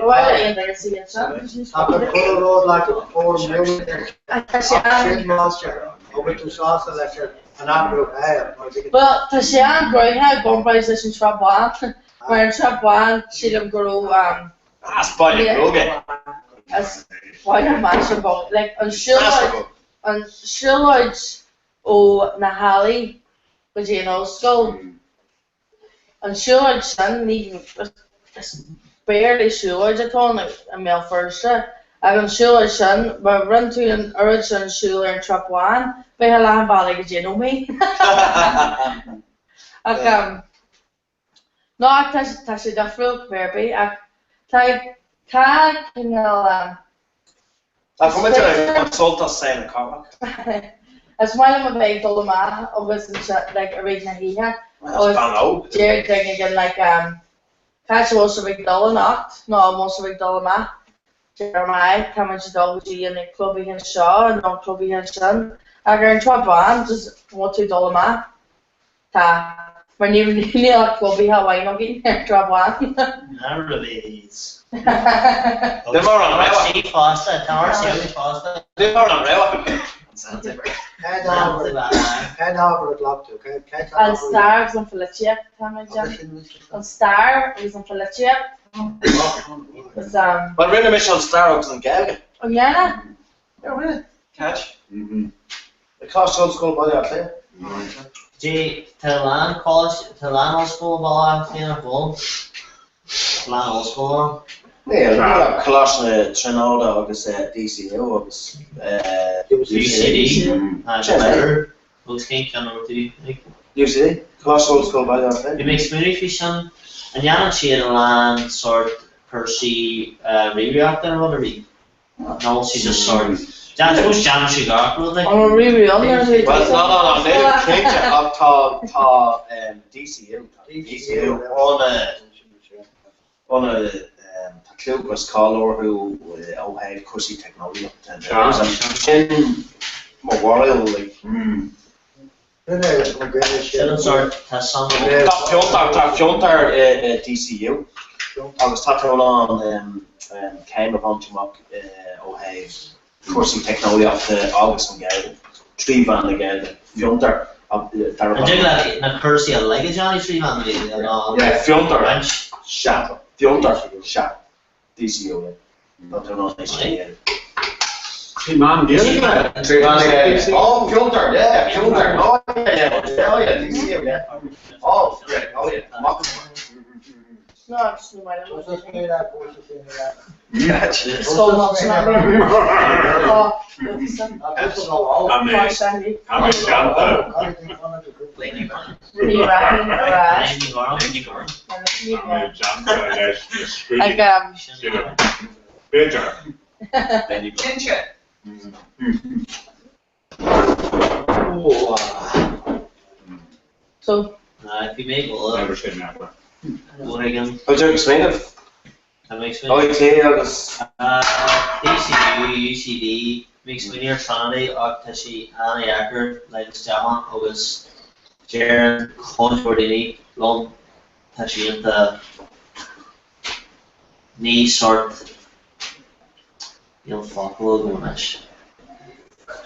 Well, in there, see it. After Polo Road, like 4 million. Tá sé an. Master. With the sauce and an apple hair. Well, tá sé an groithe gan baitsa sin trapán. Mar an trapán sílam gurú Spáile goge. as bhaile master go. Like an siúlaid ó na Halley go dé an óscoil. An siúlaid sin ní barely siúlaid atá a mé firste. Ag an siúlaid sin ba run tú an urid an siúl ar an trapháin, be ha lá bailí go dé nó mí. Ag no, ag tá sé dafriúil verbi ag tá cinál Tá cum an soltas sé na cá. as mile a bheith dul má agus a réit na híthe agus déir again like catch most of big dul nacht no most of big dul má Jeremiah come into doggy in the clubby and shaw and non clubby and son I go into a band just what $2 má tá mar ní clubby Hawaii no getting into a band Not really is. They were on Rexy pasta, Tarsi pasta. They were on Rewa. Head over the clock too, okay? An star was on Felicia, an star was on Felicia. Was But really Michelle Star was in Galga. oh yeah. Yeah, really. Catch. The cost old school body out there. J. Talan College, Talan School Ball, Ball. Talan Old School. Yeah, Colossal Trinidad, agus DCU, agus UCD. Better. Books King can over to UCD. Colossal old school body out there. It makes me vision. And Yana Chialan sort Percy re-reactor or whatever. No, she just sort of. That's who's Jan she got, really. I'm a re-re on there. Well, no. They didn't change it up to DCU. DCU on a Club was Color who had Cussy technology. And Memorial, like. Tá Fiontar DCU. Agus tá on came upon Timok O'Hay coursing technology of the August and Garden. Tree van again, Fiontar. I think that na Cursey a leg Johnny Tree man. Yeah, Fiontar. Fiontar. Shot. DCU. Not on nice. Man, oh, Filter, yeah, Filter. Oh, yeah, DCU, yeah. Oh, great, oh, yeah. No, I'm just no matter Yeah, so much So, if you make DCU, UCD, makes me near Trinity, Octashi, Annie Acker, Linus Jahan, August, Jaron, Confordini, Long, Tashi, and the knee sort, you'll fuck a little bit much.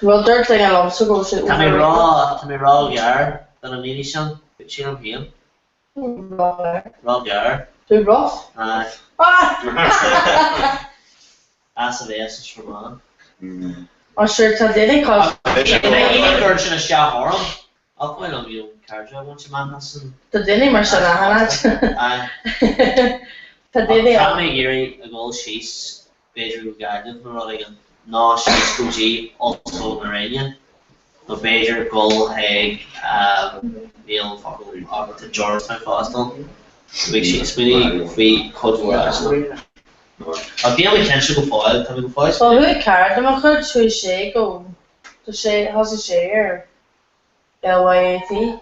Well, third thing I'll also go to raw yard, then a mini song, but she don't hear. Raw yard. Too rough? Aye. As of essence for man. I'm sure it's a daily cause. Any version of Shahoram. I'll point on you, Carja, once a man has some. The daily Marshall Aye. The daily. Tommy Geary, a goal she's Bejer Guardian, Moraligan. No, she's Fuji, also Iranian. The Bejer, Goal, Haig, Neil, Fuckle, to Georgetown, Boston. Which is really free code for us. I'll be able to cancel the file. Can we go file? So who card? I'm going to shake go. To shake, how's it share? LYAT.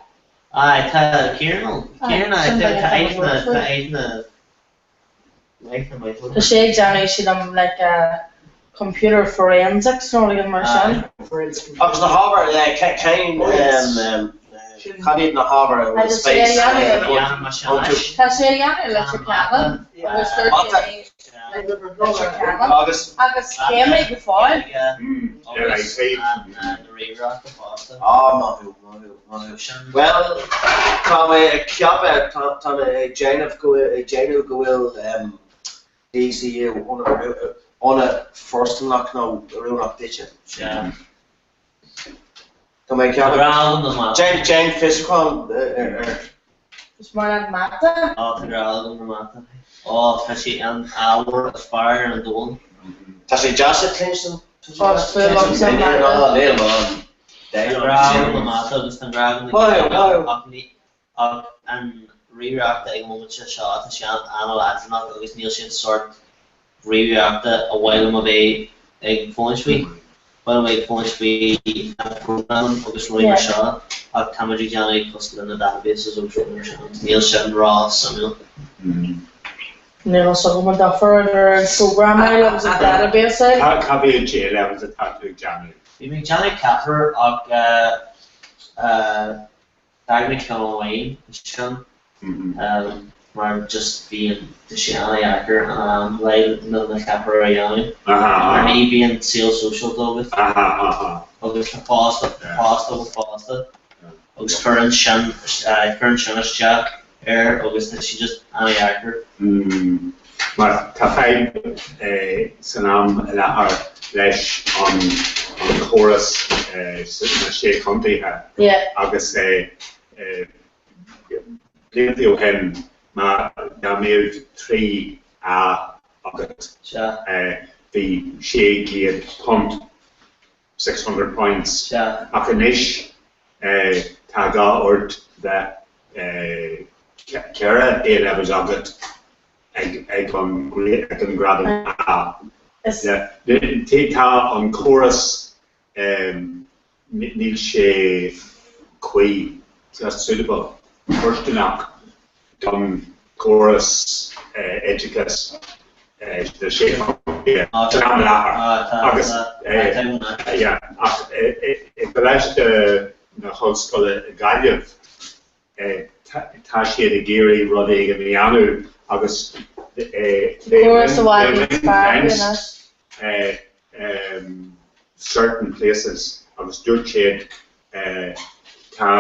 Aye, Kieran, I The shake generation, I'm like computer forensics nó like mar sin. Agus na Harvard, Kane, Khalid na Harvard with space. Tá sé dhéanamh le cabin agus céimé go fáil. Well, tá ceap tá Jane go bhfuil DCU on first knock no runach ditch. Yeah. Tá mé ceap Jane Fiscon Is mar an mata? Tá gra mata. Tá sé an áwer aspire an dún. Tá sé jazz Clinton. Mata agus an gra an rereachta ag moment se seo sé anach agus níl sin sort rereachta a bhile a bheith ag fónsví. Well ag fónsví program agus roiimar seo ach tamidí deanna costal na databases ó níl sin rá samú. Níl so go dafar ar program agus a database. Tá bhí J levels a táú January. Bhí mé Johnny Capper ach dagna ceáin sin mar just bíon de sé anachar le na Capper a dhéanamh. Mar ní bíon seal social dógad agus na fásta agus chuann sin isteach agus na si just anachar. Mar tá féid san am lethar leis an chorus na sé contaithe agus bliantí ó hen má dá méid trí agus bhí sé géad punt 600 points ach inis tá gá ort de ceara A-levels agat ag an gradam A. Tá an chorus níl sé chuí suitable firstnach don chorus educas de sé agus beléiste na hoscoile Gaillimh tá siad a géirí rud ag an anú agus certain places agus dúirt siad tá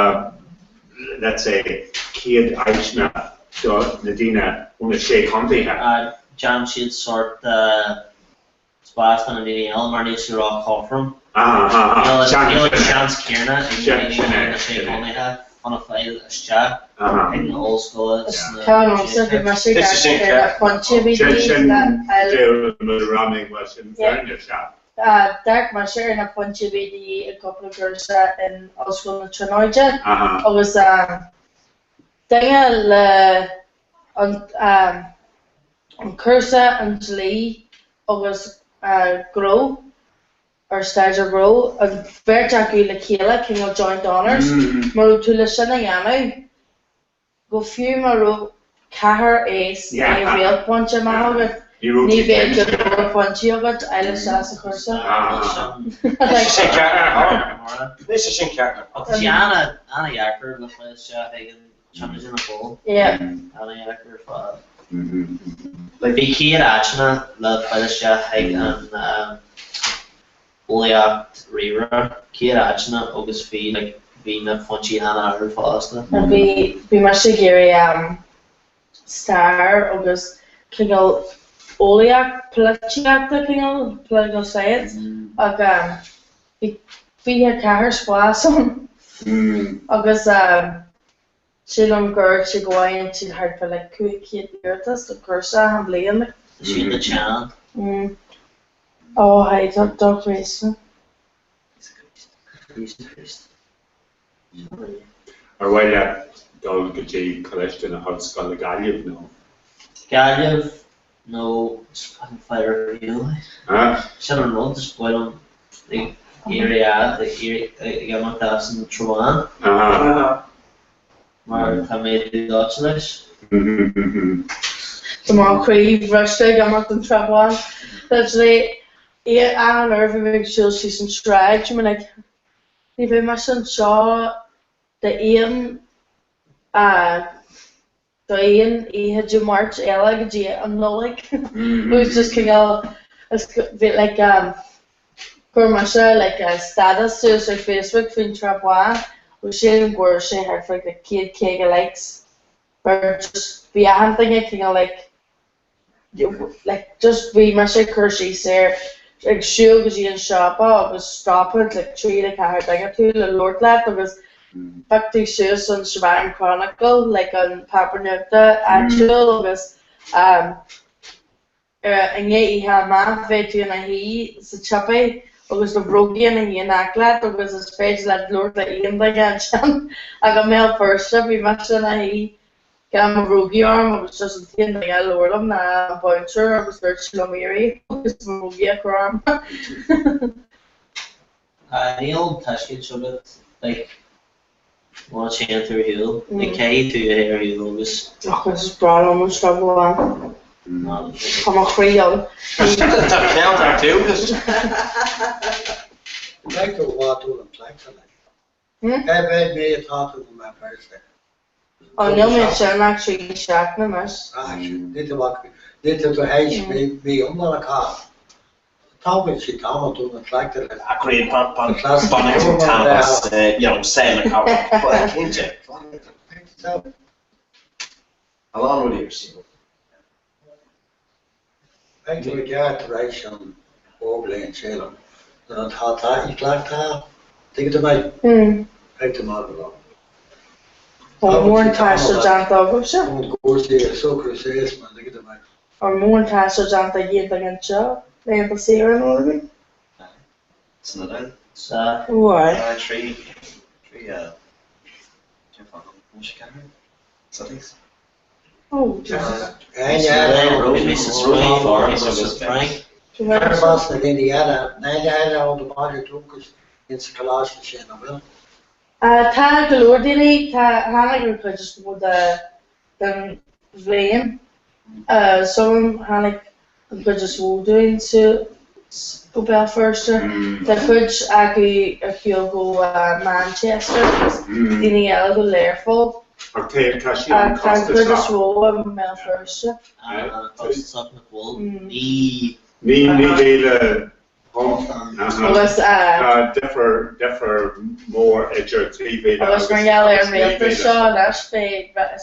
let's say kid aishna na dina una sé contaithe. Jam siad sort spás an a mar níos rá chofram. Chance Kierna sé contaithe an a fáil isteach ag na old school. Dark mar sé na Pontevedra a couple of girls in Oslo na Trinoide agus dinge le an cursa an lí agus grow ar stager grow an verteach le chéile King of Joint Honors mar tú le sinna dhéanamh go fiú mar cahar éis é réal ponte má ní bhéh go pointí agad eile se a chusa. Sin cearna. Anna Jacker le se ag an in a ball. Anna Jacker fá. Le bhí cíad áitna le fáile se ag an ólaíocht rira cíad áitna agus bhí na fontí Anna ar fásta. Bhí mar sé géirí star agus cinál ólaíocht platíochta cinál political science ag bhí cahar spásan agus síl an gur si gohain si hartfa le cuaig beartas do cursa an blian sí na chan. Haid dog rééis. Ar bhile dul go dtí choiste na hoscoil Gaillimh nó? Gaillimh nó fire real. Sin an rud is bhil an area gamachtas an Trúán. Mar tá méid dá leis. Tá má chuí bhreiste gamach an Trúán. That's le an nervy big show she's in stride, you mean like if I mustn't saw the Ian he had you March Ella and no like it was just kind of it's bit like Gormasha like a status to her Facebook fin trapwa was sharing where she had like the kid cake likes but just be a thing kind of like just be Masha Kershi there like shoe because you in shop was stop it like tree like I had like to the Lord lad because back to shoes on Shibang Chronicle like on Papanuta actual was and yet he had math video and he sa chappy was the broken and you naklat was a space that Lord that Ian like and I got mail first up he must and he got my rogi arm I was just in the Lord of na pointer I was virtual Mary was rogi arm Neil Tashkent showed it like one chance through hill the K to your hill was was brought almost trouble on come a Creole Counter too just like to what to like I bet me a thought of my birthday. Oh no, me son actually shocked me mas. Dit to huis mee om naar elkaar. Taal met je taal doen het lijkt er. I create Bonington Town as sailing how into along with yours. Ik doe het jaar reis aan Oberlin en Salem. Dat had daar ik lag daar. Denk het mij. Ik te maken wel. Or more tasha janta gusha. So cruces man denk het mij. Or more tasha janta yenta gancha. They have a serum over. It's not that. Why? Three Studies. Oh, Carabas in Indiana, Indiana on the body Lucas in Scalash Channel. Ta glordini ta hanig just with the vein. Some hanig just doing to go Belfast. The coach I go Manchester. Dini go Lerford. Okay, Tashi, just roll in Belfast. differ more at your TV. I was going to mail the show, that's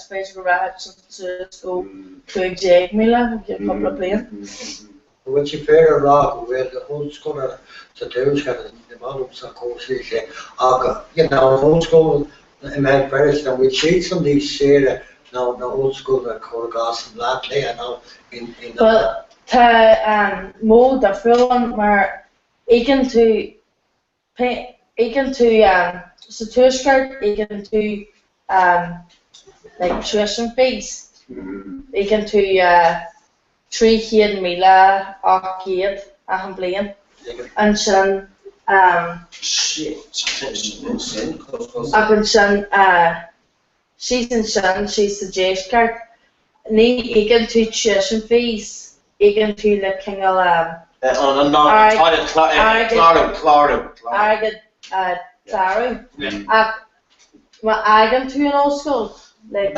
space garage to school to Jake Miller, a couple of players. When you pair a rock where the old school to do the model so cool, she said, old school in my Paris, and we see some of these share the old school that choreographed and that day and now in the. But mode the film where egan to skirt egan to like tuition fees egan to 3 mila arcade a blian and sin she's in sin she's the J skirt ni egan to tuition fees egan to the king of I got to an old school, like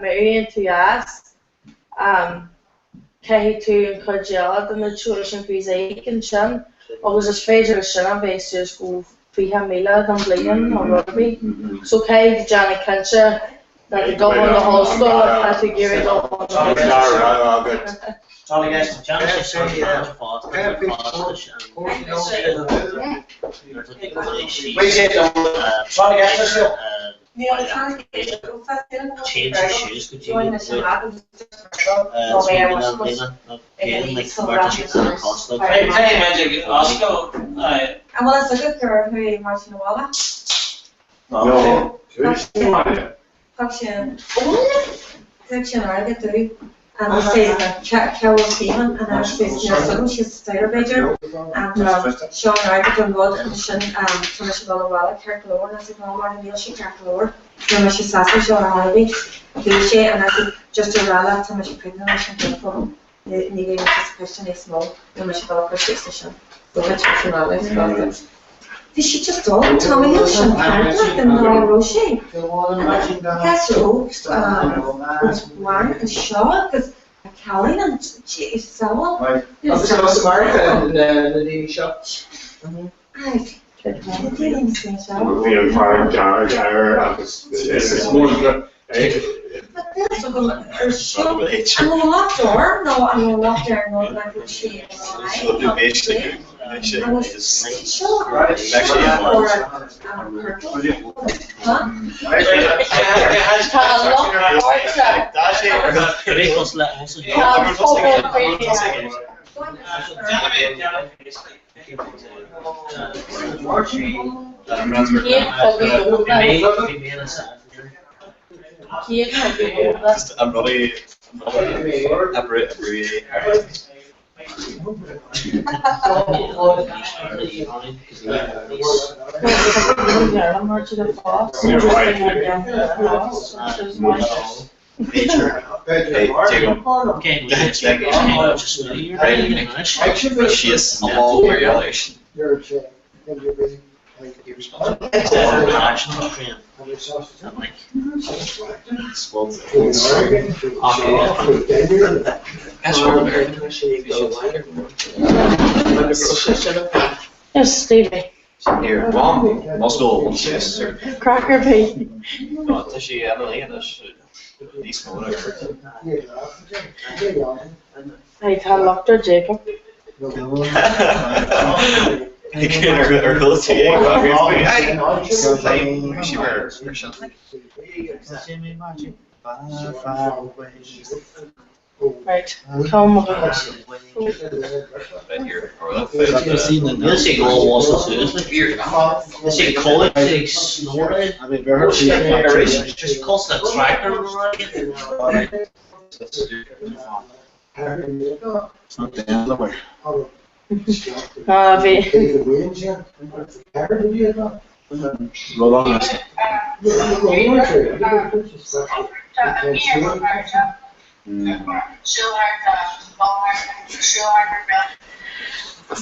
Marion to us, Kahi to Kajala, the tuition fees and Shan, or was a favorite Shan based to school, Fiha Mila, Dumbleyan, or rugby. So Kahi Johnny Cancer, that the government of the whole school had to give it all. Sorry guys, change your shoes, could you and well, it's a good girl who you watching the wall. No, Section I get to and I say Carol Seaman and I was facing her son, she's a styler major, and Sean Raggett and Rod Commission, Commission Walla, Kirk Lord, and I said, no, Martin Neal, she Kirk Lord, and she sassy, Sean Harvey, Kisha, and I said, just a rala, to Miss Pignan, I should go for Ní gé question is small, no me spell persistent. So that's functional. Did she just don't tell me that she had and no Roshi? Castle was one and shot because Callie and she is so. Agus an smart na dí seo. Bhí an fear dear agus is mór I'm a lot door. No, I'm a lot there. No, like she. I'm really Yes, Stevie. Here, one, Moscow, yes. Cracker Pea. No, does she ever leave this? These photos. I tell Dr. Jacob. Her close to you. She wears right. Come on. This is goal was seriously. This is college snoring. I mean, just cost a tractor. It's not the end of the way. Roll on us.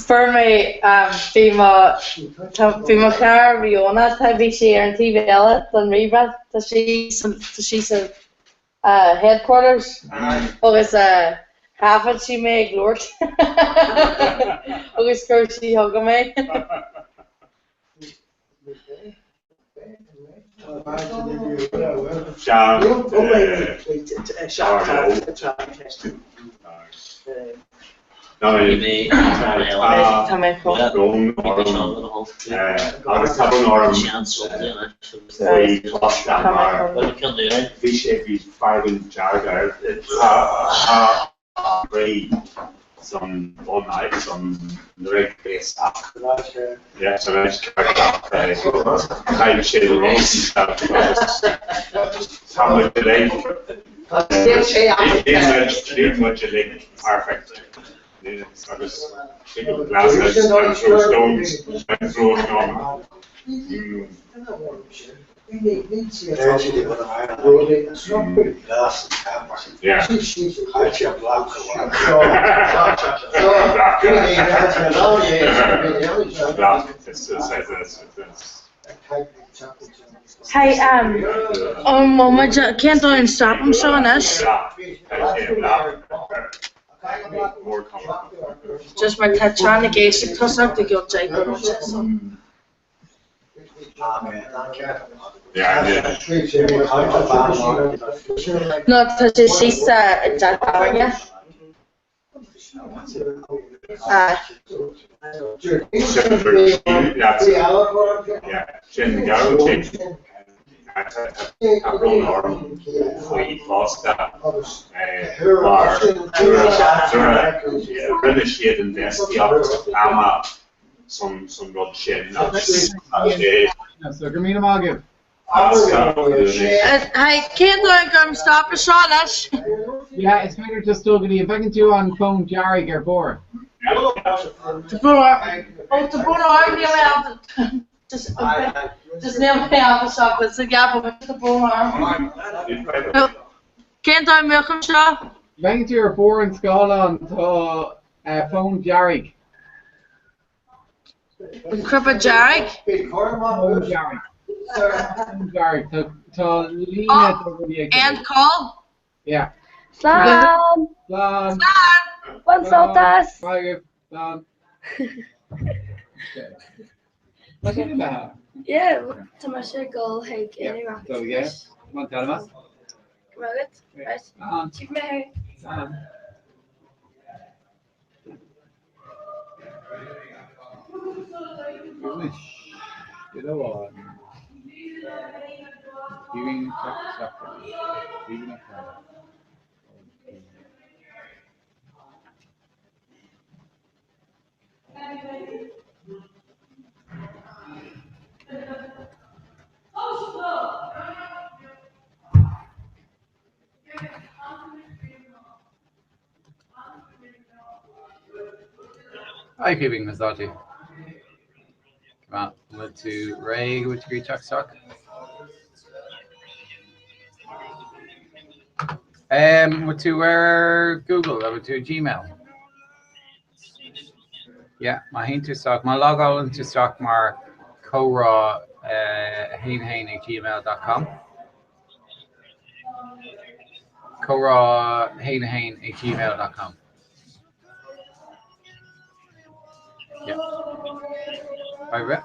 For me, Fima Clara Riona, Tavi she and TV Ella, then Reba, does she said headquarters? Oh, it's half it she may glory. Oh, it's girl she hug me. Some one night, some direct base after that. Yeah, so I just carried up kind of shaded roads how much delay. It's much a lake, perfect. I just take up the glasses and throw stones and throw it normal. Yeah. Hey, Mama, can't I stop him showing us? Just my Titanic ace, toss out the guilt, Jacob. No, because she's Jack yeah. Some rod shin. So Gamina Margaret. Hey, can't I come stop a shot us? Yeah, it's better just still gonna if I can do on phone Jerry Gerbor. The bull arm nearly out just nearly out the chocolate, so yeah, but the bull arm. Can't I milk him shot? Bhain tíar bór an scáilán tá phone dearg. Crippa Jarek? Phone dearg. Phone dearg. Tá líne do And call? Yeah. Slán! Slán! Bhain soltas! Slán. What's it about? Yeah, tá mar sé go ag Iraq. So yeah, come on, tell us. Right, right. Keep me here. You know what? Giving giving a Hi, keeping this Dodgy. Come on, let's do Ray, which great chuck suck. What to where Google, that would to Gmail. Yeah, my hint to stock, my log on to stock mar cora hainhain@gmail.com. Cora hainhain@gmail.com. Yeah. All right.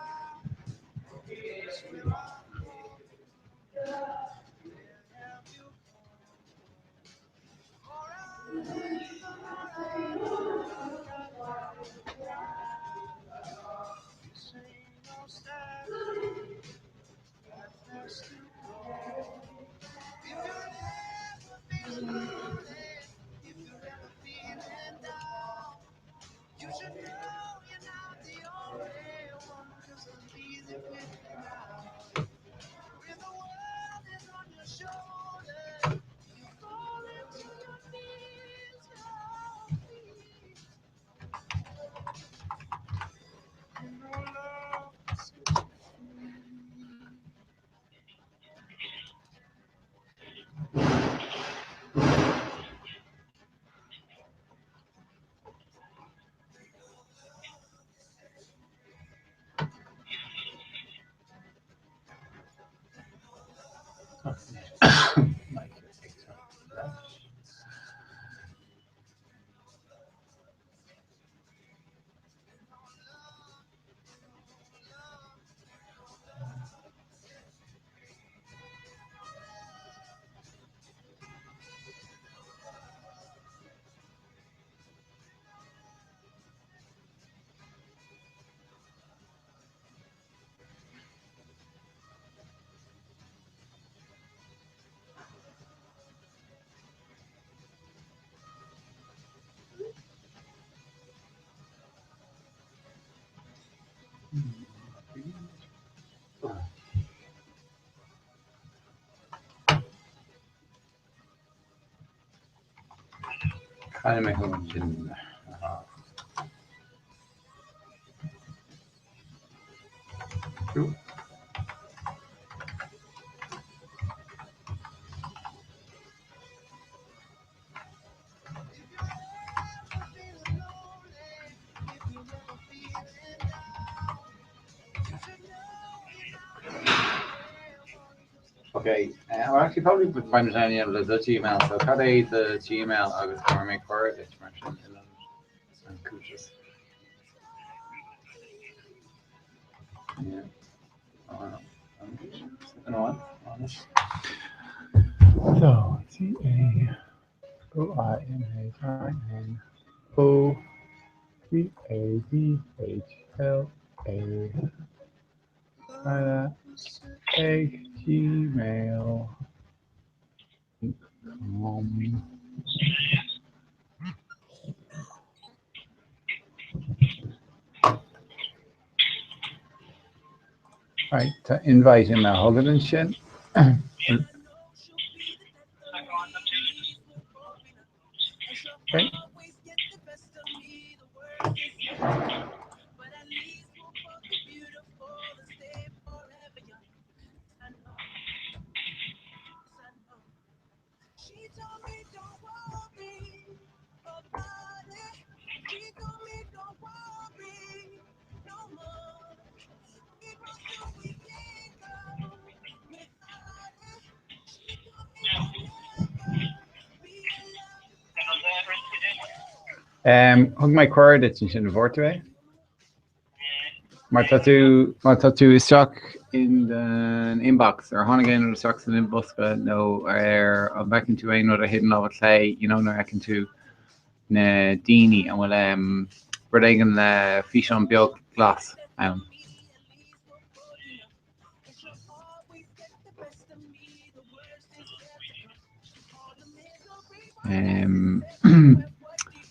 Kind of make one in. Cool. Okay, well, actually, probably would find it any of the Gmail. So, cut a the Gmail. I was going to make for it. It's mentioned in them. Yeah. Oh, no. So, Gmail.com. Right, to invite him a hug and shit. Okay. Thug mai cuair dit sin bhórta Mar tú isteach in den inbox ar tháinig éon isteach san inboxca nó ar an bhecinn tú aon rud a hidden á lé, nar ecinn tú na daoine an bhfuil rud éigen le fís an beag glas ann.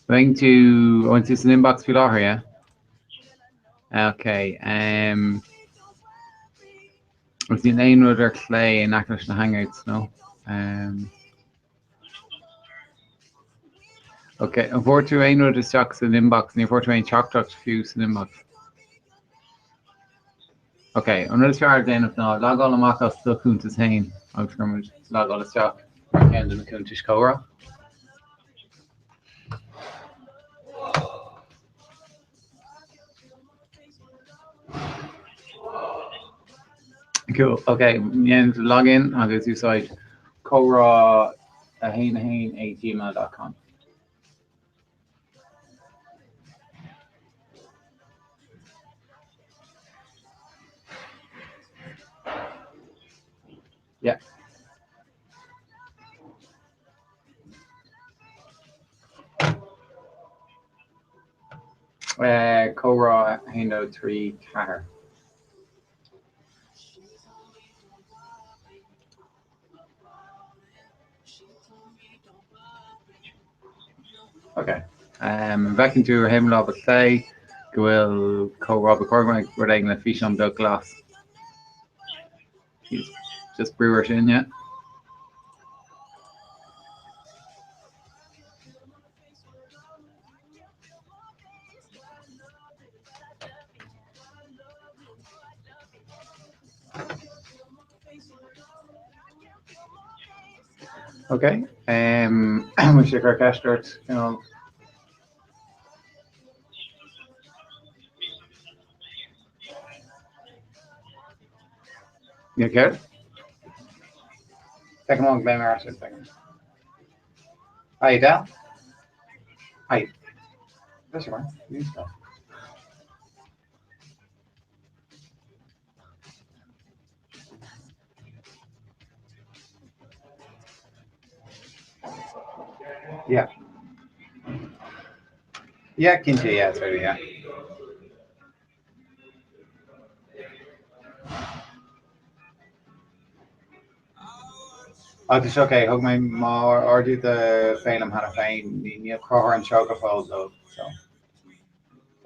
Going to an inbox fi láthair, yeah? Okay. Was the name of their clay and actors na hangouts, no? Okay, an bhór tú aon rud isteach in inbox, ní bhór tú aon teachtacht fiús in inbox. Okay, an rud fear déanamh ná leagáil amach as do cúntas hain agus gurmuid leagáil isteach mar ceann na cúntas córa. Cool. Okay, you log in. I'll go to site cora@gmail.com. Yeah. Cora Hando 3 Catter. Okay. Back into him lob say go will co-rob a we're taking a fish on the glass. He's just brewers in yet. Okay. We should orchestra, You okay? Second one, blame our second. Hi, Dal. Hi. That's your one. You start. Yeah. Yeah, Kinji, yeah, it's ready, yeah. Agus okay, hug my more or do the fein am had a fein ní crochar an seogaáil though, so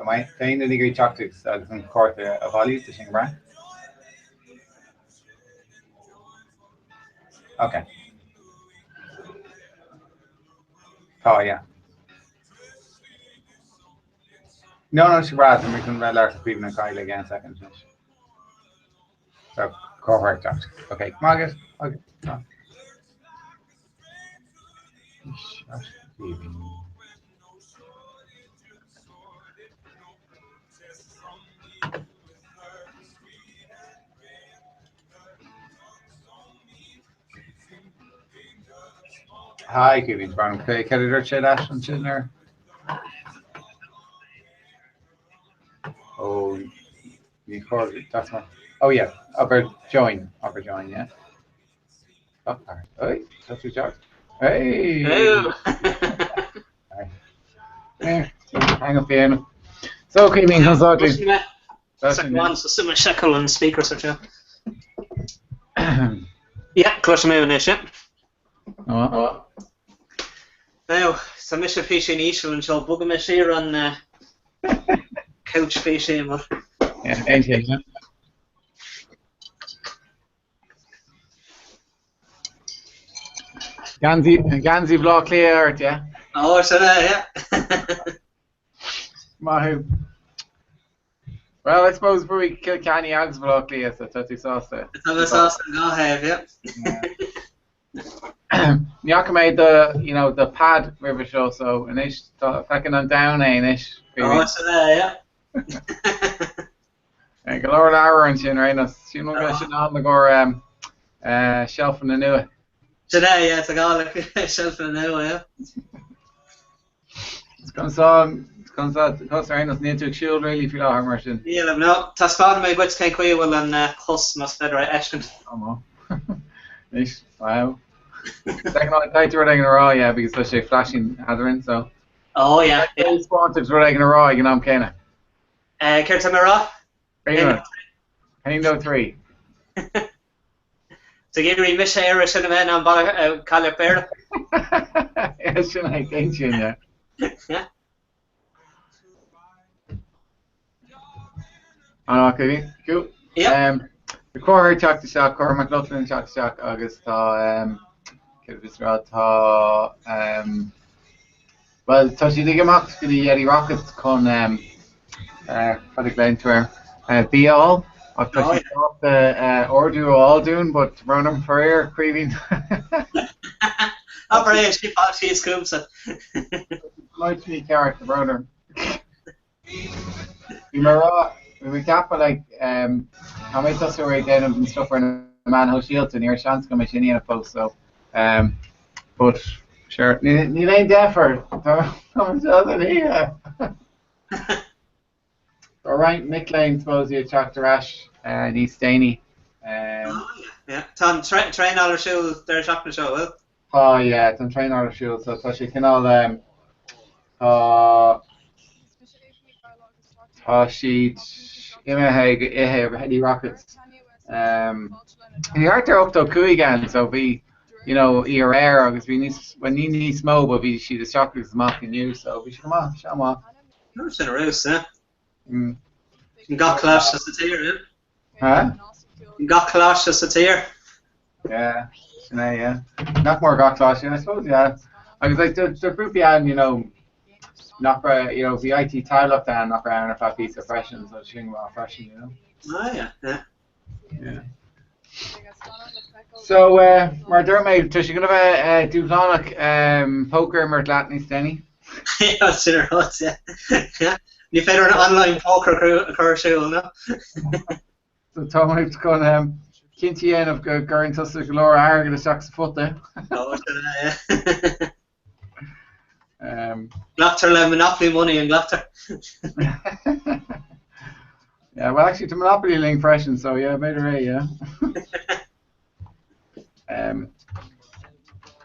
my fein the degree tactics agus an court a values to sing right. Okay. Oh yeah. No, she brought and we can read out of people in Kyle again second. So correct tactics. Okay, Margaret. Okay. Oh. Hi, Kevin Brown. Okay, can you share that on Chinner? Oh, you called it. That's one. Oh yeah, upper join, yeah. Oh, all right. Hey, that's your job. Hey. Hello. Hey. Hang up the So, Kevin, consulting. Second one, so similar shekel and speakers or two. Yeah, close to me on this, yeah. Oh. Now, so Mr. Fishing East and shall bug him here on couch fishing, but yeah, ain't it? Ganzi block clear, yeah. Oh, so yeah. Mahu. Well, I suppose we kill Canny Ags block clear, so that's sauce there. That's sauce go have, yeah. Nyaka made the pad river show, so and ish fucking on down ish. Oh, so yeah. Galore Lara and Shin right now. Shin will go on the gore shelf in the new. Today, yeah, it's a guy like shelf in the new, yeah. Cosarnos need to shield really feel our immersion. Yeah, no, Tascada may wits can quay well and Cos must better Ashton. Nice. Wow. Second on tight running in a row, yeah, because they're flashing Hadrin, so. Oh yeah. Sponsors running in a row, you know, I'm kinda. Kertamara? Haindo 3. So give me Miss Irish should have been on Calipera. Yeah, should I think you, yeah. Yeah. Okay, cool. Yeah. The core chat to shock, core McLaughlin chat to shock, August, well, Toshi Digamox, the Yeti Rockets, con, for the Glen Tour, be all. I've touched the Ordu all doing, but Ronan Ferrer, Creeving. Oh, brilliant, she scoops it. Likes me character, Ronan. We cap like how many us are right down and stuff for a man who shields and your chance come in a post so but sure you ain't defer. Alright, Nick Lane suppose you attract Rash and East Staney. Yeah. Tom train all our shoes, they're shopping the show, well. Oh yeah, Tom train all our shoes, so she can all she Heady Rockets. He hard to up to Coo again, so we, you know, air because we need when he needs smoke, but we she the chocolates mocking you, so we should come on, show him off. Never seen a rouse, yeah. Got clash as a tier, yeah. Huh? Got clash as a tier. Yeah, yeah. Not more got clash, I suppose, yeah. I was like the group behind, you know. Not for, you know, the IT tile up down, not for Aaron a piece of freshen, so she can freshen, you know. Oh yeah, yeah. So, Dermot, does she gonna have a Duvlonic poker Mertlatney Stenny? Yeah, that's in her house, yeah. Yeah. You better an online poker show, no? So Tom's going Kinty of Gurren Tussa Galore Arg the Socks foot there. Oh, yeah. Gloctor le Monopoly money in Gloctor. Yeah, well actually to Monopoly link freshen, so yeah, made her yeah.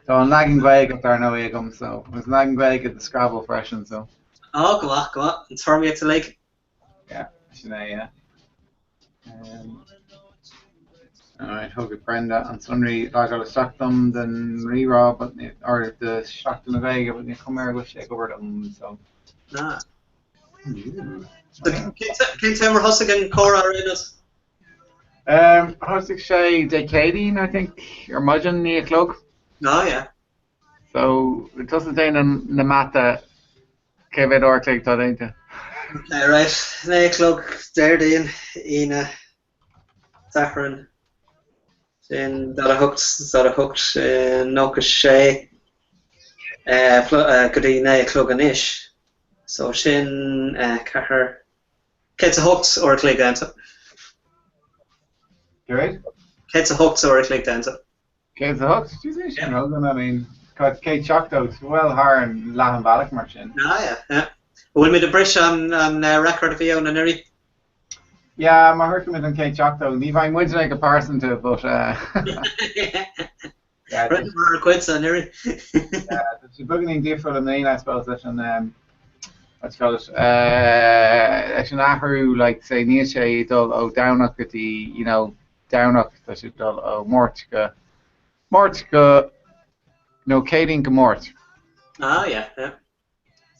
So on lagging vague up there now he comes, so it was lagging vague at the Scrabble freshen, so. Oh go on. It's for me to like. Yeah, yeah. Alright, hug it Brenda and Sunry I got a Stockton then re-rob but or the Stockton of Vega but you come here go shake over them so. Nah. So can Timber Hussigan Cora Raiders? Hussig Shay Decadine I think or Mudgeon near Clug. Oh yeah. So it doesn't say in the matter Kevin or click that ain't it? Okay, right. Near Clug Derdine Ina Zacharin. Then that a hooked, Noka Shay, Godina Cluganish. So Shin, Kahar, Kids a hooked or a click dancer. Right? Kids a hooked or a click dancer. Kids a hooked? Jesus, yeah. I mean, Kate Chocked out, well, her and Lahan Balak Merchant. Ah, yeah. Will me the Brish on record of you and Neri? Yeah, my heard from it on Kate Chock though. Levi would like a person to it, but yeah, more quits on Neri. Yeah, it's bugging different than me, I suppose. That's an let's call it actually Naharu like say Nietzsche dol downuk at the you know downuk that should dol Mortka no Kading Gamort. Ah yeah.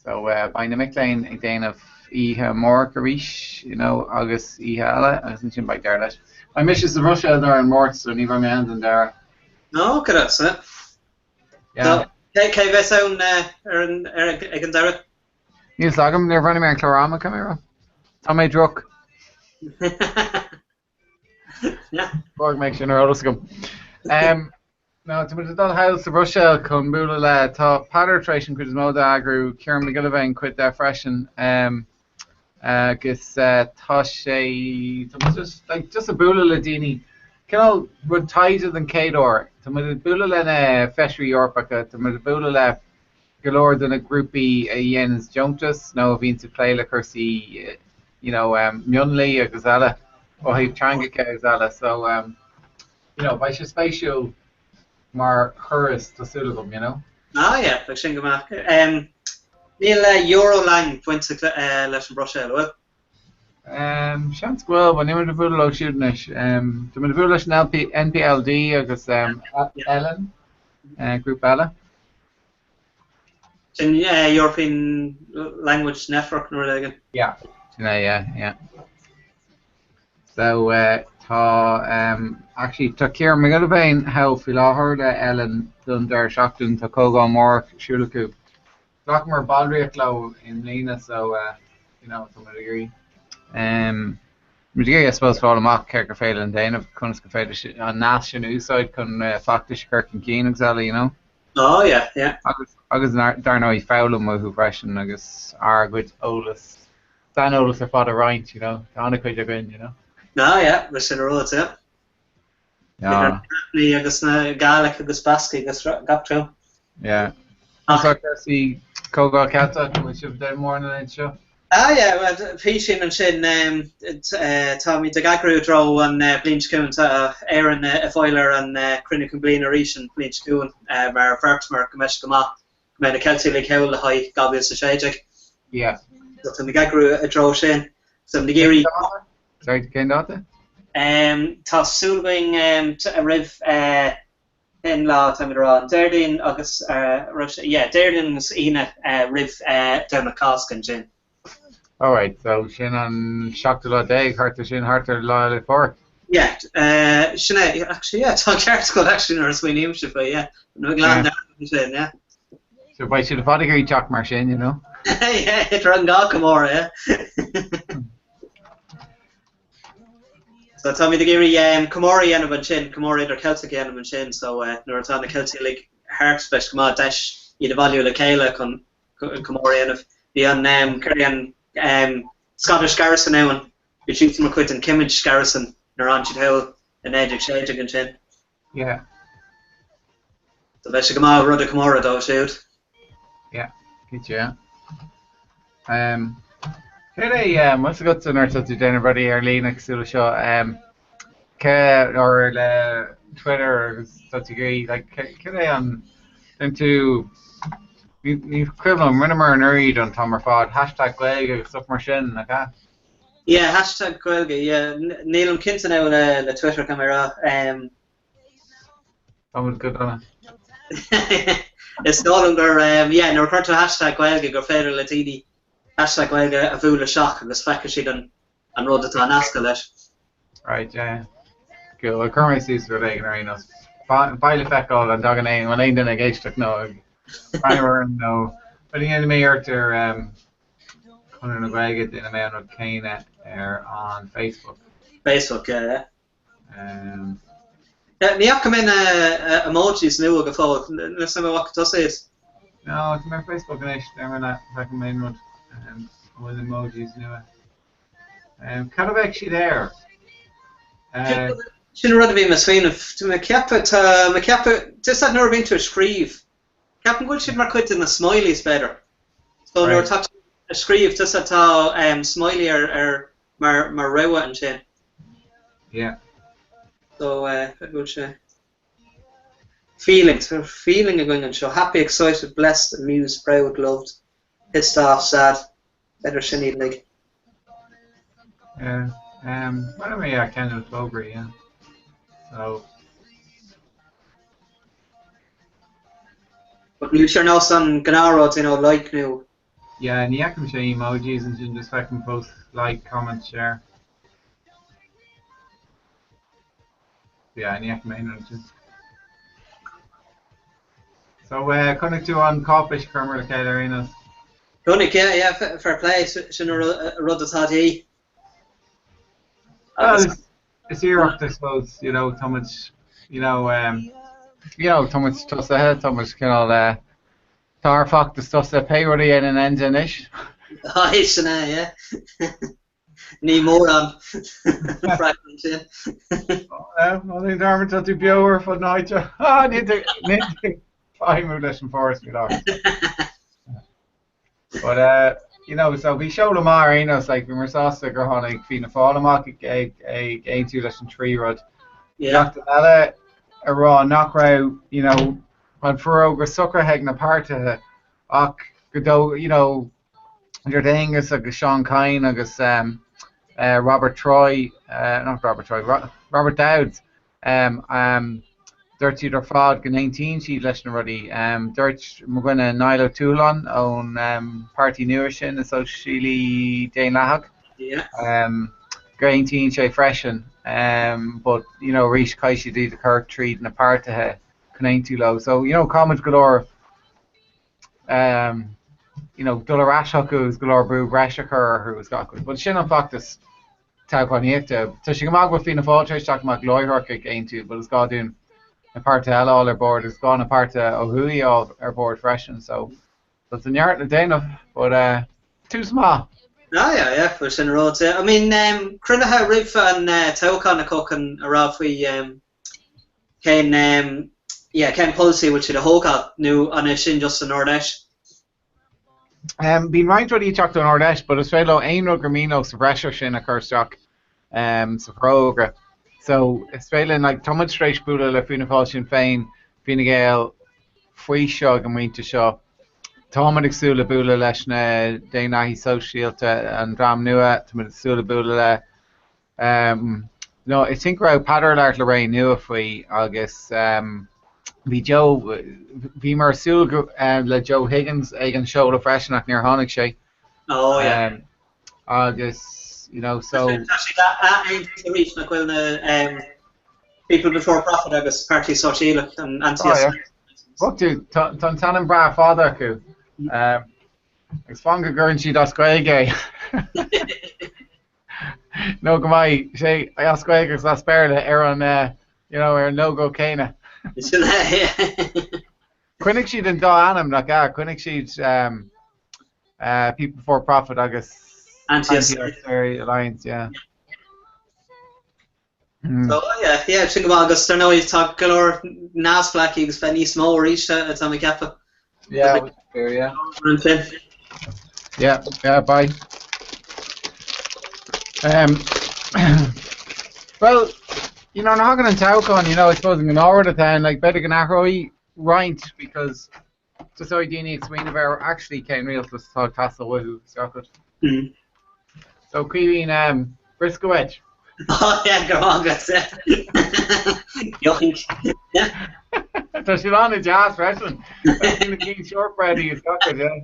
So by the McLean again of Iha Morkarish, you know, August Ihala, I think by there. My missions of Russia there and Mort, so never my hand in there. No, good at it. Yeah. Okay, that's on again there. You slag him, they're running me on Chlorama camera. Tommy Druck. Yeah. Borg makes you know come. Now, to the dal house of Russia, come Bula ta pattern could moda agru, Kieran McGillivane quit there freshen. Guess Tashe, just a Bula Ladini. Can all would tighter than Kador. To the Bula Lena Feshri Yorpaka, to the Bula galore den a grúpi a dhéanamh juntas nó a bhíonn sa pléile chusaí mionlaí agus eile ó thaobh teangacha agus eile so bhaid sé spéisiú mar churas tásúlagum, Yeah, like sin gomak. Níl euro lang pointe leis an Brussels, well? Sean sgwil, ba nimmer de bhúil ó siúdnis. Du man de bhúil leis an NPLD agus Ellen, grúp Ella. Sin European Language Network nor again. Yeah. So actually tá céar me go bhéin how fi láthir le Ellen dun dar seachtain tá cógá mór siúlaú. Glach mar balríocht le in lína so tá mar agree. I suppose fáil amach ceir go féile an déanamh chunas go féidir an nás sin úsáid chun factis chuir an cín exile, Oh, yeah. Agus dar nó I fálam mo chu freisin agus arguid ólas. Dan ólas ar fád a roint, tá anna chuid a gin, No, yeah, we're sin a road, yeah. Yeah. Agus na Gaelic agus Basque agus gaptrú. Yeah. So sí cógá cata mu sibh dé mór na seo. Yeah, well, fi sin an sin tá mi de gagrú dro an blin ta éan a foiler an crinnic an blin a rísin blin cún mar fertmar go meis go ma me a Celtic le heil le haid gabi sa séideach. Yeah. So mi gagrú a dro sin. So mi géri. Sorry, cén dáta? Tá súlbing a rih in lá taimrá Deirdín agus Deirdín is ine rih down na Coscan sin. Alright, so sin an seachta lá déag hartar sin hartar lá le fór. Yeah, sinna actually tá ceart go actually ar swinnim se fa no glad sin So by sin fád gurí teach mar sin, Yeah, it run ga comóra, So tá mi de géirí comóra anam an sin, comóra idir Celtic anam an sin, so nuair tá na Celtic League heart speis go má deis iad a bhailiú le céile chun comóra anam bhí an curry an Scottish Garrison now you shoot some quit and Kimmage Garrison nor on Hill and Edge Shade and chin. Yeah. So let's come out rudder Camora though shoot. Yeah, good yeah. What's got to nurse to anybody Arlene Xula show or Twitter or such degree like can I into Ní cuilam rinne mar an uid an tamar fád #Gaeilge agus stuff mar sin like that. Yeah, #Gaeilge, yeah. Níl an cinnte now le Twitter camera. That was good on it. It's no longer no refer to #Gaeilge gur féidir le tíní #Gaeilge a bhúla seach agus feice siad an rud atá nasca leis. Right, yeah. Cool. Well, currently sees for like arenas. Baile feicáil an dagan éon an éon duna géisteach nó no, but the enemy are to Conor na Gaeilge in a man of Kane on Facebook. Yeah. Ní come in emojis new go fáil. Let's have a walk to say it. No, it's my Facebook and I'm not fucking main one. With emojis new. Kind of actually there. Sin rud bhí mas féin to me ceappa just had never been to a scríb. Captain Good should mar quit in the smileys better. So right. Touch a scríb just atá smiley mar rewa and sin. Yeah. So good feeling of going and show happy, excited, blessed, amused, proud, loved, pissed off, sad, better shinny like. Yeah. What am I kind of over, yeah. So but you sure know some Gennaro, like new. Yeah, and you can show emojis and you just fucking post, like, comment, share. Yeah, and you can manage. So, connect to on Copish, Kermer, the Arenas. Connect, yeah, fair play. Shouldn't rud the tati. It's your I suppose, Thomas, Thomas just ahead, Thomas can tar fuck the stuff that pay already in an engine ish. Oh, it's yeah. Ní mór an fragment sin. Well, the armor to be over for night. Ah, need to find leis an forest with But you know, so we showed them our Enos like we were sauce go on like fina fall mark a two less than 3 rod. Yeah. Ella a raw knock out, you know, on for over sucker hegna part of och go, you know, your thing is like Sean Kine agus Robert Troy, not Robert Troy, Robert Dowds. Dirty der fad gan 19 sheet leis already. Dirt Mugwena Nilo Toulon on party newer sin so Shili Dane Lahag. Yeah. 19 she freshen. But you know Rish Kaishi did the Kirk treat and a part to her can too low. So you know comment galore. You know Dullarash who's galore brew Brashaker who's got good. But shin on factus tag on yet. So she come out with Fina Falter talk about Glory Herkick ain't too, but it's got doing a part to all our board is gone a part to Ohui all our board freshen so it's a yard a day enough but too small. Oh yeah, for in roads. I mean Crunaha Riff and Taukan Cook and Rafi Ken policy which the whole got new on a shin just in Nordesh. Been right what you talked to Nordesh, but it's fellow Aino Gramino Suppressor Shin a Curstock Saproga. So it's failing like Thomas Streich Buddha Le Funafal Sinn Féin, Fine Gael, Free Shog and Winter Shaw. Thomas Sula Buddha Leshna, Dana Socialta and Dram Nua, Thomas Sula Buddha. No, I think we're Patter Art Lorraine Nua if we August vi Joe vi Marsul le Joe Higgins again show the freshen near Honig Shay. Oh yeah. August, you know, so actually that ain't the reason people before profit agus party social and anti What do Tantan Bra father ku it's fanga gurn she das gay. No gamai say I ask Gregors that's better Aaron you know no go Kana. Quinnick she'd and Anam like Quinnick she'd people before profit agus anti alliance yeah. So yeah, think about August. I know he's talking galore. Nas Blackie was spending small reach at Tommy Kappa. Yeah, fair, yeah. Yeah, bye. Well, you know, Hagen and Taucon, you know, I suppose in an hour at a time, like better than Arroy right because just so Dini explain about actually came real to talk Tassel who Scotland. So Queen Briscoe Edge. Oh yeah, go on, that's it. Yoink. Yeah. So she's on the jazz wrestling. That's in the King Shortbread he's got it, yeah.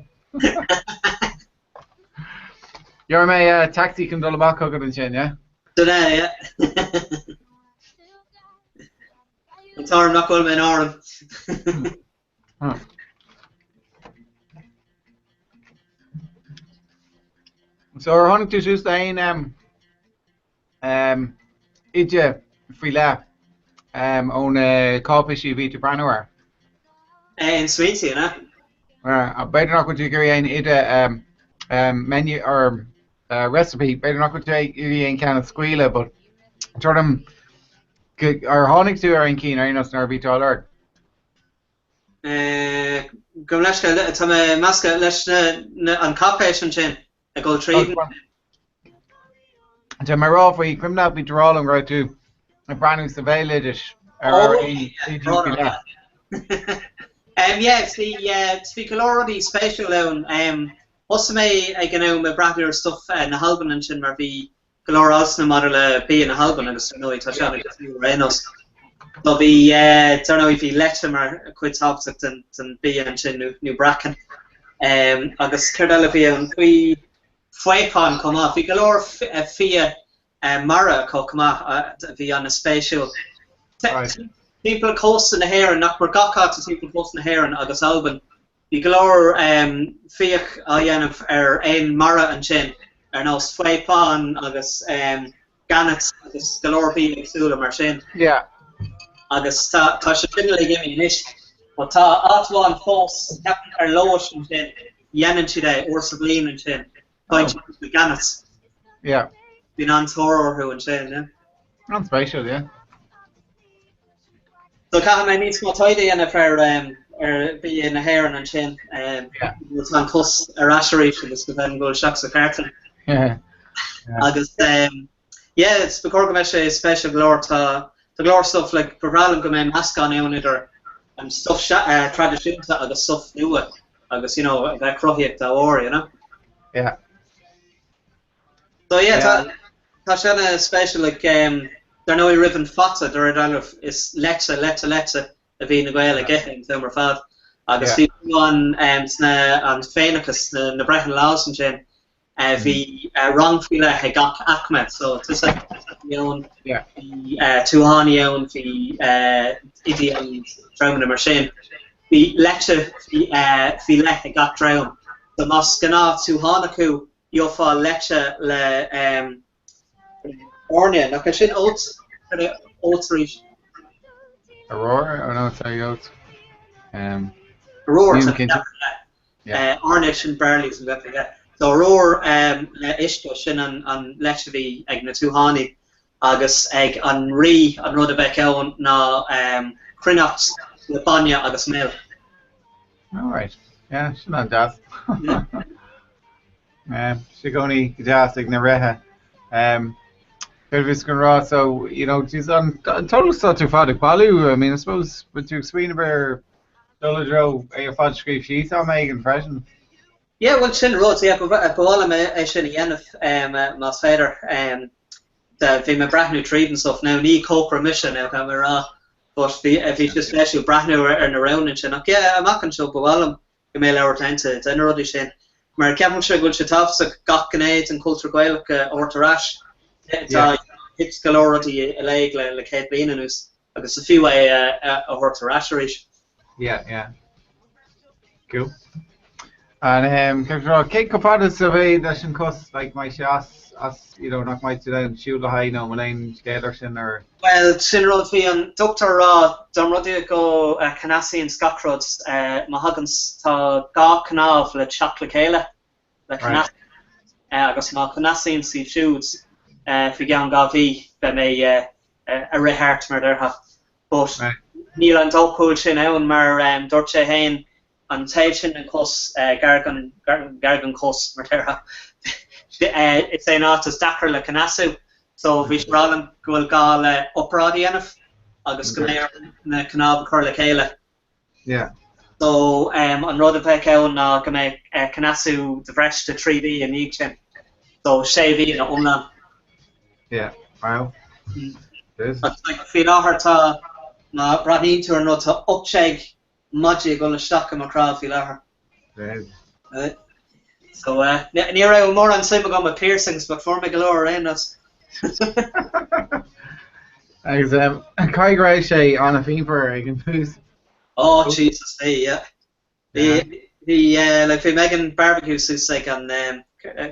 You're my taxi can do the back hooker and chin, yeah? Today, yeah. It's arm not going to be an arm. So we're hunting to just Idja Freela on Cawfishy V to Branowar. In Sweetie, you know? Better not going to agree on Idja menu or recipe, better not going to agree on kind of squealer, but sort of our Honix to our in Keen, are you not snarby to all our? Go let's go, Tama Maska, let's on Cawfish chin, a gold tree. To my raw for you, come out, be drawing right to a brand new surveillance. Yeah, it's the speaker already special loan. What's the may I know my brother stuff in the Halban and Chin Marby Galore Alsna model be in a Halban and so no he touched on it Reynolds. So be don't know if he let him or quit opposite and be in Chin New Bracken. August Cardella be on we Fuepon come off. We galore Fia Mara come off be on a special. People coasting the hair and not Gaka to people coasting the hair and August Alban. We galore Fia Ayan Ein Mara and Chin are now Fuepon August Gannet August galore be Sula Marchin. Yeah. August Tasha Finley give me an ish. But Atwan Force Captain Carlosh and Chin Yanan today or Sabine and Chin. Point the Gannets. Yeah. Been on tour who and saying, yeah. Not special, yeah. So Cahan I need small tidy and if be in a hair and chin. It's on cus a rashery agus go then go shocks a carton. Agus it's the Corgamesh special glor ta the glor stuff like Peralum go men mask on it or stuff tradition agus stuff new agus that crohiet or Yeah. So tá sena special like there no riven fata there is lecha a bhí na gael getting them fad agus fi on sna an fénachas na brechen laus and chen hí wrongfile he gach achmet so it's a own tuhani own fi ideal traum na machine fi lecha fi lech he gach traum the mas gana tuhanaku yo fa lecha le ornia na kashin oats reach Aurora or no sorry oats Aurora Ornish and Barley and that like that. So Aurora ishto shin an lechavi ag na tuhani agus ag an ri an rud bec ewn na crinox le banya agus mil. Alright. Yeah, she's not that. She goni gas ag na reha. So she's on total such a fad qualu. I mean, I suppose with you Sweeneber Dolladro a fad she's on my impression. Yeah, well, Shin wrote, Paula Shin Yenif Mas Fader the Vima Brahnu trade and stuff now ni Cocra mission now camera but if he's just special Brahnu and around and Shin I'm not going to show Paula Gamel our time to dinner Shin Mar Kevin Shigul Shatafs Gakkanades and Culture Gaelic Ortarash it's galority a leg like Kate Beanus because a few a Ortarasherish. Yeah. Cool. And Kate Capadas of a dashin cost like my shots as not my today and shoot the high no Malane Galerson or well Sinrod fi Dr. Don Roddy go Canassi and Scockrods Mahagans ta ga Canav le Chocolate Kayla le Canassi agus ma Canassi and Steve Shoots fi gan gavi be me a rehart mar there ha but Neil and Dolco sin ewn mar Dorche Hain an tailsin and cos gargan cos mar there ha it's a not a stacker le Canasu so vi ralan goil gal operadi enf agus go na Canav Curla Kayla. Yeah. So an rud pek ewn na go me Canasu de fresh to 3D and Eichin so Shavy and Umlan. Yeah, wow. Fi láthar tá na braní tú nó tá upcheig mudgy go le staach am crowd fi láthar. So ní ra mór an sim go ma piercings but for me galore us. Agus caigra sé an a fever ag an fús. Oh Jesus, yeah. The like fi Megan barbecue sus like an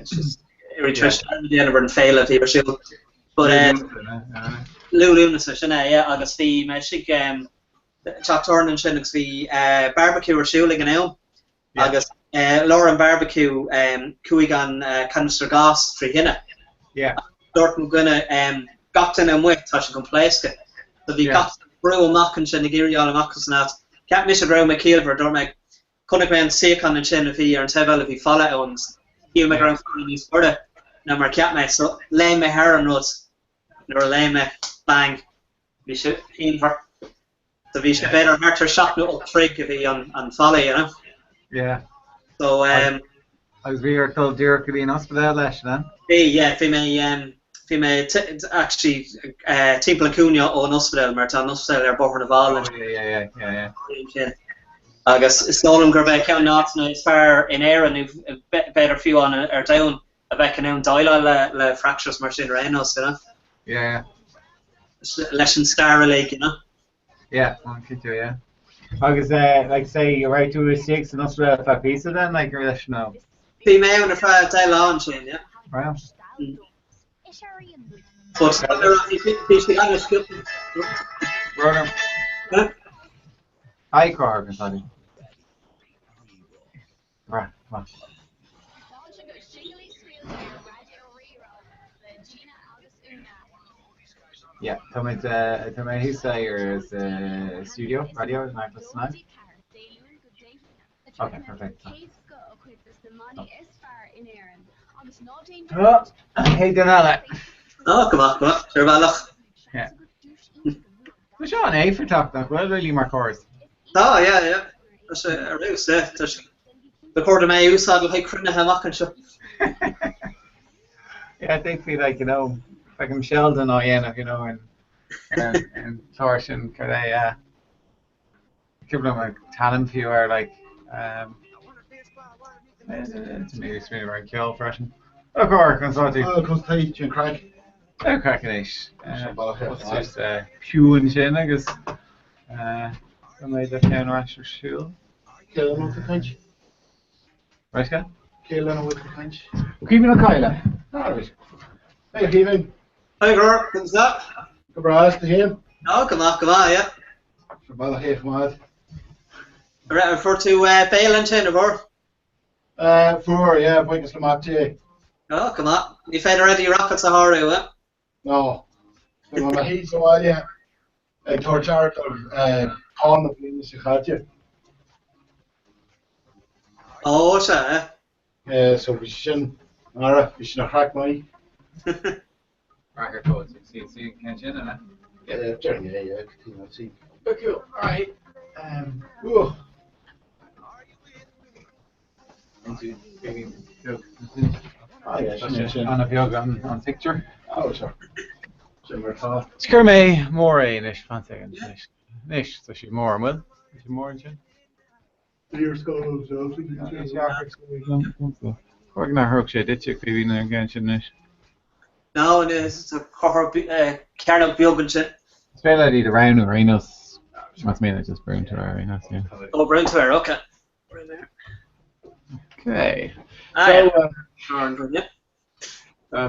just retrish an fail if he or she but Lulu agus fi me sig chattorn and shin fi barbecue or shooling an elm agus Lauren barbecue cuigan canister gas tri hinna Dortmund gonna gopton and wick touch and compleska so vi got brew mac and shin nigiri all macus nat cat miss around my kilver dormeg kunnig ben sick on the chin if he or tevel if he follow owns you make around these border no mar cat me so lay me hair and nuts nor lay me bang we should in for so we should better marcher shot no trick if he on follow yeah so I was very told Derek in hospital last then yeah fi me actually Temple Cunha on hospital Martin hospital born of all yeah agus Stolen Gurbe count not as far in air and better few on or down a back and dial le fractures machine Renos yeah lesson star like yeah agus like say you're right 2 or 6 and Australia for pizza then like you're no female and a dial on chain wow but hi car sorry right yeah, tell me his studio radio 9+9. Okay, perfect. Oh, hey Donella. Oh, come on. Sure, Balach. Yeah. Well, Sean, eh, for talk that. Well, really, my course. Oh, yeah. That's a real set. The quarter may use had like Crina Hammock and shit. Yeah, they feel like, you know, like I'm Sheldon or Ian, you know, and Thorsten, could I, give them a talent viewer, like, it's maybe it's really very cool, freshen. Of course, consulting. Oh, because they can crack. Oh, cracking it. What's just, Pew and Chin, I guess. I made the piano actual shoe. Kill them with the pinch. Right, guy? Kill them with the pinch. Keeping a Kyla. Alright. Hey, Kevin. Hi, girl. What's that? Good brass to him. Oh, come on, yeah. For Balahit, mad. For to bail and Chin, or? For, yeah, Boykas Lamat. Oh, come on. You fed already rockets a horror, eh? No. The one he's so well, yeah. Torchart or Pawn of Venus, you had you. Oh, sure, so we shouldn't, we shouldn't crack my. Cracker codes, see, can't you, innit? Yeah, continue, see. Okay, cool, alright. Ooh. Oh, yeah, on a vlog on picture. Oh, sure. Screw me, more Nish, fancy Nish, so she's more, well? She's more in chin? Here's going to We're going to hurk shit, did you, Phoebe, and again, Nish? No, it's a Carnock Biogan shit. It's very likely the round of Renos. That's me, I just brown to her, Renos, yeah. Oh, brown to her, okay. Okay.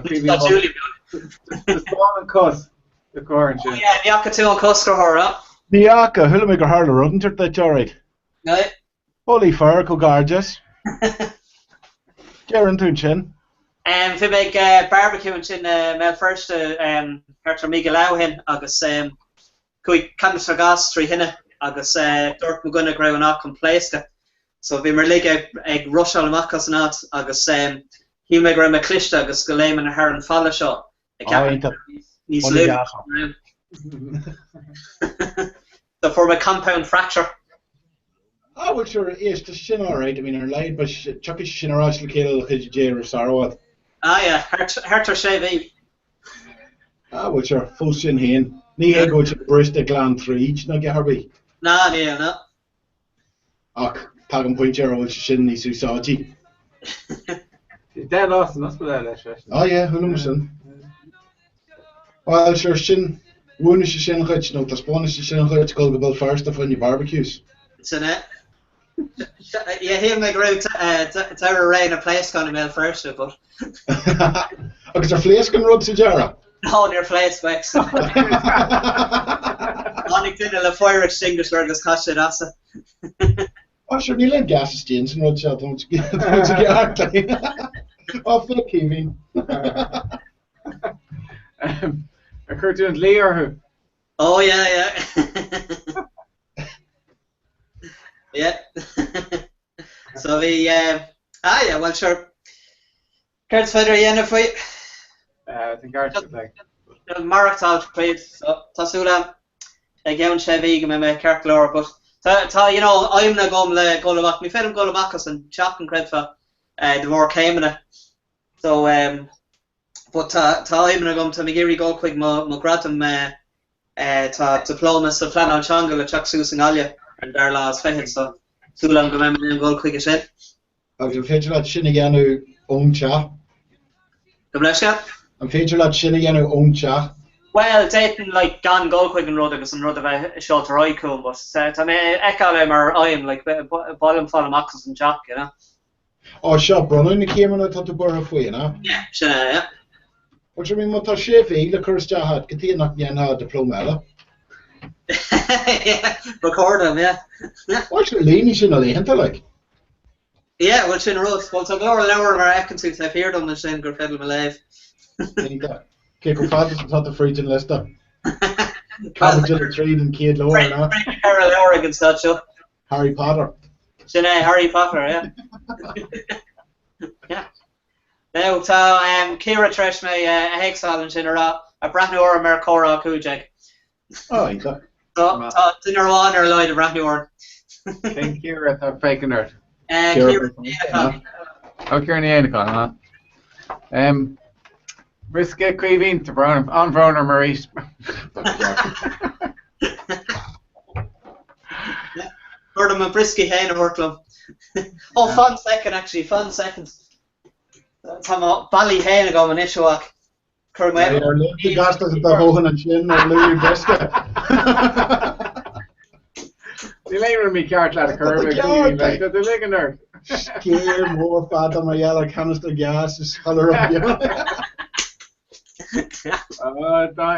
Phoebe, the spawn and cuss. The core and shit. Yeah, Niaka 2 on Custer Horror. Niaka, Hulamiga Harler, wasn't it? That's alright. No. Holy fire, gorgeous. Karen Tunchin. Fi make barbecue and chin mel first Herter Miguel Lauhin agus kui cancer gas tri hinne agus dort muguna grau an akon pleiske. So vi mer lig ag Russian makas not agus hi me gra McClista agus goléim an her an fall shot. Nís lu. The form a compound fracture. Oh, well, sure, yes, the shin alright. I mean, her light, but Chucky shin are actually killed the J or Sarwat. Ah, yeah, Herter Chevy. Ah, well, sure, full shin hen. Ni go to the breast of gland 3 each, no get her be. Nah, no. Och, tag and point your old shin, ni Susaji. She's dead lost, and that's what that is. Oh, yeah, Hulumson. Well, sure, shin. One is shin hutch, no, the spawn is shin hutch called the first of any barbecues. It's in it. Yeah, he make route to rain a place kind of mail first, but. Because the flesh can run to Jara. No, near place wax. Only did a fire extinguisher this cost it asa. Oh, sure, you let gas stains and run to don't you get Oh, fuck Kevin. A cartoon Lee or who? Oh, yeah. Yeah. So we yeah, well sure. Cards fighter Yennefoy. I think cards like Marathon trade so Tasula again Chevy me me Kirklor but ta you know I'm na gom le Golabak me fed him Golabakas and Chap and Credfa the more came in it. So but ta I'm na gom to Migiri go quick mo gratum ta diploma so plan on Changal a Chuck Susan Alia. And our last fight, so too long to remember them goal quick as shit. I've featured that Shiniganu own cha. The Blashka? I'm featured that Shiniganu own cha. Well, Dayton like gone goal quick and road because some road of a shot or eye cool, but I mean, echo him or I am like bottom follow Maxus and Jack, you know. Oh, shop running the came in at the borough for you, know? Yeah, sure, yeah. What do you mean, what a chef, the curse had, continue not being a diploma. Yeah, record them, yeah. What's your lean is in a lane, like? Yeah, well, Shin Road. Well, so Laura Lower of our Atkinson, I've heard them and Shin Gorfedel Malav. Okay, go fast and not the fruit and Leicester. Cabbage in the trade and Kid Lower, now. Harry Lower against that show. Harry Potter. Sinné Harry Potter, yeah. Yeah. Now, tá Ciara treis mé a héagsáil sin ará a brathnúir mar chorá cúideag. Oh, ítá. Tá duine amháin ar leid a brathnúir. Cén Ciara tá fécinir? Ciara Oh, Ciara Níanaá, huh? Brisket cuihín to Brown on Brown Maurice. Heard him a brisky hen of work club. Oh, fun second actually, fun second. Tá Bally hen go an Ishawak. Louis Gaston at the Hogan and Shin or Louis Brisket. The later me cart lad a curve like the leg in there. Scare more fat on my yellow canister gas is color up you.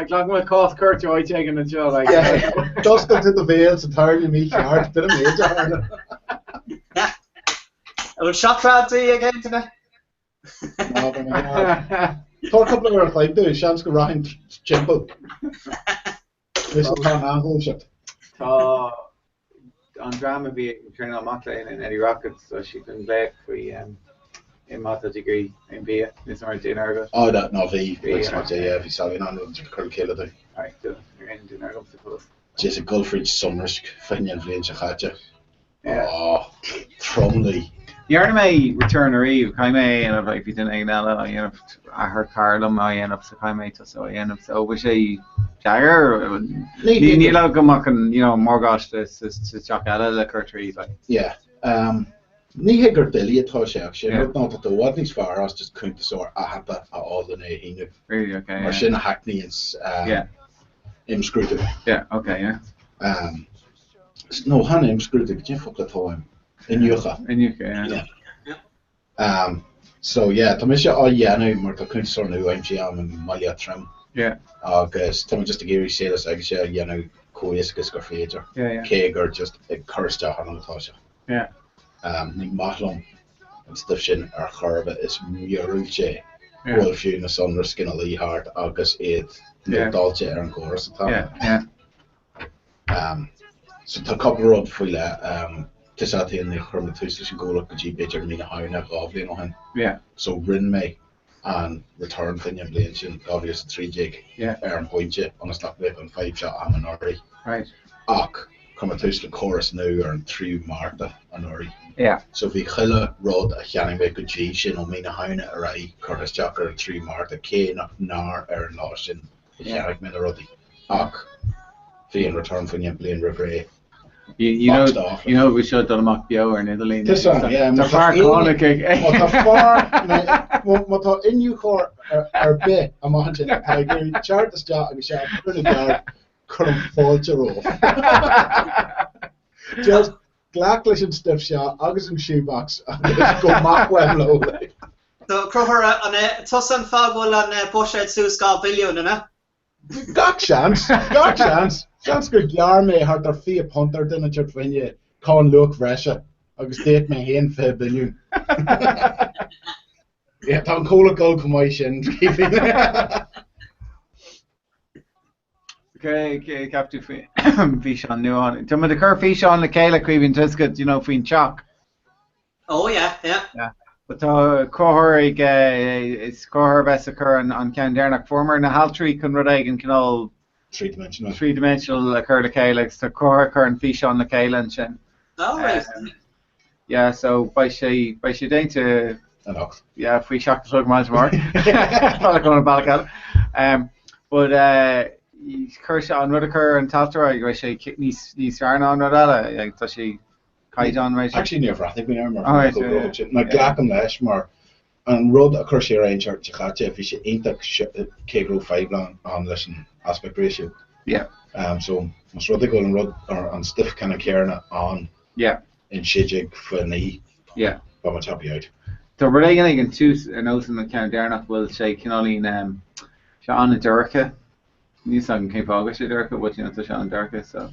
Glad my cough Kurt Joy taking the job like dust into the veils entirely me cart bit of major. Will shot round to you again today? No, but thought a couple of hours like this, chance go round Jimbo. This is not an shit. On drama be training on Maclean and Eddie Rockets, so she can play for in math degree in Bia. This is dinner. Oh, that no, it's not yeah. If you saw it on the curriculum, day. Right, so you're in dinner. Up to close. Just a Gulfridge Summerisk, Finian Vlinch Hacha. Yeah. Oh, Trumley. You're may return or you, Kaime, and if you didn't know, you know, I heard Carlum, I end up so Kaime to so I end up so wish I Jagger. You know, come back and you know, more gosh, this Jack Ella liquor trees like. Yeah. Ní hegur Billy atá sé sin ná that the wadnís far as just couldn't sort I had that all the name. Really okay. Mar sin Hackney is imscrúta. Yeah, okay, yeah. No, han imscrúta Jeff fuck the time. In Yucha. In Yucha, yeah. So yeah, tá mis all yanu mar tá couldn't sort nu MGM and Malia Trim. Yeah. Agus tá just to give you say this agus yanu cois gus go féidir. Yeah. Kegur just encouraged han atá sé. Yeah. Ní maithlum an stuff sin ar chorba is miúrúte bhfuil fiú na sunra skin a líthart agus iad dáilte ar an chóras atá. So tá couple rud fuile tisátí in the chorma tús leis an ggóla go dtí beidir mína haine gábhlíon ó hen. So rinn mé an return finne blian sin gábhíos a 3 ar an pointe agus tá bit an 5 shot am an áirí. Right. Ach chuma tús le chóras nu ar an 3 Marta an áirí. Yeah. So bhí chuile rud a cheanning me go dtí sin ó mína haine a ra chutas teach ar 3 Marta cé nach nar ar an lá sin I cheannig me a rudí. Ach bhí an return finne blian ribré. You know we should done mock bio or Netherlands. This one, yeah. The far corner kick. The far, what in you core are bit. I'm on to I agree. Chart the start and shot pretty guard couldn't fall to roll. Just Glacklish and stiff shot, August and shoebox, and just go mock well low. So Croher on a Tussan Fagwell on a Bushhead Sue Scott billion, no? Got chance. Chance go gear me hard their fee punter dinner church when you can't look fresher. Agus date me hen 5 billion. Yeah, tá cola gold come my sin. Okay, Captain Fish on new on. Tell me the cur fish on the Kayla Queen Tisket, you know, Queen Chalk. Oh yeah. But Coher is Coher best occur on Candernack former na Haltree can Rodagan can all 3-dimensional occur the Kayla so Coher and fish on the Kayla and Shin. Oh right. Yeah, so by she down to yeah, if we shock the plug miles more. Probably going to Ballycal. But Kershaw on Rutherford and Talter, I say Nice Yarn on Rodella, does she kite on right? Actually, never. I think we remember. My Glackham Lashmar and Rod a Kershaw Ranger to catch if she ain't that Kegro 5 on listen aspect ratio. Yeah. So must Rod go and Rod or on stiff kind of Kierna on. Yeah. In Shijig for knee. Yeah. But much happy out. So we're going to choose an oath in the count there not will say can only Sean and Durka. You sang Cape August Durka, what you know to Sean Durka, so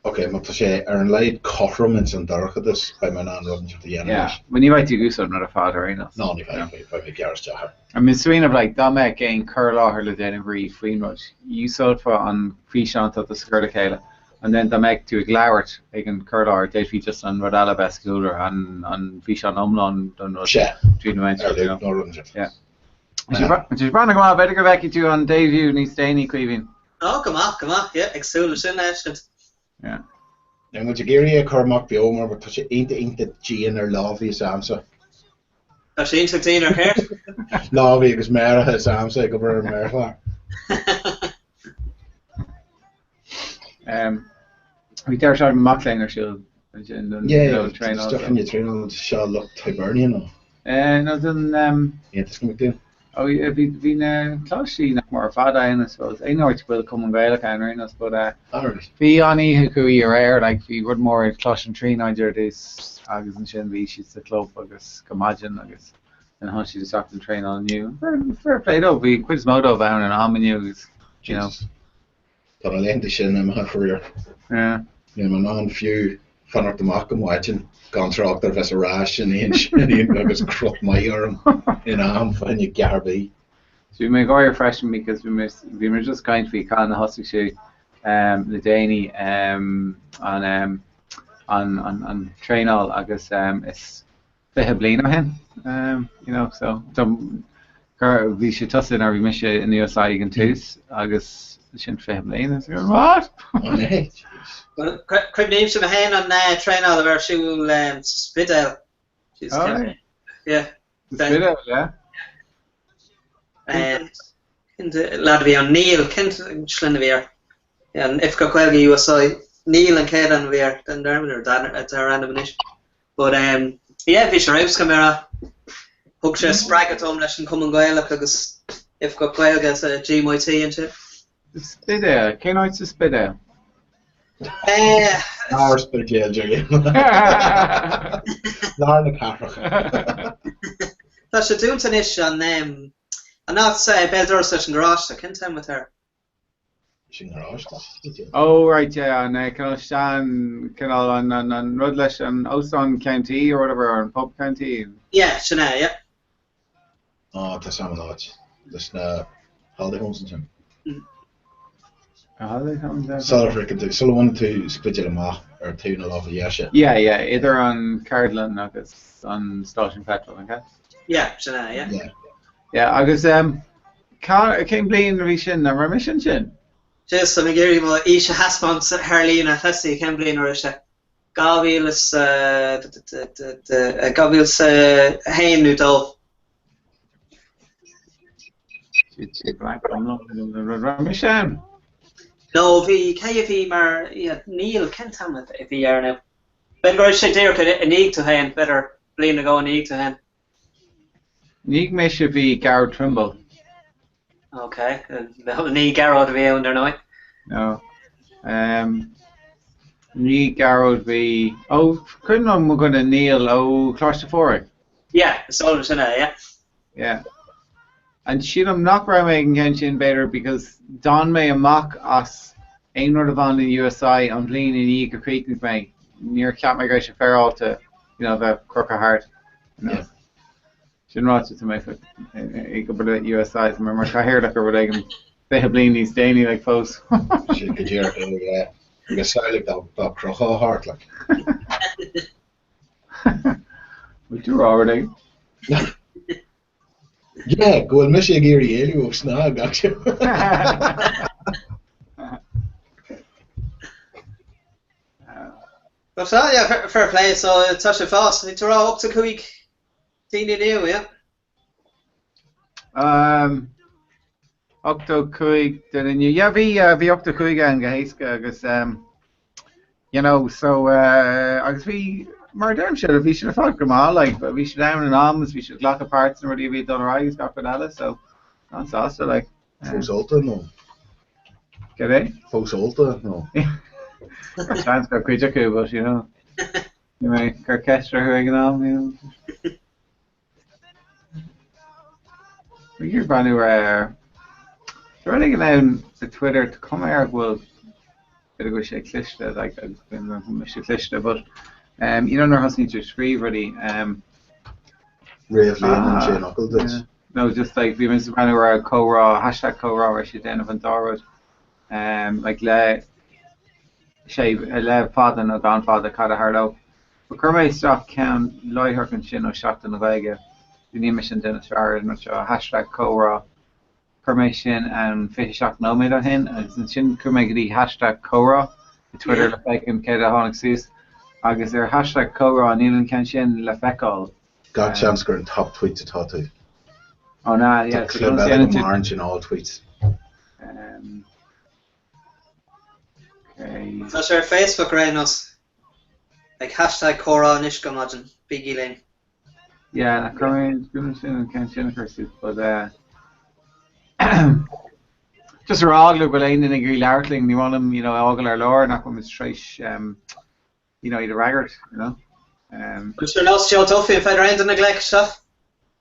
okay, but to say Aaron Light Cottermans and Durka this by my nan running to the end. Yeah. When you might do something not a father, you know. No, only if I Gareth Jahar. I mean Sween of like Dama gain Curl or the Den and Free Rush. You saw it for on Free Sean to the Skirta Kayla. and then tá meid tú ag leabhart ag an curlár déifí just an rud eile bheith cooler an bhí an omlán don rud trí na yeah. Is bra go má beidir go bheici tú an déhhiú níos déanaí cuihín. Oh, come on, yeah, exúla sin leiscint. Yeah. Dan moet je gerie kormak bij oma, maar tot je eente Jean er love is amsa. Als je eentje tien er keert. Love is meer is amsa, ik over meer klaar. We daar zou makkelijker zullen. Ja, stuff in je train on shall look Hibernian. Nou dan. Ja, dat is moet doen. Oh, wie klasje nog maar vader en I suppose. I know it's will come and go like and us, but be Annie who you're air like we would more clash and train on your days. Agus and shin be she's the club. Agus imagine agus and how she just often train on you. Fair play though. We quit moto down and how many you know. But I learned shin in my career. Yeah. You know, man, few fun at the market watching. Gone through there was a rash and he was crop my arm in arm and you garby. So we may go refreshing because we were just kind of can the husky shoe the Danny on train all agus it's the blino hen you know so we should toss in our mission in the USA you can choose agus shin fe blino so what well, quick name to my hand on train all of our shoe Spidell. Yeah. Spidell, yeah. And Latvia on Neil Kent Schlindevier. And if Coquelga USA Neil and Kate and Vier then there at a random niche. But yeah, Fisher House camera hook just bracket home and come and go like because if Coquelga's a GMT and shit. Spidell, can I just Spidell? Náir spiritual Julian. Náir na carach. Tá sé dúnta is an not say Beldor session garage I can't time with her. Oh right, yeah, and can stand on Rudlish and Oson County or whatever or in Pub County. Yeah, Shana, yeah. Oh, that's some lot. That's holiday homes and some. South Africa, so one to split it or two and a lot of yasha. Yeah, either on Cardland or on Station Petrol, okay? Yeah, Shana, yeah. Yeah, agus came playing revision na remission shin. Just some Gary mo Isha Haspons Harlina Festi came playing Russia. Gavil's Hain nu dol. Remission. No, vi KFE mar Neil Kent Hamlet if he are now. Ben Gorish there could a need to hand better playing to go and need to hand. Níg mé se bhí Garrod Trimble. Okay, ní Garrod bhí under night. No. Ní Garrod bhí couldn't mo gonna Neil Claustrophobic. Yeah, so yeah. Yeah. And she'd knock around making Kenshin better because Don may a mock us ein rud of the USA on playing in Eager Creek with me near Cap Migration Fair to the Crook of Heart. You know. Yeah. Sin ráte to my foot. I go the USA so remember I heard like over they have been these daily like folks. She could hear yeah. You can say like that Crook of Heart like. Would you already? Yeah, go and miss you Gary Elio snag actually. But yeah, fair play. So touch it fast. It's all up to Kuik. Teeny new, yeah. Octo Kuik. Then you vi Octo Kuik and Gaheiska because you know so I guess we. Martin should have. We should have thought Gramal like, but we should down in arms. We should lock apart and already be done right. He's got Fidela, so that's also like. Fosalta no. Get it? Fosalta no. Chance got Kujaku, but you know, you may Orchestra who on you know. We hear brand new. They're running down the Twitter to come here. Well, bit of go shake Clishta like I've been Clishta, but. You don't know how to scream really. Ray of Lane and Shane Knuckle did. No, just like we went to where #Cora where she's down of Andorra. Like sé le fádan ó gan fáda cad a Harlow. Ba chumé straach cean láithar an sin ó seachtain na bhaige duine me sin den fear nó seo hashtag córá chumé sin an 57 nóméid a hin agus an sin chumé go dtí hashtag córá i Twitter le feicim céad a tháinig sús agus hashtag córá an ílann cean sin le feicáil. Got chance gur an top tweet atá tú. Oh na, yeah. Club Evan March in all tweets. Okay. So share Facebook Renos. Like hashtag Cora Nishka Majin. Big Elaine. Yeah, na current and can't see but just a ragler but in a green larkling, you want him, you know, ogle or lore, not when it's trash you know, either ragged, you know. Because you're not still tough if I ran the neglect stuff.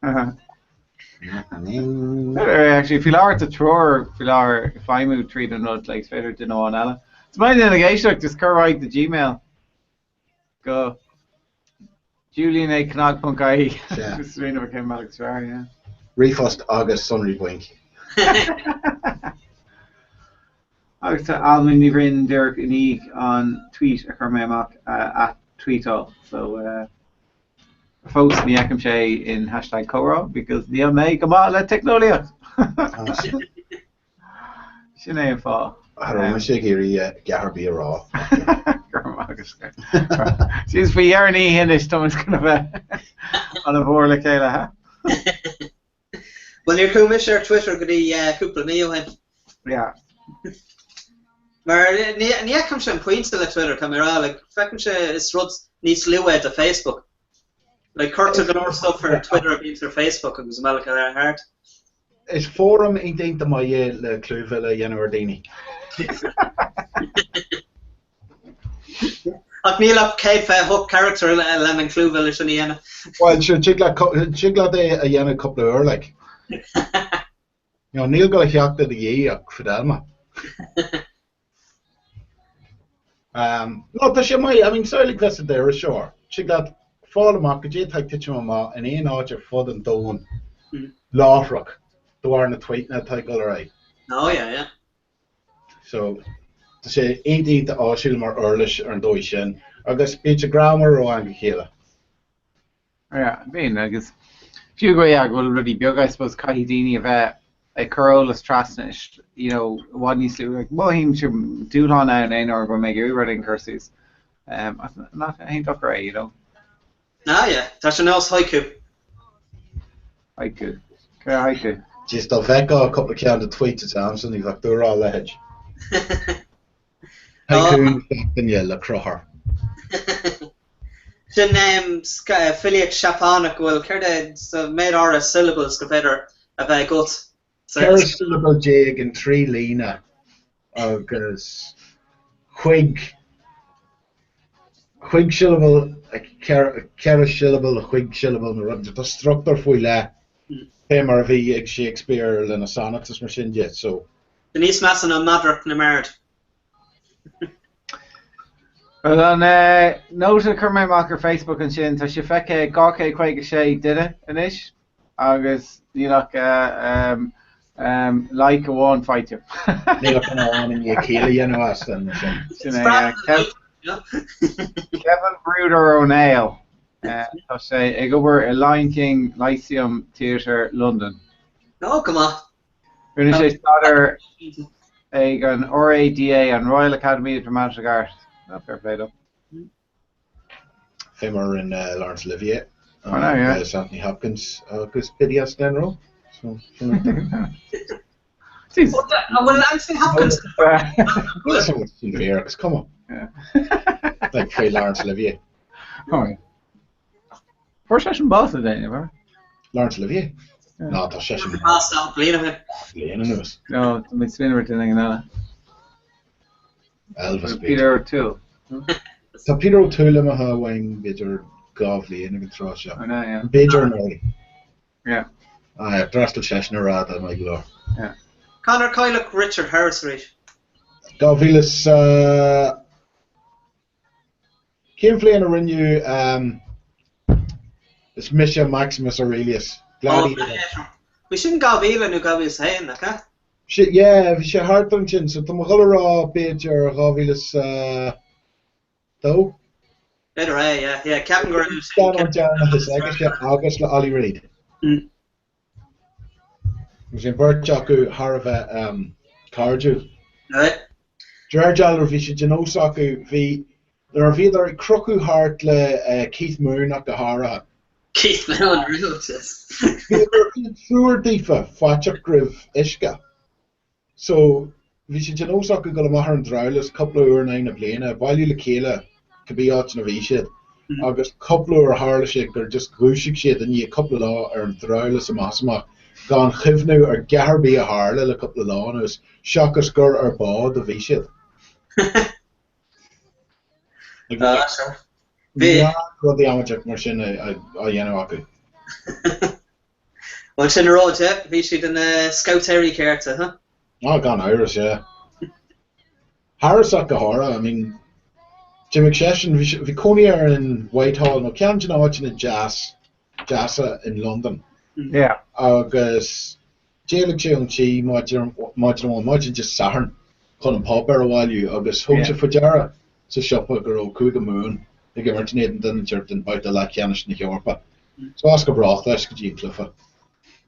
Actually, if you are to throw, if I move 3 to not like better to know on Ella. It's my negation, just correct the Gmail. Go. Julian A. Knogpunk Yeah. Serena became Alex Farr, yeah. Refust August Sunry Blink. Agus Alman Nivrin Derek Inig on tweet a Carmemak at Tweeto. So folks in the Akamshay in hashtag Cora because the May come on let technolia. Sinead Fall. I don't know, Shigiri Garby raw. She's for Yarny Hinnish, Thomas kind of on a board like Kayla, huh? Well, your commissioner Twitter could be couple me him. Yeah. Maar nie kan zijn points to Twitter camera like fucking is Ruds needs Lua to Facebook. Like Kurt took another stuff for Twitter being for Facebook and was Malika there hard. Is forum ik denk dat my le Cluville Janordini. Ak me up Kate hook character Lemon Cluville is in Well, chigla de a Jana couple of like. You know, Neil got a yacht the ye a Fidelma. No, that's your I mean, so like this there is sure. Chigla fall mark, J type Tichama and Ian Archer Fud and Doan Law Rock. The war in the tweet na type right. Oh yeah. So to say ain't the Ashilmar Earlish or Doishin, I guess speech a grammar or Angela. Yeah, I mean, I guess if you go, yeah, well, really big, I suppose, Kahidini of a Carolus Trasnish, you know, what needs to like, well, he should do on out and or go make you writing curses. Not ain't that great, you know. Ah, yeah, that's an else haiku. Haiku. Okay, haiku. Just a vecca a couple of candid tweets at Amson, he's like, they're all ledge. Haiku, Daniela Croher. The name affiliate Shapanic will carry the made our syllables together a very good. Carry syllable jig and 3 Lena. Agus Quig syllable, Carry syllable, Quig syllable, the structure for la. Hammer v Shakespeare and a sonnet is machine yet, so. Denise Masson on Madrak Namard. Well, on note of Kermay Mocker Facebook and Shin, so she feke Gawke Quake Shay did it, Anish. August, you look like a one fight you. They look on in the Akela, you know, us then. Kevin Bruder O'Neill. So say, I go over a Lion King Lyceum Theatre, London. No, come on. We're going to say, starter an RADA and Royal Academy of Dramatic Art. Oh, fair play though. Famer in Laurence Olivier. Oh, no, yeah. Anthony Hopkins. Because Pidias Denro. So, well, Anthony Hopkins. So much in the air, because come on. Yeah. Like Faye Laurence Olivier. Oh, yeah. First session both today, never. Laurence Olivier? Yeah. No, that's session. No, it's been written in that. Elvis Peter O'Toole. So Peter O'Toole maha wing Bidger Govley in a throw shot. I know, yeah. Bidger and Early. Yeah. Ah, Drastel session around that my glory. Yeah. Connor Coyle Richard Harris Reed. Govlius Kim Flynn renew it's Misha Maximus Aurelius. We shouldn't go Vila nu go saying like that. Yeah, bhí sé hartan sin, so tá mo rá beidir rábhílas dó. Better, yeah. Captain Gordon. Stan an dearna is agus le Ollie Reid. Sin bhirt acu Har bheith cardú. Right. Dúir dealar bhí sé genós acu bhí ar bhíidir crocú hart le Keith Moon ach go háirithe. Keith Moon, really? Bhí trúir dífa fáteach gribh isce. So bhí sé genós acu go maithar an dráilas coppla uair na bliana, bhailú le chéile go bí áit na bhí siad. Agus coppla uair hála sé gur just glúisigh siad a ní coppla lá ar an dráilas a másamach. Gan chimhnú ar geharbí a hála le coppla lá agus seachas gur ar bád a bhí siad. Bhí rudí amateach mar sin a dhéanamh acu. Well, sin ráid, bhí siad an Scoutéirí céirte, huh? Gan Irish, yeah. Harris ach go hára, I mean, Jim McShession, bhí Coney ar in Whitehall, no cean do áit in Jassa in London. Yeah. Agus déalaigh sé an tí máidir just saharn chun an pop ar a bháilú, agus thugte fadeara sa siopa gur ó cúig mún ag martinéad den teart in baid le ceannis na Eorpa. So as go brach leis go dtí clufa.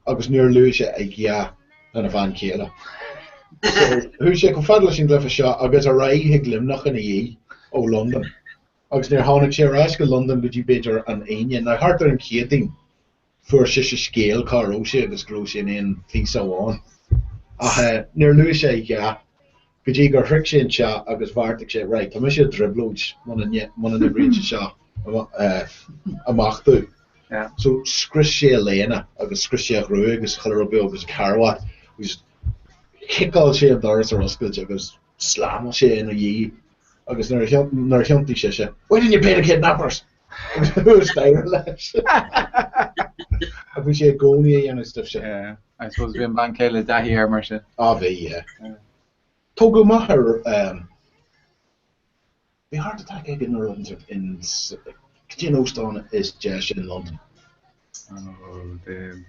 Agus nuair luaigh sé ag ghea an a bhain céile. Thu sé go fadla sin glyfa seo agus a raithe glimnach in í ó London. Agus nuair tháinig sé ráis go London go dtí beidir an aine, na hartar an chéading fuair sé sé scéal caró sé agus grú sé in fís amháin. Ach nuair luaigh sé ag ghea go dtí gur thric sé an seo agus bharrtaigh sé right, tá sé driblóid muna na bríte seo amachú. So scris sé léana agus scris sé ruú agus chuirbí agus carhá agus kickáil sé an doras ar oscailte agus sláma sé ina dhí agus nar cheantaí sé. Why didn't you pay the kidnappers? Agus stair leis. A bhí sé gcónaí a dhéanamh stuff sé. I suppose bhí an ban céile daithí ar mar sin. Bhí, Tógu maithar bhí hard attack ag in Ireland in Ctí Óstán is deis in London. Oh, the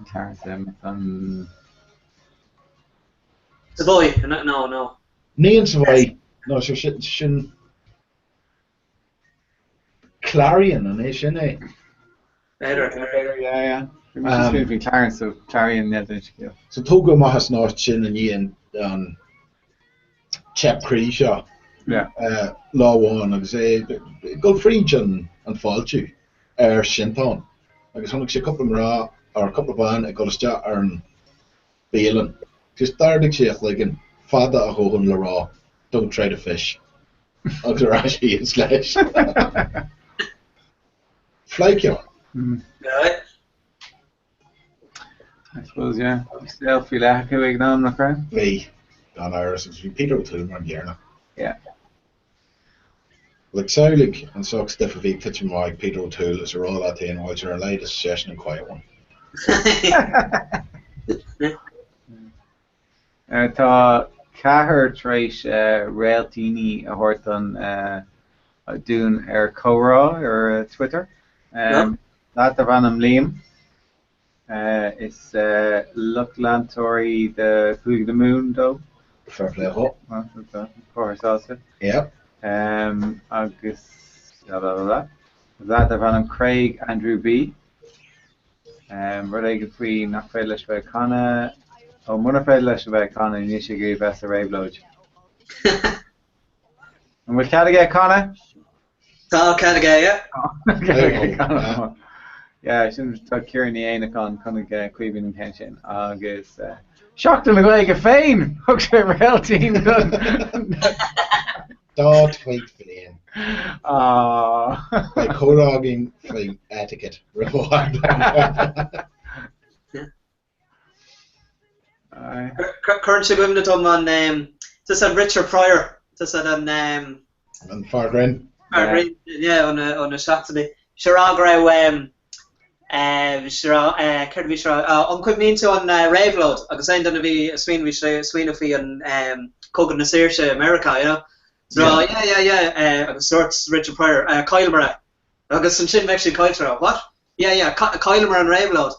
Clarence and Savoy, no. Níon Savoy, no, so sin Clarion an é sin é. Better, yeah. Maybe Clarence, so Clarion, yeah. So tógu maithas náit sin a níon an Chep Cree seo. Yeah. Láháin agus é go fríd an fáilte ar sintán. Agus tháinig sé coppla mrá ar coppla bán ag goiste ar an bélan. Gus dardig sé ligan fada a thugann le rá, don't try to fish. Agus ará sé an sleis. Fleiceá. Right. I suppose, yeah. Still feel like a big name, not right? Bhí, gan Iris, agus bhí Peter O'Toole mar ghearna. Yeah. Like Saulig and Sox Steffi pitching wide Peter O'Toole is a roll at the end while your latest session and quiet one. Tá cahar treis réaltíní a hortan dún ar Córá ar Twitter. That a bhanam Liam. Is Lucklantory the Cúig the Moon though. Fair play ho. Of course also. Yep. Agus that a bhanam Craig Andrew B. Rud ag faoi nach féile leis bheith chana ó muna féile leis bheith chana ní sé gurí bheith a réblóid. An bhfuil cead aige chana? Tá cead aige, yeah. Yeah, sin tá Kieran ní aine chunig cuiimhín an hen sin agus seachtain le go ag féin thug sé réaltín Dá tweet féin. Like chorágin fling etiquette. Current go imna tom an just an Richard Pryor, just an Fargrin. Yeah, on a Saturday. Sure raibh Kirby on cuimnínta an Raveload agus ein donna bhí swinú fi an Cogan na Saoirse America, you know. So yeah, agus sorts Richard Pryor, Kylemara, agus an sin actually Kyle what? Yeah, Kylemara and Raveload.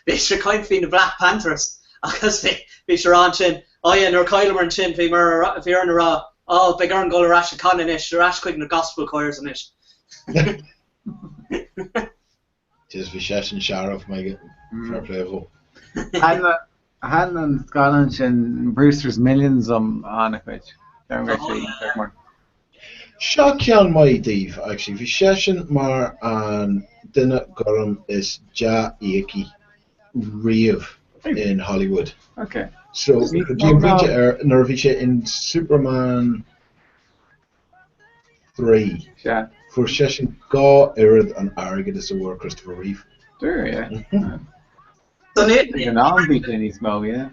Basically kind fin the Black Panthers. agus bhí se an sin nuair Kyle mar an sin bhí ar an rá be gar an go ra a can inis ra chuig na gospel choirs an isis. Just bhí sé an searmh me fairléhó. Han an Scotland sin Brewster's Millions anna chuid. Seo ceann mai Dave, actually. Bhí sé sin mar an duine gom is ja éici riamh in Hollywood. Okay. So, nar bhí sé in Superman 3. Yeah. For sé sin gá irid an airgid is a bhfuair Christopher Reeve. Sure, yeah. An armbit in his mouth, yeah.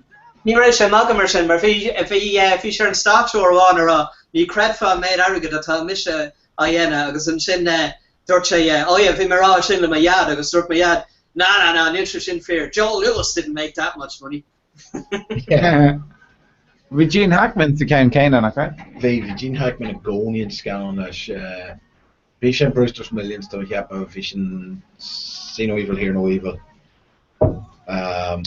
Ní raibh sé magam mar sin, mar bhí sé an stáú amháin ará, ní creadfa méid airgid atá mise a dhéana agus an sin dúirt sé bhí marrá sin le iad agus dúirt iad no, níl sin fear. Joel Lewis didn't make that much money. Yeah. With Gene Hackman to count Kane on it, right? Gene Hackman a gonian scan as Vision Brewster's Millions to have a vision see no evil, hear no evil. Partner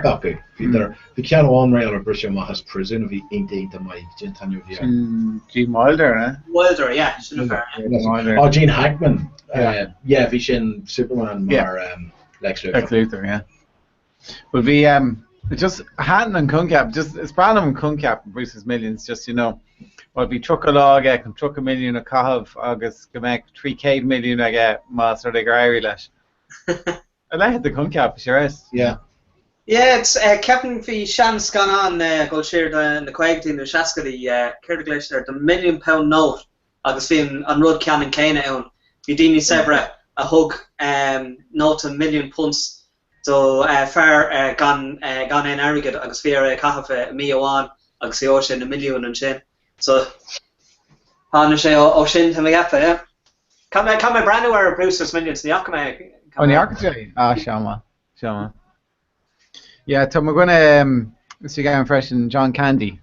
copy. The can one rail or British has prison of the ain't my Gentanu via. Gene Wilder, eh? Wilder, yeah. Oh, Gene Hackman. Yeah, Vision Superman or Lex Luthor, yeah. But we just Hatton and Cuncap, just it's Branham and Cuncap Bruce's Millions, just well be truck a log can truck a million a cahav August can make 3K million I get master the Gary lash. I like the Cuncap, sure is. Yeah. Yeah, it's Captain Fee Shan's gone on go share the Quag in the Shaskady Curtis there, the £1 million note August being on Road Cannon Kane own. Udini Severa a hug note £1 million. So fair gan in arrogant agus fear cahafe me one agus the ocean $1 million and chin. So han say ocean to me gap yeah. Come brand new or Brewster's Millions the Yakame. On the architect? Shama. Yeah, so we're gonna see again fresh and John Candy.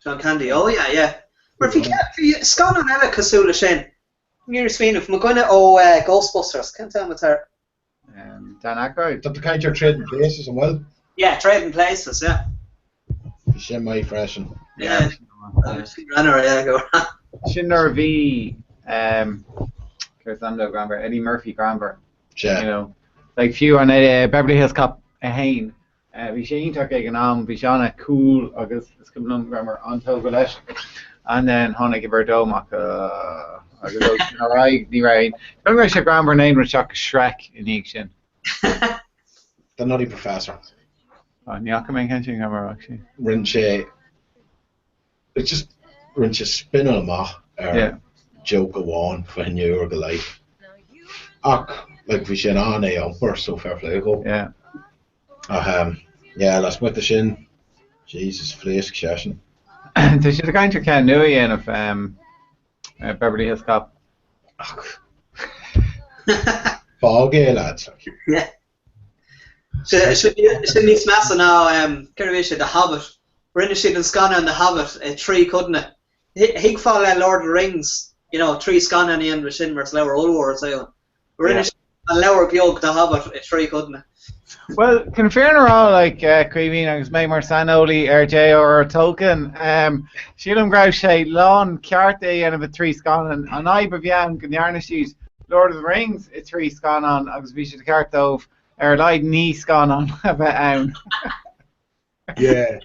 John Candy, oh yeah. But if you scan on Ella Casula Shin, you're speaking of McGuinness Ghostbusters, can't tell me her. Dan Aykroyd. That the kind of trading places as well? Yeah, trading places, yeah. She my freshen. Yeah. Runner, yeah, go on. Shinner V Kersando Gramber, Eddie Murphy Gramber. Yeah. Like few on Beverly Hills Cop a hain. We see talk again we shana cool August is coming on grammar on Togolash. And then Honna give her domak alright, the right. Don't go check grammar name with Chuck Shrek in action. The Nutty Professor. Nyakaman can't you remember actually? Rinche. It's just Rinche spin on ma joke on for new or the life. Like we should on a so fair play go. Yeah. Yeah, let's put the shin. Jesus, flesh session. They should have gone to Ken Newey in of Beverly Hills Cop. Ball gay lads. Yeah. Should need massa now Kervisha the Hobbit. We're in the shit and Scana and the Hobbit, a tree couldn't it? He fall Lord of the Rings, tree Scana and the end of Shinmer's lower old war so we're in a lower Bjog the Hobbit, a tree couldn't it? Well, confirm her all like Queen agus May Marsanoli, RJ or Tolkien. Sheelam Grouche, Lon, Carte, and a three scan and I Bavian, Ganyarnashis, Lord of the Rings, a three scan on, agus Visha the Cartov, Lied knee scan on, Yeah.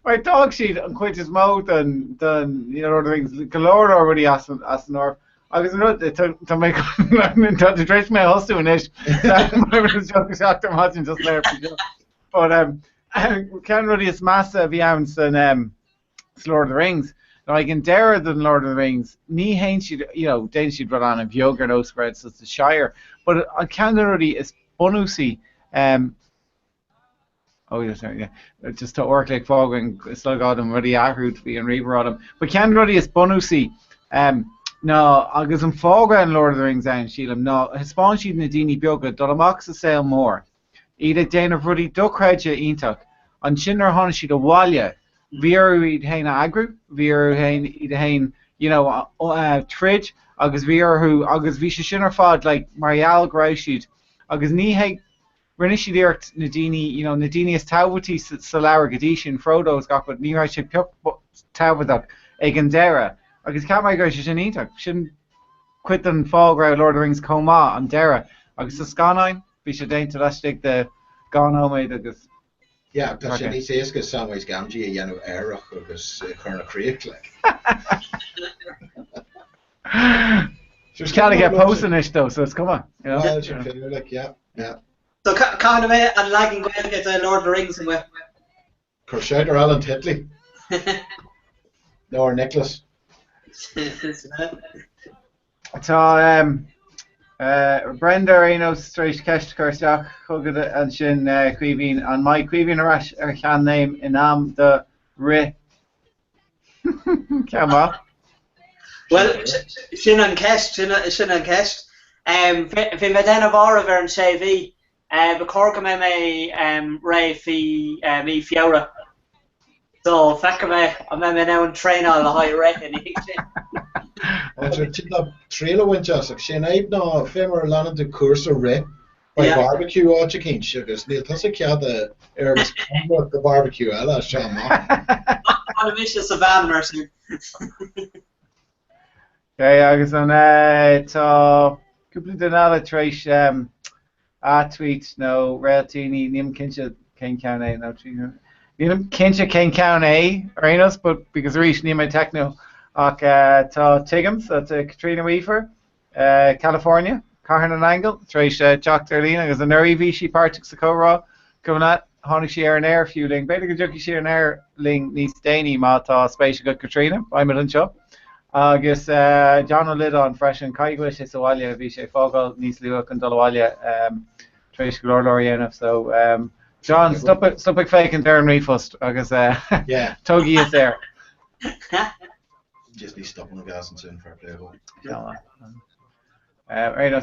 My dog sheet on quite his mouth and done, Lord of the Rings, Galore already asked North. Agus to make to dress my house doing it. I was just imagine just there. But can really is massive ounce and Lord of the Rings. Now I can dare than Lord of the Rings. Ni hain she'd then she'd run on of yogurt no spreads as the Shire. But I can really is bonusi just to work like fog and still got him ready ahru to be and reaver on him. But can really is bonusi no, agus an fága an Lord of the Rings an sílam, no, hispán siad na daoine beaga dul amach sa saoil mór. Iad ag déanamh rudí dochreide ítach. An sin ar tháinig siad a bhaile, bhíar iad hain agru, bhíar iad hain, trid, agus bhíar agus bhí sé sin ar fad, like, Marial Grau siad, agus ní haig Rinne Dirt Nadini, Nadini is Tawati Solara Gadishin Frodo's got but Nira should pick Tawadak Egandera. Agus Kamai goes Janita shouldn't quit and fall ground Lord of the Rings Coma and Dera. Agus the Scanine, be should daint to last take the gone home agus. Yeah, because she needs to ask us Samwise Gamgee, Erach, agus Colonel Creek, like. Just can't get posting this though, so it's come on. Well, like, yeah. So kind of and lagging going to get Lord of the Rings and where? Crochet or Alan Titley. No, or Nicholas. So Brenda Renos Streish Kesh Kerstach Hugad and Shin Queeveen and my Queeveen Arash can name Inam the Ri. Come on. Well, Shin and Kesh. Fi Medena Vara Vern Shavi. Becorca me Ray fi me Fiora. So Fakame I me now and train all the high rate in each. Trailer went just Shane Abe no Femmer Lana de Curser Ray by barbecue watch again sugars Neil Tussikia the Airbus the barbecue Ella Sean On a vicious Savannah Mercer. Okay, agus an tá cúpla den eile treis tweets nó réaltíní níam cinse cén ceann é nó níam cinse cén ceann é arénos, but because rís níam techno ach tá Tiggums Katrina Weaver, California, Carhan an Angle, treis Jack Darlene agus an Bhí sí páirteach sa córá cumna tháinig sí ar an air fiúling, beidir go dúcha sí ar an air ling níos déanaí má tá spéise go Katrina, baimid an seo. Agus John O'Lidon freisin caiigh is bháile bhí sé fágáil níos luach an doháile tréis go Lord so John stop it fake and Darren Reefust agus Togi is there. Just be stopping the gas and soon for a play home. Right,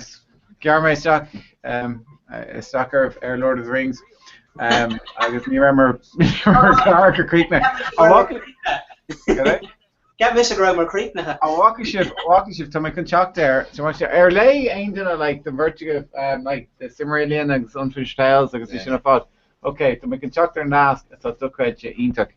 Garmay Stock Stocker of Air Lord of the Rings. Agus ní remember Clark or Creekna. Get Mr. Gromer Creek now. A walking shift to my contract there. So much early ain't like the Vertigo, like the Cimmerillion and Sunfish Tales, like you should have thought. Okay, to my contract there last, I thought look at you intak.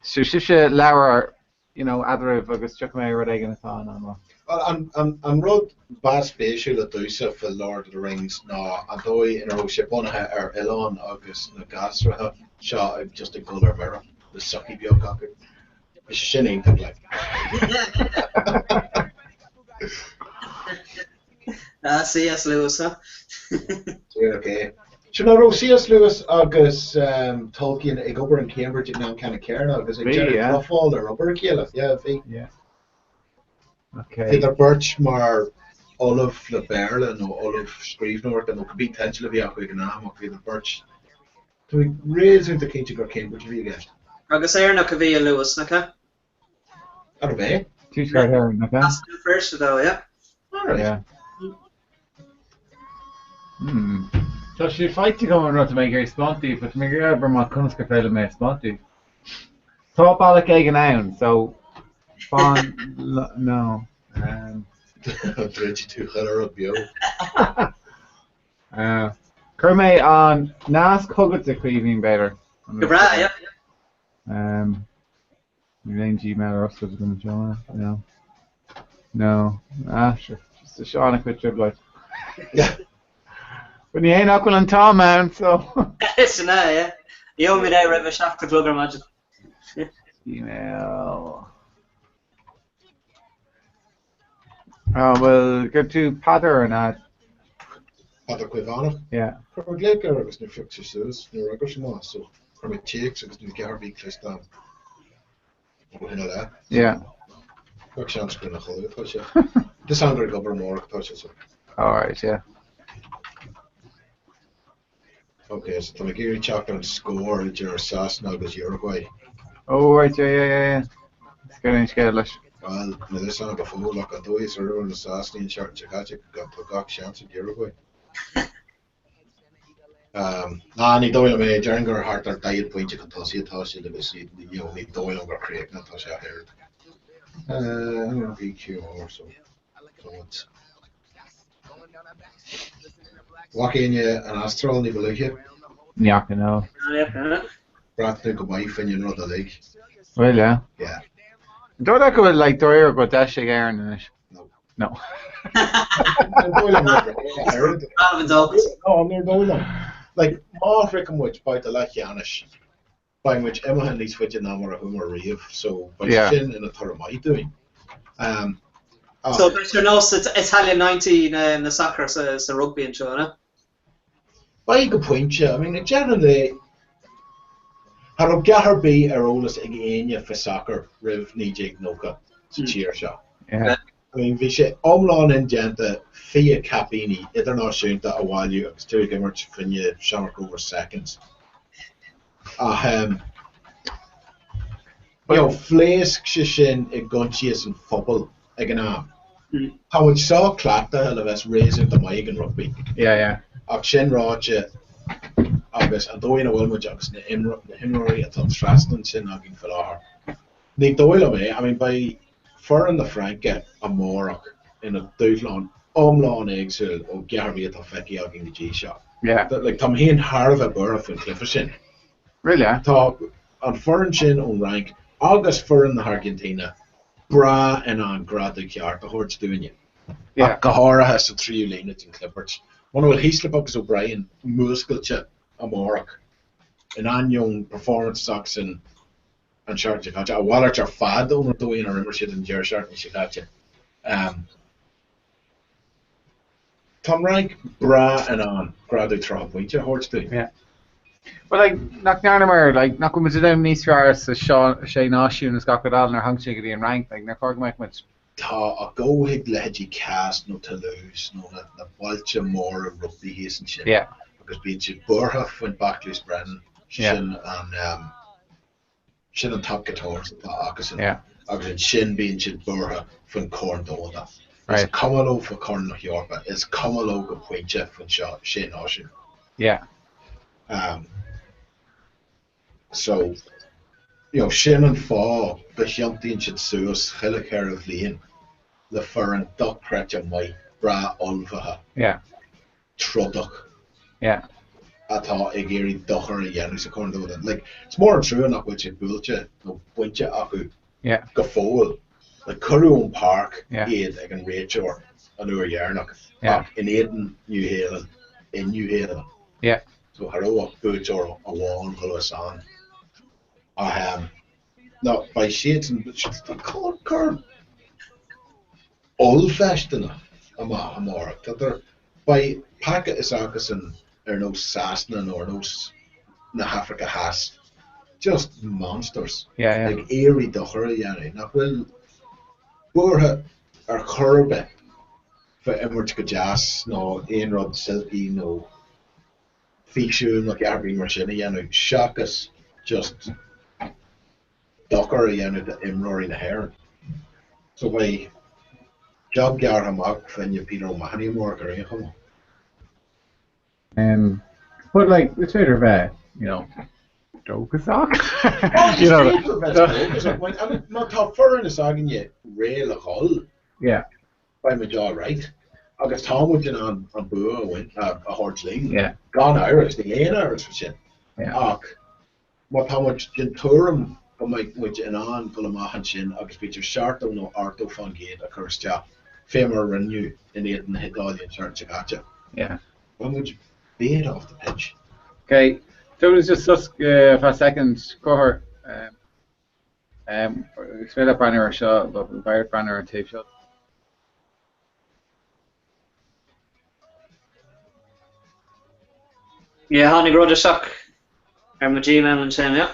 So Shisha Lauer, other of August Chuck May or Reagan on. Well, and wrote bad spatial that do so for Lord of the Rings now, and though in a ship on her Elon August Nagasra shot just a color vera, the sucky biococker. Shinning like. C.S. Lewis, huh? Okay. So now, C.S. Lewis, August Tolkien, I go over in Cambridge, and now kind of care now because I Jerry Ruffalo or Robert Keeler, yeah. Okay. Either Birch, Mar, Olive LeBerlin, or Olive Scrivener, and could be potentially be out with an arm, or either Birch. Do we raise into Cambridge? What do you get? Agus no Cavilla Lewis, okay? Out of A? Two-shot hair, okay? That's the first though, yeah? Alright. Yeah. So she fight to go and to make her sponty, but make her ever my kunst fail me sponty. Top Alec Egan down, so fun no. 22 color of bio. Kermay on Nas Huggett the Cleveland better. Right, yeah. Gmail or else going to join. No. Sure. Just a Sean a quick trip like. Yeah. But you ain't Uncle and Tom, man, so. Listen, yeah. You owe me that river shaft to plug imagine. Email. Well, go to Patter or not. Patter Quivana? Yeah. Probably like a was new fixtures, new records, so. From a cheeks, it's new Garvey Clistan. Yeah. What chance can I hold it? The sound will cover more touches. Alright, yeah. Okay, so to make you check and score your sauce now goes Uruguay. Oh, right, yeah. It's getting scaleless. Well, this sound of a fool like a doy, so everyone the sauce in chart Chakachi got to got chance in Uruguay. Ní dóil mé deangar hart ar daid pointe go tosítá sé agus ní dóil an gur créic natá sé air. BQ or so. Walk in you an astral ni beluche. Neach no. Brat nu go mai fin you know the league. Well, yeah. Yeah. Do that go like Doyer go dash again in it? No. No, near Dolan. Like má frickin' which by the lech Janish. By which Emma had least which number of whom are reeve, so by shin in a third of my doing. So there's your nose Italian 19 in the soccer so rugby and so on. By go point I mean generally har gahar be arolas again for soccer riv nijig noka to cheer shot. Yeah. I mean vi sé omlán in genta fia capini internationalta a while you still gimmert fin you shamrock over seconds. You know, flesk sin I gunchies and football again. How much saw clatta hell of us raising the mic and rugby. Yeah. Shin Roger August and doing a Wilma Jackson in Henry at Straston Sin Agin Falar. Nick Doyle me, I mean by Fern the Franke a Morok in a Duitlan Omlawn exil or Garby at the Fecky Agin the G shot. Yeah. Like Tom he and Harva Burrough and Cliffershin. Really? Talk on Fern Shin on rank August Fern the Argentina. Bra and on Gradu Kiar the horse doing it. Yeah. Gahara has a 3 lanes in Clippers. One will Heasley O'Brien, Muskelcha, a Morok, an young performance socks and Shark Chicago. A Waller are fad over doing a membership in Jersey in Chicago. Tom Rank, Bra and on Gradu Trump, which your horse doing. Yeah. But like, nach Narnamer, like, nach go mit dem níos fear sa Shane Oshin is got all in her hunching in rank, like, nach corg make much. Tá a go leji cast no Toulouse, no na Balcha more of rugby he's and shit. Yeah. Because being shit Burhoff went back to his Brennan, Shin and Shin and top guitars at August. Yeah. August and Shin being shit Burhoff from Corn Dona. Right. It's Kamalo for Corn New York, but it's Kamalo go Poincha from Shane Oshin. Yeah. So, you know, Shin and Fa, the Shanty and Shitsuos, Hilliker of Lean, the Fern, Duck Cratch my Bra Olvaha. Yeah. Truddock. Yeah. I thought a Gary Ducker again, who's a corner to that. Like, it's more true enough which it Bulcha, no Wincha Aku. Yeah. Gafoil. Like Curroon Park, yeah. Aid, like in Rachel, and Ur Yarnock. Yeah. In Aiden, New Haven, in New Haven. Yeah. So, Haroa, Boots or a wall, Gulwasan. No, by shades and the colour old-fashioned enough. More that by packet is Arkasan or no Sassnan or no Africa has just monsters. Yeah. Like eerie Ducher, yani. Not will Burha or Curbe for Emmerich Gajas, no Einrod Silky, no Fichu, no Gabby Marchini, yani. Shakas just Docker again at Imrory the Heron. So by job Garhamok when you Peter O'Mahony work or anything. But like it's better bad, you know. Joke is sock. You know. I'm not top fur in the sogging yet. Rail a hole. Yeah. By my jaw right. August Tom would on Bua went a horse ling. Yeah. Gone Irish, the Ain Irish for shit. Yeah. What how much Genturum which in on Gulamahan Shin, August Peter Shart no Arto Fungate, a curse job. Famer renew in the Hidalian Church Chicago. Yeah. When would you be it off the pitch? Okay. So it was just us for a second cover. Spell up banner or shot, but Barrett banner and tape shot. Yeah, Honey Roger Shock. I'm a G-man and Shane, yeah.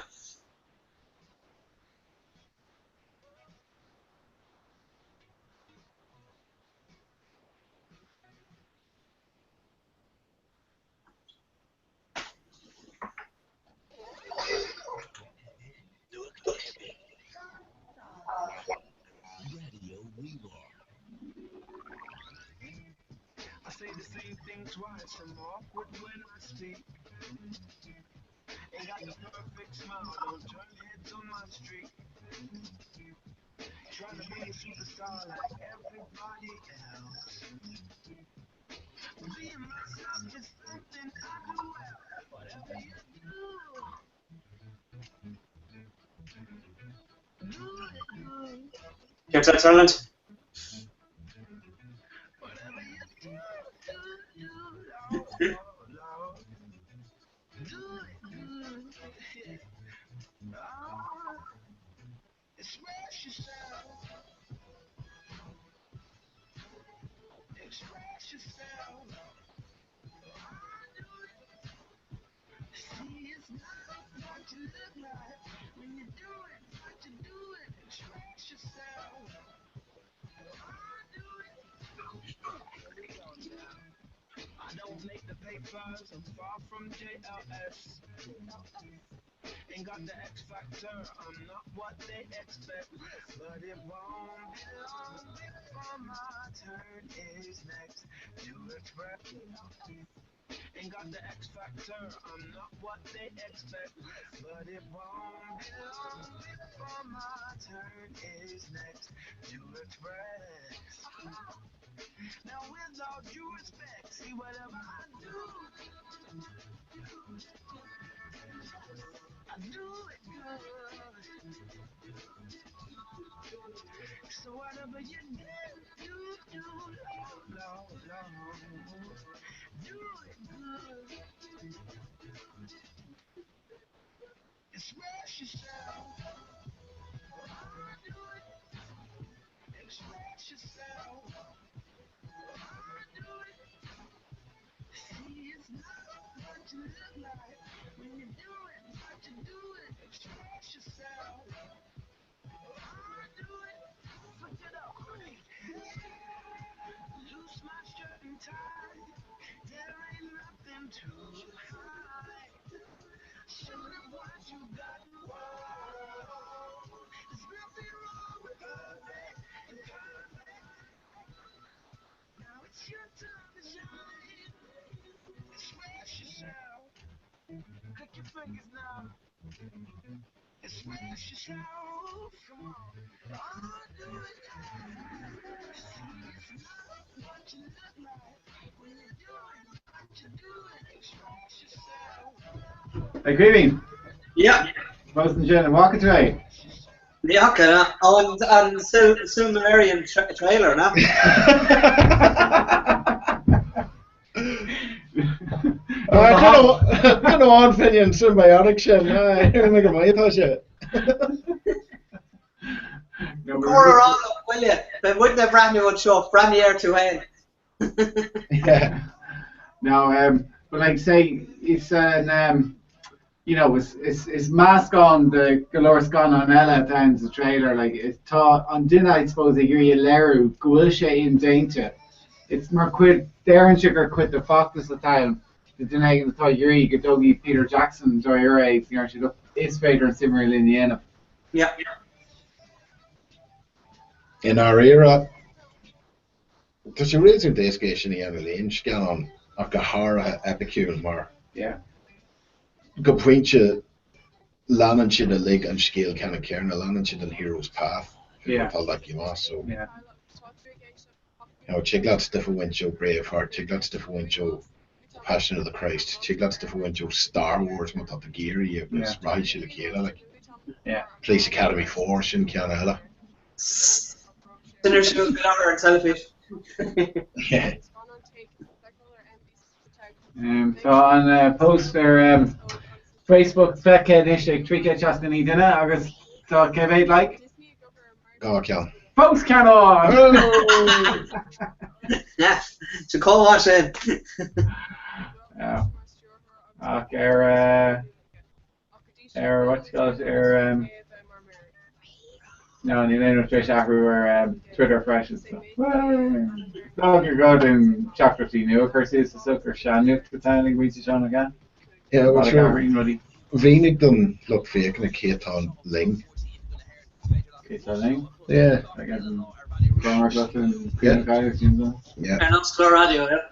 I say the same thing twice. I'm awkward when I speak. Ain't got the perfect smile, don't turn heads on my street. Trying to be a superstar like everybody else. Kept that silent. I don't make the papers, I'm far from JLS. Ain't got the X factor, I'm not what they expect. But it won't be long before my turn is next to express. Ain't got the X factor, I'm not what they expect. But it won't be long before my turn is next to express. Now with all due respect, see whatever I do it good. So whatever you do, Lord, do it good. Express yourself. Express yourself. See, it's not what you look like when you do it, but you do it. Express yourself. Do it. Flip it up. Loose my shirt and tie. There ain't nothing to hide. Show them what you got. Whoa. There's nothing wrong with perfect. Now it's your time to shine. Express yourself. Click your fingers now. Express yourself. Come on. Do it. See, it's not what you look like when you do it, but you do it. Express yourself. Hey, Creamy. Yeah. Most in Jen, walking today. Yeah, okay. On soon the Marion trailer now. I kind of want opinion symbiotic shit. I make a mind touch it. Colorado, will you? They wouldn't have brand new one show up, brand new year to end. Yeah. No, but like say, it's an you know, it's mask on the Galore Gone on Ella down the trailer, like it's taught on dinner, I suppose they hear you Leru, Gwilsha in danger. It's more quid Darren Sugar quit the Foxes of town. The dinner in the thought Yuri Gadogi Peter Jackson, Joy Ure, you know, she look is Fader and Simmeril in the end. Yeah. In our era, does you raise your descation in the lane, scan on Akahara Epicure Mar. Yeah. Go point you Lannan should a leg and scale kind of care, and Lannan should in Hero's Path. Yeah. Tell that you want, so. Yeah. You know, Chiglat's different when Joe Braveheart, Chiglat's different when Joe Passion of the Christ, Chiglat's different when Joe Star Wars, what the gear you was right, should have killed like. Yeah. Police Academy 4, shouldn't Canella. Dinner shows been on her and television. Yeah. So on post there, Facebook fecha ishe trike chasna ní dinner agus tá cevéid like. Go Cal. Post cannon. Yeah. To call watch in. Yeah. Okay. What you call it? No, you know, Trish everywhere. Twitter fresh and stuff. Dog, you're good in chapter 2 new. Of course, it's the sucker Shanuk the tiny weeds Sean again. Yeah, what's your ready? Venig done look fake in a Keaton Ling. Keaton Ling? Yeah. I guess in yeah. And that's Clor Radio, yeah.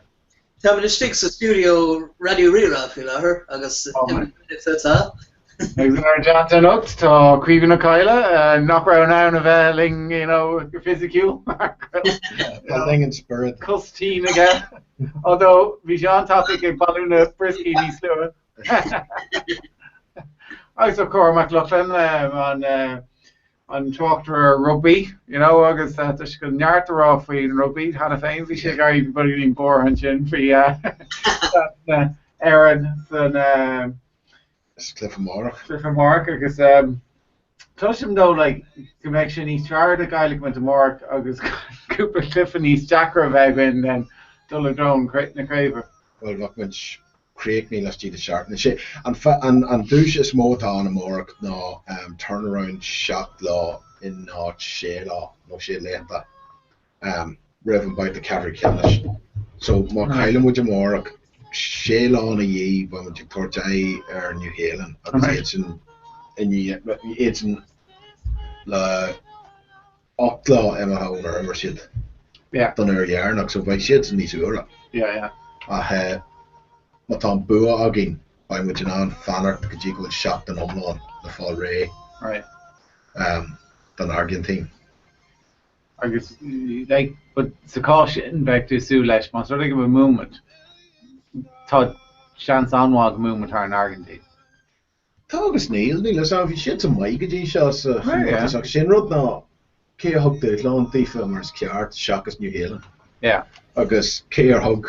Tell me the sticks of studio Radio Rira, feel I heard. I guess it's that. Alexander Johnson up to Creevin O'Kyla, knock around now of Ling, physical. Ling in spirit. Custine again. Although, Vijan topic in Balloon Frisky needs to I saw Cora McLaughlin on talk to her rugby, agus she could nyart her off in rugby, had a fame, we should go everybody in Bore and Chin for Aaron and Cliff and Mark. Because touch him though, like connection. He's tried a guy like went to Mark. Agus Cooper Cliff and he's Jacker Veg and then Dulladrone creating a craver. Well, look, which create me last year the sharp and shit. And douche is more on a Mark no turnaround shot law in not share law no shit later. Driven by the Carrie Kellish. So Mark Highland with your Mark. Shell on a ye when you torch New Zealand. It's in the Ottla Emma Howler ever shit. Yeah. Done her yarn, so by shits in these ura. Yeah. Matan Bua again. By which an on fanner the Kajigo shot the Nomlon, the Fall Ray. Right. The Argentine. I guess but it's a caution back to Sue Lesh, but sort of a movement. Todd chance anwag movement her in Argentine. Tágus Neil as if shit some Mike shots Shinrod now. Care hug the Atlant filmers Kiart Shakas New Zealand. Yeah. Agus Care hug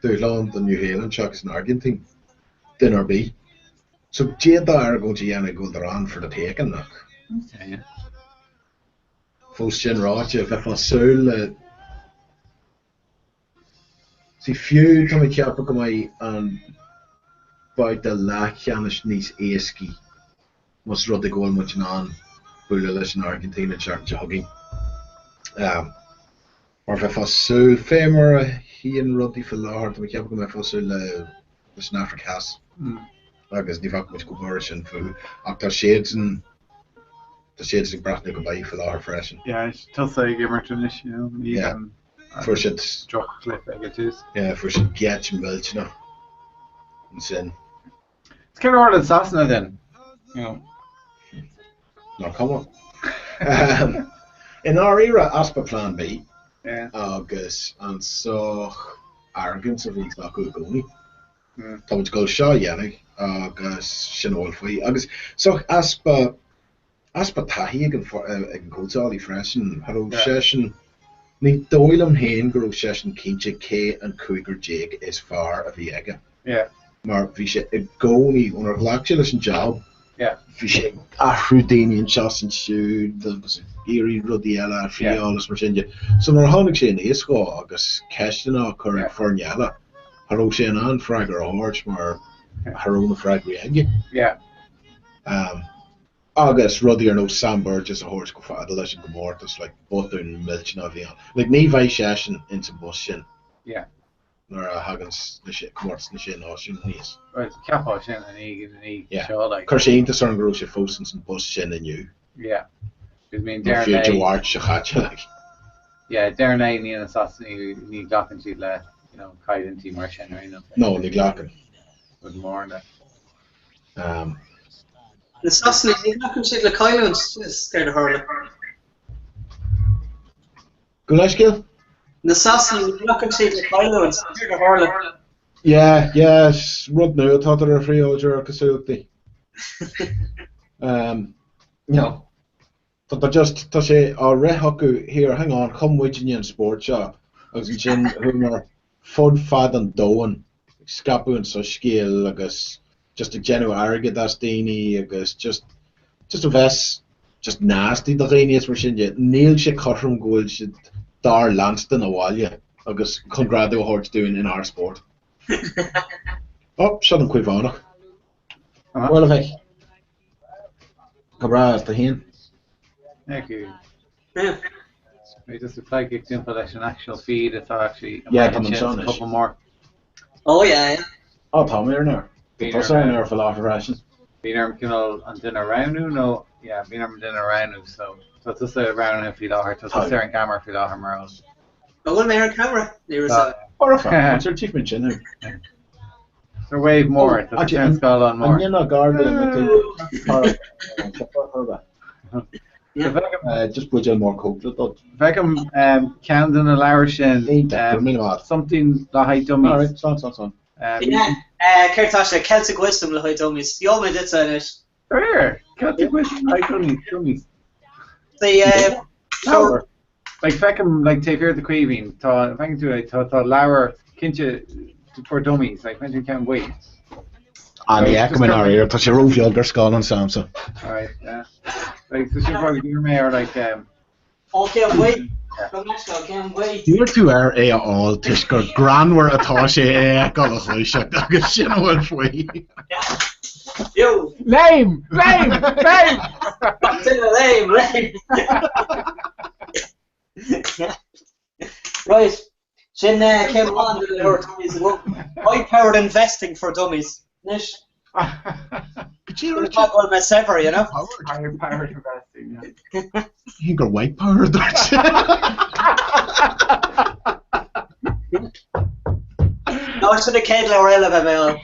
the Atlant the New Zealand Shakas in Argentine. Dinner B. So Jada are going to Yana go around for the taking look. Okay. Fos Shinrod if I soul see few come up with my and by the Lachianish Nice Eski was Roddy Gold much on Bullish in Argentina chart jogging. Or if I saw Famer he and Roddy for Lord to make up with my fossil the Africa has. I guess the fact much conversion for after shades and the shades of Bratnik go by for Lord fresh. Yeah, it's still say gamer to this, Yeah. First it's chocolate packages. Yeah, first it gets milk, and sin. It's kind of hard in Sassana then, No, come on. In our era, Aspa Plan B, August, and so arrogance of these like Ugoni. Thomas go Shaw Yannick, August, Shinolfi, August. So Aspa Tahi again for a good Ollie Fresh and Hello Session. Ní dóilm hain go session Kinche K and Cougar Jake is far of Viega. Yeah. Maar vi sé a goni on our glactualus and job. Yeah. Vi sé Afrodanian shots and shoe, the Erie Rodiella, Friolus Marcinja. So mar hannig sé in Esco agus Kestena correct Forniella. Haro sé an frag or horse mar Harona frag Riega. Yeah. August Ruddy or no Sam Burgess a horse go for the go mortis like both doing milch and avion. Like me vai session into bushin. Yeah. Nor Huggins the shit mortis the shit ocean knees. Right, Capo shin and he show like Kershain to certain gross your fosins and bushin and you. Yeah. Because I mean Darren future watch like. Yeah, Darren A ni assassin ni Glocken she'd let Kyle and Team Marshan or No, ni Glocken. Good morning. The assassin is not considered the Kyle and scared of Hurley. Gulashkill? The assassin is not considered the Kyle and scared of Hurley. Yeah, yes, Rud now thought they're a free older Kasuti. No. But they're just to say, Rehaku here, hang on, come with you in sports shop. I was in who are Fud Fad and Doan, Scapu and such scale, I guess. Just a genuine arrogant Dastini, I guess, just a vest, just nasty the genius machine yet. Neil she cut from goal should Dar Lanston a while yeah. I guess congrado horse doing in our sport. Oh, Sean Quivana. Well of it. Cabra the hen. Thank you. We just apply kicked in for an actual feed, it's actually a couple more. Oh yeah. Oh Tommy or no. What's there for a lot of rations? Beaner Kinnell and dinner round no, yeah, Beaner dinner round so it's just a round if you her, it's just there in camera if you her Merle. Oh, what camera? There was or a fan, what's your chief mention? So wave more. That's a skull on more. And you're not guarded just put in more coke. Beckham Camden and Larishin something the high dummies. Alright, son. Curtis Celtic wisdom the high dummies. You always did say it. Where? Celtic wisdom high dummies. The Lauer. Like Beckham like take here the Queeving. Tá thank you to Lauer kinche for dummies. Like when you can't wait. And the Ekman are here. Touch your roof, younger skull and Samson. Alright, yeah. Like so she probably do mayor like Okay, wait. Can't wait. You're too all Tishker Granwer Atasha got a Lucia. Agus sin bhfuil faoi. Yo! Lame! Lame! Right. Sin came on the Lord dummies ago. High-powered investing for dummies. Nish. But you know what I'm sever, you know? High-powered investing, yeah. You got white power, don't you? No, it's in the Cade Laurel of ML.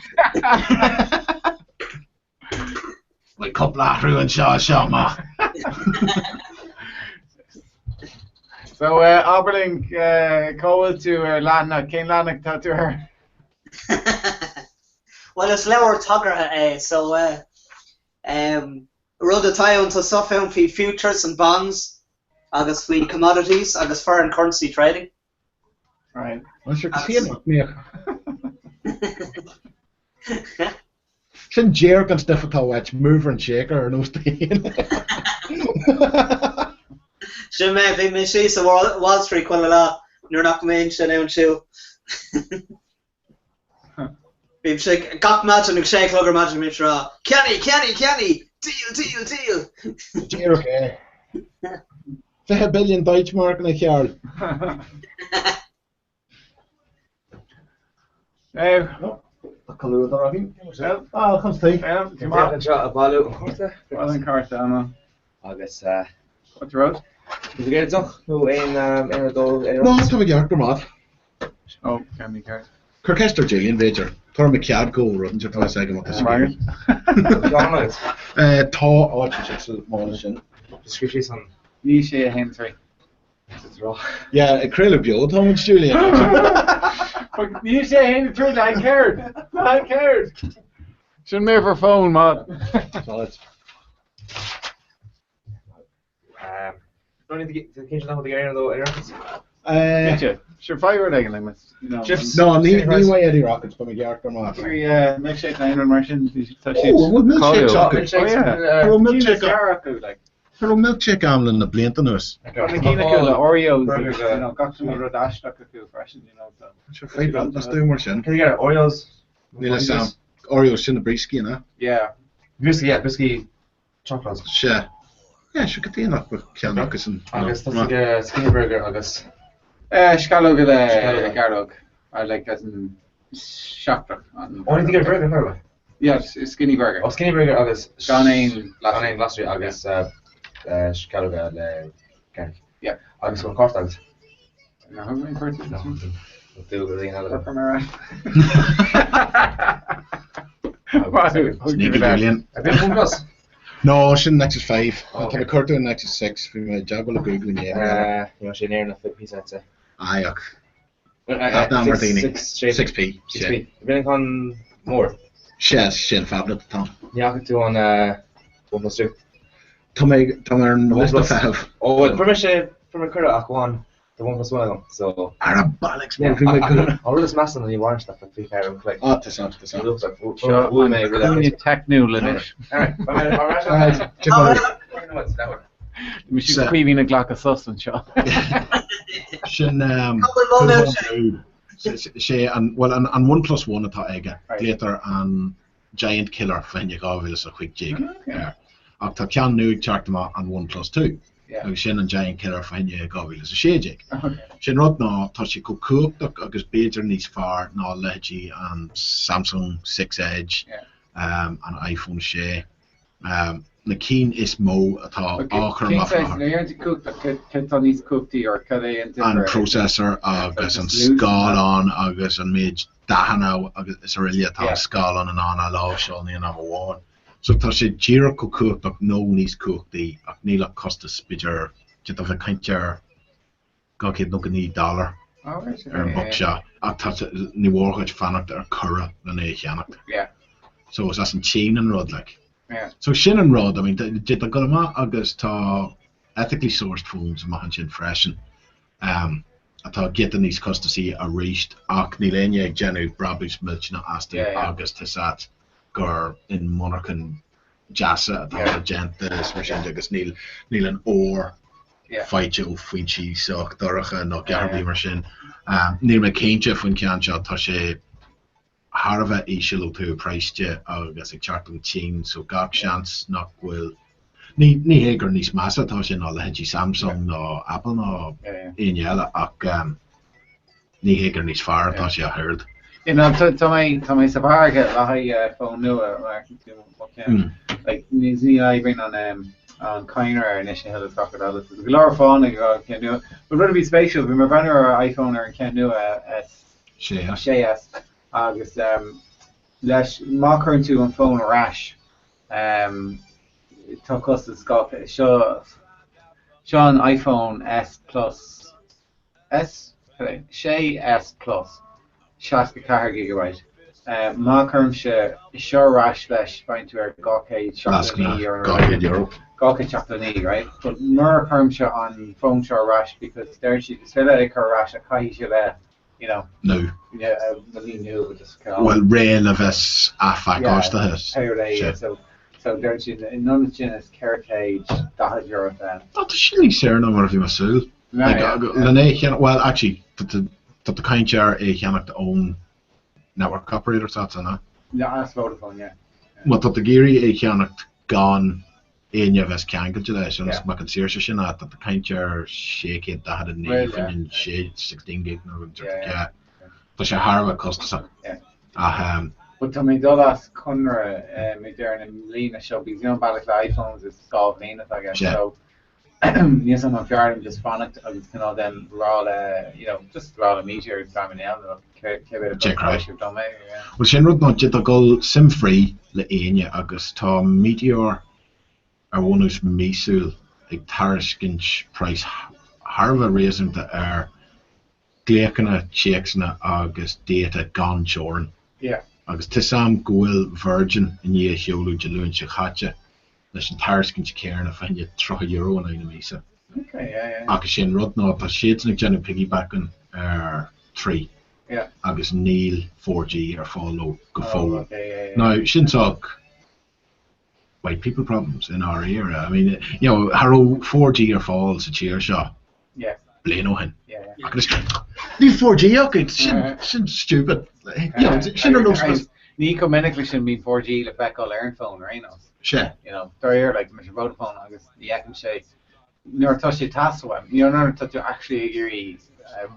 Like couple of ruin shot, ma. So, Oberlin, call to Lanna, Kane Lanna, to her. Well, it's lower tugger, so, rud a time to suffer for futures and bonds, agus for commodities, agus foreign currency trading. Right. Well, sure, Sin Jerk and stuff at all, mover and shaker or no stain. Sin me me she's a Wall Street quite a lot. You're not coming sin out shoe. We've shake got match and shake lugger match and make sure. Kenny, deal. Jerk, $5 billion Deutschmark in a yard. Color the rocking. Oh, comes take. Well, Agus what's the road? Is it doch no ein go No, it's coming out mat. Oh, can be card. Kirkester Gillian Vader. Tor McCad go run to try second what this is. Tá áit máin. Description on Ní sé hen 3. Yeah, a creel of bio, Thomas Julian. Ní sé hen 3 I cared. Shouldn't be for phone, Matt. Solid. Don't need to get to the kitchen with the area though. Sure, fire it again, no, ní way Eddie Rockets from a yard from off. Milkshake 900 Martian. Oh, milkshake chocolate. Oh yeah. Hello, milkshake Amlin the Blintonus. Oreos, you know, got some Rodash stuck a few fresh, you know. Sure, let's do more shin. Can you get Oreos? Oreos shin the brisky, na? Yeah. Biscuit chocolates. Sure. Yeah, sure, get the enough with Ken Rockerson. August, that's like a skinny burger, August. Scallog Garlog. I like that in Shopper. Only to get a burger, probably. Yes, skinny burger. Oh, skinny burger, August. Ghanaian last year, August. Scallog Garlic. Yeah. August, one cost, August. No, how many courses? No. Do the thing, I'll from around. Sneaky brilliant. Have you had plus? No, she's Nexus 5. I can record to Nexus 6 from my job with Googling. Yeah, you know, she's near enough piece, I'd say. Yuck. That's not Martini. 6p. 6p. Depending on more. Yes, she's fabulous at the time. Yeah, I could do on 1+2. Tomar list of 5. Oh, well, from a current Aquan, the 1+1 of them. So. Arabalics, I'll really smash them and you warn stuff at 3 pound click. Oh, that's not. It looks like we'll make it. Tech new Linish. Alright. We should queeving a Glock of sauce and shot. Shin she and 1+1 atá aige later and giant killer when you go with a quick jig. Ach tá cean nuig teachta and 1+2. Agus sin an giant killer when you go with a sé jig. Sin rud ná tá si go cúach agus beidir níos far ná LG and Samsung 6 Edge and iPhone sé. na cín is mó atá áchar má níos cúptaí ar cadé an processor agus an scáilán agus an méid dahanana agus is réile atá scáilán an anna lá seo ní an bháin. So tá sé ddíra go cuaach nó níos cuachtaí ach níla costas beidir de a bheith caiintear $200 ar an book seo ach tá ní bhórchaid fannacht ar cura na é cheannacht. So is as an chain an rud like. So sin an rud, I mean, did a go agus tá ethically sourced phones mahan sin freshen. Atá get an níos costaí a reached ach ní léine ag genú brabús milchna asta agus tesat gur in monarchan jasa atá gente is mar sin agus níl an ór feite ó faoin si soach doracha nó garbí mar sin. Níl me céinte faoin ceanse tá sé Harveh ísisiú tú preiste agus ag chartún team so gach seans nach bhfuil ní hégur níos massa tá sin á le henty Samsung nó Apple nó éile ach ní hégur níos fearr tá sé a thuird. Tá mé sa bharge le fón nua níos ní éibrinn an caiinar ar inis head sochar agus go leir fáin ag cean nua. But rud a bhí spéisiú, bhí mar brenner ar iPhone ar an cean nua sé agus leis má chun tú an fón arás tá costas scope seo an iPhone S Plus sé S Plus 64 GB má chun se seo arás leis baint tú ar €200 €200, right? But mar chun se an fón seo arás because there she is féile ag arás a caihí se le No. Well, réal a bheits afaáiste so there's none of is cartage €100 then. Tá sin ní sé ná mar bhí masú. Well, actually, tá the caintear é cheannacht ón network operator tána. Yeah, that's Vodafone, yeah. Well, tá géirí é cheannacht gan éine bheits ceangail leis an má an séir sin a tá caintear sé da had a ní fin sé 16 gig nó tá sé Harveh costa. But tá mé dolas chunra mé dear an lína seo bhí an bailach le iPhones is scáil lína aige so níos an fearm just fannacht agus canál den rá le just rá a meteor examinéal Well sin rud ná a go sim free le aine agus tá meteor ar bhúnús mísúil ag tarriscint price Harveh réasanta ar gléachanna checksna agus data gan seoran. Agus tisam gohfuil Virgin in dhé cheolú de luúin se chatte leis an tarriscint céarna fenne €3 an aine mísa. Agus sin rud ná tá séadnig genu piggybackan ar 3 agus níl 4G ar fáil go fó. Now sin like people problems in our era. I mean, Harrow 4G or falls a cheer shot. Blame on him. Need 4G, okay, shouldn't stupid. Nico Menically shouldn't be 4G, the back all learn phone, right? They're here like Mr. Vodafone, I guess, the can say, you're touching tasks one. You're not touching actually your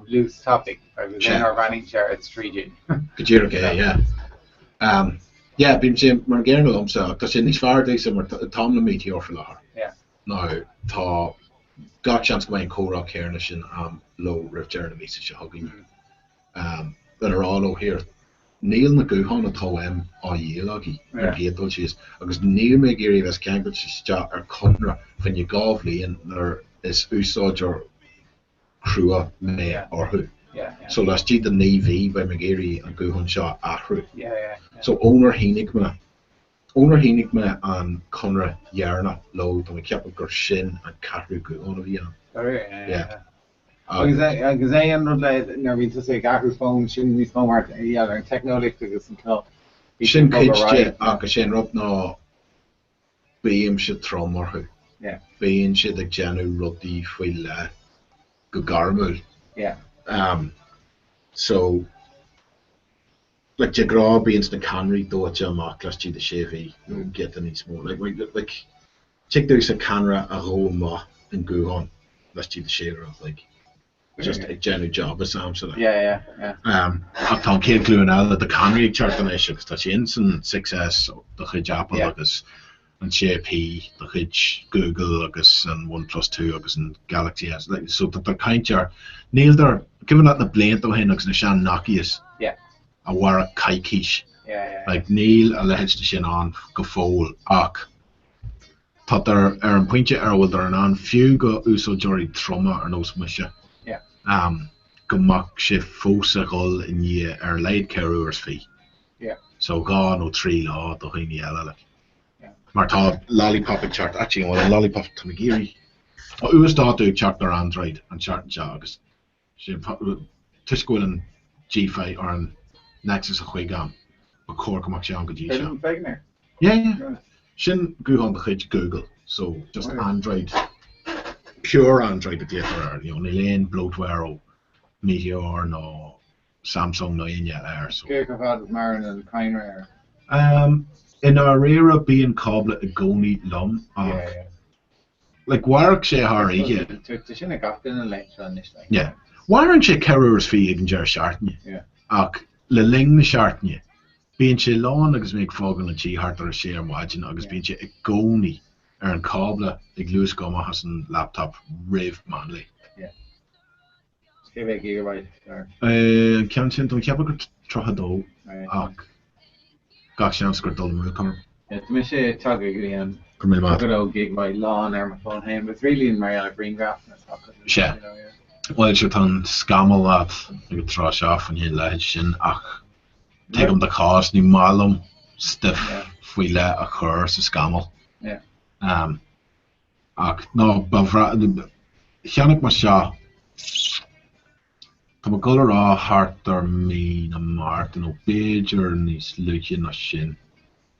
loose topic. In our running share, it's 3G. Good year, okay, yeah, bím sé mar ggéarnú lomsa, tá sé níos fearr dééis mar tám na meteor for láth. Ná tá gach seans go mbeidh córa céarna sin lo rih dearna mísa se thugaí. Ben ará ó hir níl na gútháin atá á dhéal agaí ar géadúil sios, agus níl mé géirí bheits ceangail si ar chunra fan i gáh líon nar is úsáidir crua mé orthú. So leis tí the Navy by Magiri and Guhun Shah Ahru. So owner Hinig me and Conra Yarna load and we kept a shin and Katru Guhun of Yan. Agus é an rud le nar bhíonn sé gathú fón sin níos mó mar an technolic agus an clá. Sin céiste agus sin rud ná bíam se trommarthu. Bíonn siad ag genú rudaí faoi le go garmúil. So like the grab beans the cannery doja mark last year the chevy no get any small like check there's a camera a Roma and go on last year the share of like just a general job as Sam so I've talked here now that the cannery chart on issue that's instant success the hijab agus an JP the chuid Google agus an OnePlus 2 agus an Galaxy S like, so that they're kind of Neil they're given that the blade though hen agus na sean Nokia's a war a caiiciis like Neil a lehead na sin an go fóil ach tá ar an pointe ar bhfuil ar an fiú go úsáideoirí troma ar nós muise go mac sé fósagáil in ní ar leid ceúirs fi so gá nó trí lá do chuoine eile mar tá lollipop ag chart actually bhfuil an lollipop tá géirí á uas dáú chart ar Android an chart agus sé tuisgúil an G5 ar an Nexus a chuigam a cór go mac sé an go dtí seo sin gúhan de chuid Google so just Android pure Android a dhéar you know ní léon bloatware ó Meteor nó Samsung nó aine air so go bhfad mar an cainre air in our era being cobble a goni lum like wark sé har ige sin a gafin an le yeah warn sé carers fi an jar shartne ach le ling na shartne being sé lawn agus make fogan an chi hart or sé margin agus being sé a goni an cobble ag loose goma has an laptop rave manly cean sin don ceap go trochadó ach gach sean gur dul mu cum. Mi sé tag an go gig mai lá ar ma phone hain, but really in Mariana Greengrass sé. Well se an scamal laat go trá seaf an hé leid sin ach te om de cás ní malum stiff faoi le a chur sa scamal. Ach ná cheannach mar seo Tá go rá hartar mí na Martin ó Beiidir níos luúin na sin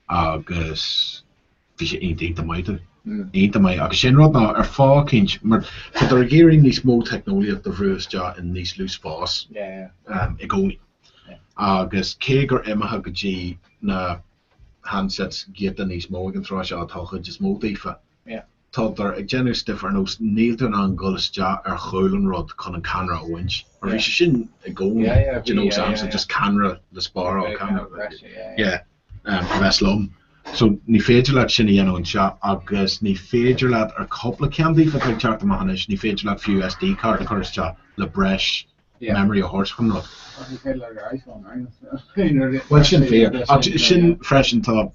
agus bhí sé aontainta maidide. Aonta mai agus sin rud ná ar fá cinint mar tá ar géirí níos mó technoliaach do bhrúiste in níos lús fás i gcónaí. Agus cé gur imethe go dtí na handsets géta níos mó an trá seo tá chuid is mó daofa. Tá ag genú stiff ar nós níltar an goiste ar choúlan rud chun an camera óhaint. Ar bhí sin i gcónaí samsa just camera le spáir á camera. Bheits lom. So ní féidir leat sin dhéanú an seo agus ní féidir leat ar coppla ceandaí fa ag teart amachais, ní féidir leat fiú SD card a chuiriste le breis memory a horse chun rud. Well sin fér. Sin freisin tá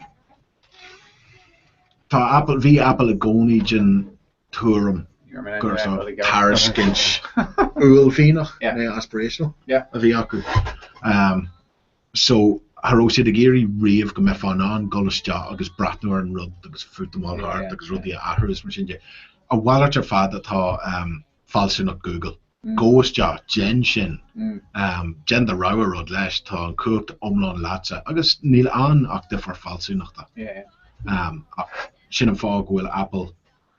Apple hí Apple a gcónaí gin túram gur tarascinch úil fínach aspirational a bhí acu. So Haró sé a géirí riamh go me fan an goiste agus bratnúir an rud agus futamá hart agus rudí athús mar sin a bhhailart ar fad atá falsin nach Google. Góiste gen sin gen de rá rud leis tá an cuat omlán láse agus níl an ach de for falsúnachta. Sin an fág bhfuil Apple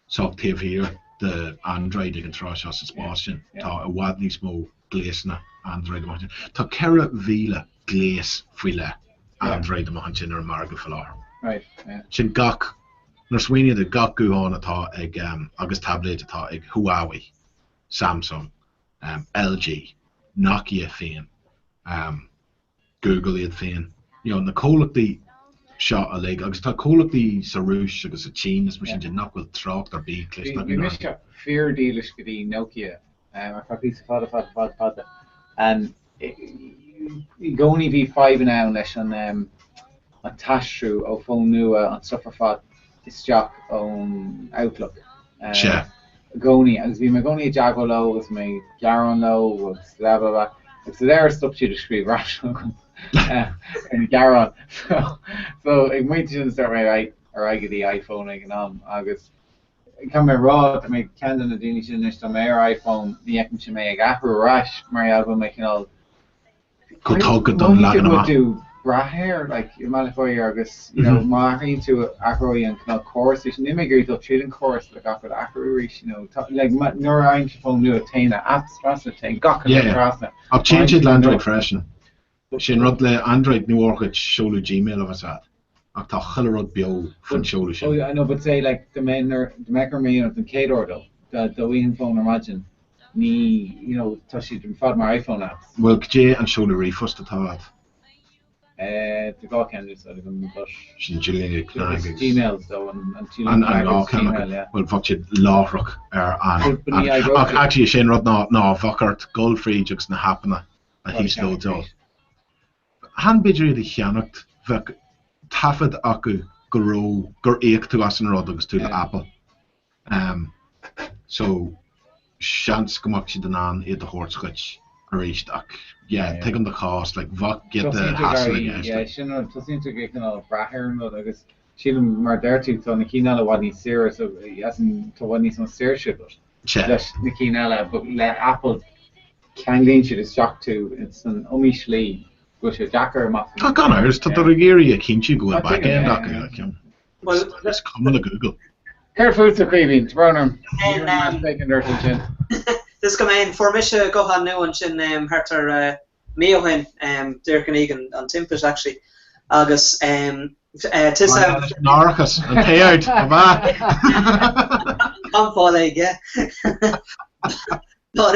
soach taobhír de Android ag an trá se sa spásin tá a bhhad níos mó gléasna Android amach. Tá ceithre mhíle gléas faoi le Android amach sin ar mar go fallár. Sin gach nar swinine de gach gúháin atá ag agus tablet atá ag Huawei, Samsung, LG, Nokia féin, Google iad féin. Na cólachtaí seo a le agus tá cólachtaí sa rúis agus a China is mar sin nachhfuil trácht ar bí clis na mis fear dílis go dtí Nokia mar fa pí fada an I gcónaí bhí 5 ná leis an taisrú ó fón nua an sufferfad isteach ón Outlook. Gcónaí agus bhí me gcónaí deagó lo agus mé gearan lo agus blah agus léir stop siad a scríb raisiú in gearan so ag muinte sin start mé ar aige dí iPhone ag an agus come mé rá mé cean na daine sin is mé ar iPhone ní eicem sin mé ag ahrú ráis mar album mé cinál go tógad don legan amach. Do brahair like malfoy agus you know marking to acroy and canal course is nimmigrate to trading course like after the acroy like nor I'm phone new attain that apps trust take gok I've changed Android freshen sin rud le Android new orchid show Gmail of us at ach tá chilrod bio fun show oh I know but say like the men or the maker me of the Kate though the win phone imagine me you know touchy from fad my iPhone apps well J and show the refust at The gá candidates are going to Sin Julian Gmails though, and and Gmail, well, fuck it, Lawrock actually Shane Rod no Fuckert Goldfried just na hapna a he's loads of Han bidri the Chianacht vek tafed aku gro gur eek to us and Roddogs to Apple so chance come she den aan the hortskutch reached yeah taking the cost like fuck get the hassle yeah she know to seem to get braher no agus she mar dirty to Nikina what he's serious so he hasn't to what he's on serious but Nikina but let Apple can lean she is shocked to it's an omishly go to Jacker Connors to the Rigiri Kinchi go back in well let's come on Google careful to craving Brownham taking their attention this come in for Misha go on new and sin herter Meohin Dirk Egan on Timpus actually August Narcus and paired come for yeah but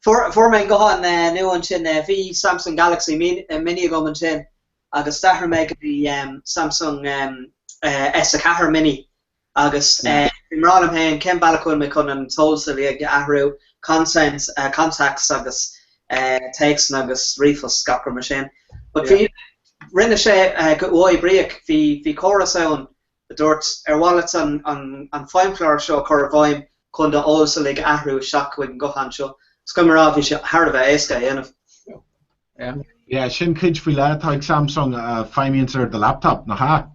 for men go on new one sin V Samsung Galaxy Mini go man sin August that make the Samsung S4 Mini August Imran Hain Ken Balakun me kun told Sylvia Ahru contacts August takes August refus scupper machine but fi rinne sé go oi break fi chorus on the dirt wallets on Fimeflower show cor voim kunda also like Ahru shock when go han show scummer off is hard of a sky yeah shin kids fi la like Samsung 5 inch the laptop na ha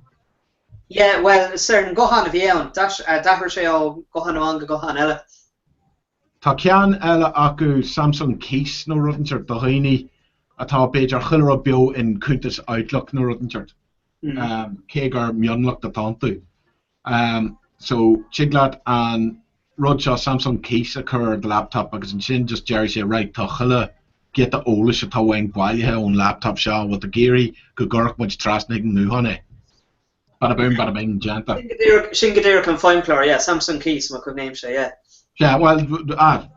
yeah, well, certain Gohan of Yeon, Dahar Sheo, Gohan Wanga, Gohan Ella. Takian Ella Aku Samsung case no Ruttenchert, the Heini, a top page or Hillera Bio in Kuntis Outlook no Ruttenchert. Kagar Mjunlock the Tontu. So Chiglat and Roger Samsung case occurred the laptop because in Shin just Jerry say, right, Tahilla, get the Olish at Tawang Gualia on laptop shaw with the Geary, Gugurk, which Trasnig new honey. Bada bing, janta. Shingadir can find Flora, yeah, Samsung keys, my good name, yeah. Yeah, well,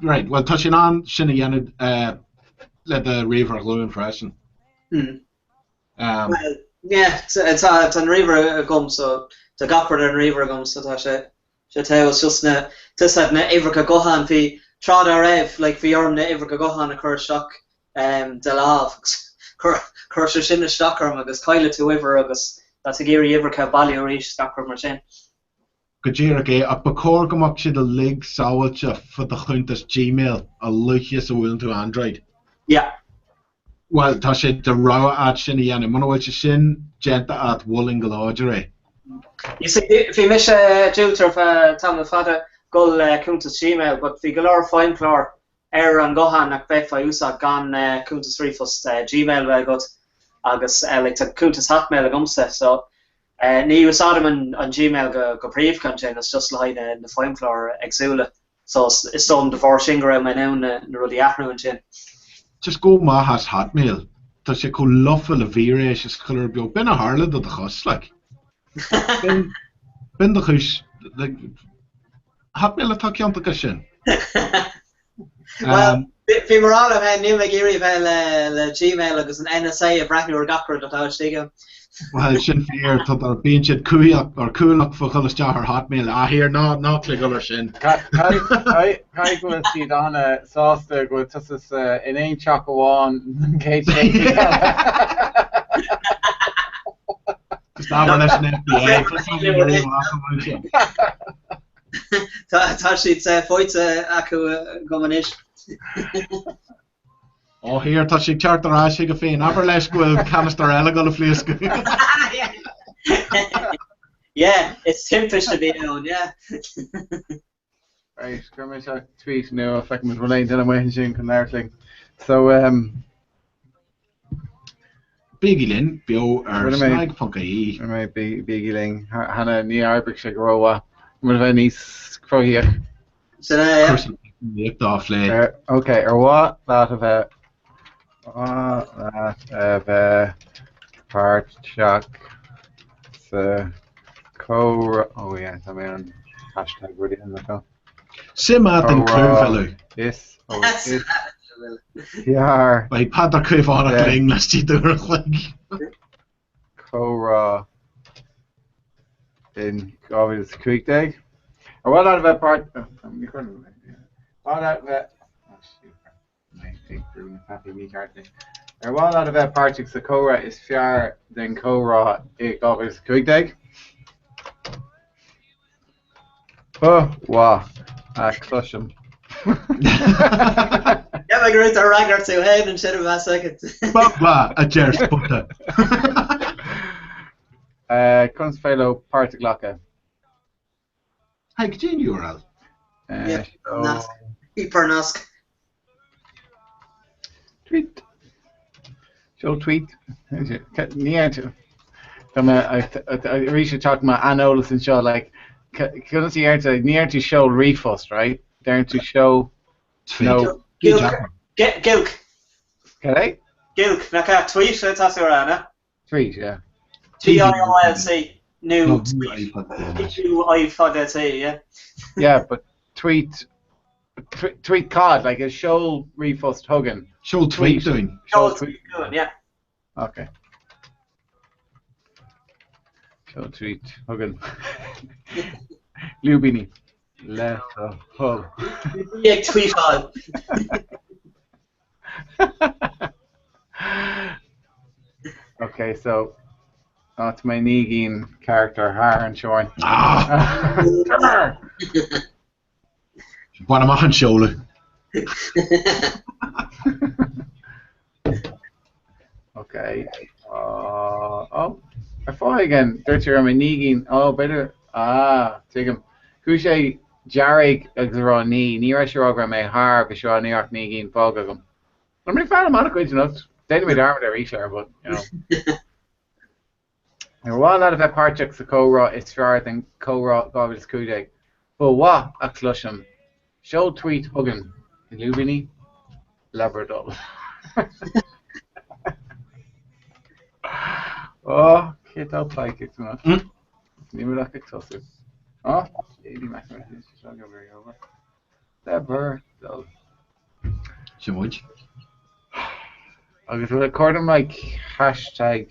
right, well, touching on Shinny let the river glue impression. Well, yeah, it's an river gum, so the gopper and river gum, so that's it. She was just this had Ivrica Gohan, fi Trod Rev, like fi Orm Ivrica Gohan, a cur shock, the lav, cur shin a shocker, agus Kyla to Iver, agus. That's a Gary Everca Bally or Ish Stocker Machine. Gajirake, a Bacor Gamakshi the Lig Sawacha for the Hunter's Gmail, a Lucius a will to Android. Yeah. Well, Tasha the Rawa at Shinny and Monowich Shin, Genta at Wollingalagery. You see, if you miss a Jilter of Tom the Father, go Kuntus Gmail, but if you go or find Flor, and Gohan at Befa Usa, gone Kuntus Refus Gmail, well got. Agus like to Kuntas Hotmail agumsa so ni was on Gmail go brief content it's just like in the Fimeflower Exula so it's done the four shingra my now na really afternoon chin just go ma has Hotmail does you go love the various is color bio ben a harla the house like ben the house like Hotmail attack on the question well fi moral of new Gary le Gmail agus an NSA a brand new gopper that I was thinking. Well, shin fear to the being shit kuyak or cooluk for Colestar or Hotmail. I hear no click other shin. I go and see Donna sauce there go to this in ain't choco on cage. Just not one FBA. Tá she'd say foite aku gomanish. Oh, here touch you charter ash you gefein Aberlesh go canister illegal flesk. Yeah, it's Timfish to be known, yeah. Right, come here tweet now if I can relate to the way Jin can learn. So Biggie Lynn, Bio Snag Punky. Right, Biggie Lynn. Hannah Ni Arabic Shagrowa. Mulvenis Crohia. So yeah. Okay, or what that of part shock the oh yeah, I mean hashtag really in the phone. Sim at the crew fellow. Yes. Fiar. Like Patrick Craifán English tíú like. Córá in Govies Creek Day. Or what out of that part? What out of that? Oh, shoot. I think we're going to have to meet Arthur. Or what out of that part? The Córá is Fiar, then Córá in Govies Creek Day. Oh, wow. Clutch him. Yeah, my great to Ragnar to head instead of a second. Blah, a jerk butter. Comes fellow party glocka. Hey, continue URL. Yeah, Nask. Hyper Nask. Tweet. Show tweet. Near to. I recently talked about Anne Olsen show like. Couldn't see here to near to show refust, right? Down to show no. Gilk. Okay. Gilk. Naka tweet. That's us around. Tweet, yeah. TIOLC. New tweet. iPod. That's it, yeah. Yeah, but tweet cod like a show refust hugging. Show tweet doing. Show tweet doing, yeah. Okay. Show tweet hugging. Lubini. Let a hug. Yeah, tweet on. Okay, so that's my Negan character, Haran Shorn. What am I on shoulder? Okay. Oh, I fought again. Dirty my Negan. Oh, better. Take him. Kushay Jarek Agzara Ni. Nira Shirogra may harp a Shaw New York Negan Fogagum. I mean, found him on a quid enough. Then we don't have share, but you know. And while a lot of that part checks the Córá is far than Córá Govies Kuday. But what a clusham. Show tweet hugging. Lubini Labrador. Oh, kid up like it too much. Leave like it toss it. Oh, lady mathematics. I'll go very over. Labrador. So much. I was recording like hashtag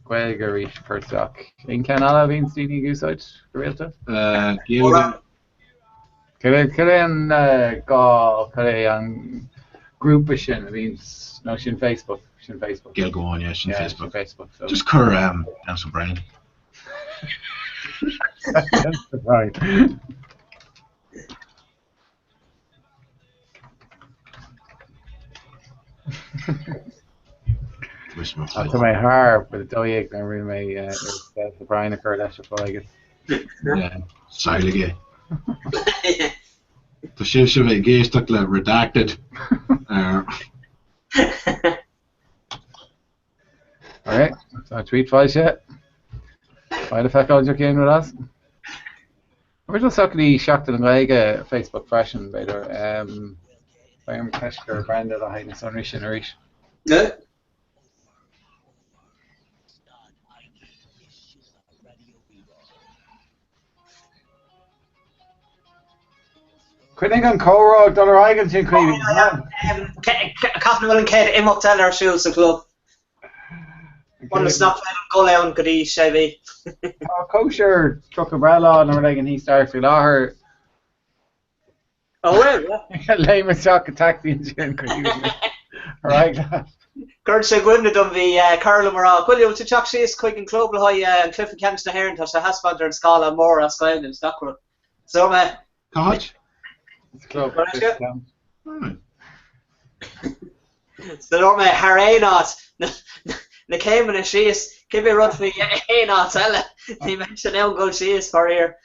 Gwelgary per stock. In Canada, being Steenie Goosite, the real stuff. Can go an group of shin. It means no shin Facebook. Shin Facebook. Gail go on, yeah, shin Facebook. Shin Facebook. So. Just cur Nelson Brown. That's right. To my heart, but the doyek I really may the Brian occurred that's just like it. Yeah, silent. The shift of a gay stuck like redacted. Alright, so tweet files yet. Why the fuck are you in with us? We're just actually shocked in like a Facebook fashion by their I'm Keshker branded a highness on Rish and Rish. Yeah. Quitting on Córá, Dollar Igans in Creevy. Catherine and Kate in up tell our shoes the club. One of the snap go down could he Chevy. Oh, Kosher took a brella and everything and he started to law her. Oh well, yeah. Lame and shock attack the engine Creevy. Alright. Gerd sé gwimna dom bhí Carla Morá. Gwilliam to chuck she's quick and global high and Cliff and Kent na Heron touch the Haspander and Scala more as Skyland and Stockroad. So Hodge? Club. So don't make Harry not. Na came in a shees. Give me a run for me. Hey not tell it. He mentioned now go shees for here.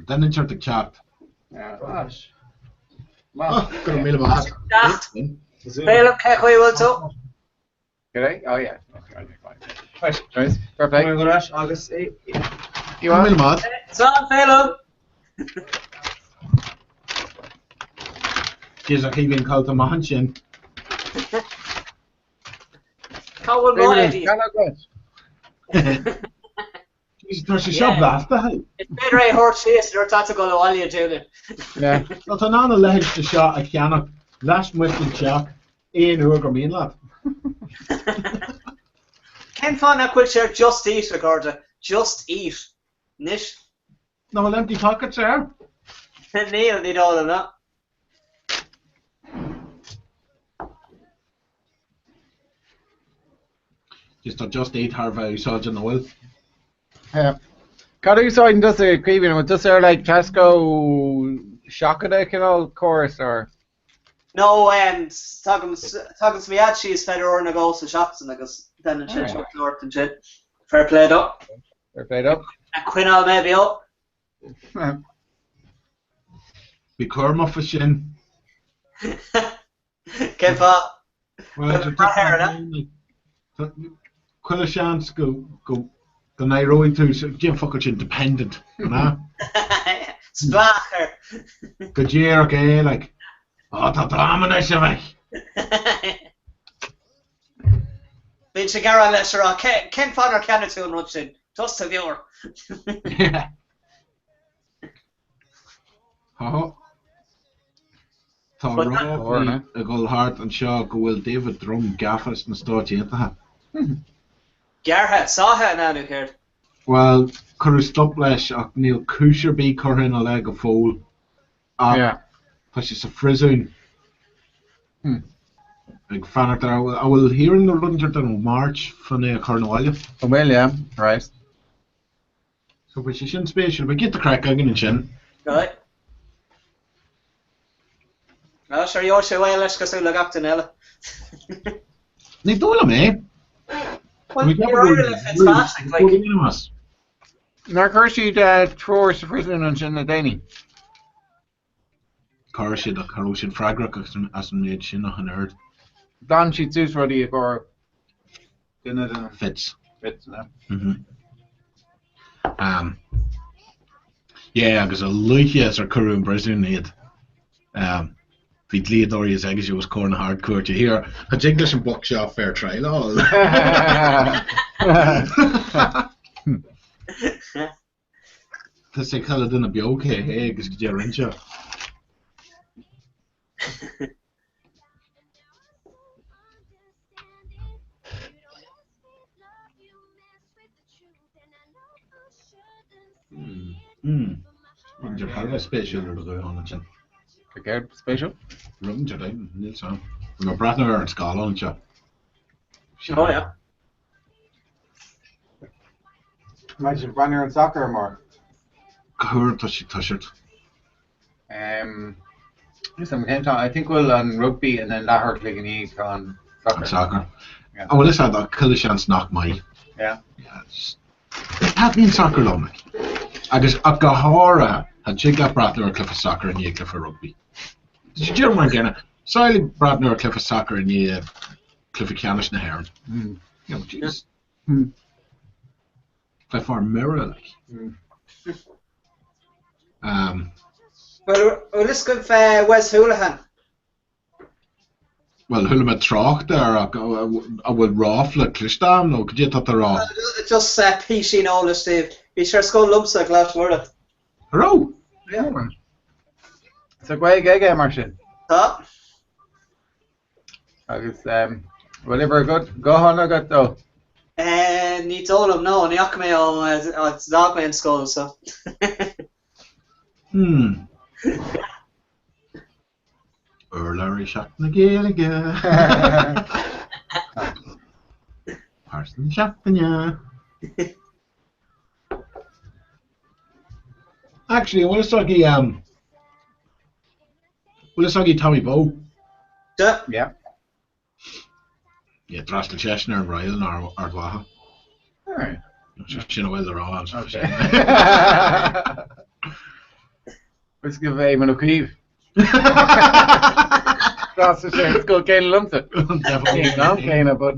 Then in the chat. Yeah, gosh. Got a mail about that. Fail up, Kekwe will too. Good. Oh yeah. Okay, right. Nice. Perfect. I'm going to August 8. You want mail about? So fail up. She's a keeping called to Mahanchin. How will my There's a shop last night. It's better a horse chase, you're to go to all you do. Yeah. So to none of legs to shot I cannot last with the chap in Uruguay mean lad. Ken Fan a quick share just eat recorder. Just eat. Nish. No empty pockets there. Neil need all of that. Just eat Harvey Sergeant Noel. Yeah. Cadw úsáid does a creeping with does there like Tesco Shockada course or No, talking to me at she's fed her to go to shops and I guess then and shit short and shit. Fair played up. Fair played up. A Quinal maybe up. Be Corma for shin. Keep up. Well, Quilla chance go Nairobi to Jim fucking independent, you know? Splacher. Good year, okay, like tá domination me. Vince Gara Lesser, Ken Fanner Canatune runs in. Just a viewer. Yeah. Oh. Tá rá a go hart an seo go bhfuil David Drum gaffas na stáitianta. Garhat saw it now, Luke here. Well, cur stop leis ach níl cúisir bí corthain a le go fóil. Yeah. Tá sé sa frizzún. Ag fanart I will hearing the runter in March fan a Cornwall. Oh well, yeah, right. So we should special, but get the crack again in chin. Right. No, sure you're so well, let's go see look up to Nella. Ní dóla me. Well, you're Ireland if it's fashion, like. Nar Kershid tours the prison on Shin Danny. Kershid a Keroshin Fragrak as an made Shin on heard. Don she choose for the or dinner fits. Fits, yeah. Yeah, because a Lucius or Kurun Brazilian need. The Leodori is eggs you was corn hardcore to hear a English and bookshop fair trial all. This I call it in a be okay, hey, because you're in shop. Your Paradise special or the on the Okay, special? Run to them, Nils on. We got Bratner and Scala on shop. Oh, yeah. Imagine Bratner and soccer more. Who touch it? Listen, I think we'll on rugby and then that hurt like an E on soccer. On soccer. Yeah. Oh, well, this had that Killishans knock my. Yeah. Yeah. Had been soccer long. I guess a Gahara had Jigga Bratner or Cliff of soccer and ye Cliff of rugby. Did you German again? Siley Bratner or Cliff of soccer and ye Cliff of Canish na Heron. You know, jeez. Cliff or mirror like. Well, let's go for Wes Houlihan. Well, Houlihan Troch there, I will raffle a Clishdam, no, could you take the raw? Just PC Nola, Steve. Be sure school lumps like last word. Hello? Yeah. It's a great gig, Martin. Huh? I guess, whatever good. Go on, I got though. Ní dólam no, ní ach mé ó it's dog mé in school, so. Larry shot na Gaeilge. Parson shot na. Actually, I want to talk Tommy Bow. Yeah. Yeah, Drastel Cheshire and Ryle and Ardwaha. Alright. Just well they're all. Okay. Let's give Eamon O'Keefe. That's the same. Let's go Kane Lumpton. Definitely not Kane, but.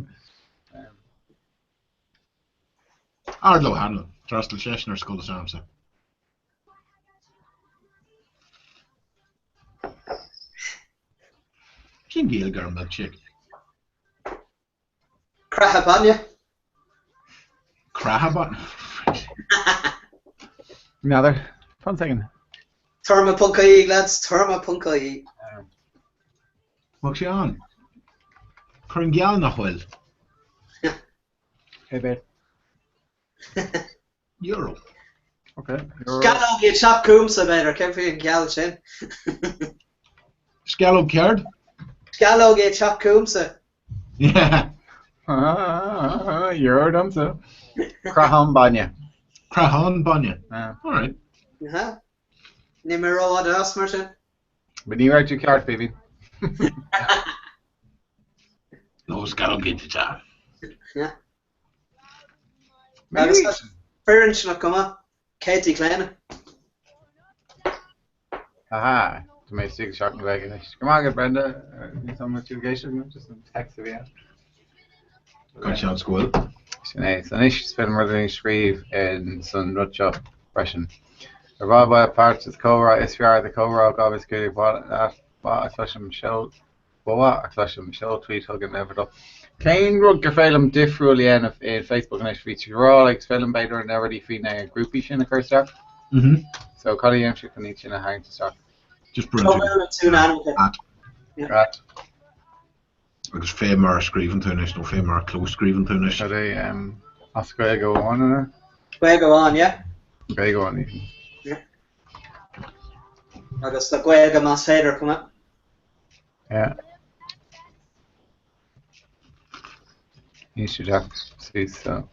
Ardlo Hanlon. Drastel Cheshire School of Samsa. King Gaeilge and that chick. Crahabanya. Crahabanya? Another. 1 second. Turma Punkai, lads, Turma Punkai. Mag sé an? Chur an geal nach bhfuil. Hey, babe. Euro. Okay. Gallo get chop coomsa better, can't forget Gallo chin. Scallop card? Gallo get chop coomsa. Yeah. You're dumb, so. Crahan Banya. Crahan Banya. Alright. Uh-huh. Nimero adas, Martin. But you write your card, baby. No, Scallop get the job. Yeah. Parents not come up. Katie Klein. Aha. To make six shot in wagon. Come on, get Brenda. Need some motivation. Just some text of you. Gotcha on school. Sinead, Sanish spent more than Shreve and Sun Rutshop Russian. The Rabbi parts of the Cobra, SVR, the Cobra, Gobis Goody, what a clash of Michelle, what a clash of Michelle, tweet, hugging, never up. Kane Rug, Gefalum, Diff, Rulian, in Facebook, and I feature raw, like Spelling Bader, and already feeding a groupie in the curse start. So, Collie Yamshik and each in a hang to start. Just brilliant. Right. Agus fé mar scríban túnis, nó fé mar close scríban túnis. So they, Oscar go on, isn't it? Go on, yeah. Go on, even. Yeah. Agus the Guega mas féidir come up. Yeah. You should have to see so.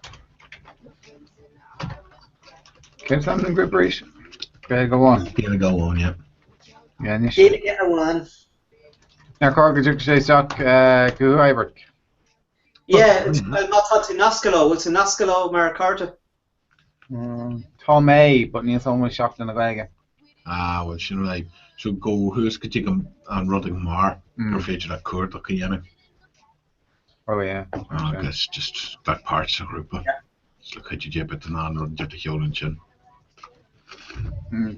Can something preparation? Go on. Go on, yeah. Yeah, and you should. Get a one. Now, Cork, you say Sock, Ku Ibert. Yeah, it's not to Nascalo, it's a Nascalo Maricarta. Tom A, but Neil almost shocked in the Vega. Ah, well, you know, like, so go, who's could you come on Rutting Mar, or feature that Kurt, or Kiana? Oh, yeah. I guess just that parts of the group. Yeah. So, could you jib it to non run, get the Hewlin chin?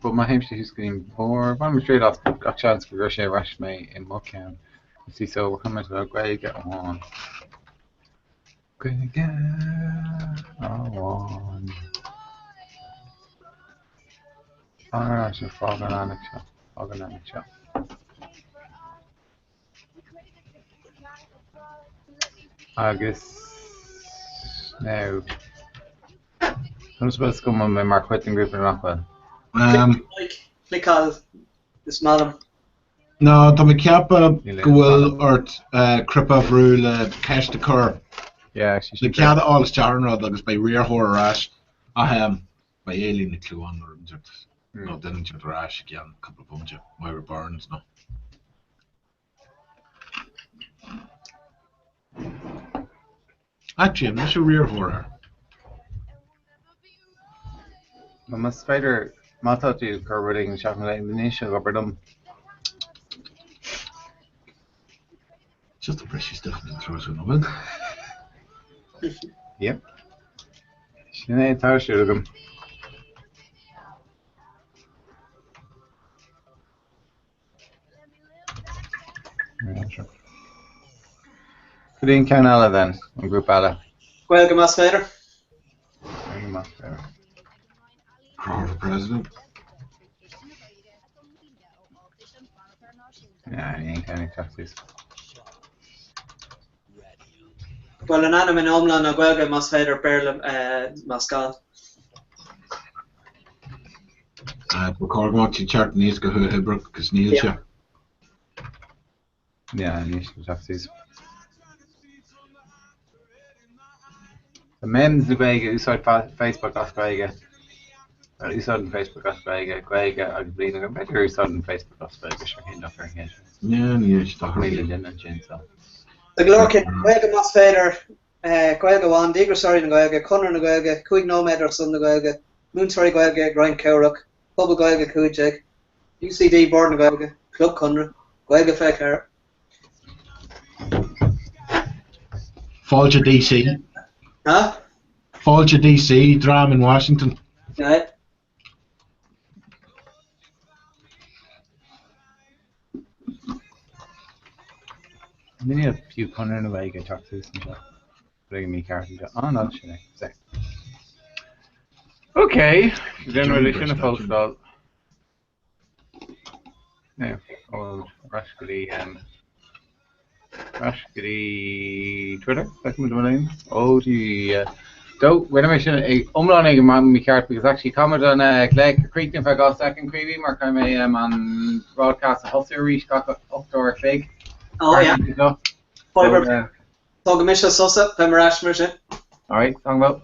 But my home is getting more. I'm straight off. Got chance for Russia rush me in Mocktown. See, so we're coming to a great get on. Gonna get on. Alright, so fogging on the shop. Fogging on the shop. I guess now. I'm supposed to come on my marketing group in Rockwell. Click on this madam. No, Tommy Kappa, Goel, or Crippa Vrul, Cash the Cur. Yeah, she's the cat all the starting rod, like by rear horror rash. I am by alien the clue on or just no, didn't you rash again, a couple of bunch of Myra Burns, no. Actually, I'm not a rear horror. I'm a spider. Mata to corroborating shopping like the nation of Aberdom. Just a precious stuff in the throat of the Yep. She ain't tired of them. Good in Canala then, on Group Ala. Welcome, Mas Fader. Welcome, Mas Fader. For president. Yeah, I ain't kind of taxis. Well, an anime in Omlan, a Guelga, Mas Fader, Berlin, Mascal. We're calling what you chart needs to go to Hebrook because Neil. Yeah, I need to taxis. The men's the Guelga, inside Facebook, that's Guelga. You saw on Facebook as Guelga, I believe in better. You saw on Facebook as Guelga, sure, he not very good. Yeah, yes, talk really didn't change so. The Glorkin, Guelga Mas Fader, Guelga Wan, Digger Sorry, Guelga, Connor Guelga, Quig Nomad or Son Guelga, Moon Sorry Guelga, Grind Cowrock, Bubble Guelga, Kujek, UCD Board Guelga, Club Connor, Guelga Fair. Folger DC. Huh? Folger DC, Dram in Washington. Right. Many a few Connor in a way get talked to this and stuff. Bring me cards and oh no, should I say? Okay, then really shouldn't have posted all. Yeah, old Rashgiri Twitter, back in the line. Oh, the when I mentioned omlaning man me cart because actually comment on Clegg if I got second creepy mark I may on broadcast a Hussar reach got up to our Clegg. Oh yeah. Fiber. Tog misha sosa, pemarash misha. Alright, talking about